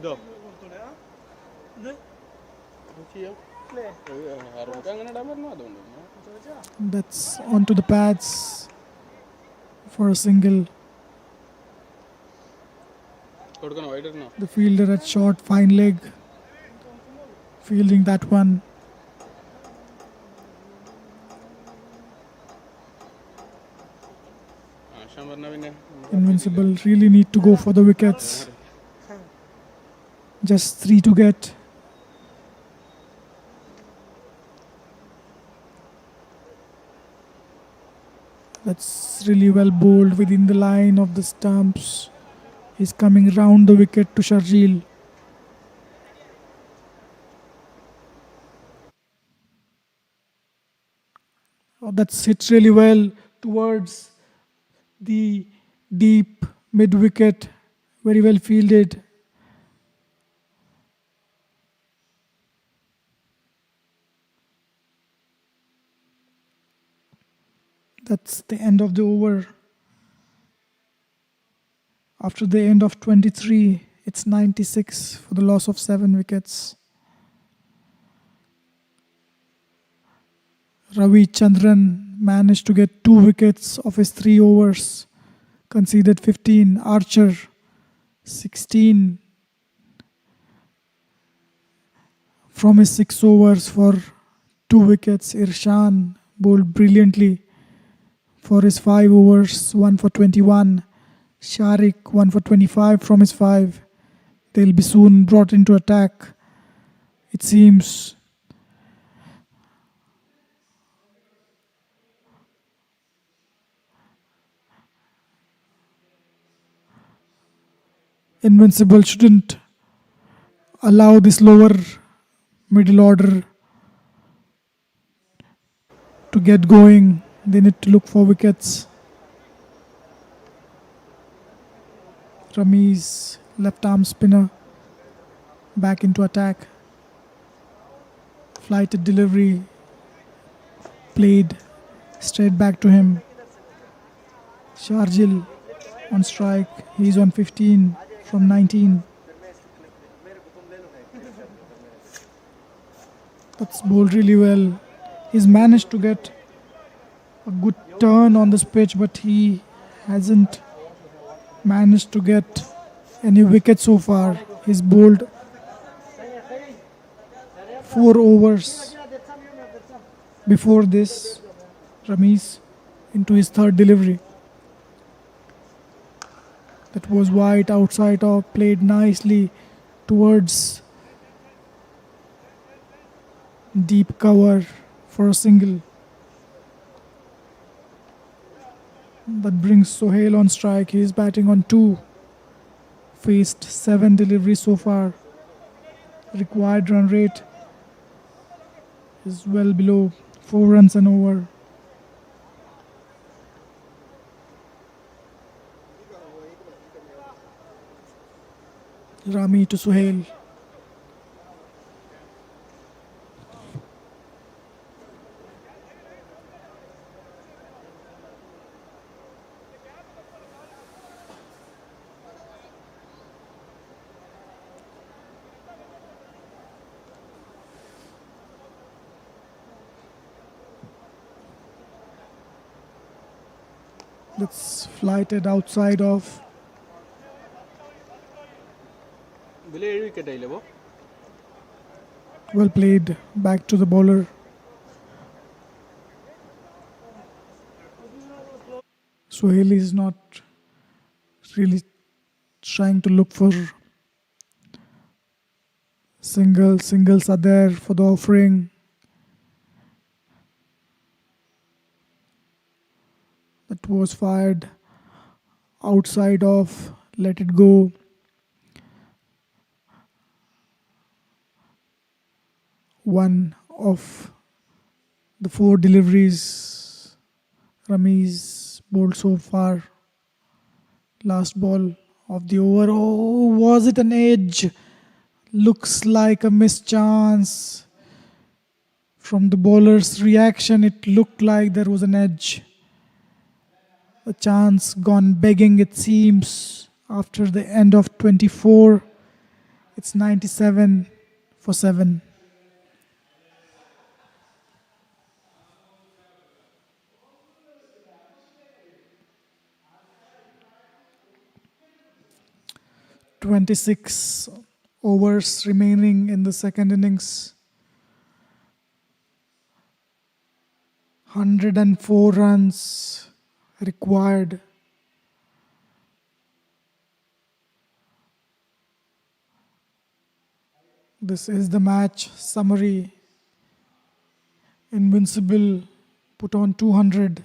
That's onto the pads for a single. The fielder at short, fine leg, fielding that one. Invincible really need to go for the wickets. Just 3 to get. That's really well bowled within the line of the stumps. He's coming round the wicket to Sharjeel. Oh, that's hit really well towards the deep mid wicket. Very well fielded. That's the end of the over. After the end of 23, it's 96 for the loss of 7 wickets. Ravi Chandran managed to get 2 wickets of his 3 overs, conceded 15. Archer 16 from his 6 overs for 2 wickets. Irshan bowled brilliantly for his 5 overs, 1 for 21. Sharik 1 for 25 from his 5. They'll be soon brought into attack, it seems. Invincible shouldn't allow this lower middle order to get going. They need to look for wickets. Rami's left arm spinner back into attack. Flighted delivery played straight back to him. Sharjeel on strike. He's on 15 from 19. That's bowled really well. He's managed to get a good turn on this pitch, but he hasn't managed to get any wicket so far. He's bowled 4 overs before this. Ramesh into his 3rd delivery. That was wide outside off, played nicely towards deep cover for a single. That brings Sohail on strike. He is batting on 2. Faced 7 deliveries so far. Required run rate is well below 4 runs an over. Rami to Sohail. That's flighted outside of. Well played back to the bowler. Sohail is not really trying to look for singles. Singles are there for the offering. That was fired outside of. Let it go. One of the 4 deliveries Rami's bowled so far. Last ball of the over. Oh, was it an edge? Looks like a missed chance. From the bowler's reaction, it looked like there was an edge. A chance gone begging, it seems, after the end of 24. It's 97 for 7. "26 overs remaining in the second innings. 104 runs required. This is the match summary. Invincible put on 200.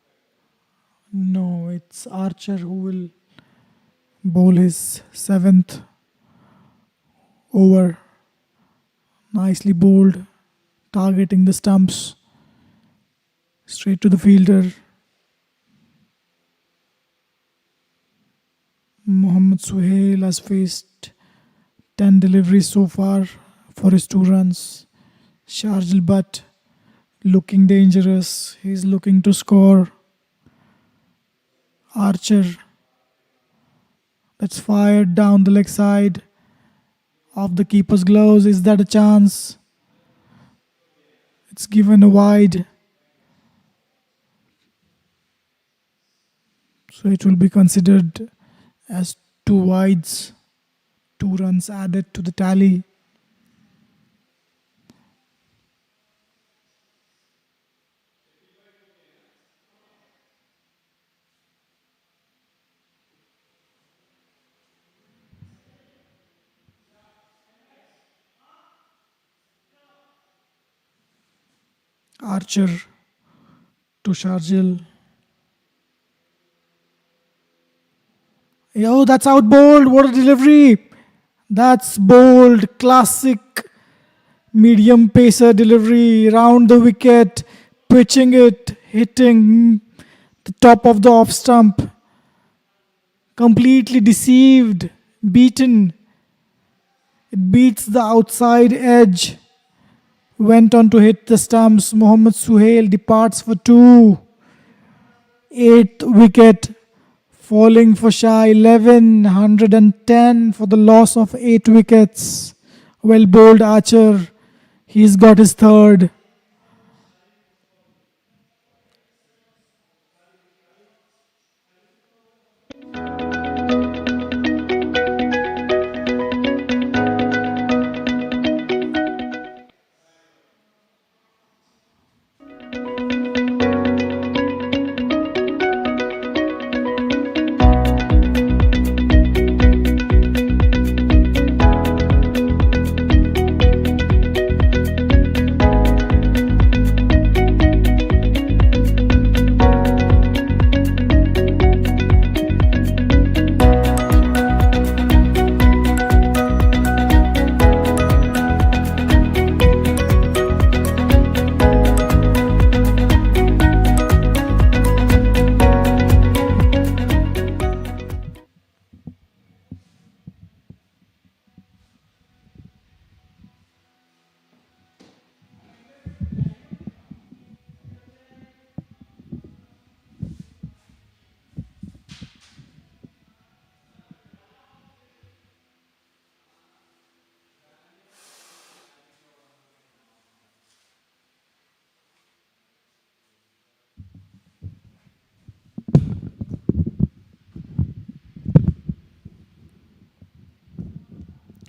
No, it's Archer who will bowl his seventh over. Nicely bowled, targeting the stumps. Straight to the fielder. Mohammad Suhail has faced 10 deliveries so far for his 2 runs. Sharjil Butt looking dangerous. He's looking to score. Archer that's fired down the leg side of the keeper's gloves. Is that a chance? It's given a wide. So it will be considered as 2 wides. 2 runs added to the tally. Archer to Sharjil. Oh, that's out bowled. What a delivery. That's bowled. Classic medium pacer delivery. Round the wicket. Pitching it. Hitting the top of the off stump. Completely deceived. Beaten. It beats the outside edge. Went on to hit the stumps. Mohammad Suhail departs for 2. 8th wicket. Falling for Shah, 110 for the loss of 8 wickets. Well bowled Archer. He's got his third.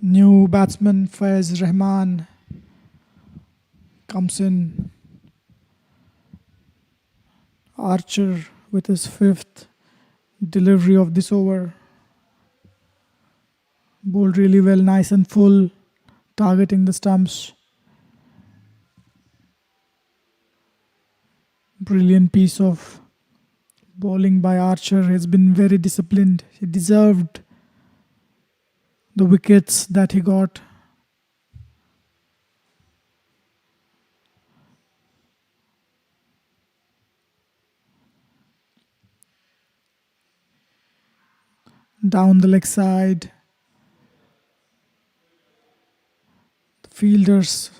New batsman Faiz Rahman comes in. Archer with his 5th delivery of this over. Bowled really well, nice and full, targeting the stumps. Brilliant piece of bowling by Archer. He's been very disciplined. He deserved the wickets that he got. Down the leg side. The fielders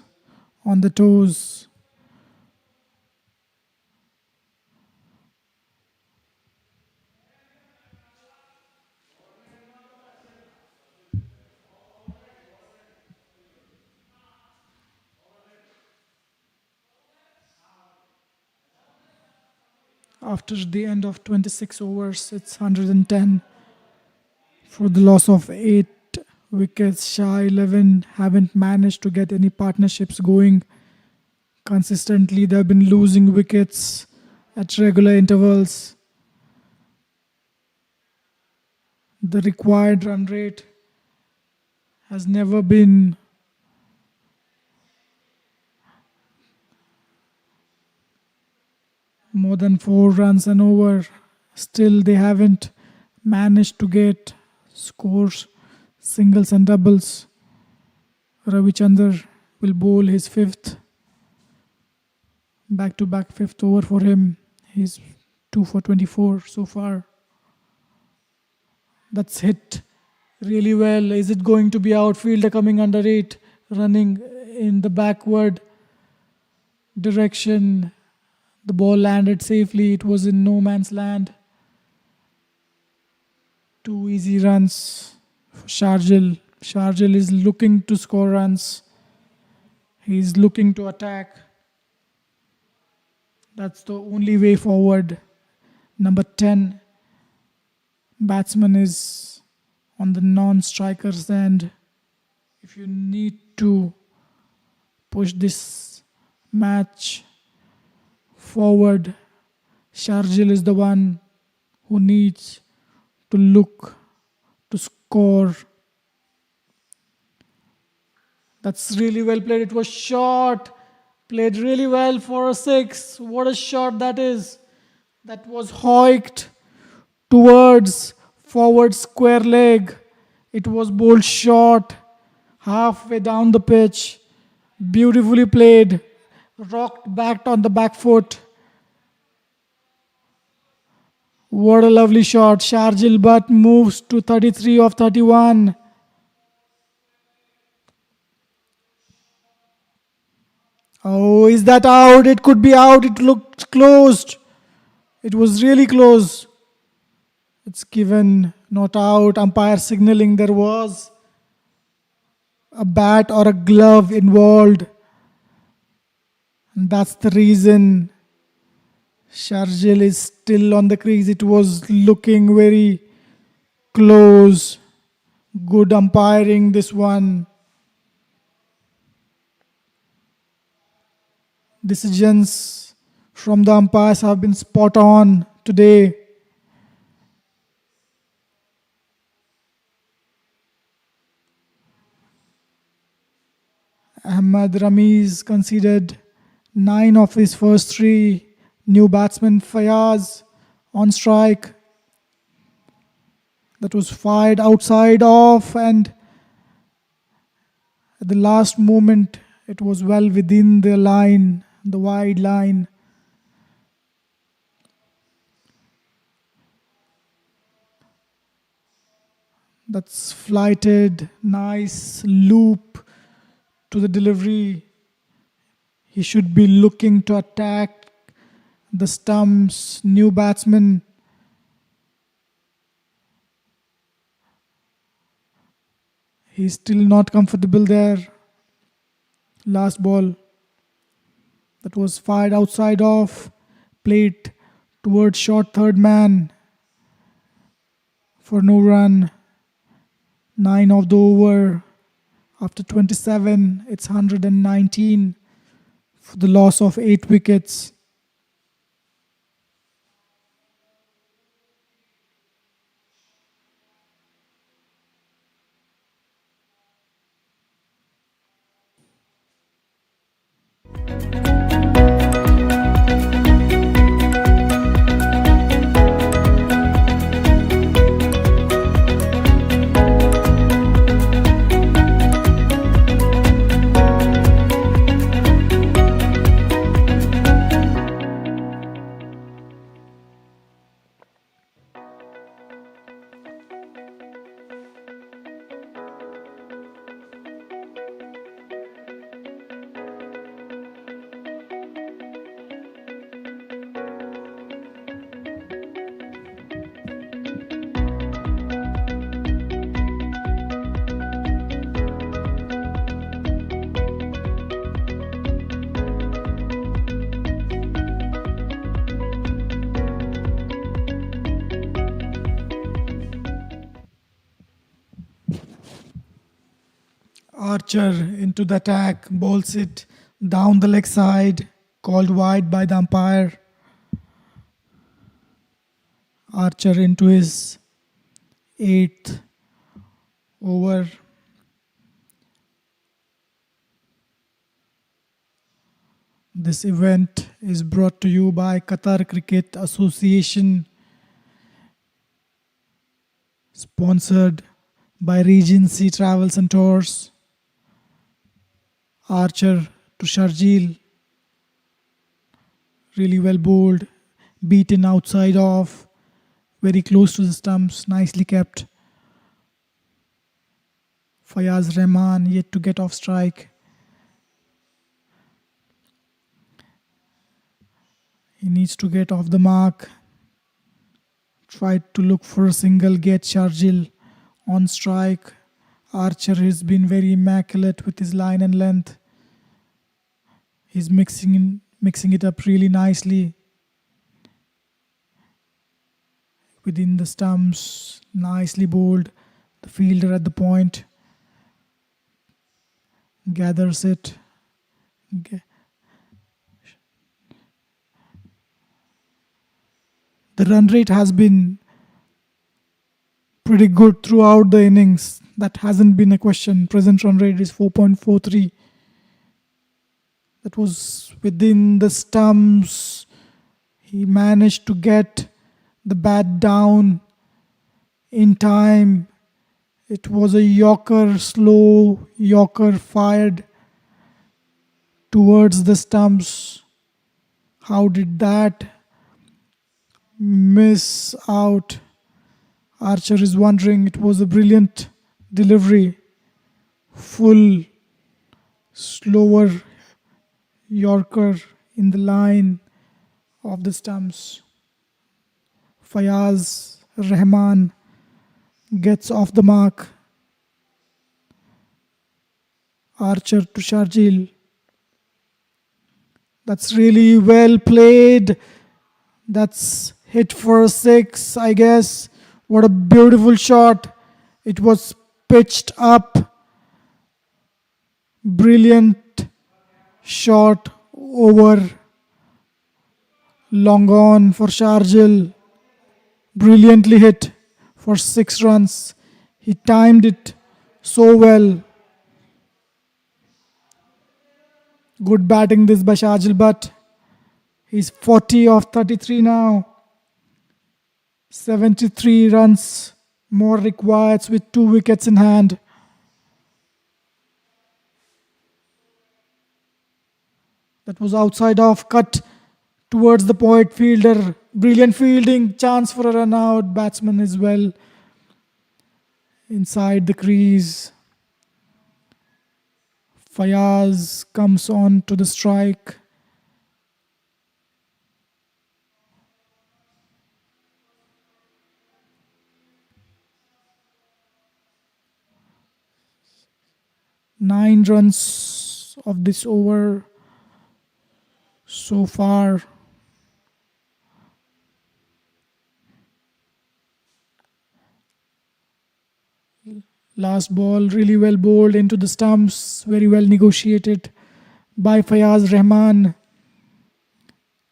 on the toes. After the end of 26 overs, it's 110 for the loss of 8 wickets. Shah 11 haven't managed to get any partnerships going consistently. They've been losing wickets at regular intervals. The required run rate has never been more than 4 runs and over, Still, they haven't managed to get scores, singles and doubles. Ravichandar will bowl his fifth, back-to-back fifth over for him. He's 2 for 24 so far. That's hit really well. Is it going to be outfielder coming under it, running in the backward direction? The ball landed safely. It was in no man's land. 2 easy runs for Sharjil. Sharjil is looking to score runs. He's looking to attack. That's the only way forward. Number 10 batsman is on the non-strikers end. If you need to push this match forward, Sharjil is the one who needs to look to score. That's really well played. It was short. Played really well for a 6. What a shot that is. That was hoiked towards forward square leg. It was bowled short, halfway down the pitch. Beautifully played. Rocked back on the back foot. What a lovely shot. Sharjil Butt moves to 33 of 31. Oh, is that out? It could be out. It looked closed. It was really close. It's given not out. Umpire signaling there was a bat or a glove involved. And that's the reason Sharjil is still on the crease. It was looking very close. Good umpiring this one. Decisions from the umpires have been spot on today. Ahmad Ramiz conceded 9 of his first 3. New batsman Fayaz on strike. That was fired outside off, and at the last moment it was well within the line, the wide line. That's flighted, nice loop to the delivery. He should be looking to attack the stumps. New batsman. He's still not comfortable there. Last ball. That was fired outside off. Played towards short third man. For no run. 9 of the over. After 27, it's 119 for the loss of 8 wickets. Archer into the attack, bowls it down the leg side, called wide by the umpire. Archer into his 8th over. This event is brought to you by Qatar Cricket Association. Sponsored by Regency Travels and Tours. Archer to Sharjeel. Really well bowled. Beaten outside off. Very close to the stumps. Nicely kept. Fayaz Rahman yet to get off strike. He needs to get off the mark. Tried to look for a single, get Sharjeel on strike. Archer has been very immaculate with his line and length. He's mixing it up really nicely. Within the stumps, nicely bowled. The fielder at the point gathers it. The run rate has been pretty good throughout the innings. That hasn't been a question. Present run rate is 4.43. That was within the stumps. He managed to get the bat down in time. It was a Yorker, slow Yorker fired towards the stumps. How did that miss out? Archer is wondering. It was a brilliant delivery. Full, slower Yorker in the line of the stumps. Fayaz Rahman gets off the mark. Archer to Sharjeel. That's really well played. That's hit for a 6, I guess. What a beautiful shot. It was pitched up. Brilliant shot over long on for Sharjeel. Brilliantly hit for 6 runs. He timed it so well. Good batting this by Sharjeel, but he's 40 off 33 now. 73 runs more required with 2 wickets in hand. That was outside off, cut towards the point fielder. Brilliant fielding, chance for a run out. Batsman is well inside the crease. Fayaz comes on to the strike. Nine runs of this over so far. Last ball really well bowled into the stumps. Very well negotiated by Fayaz Rahman.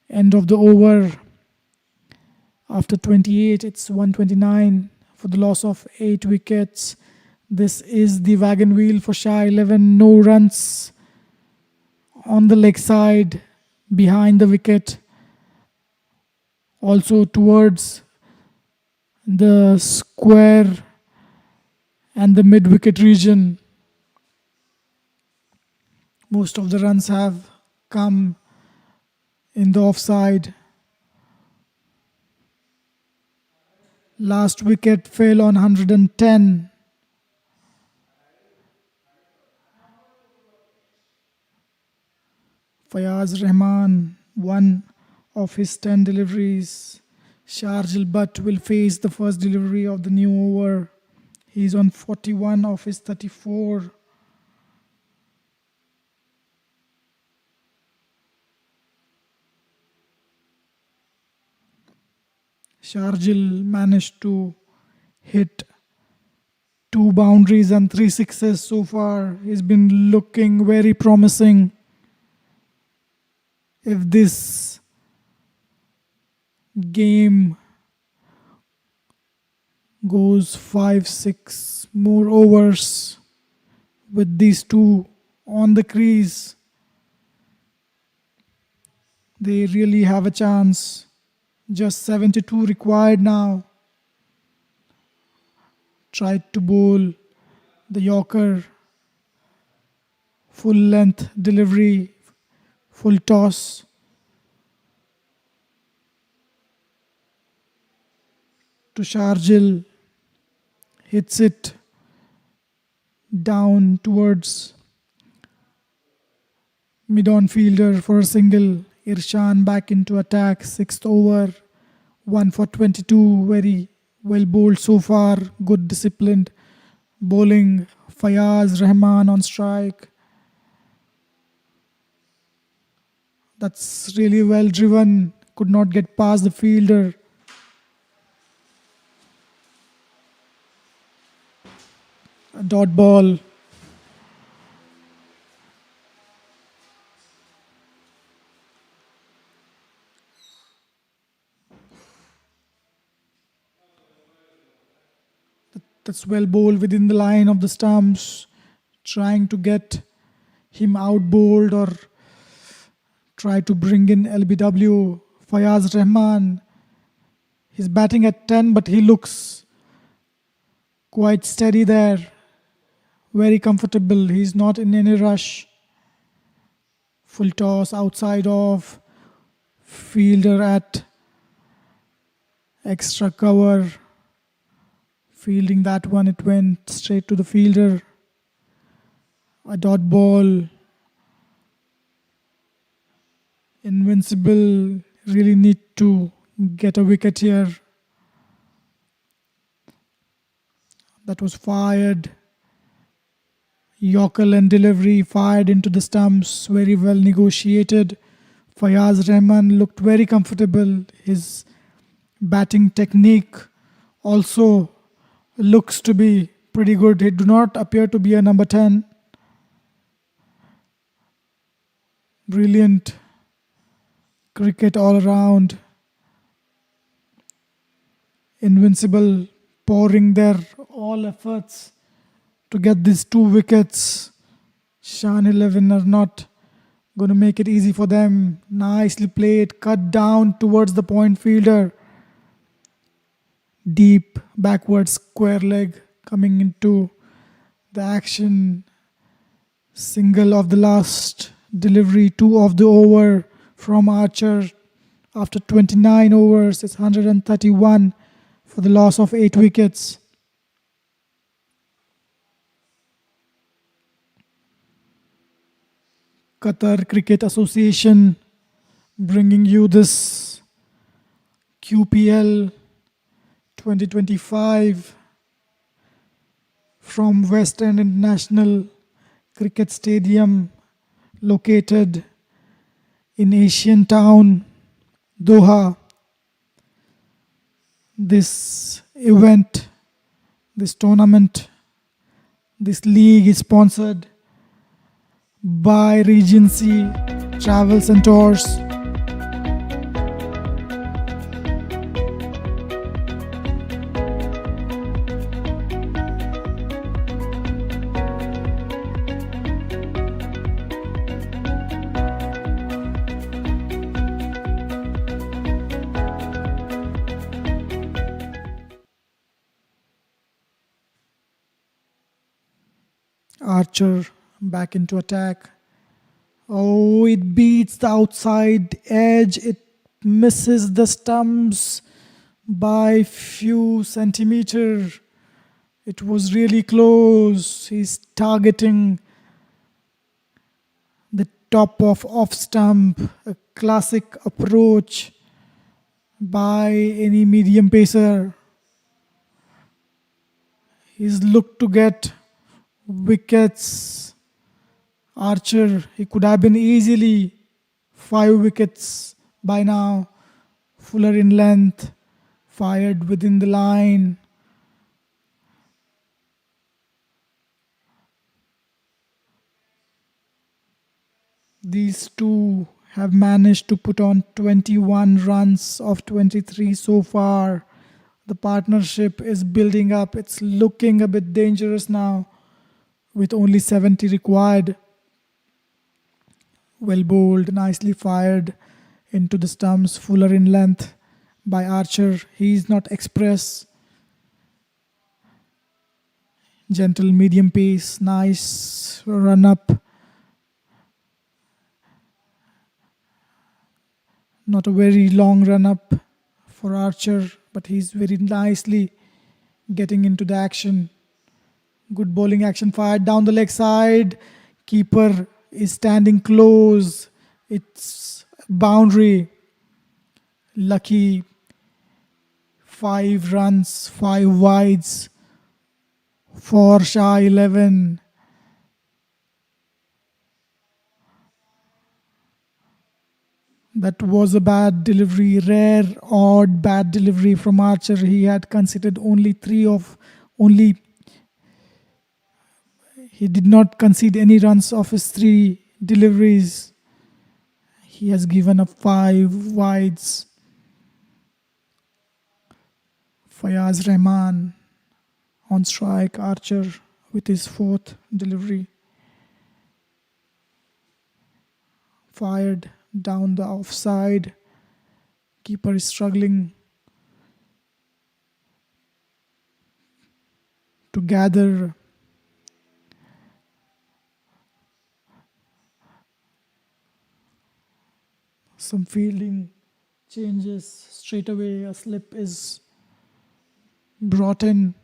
End of the over. After 28, it's 129 for the loss of 8 wickets. This is the wagon wheel for Shah 11. No runs on the leg side behind the wicket. Also towards the square and the mid-wicket region. Most of the runs have come in the offside. Last wicket fell on 110. Fayaz Rahman, one of his 10 deliveries. Sharjeel Butt will face the first delivery of the new over. He's on 41 of his 34. Sharjeel managed to hit 2 boundaries and 3 sixes so far. He's been looking very promising. If this game goes 5-6 more overs with these 2 on the crease, they really have a chance. Just 72 required now. tried to bowl the Yorker, full length delivery, full toss. To Sharjil, hits it down towards mid-on fielder for a single. Irshan back into attack, 6th over, 1 for 22, very well bowled so far, good disciplined bowling. Fayaz Rahman on strike. That's really well driven, could not get past the fielder. A dot ball. That's well bowled within the line of the stumps, trying to get him out bowled or try to bring in LBW. Fayaz Rahman, he's batting at 10, but he looks quite steady there, very comfortable. He's not in any rush. Full toss outside of fielder at extra cover. Fielding that one, it went straight to the fielder. A dot ball. Invincible really need to get a wicket here. That was fired. Yorker and delivery fired into the stumps. Very well negotiated. Fayaz Rahman looked very comfortable. His batting technique also looks to be pretty good. He do not appear to be a number 10. Brilliant cricket all around. Invincible pouring their all efforts to get these 2 wickets. Shah 11 are not going to make it easy for them. Nicely played, cut down towards the point fielder. Deep backwards square leg coming into the action. Single of the last delivery, 2 of the over from Archer. After 29 overs, it's 131 for the loss of 8 wickets. Qatar Cricket Association bringing you this QPL 2025 from West End International Cricket Stadium, located in Asian Town, Doha. This event, this tournament, this league is sponsored by Regency Travels and Tours. Archer back into attack. Oh, it beats the outside edge. It misses the stumps by few centimeters. It was really close. He's targeting the top of off stump. A classic approach by any medium pacer. He's looked to get wickets. Archer, he could have been easily 5 wickets by now. Fuller in length, fired within the line. These two have managed to put on 21 runs of 23 so far. The partnership is building up. It's looking a bit dangerous now with only 70 required. Well bowled, nicely fired into the stumps. Fuller in length by Archer. He is not express. Gentle medium pace, nice run up. Not a very long run up for Archer, but he's very nicely getting into the action. Good bowling action, fired down the leg side. Keeper is standing close. It's boundary. Lucky 5 runs, 5 wides for Shah 11. That was a bad delivery, rare, odd, bad delivery from Archer. He had conceded he did not concede any runs of his 3 deliveries. He has given up 5 wides. Fayaz Rahman on strike, Archer with his 4th delivery. Fired down the offside. Keeper is struggling to gather some fielding changes. Straight away a slip is brought in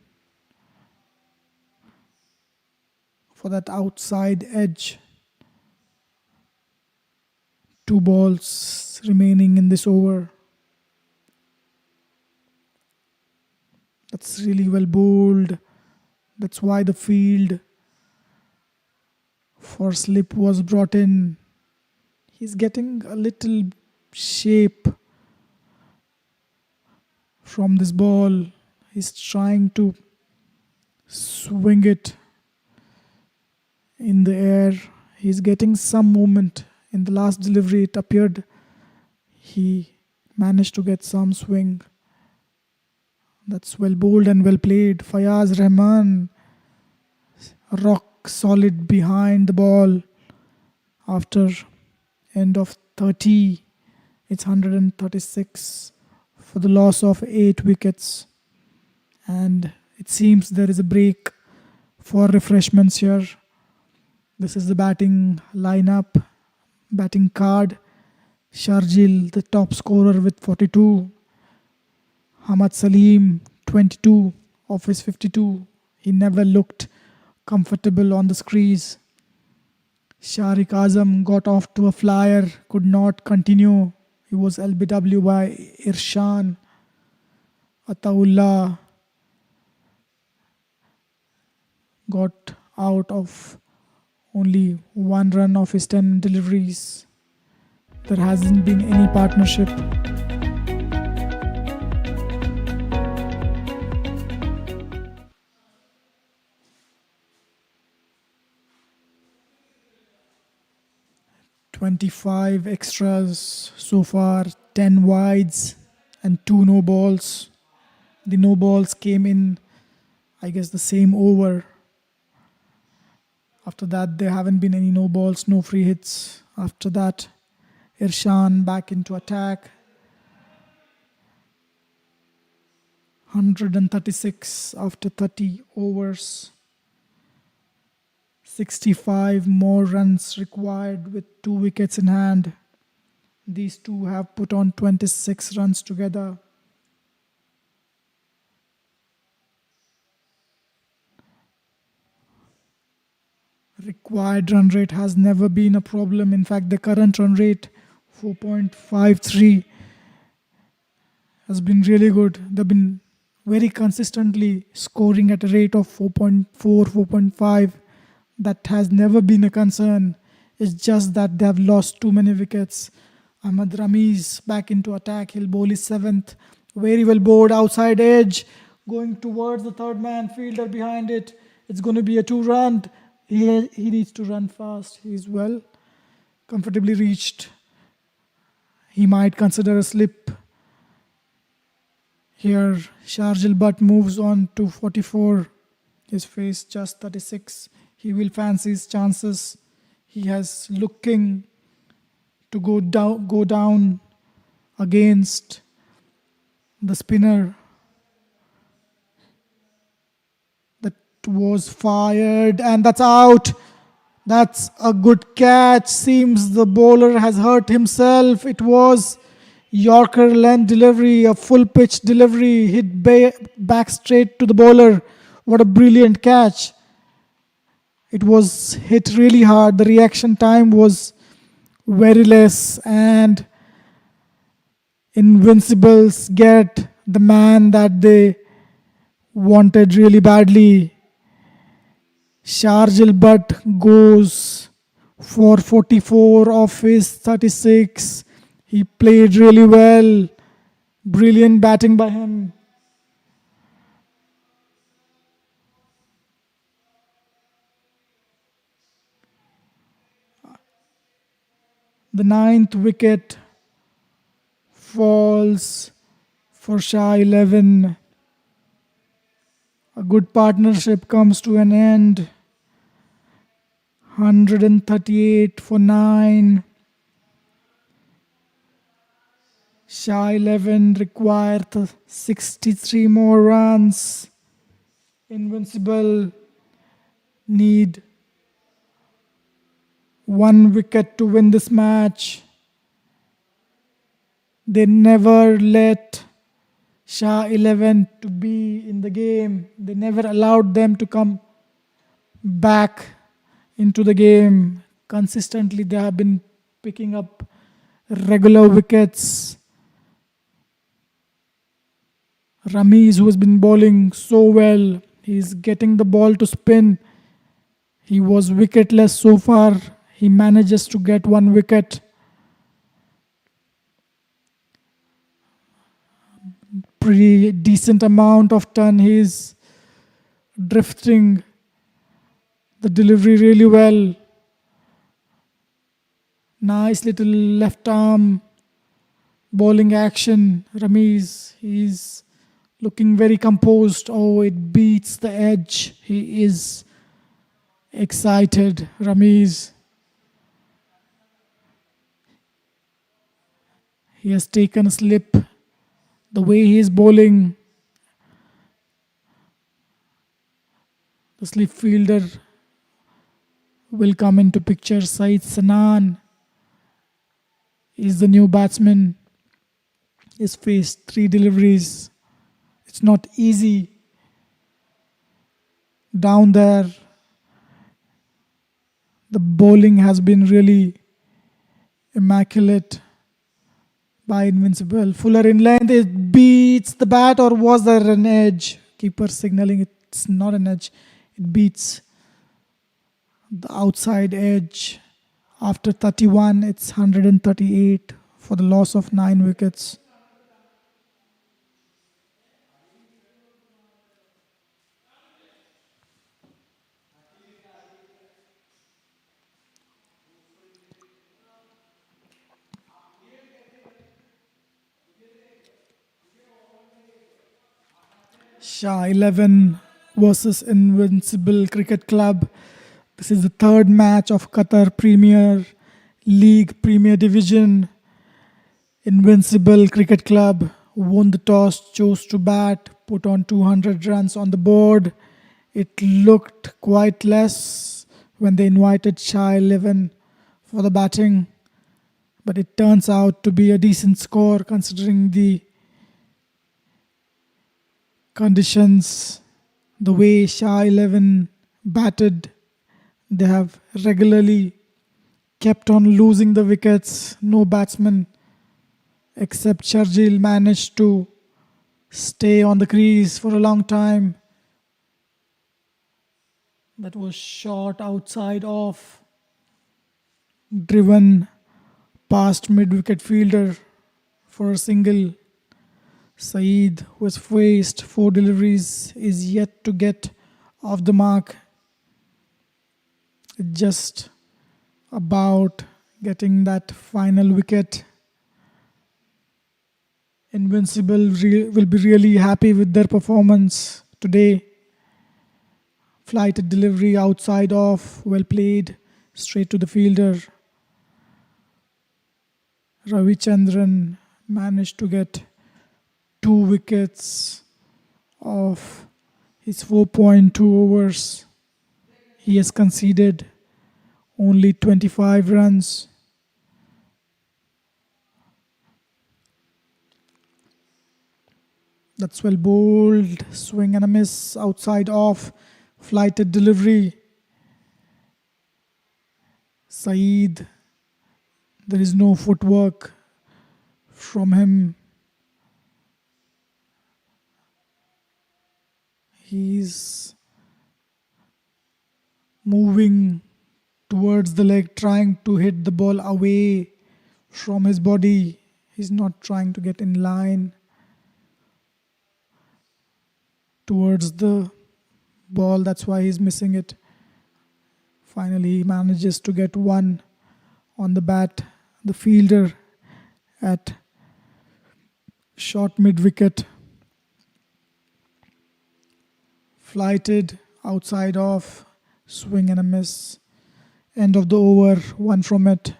for that outside edge. 2 balls remaining in this over. That's really well bowled. That's why the field for slip was brought in. He's getting a little shape from this ball. He's trying to swing it in the air. He's getting some movement. In the last delivery, it appeared he managed to get some swing. That's well bowled and well played. Fayaz Rahman, rock solid behind the ball. After end of 30, it's 136 for the loss of 8 wickets. And it seems there is a break for refreshments here. This is the batting lineup. Batting card, Sharjil, the top scorer with 42. Hamad Salim, 22 of his 52. He never looked comfortable on the crease. Sharik Azam got off to a flyer, could not continue. He was LBW by Irshan. Ataullah got out of only 1 run of his 10 deliveries. There hasn't been any partnership. "25 extras so far, 10 wides and 2 no balls. The no balls came in, I guess, the same over. After that, there haven't been any no balls, no free hits. After that, Irshan back into attack. 136 after 30 overs. 65 more runs required with 2 wickets in hand. These two have put on 26 runs together. Required run rate has never been a problem. In fact, the current run rate, 4.53, has been really good. They've been very consistently scoring at a rate of 4.4, 4.5. That has never been a concern. It's just that they have lost too many wickets. Ahmad Ramiz back into attack. He'll bowl his 7th. Very well bowled outside edge. Going towards the third man. Fielder behind it. It's going to be a 2-run. He needs to run fast. He's well comfortably reached. He might consider a slip. Here, Sharjil Butt moves on to 44. His face just 36. He will fancy his chances. He has looking to go down against the spinner. The It was fired and that's out. That's a good catch. Seems the bowler has hurt himself. It was Yorker length delivery, a full pitch delivery, hit back straight to the bowler. What a brilliant catch. It was hit really hard. The reaction time was very less, and Invincibles get the man that they wanted really badly. Sharjil Butt goes for 44 of his 36. He played really well. Brilliant batting by him. The 9th wicket falls for Shah 11. A good partnership comes to an end. 138 for 9. Shah 11 required 63 more runs. Invincible need 1 wicket to win this match. They never let Shah 11 to be in the game. They never allowed them to come back into the game. Consistently, they have been picking up regular wickets. Ramiz, who has been bowling so well, he's getting the ball to spin. He was wicketless so far. He manages to get 1 wicket. Pretty decent amount of ton. He's drifting the delivery really well. Nice little left arm bowling action. Ramiz, he's looking very composed. Oh, it beats the edge. He is excited, Ramiz. He has taken a slip. The way he is bowling, the slip fielder will come into picture. Saeed Sanan is the new batsman. He's faced 3 deliveries. It's not easy down there. The bowling has been really immaculate by Invincible. Fuller in length, it beats the bat, or was there an edge? Keeper signaling it's not an edge. It beats the outside edge. After 31, it's 138 for the loss of 9 wickets. Shah 11 versus Invincible Cricket Club. This is the 3rd match of Qatar Premier League Premier Division. Invincible Cricket Club won the toss, chose to bat, put on 200 runs on the board. It looked quite less when they invited Shah 11 for the batting, but it turns out to be a decent score considering the conditions. The way Shah 11 batted, they have regularly kept on losing the wickets. No batsman except Sharjil managed to stay on the crease for a long time. That was shot outside off, driven past mid-wicket fielder for a single. Saeed, who has faced 4 deliveries, is yet to get off the mark. Just about getting that final wicket. Invincible will be really happy with their performance today. Flighted delivery outside off, well played, straight to the fielder. Ravichandran managed to get 2 wickets off His 4.2 overs. He has conceded only 25 runs. That's well bowled. Swing and a miss. Outside off. Flighted delivery. Saeed. There is no footwork from him. He's moving towards the leg, trying to hit the ball away from his body. He's not trying to get in line towards the ball. That's why he's missing it. Finally, he manages to get one on the bat. The fielder at short mid-wicket. Flighted, outside off, swing and a miss. End of the over, one from it.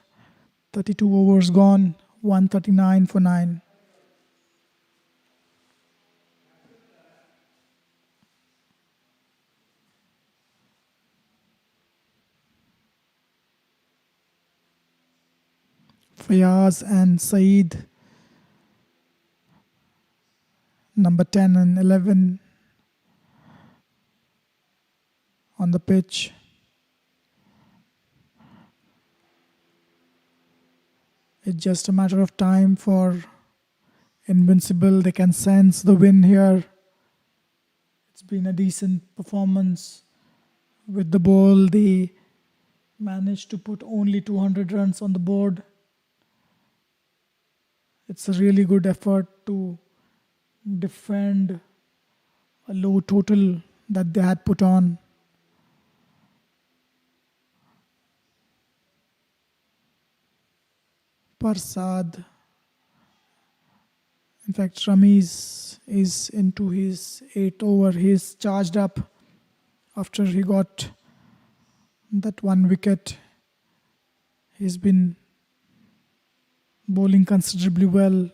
32 overs gone, 139 for 9. Fayaz and Saeed, number 10 and 11 on the pitch. It's just a matter of time for Invincible. They can sense the win here. It's been a decent performance with the ball. They managed to put only 200 runs on the board. It's a really good effort to defend a low total that they had put on. Parsad. In fact, Ramiz is into his 8th over. He's charged up after he got that one wicket. He's been bowling considerably well.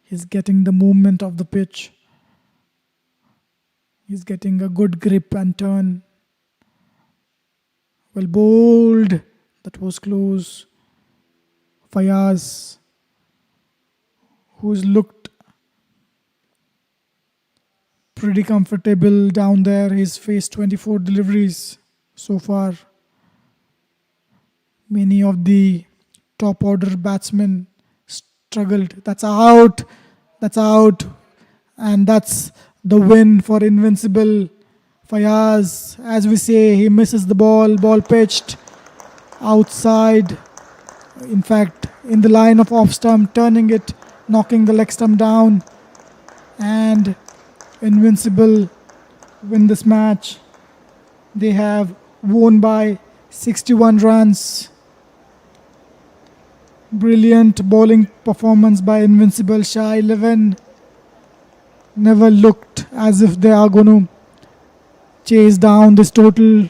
He's getting the movement of the pitch. He's getting a good grip and turn. Well bowled. That was close. Fayaz, who's looked pretty comfortable down there. He's faced 24 deliveries so far. Many of the top order batsmen struggled. That's out. That's out. And that's the win for Invincible. Fayaz, as we say, he misses the ball. Ball pitched outside. In fact, in the line of off stump, turning it, knocking the leg stump down. And Invincible win this match. They have won by 61 runs. Brilliant bowling performance by Invincible. Shah 11 never looked as if they are going to chase down this total.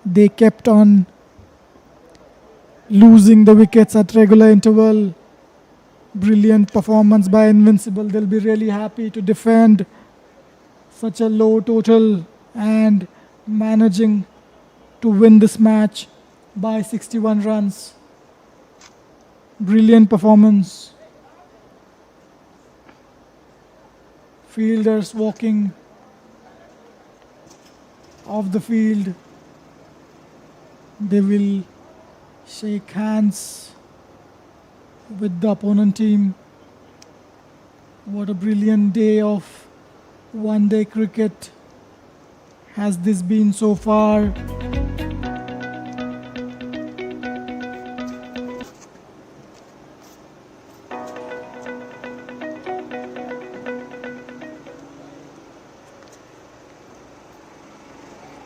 They kept on losing the wickets at regular interval. Brilliant performance by Invincible. They'll be really happy to defend such a low total and managing to win this match by 61 runs. Brilliant performance. Fielders walking off the field. They will shake hands with the opponent team. What a brilliant day of one-day cricket has this been so far.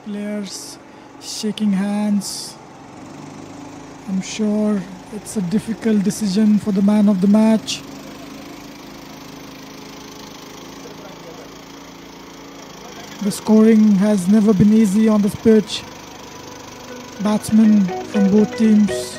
Players shaking hands. I'm sure it's a difficult decision for the man of the match. The scoring has never been easy on this pitch. Batsmen from both teams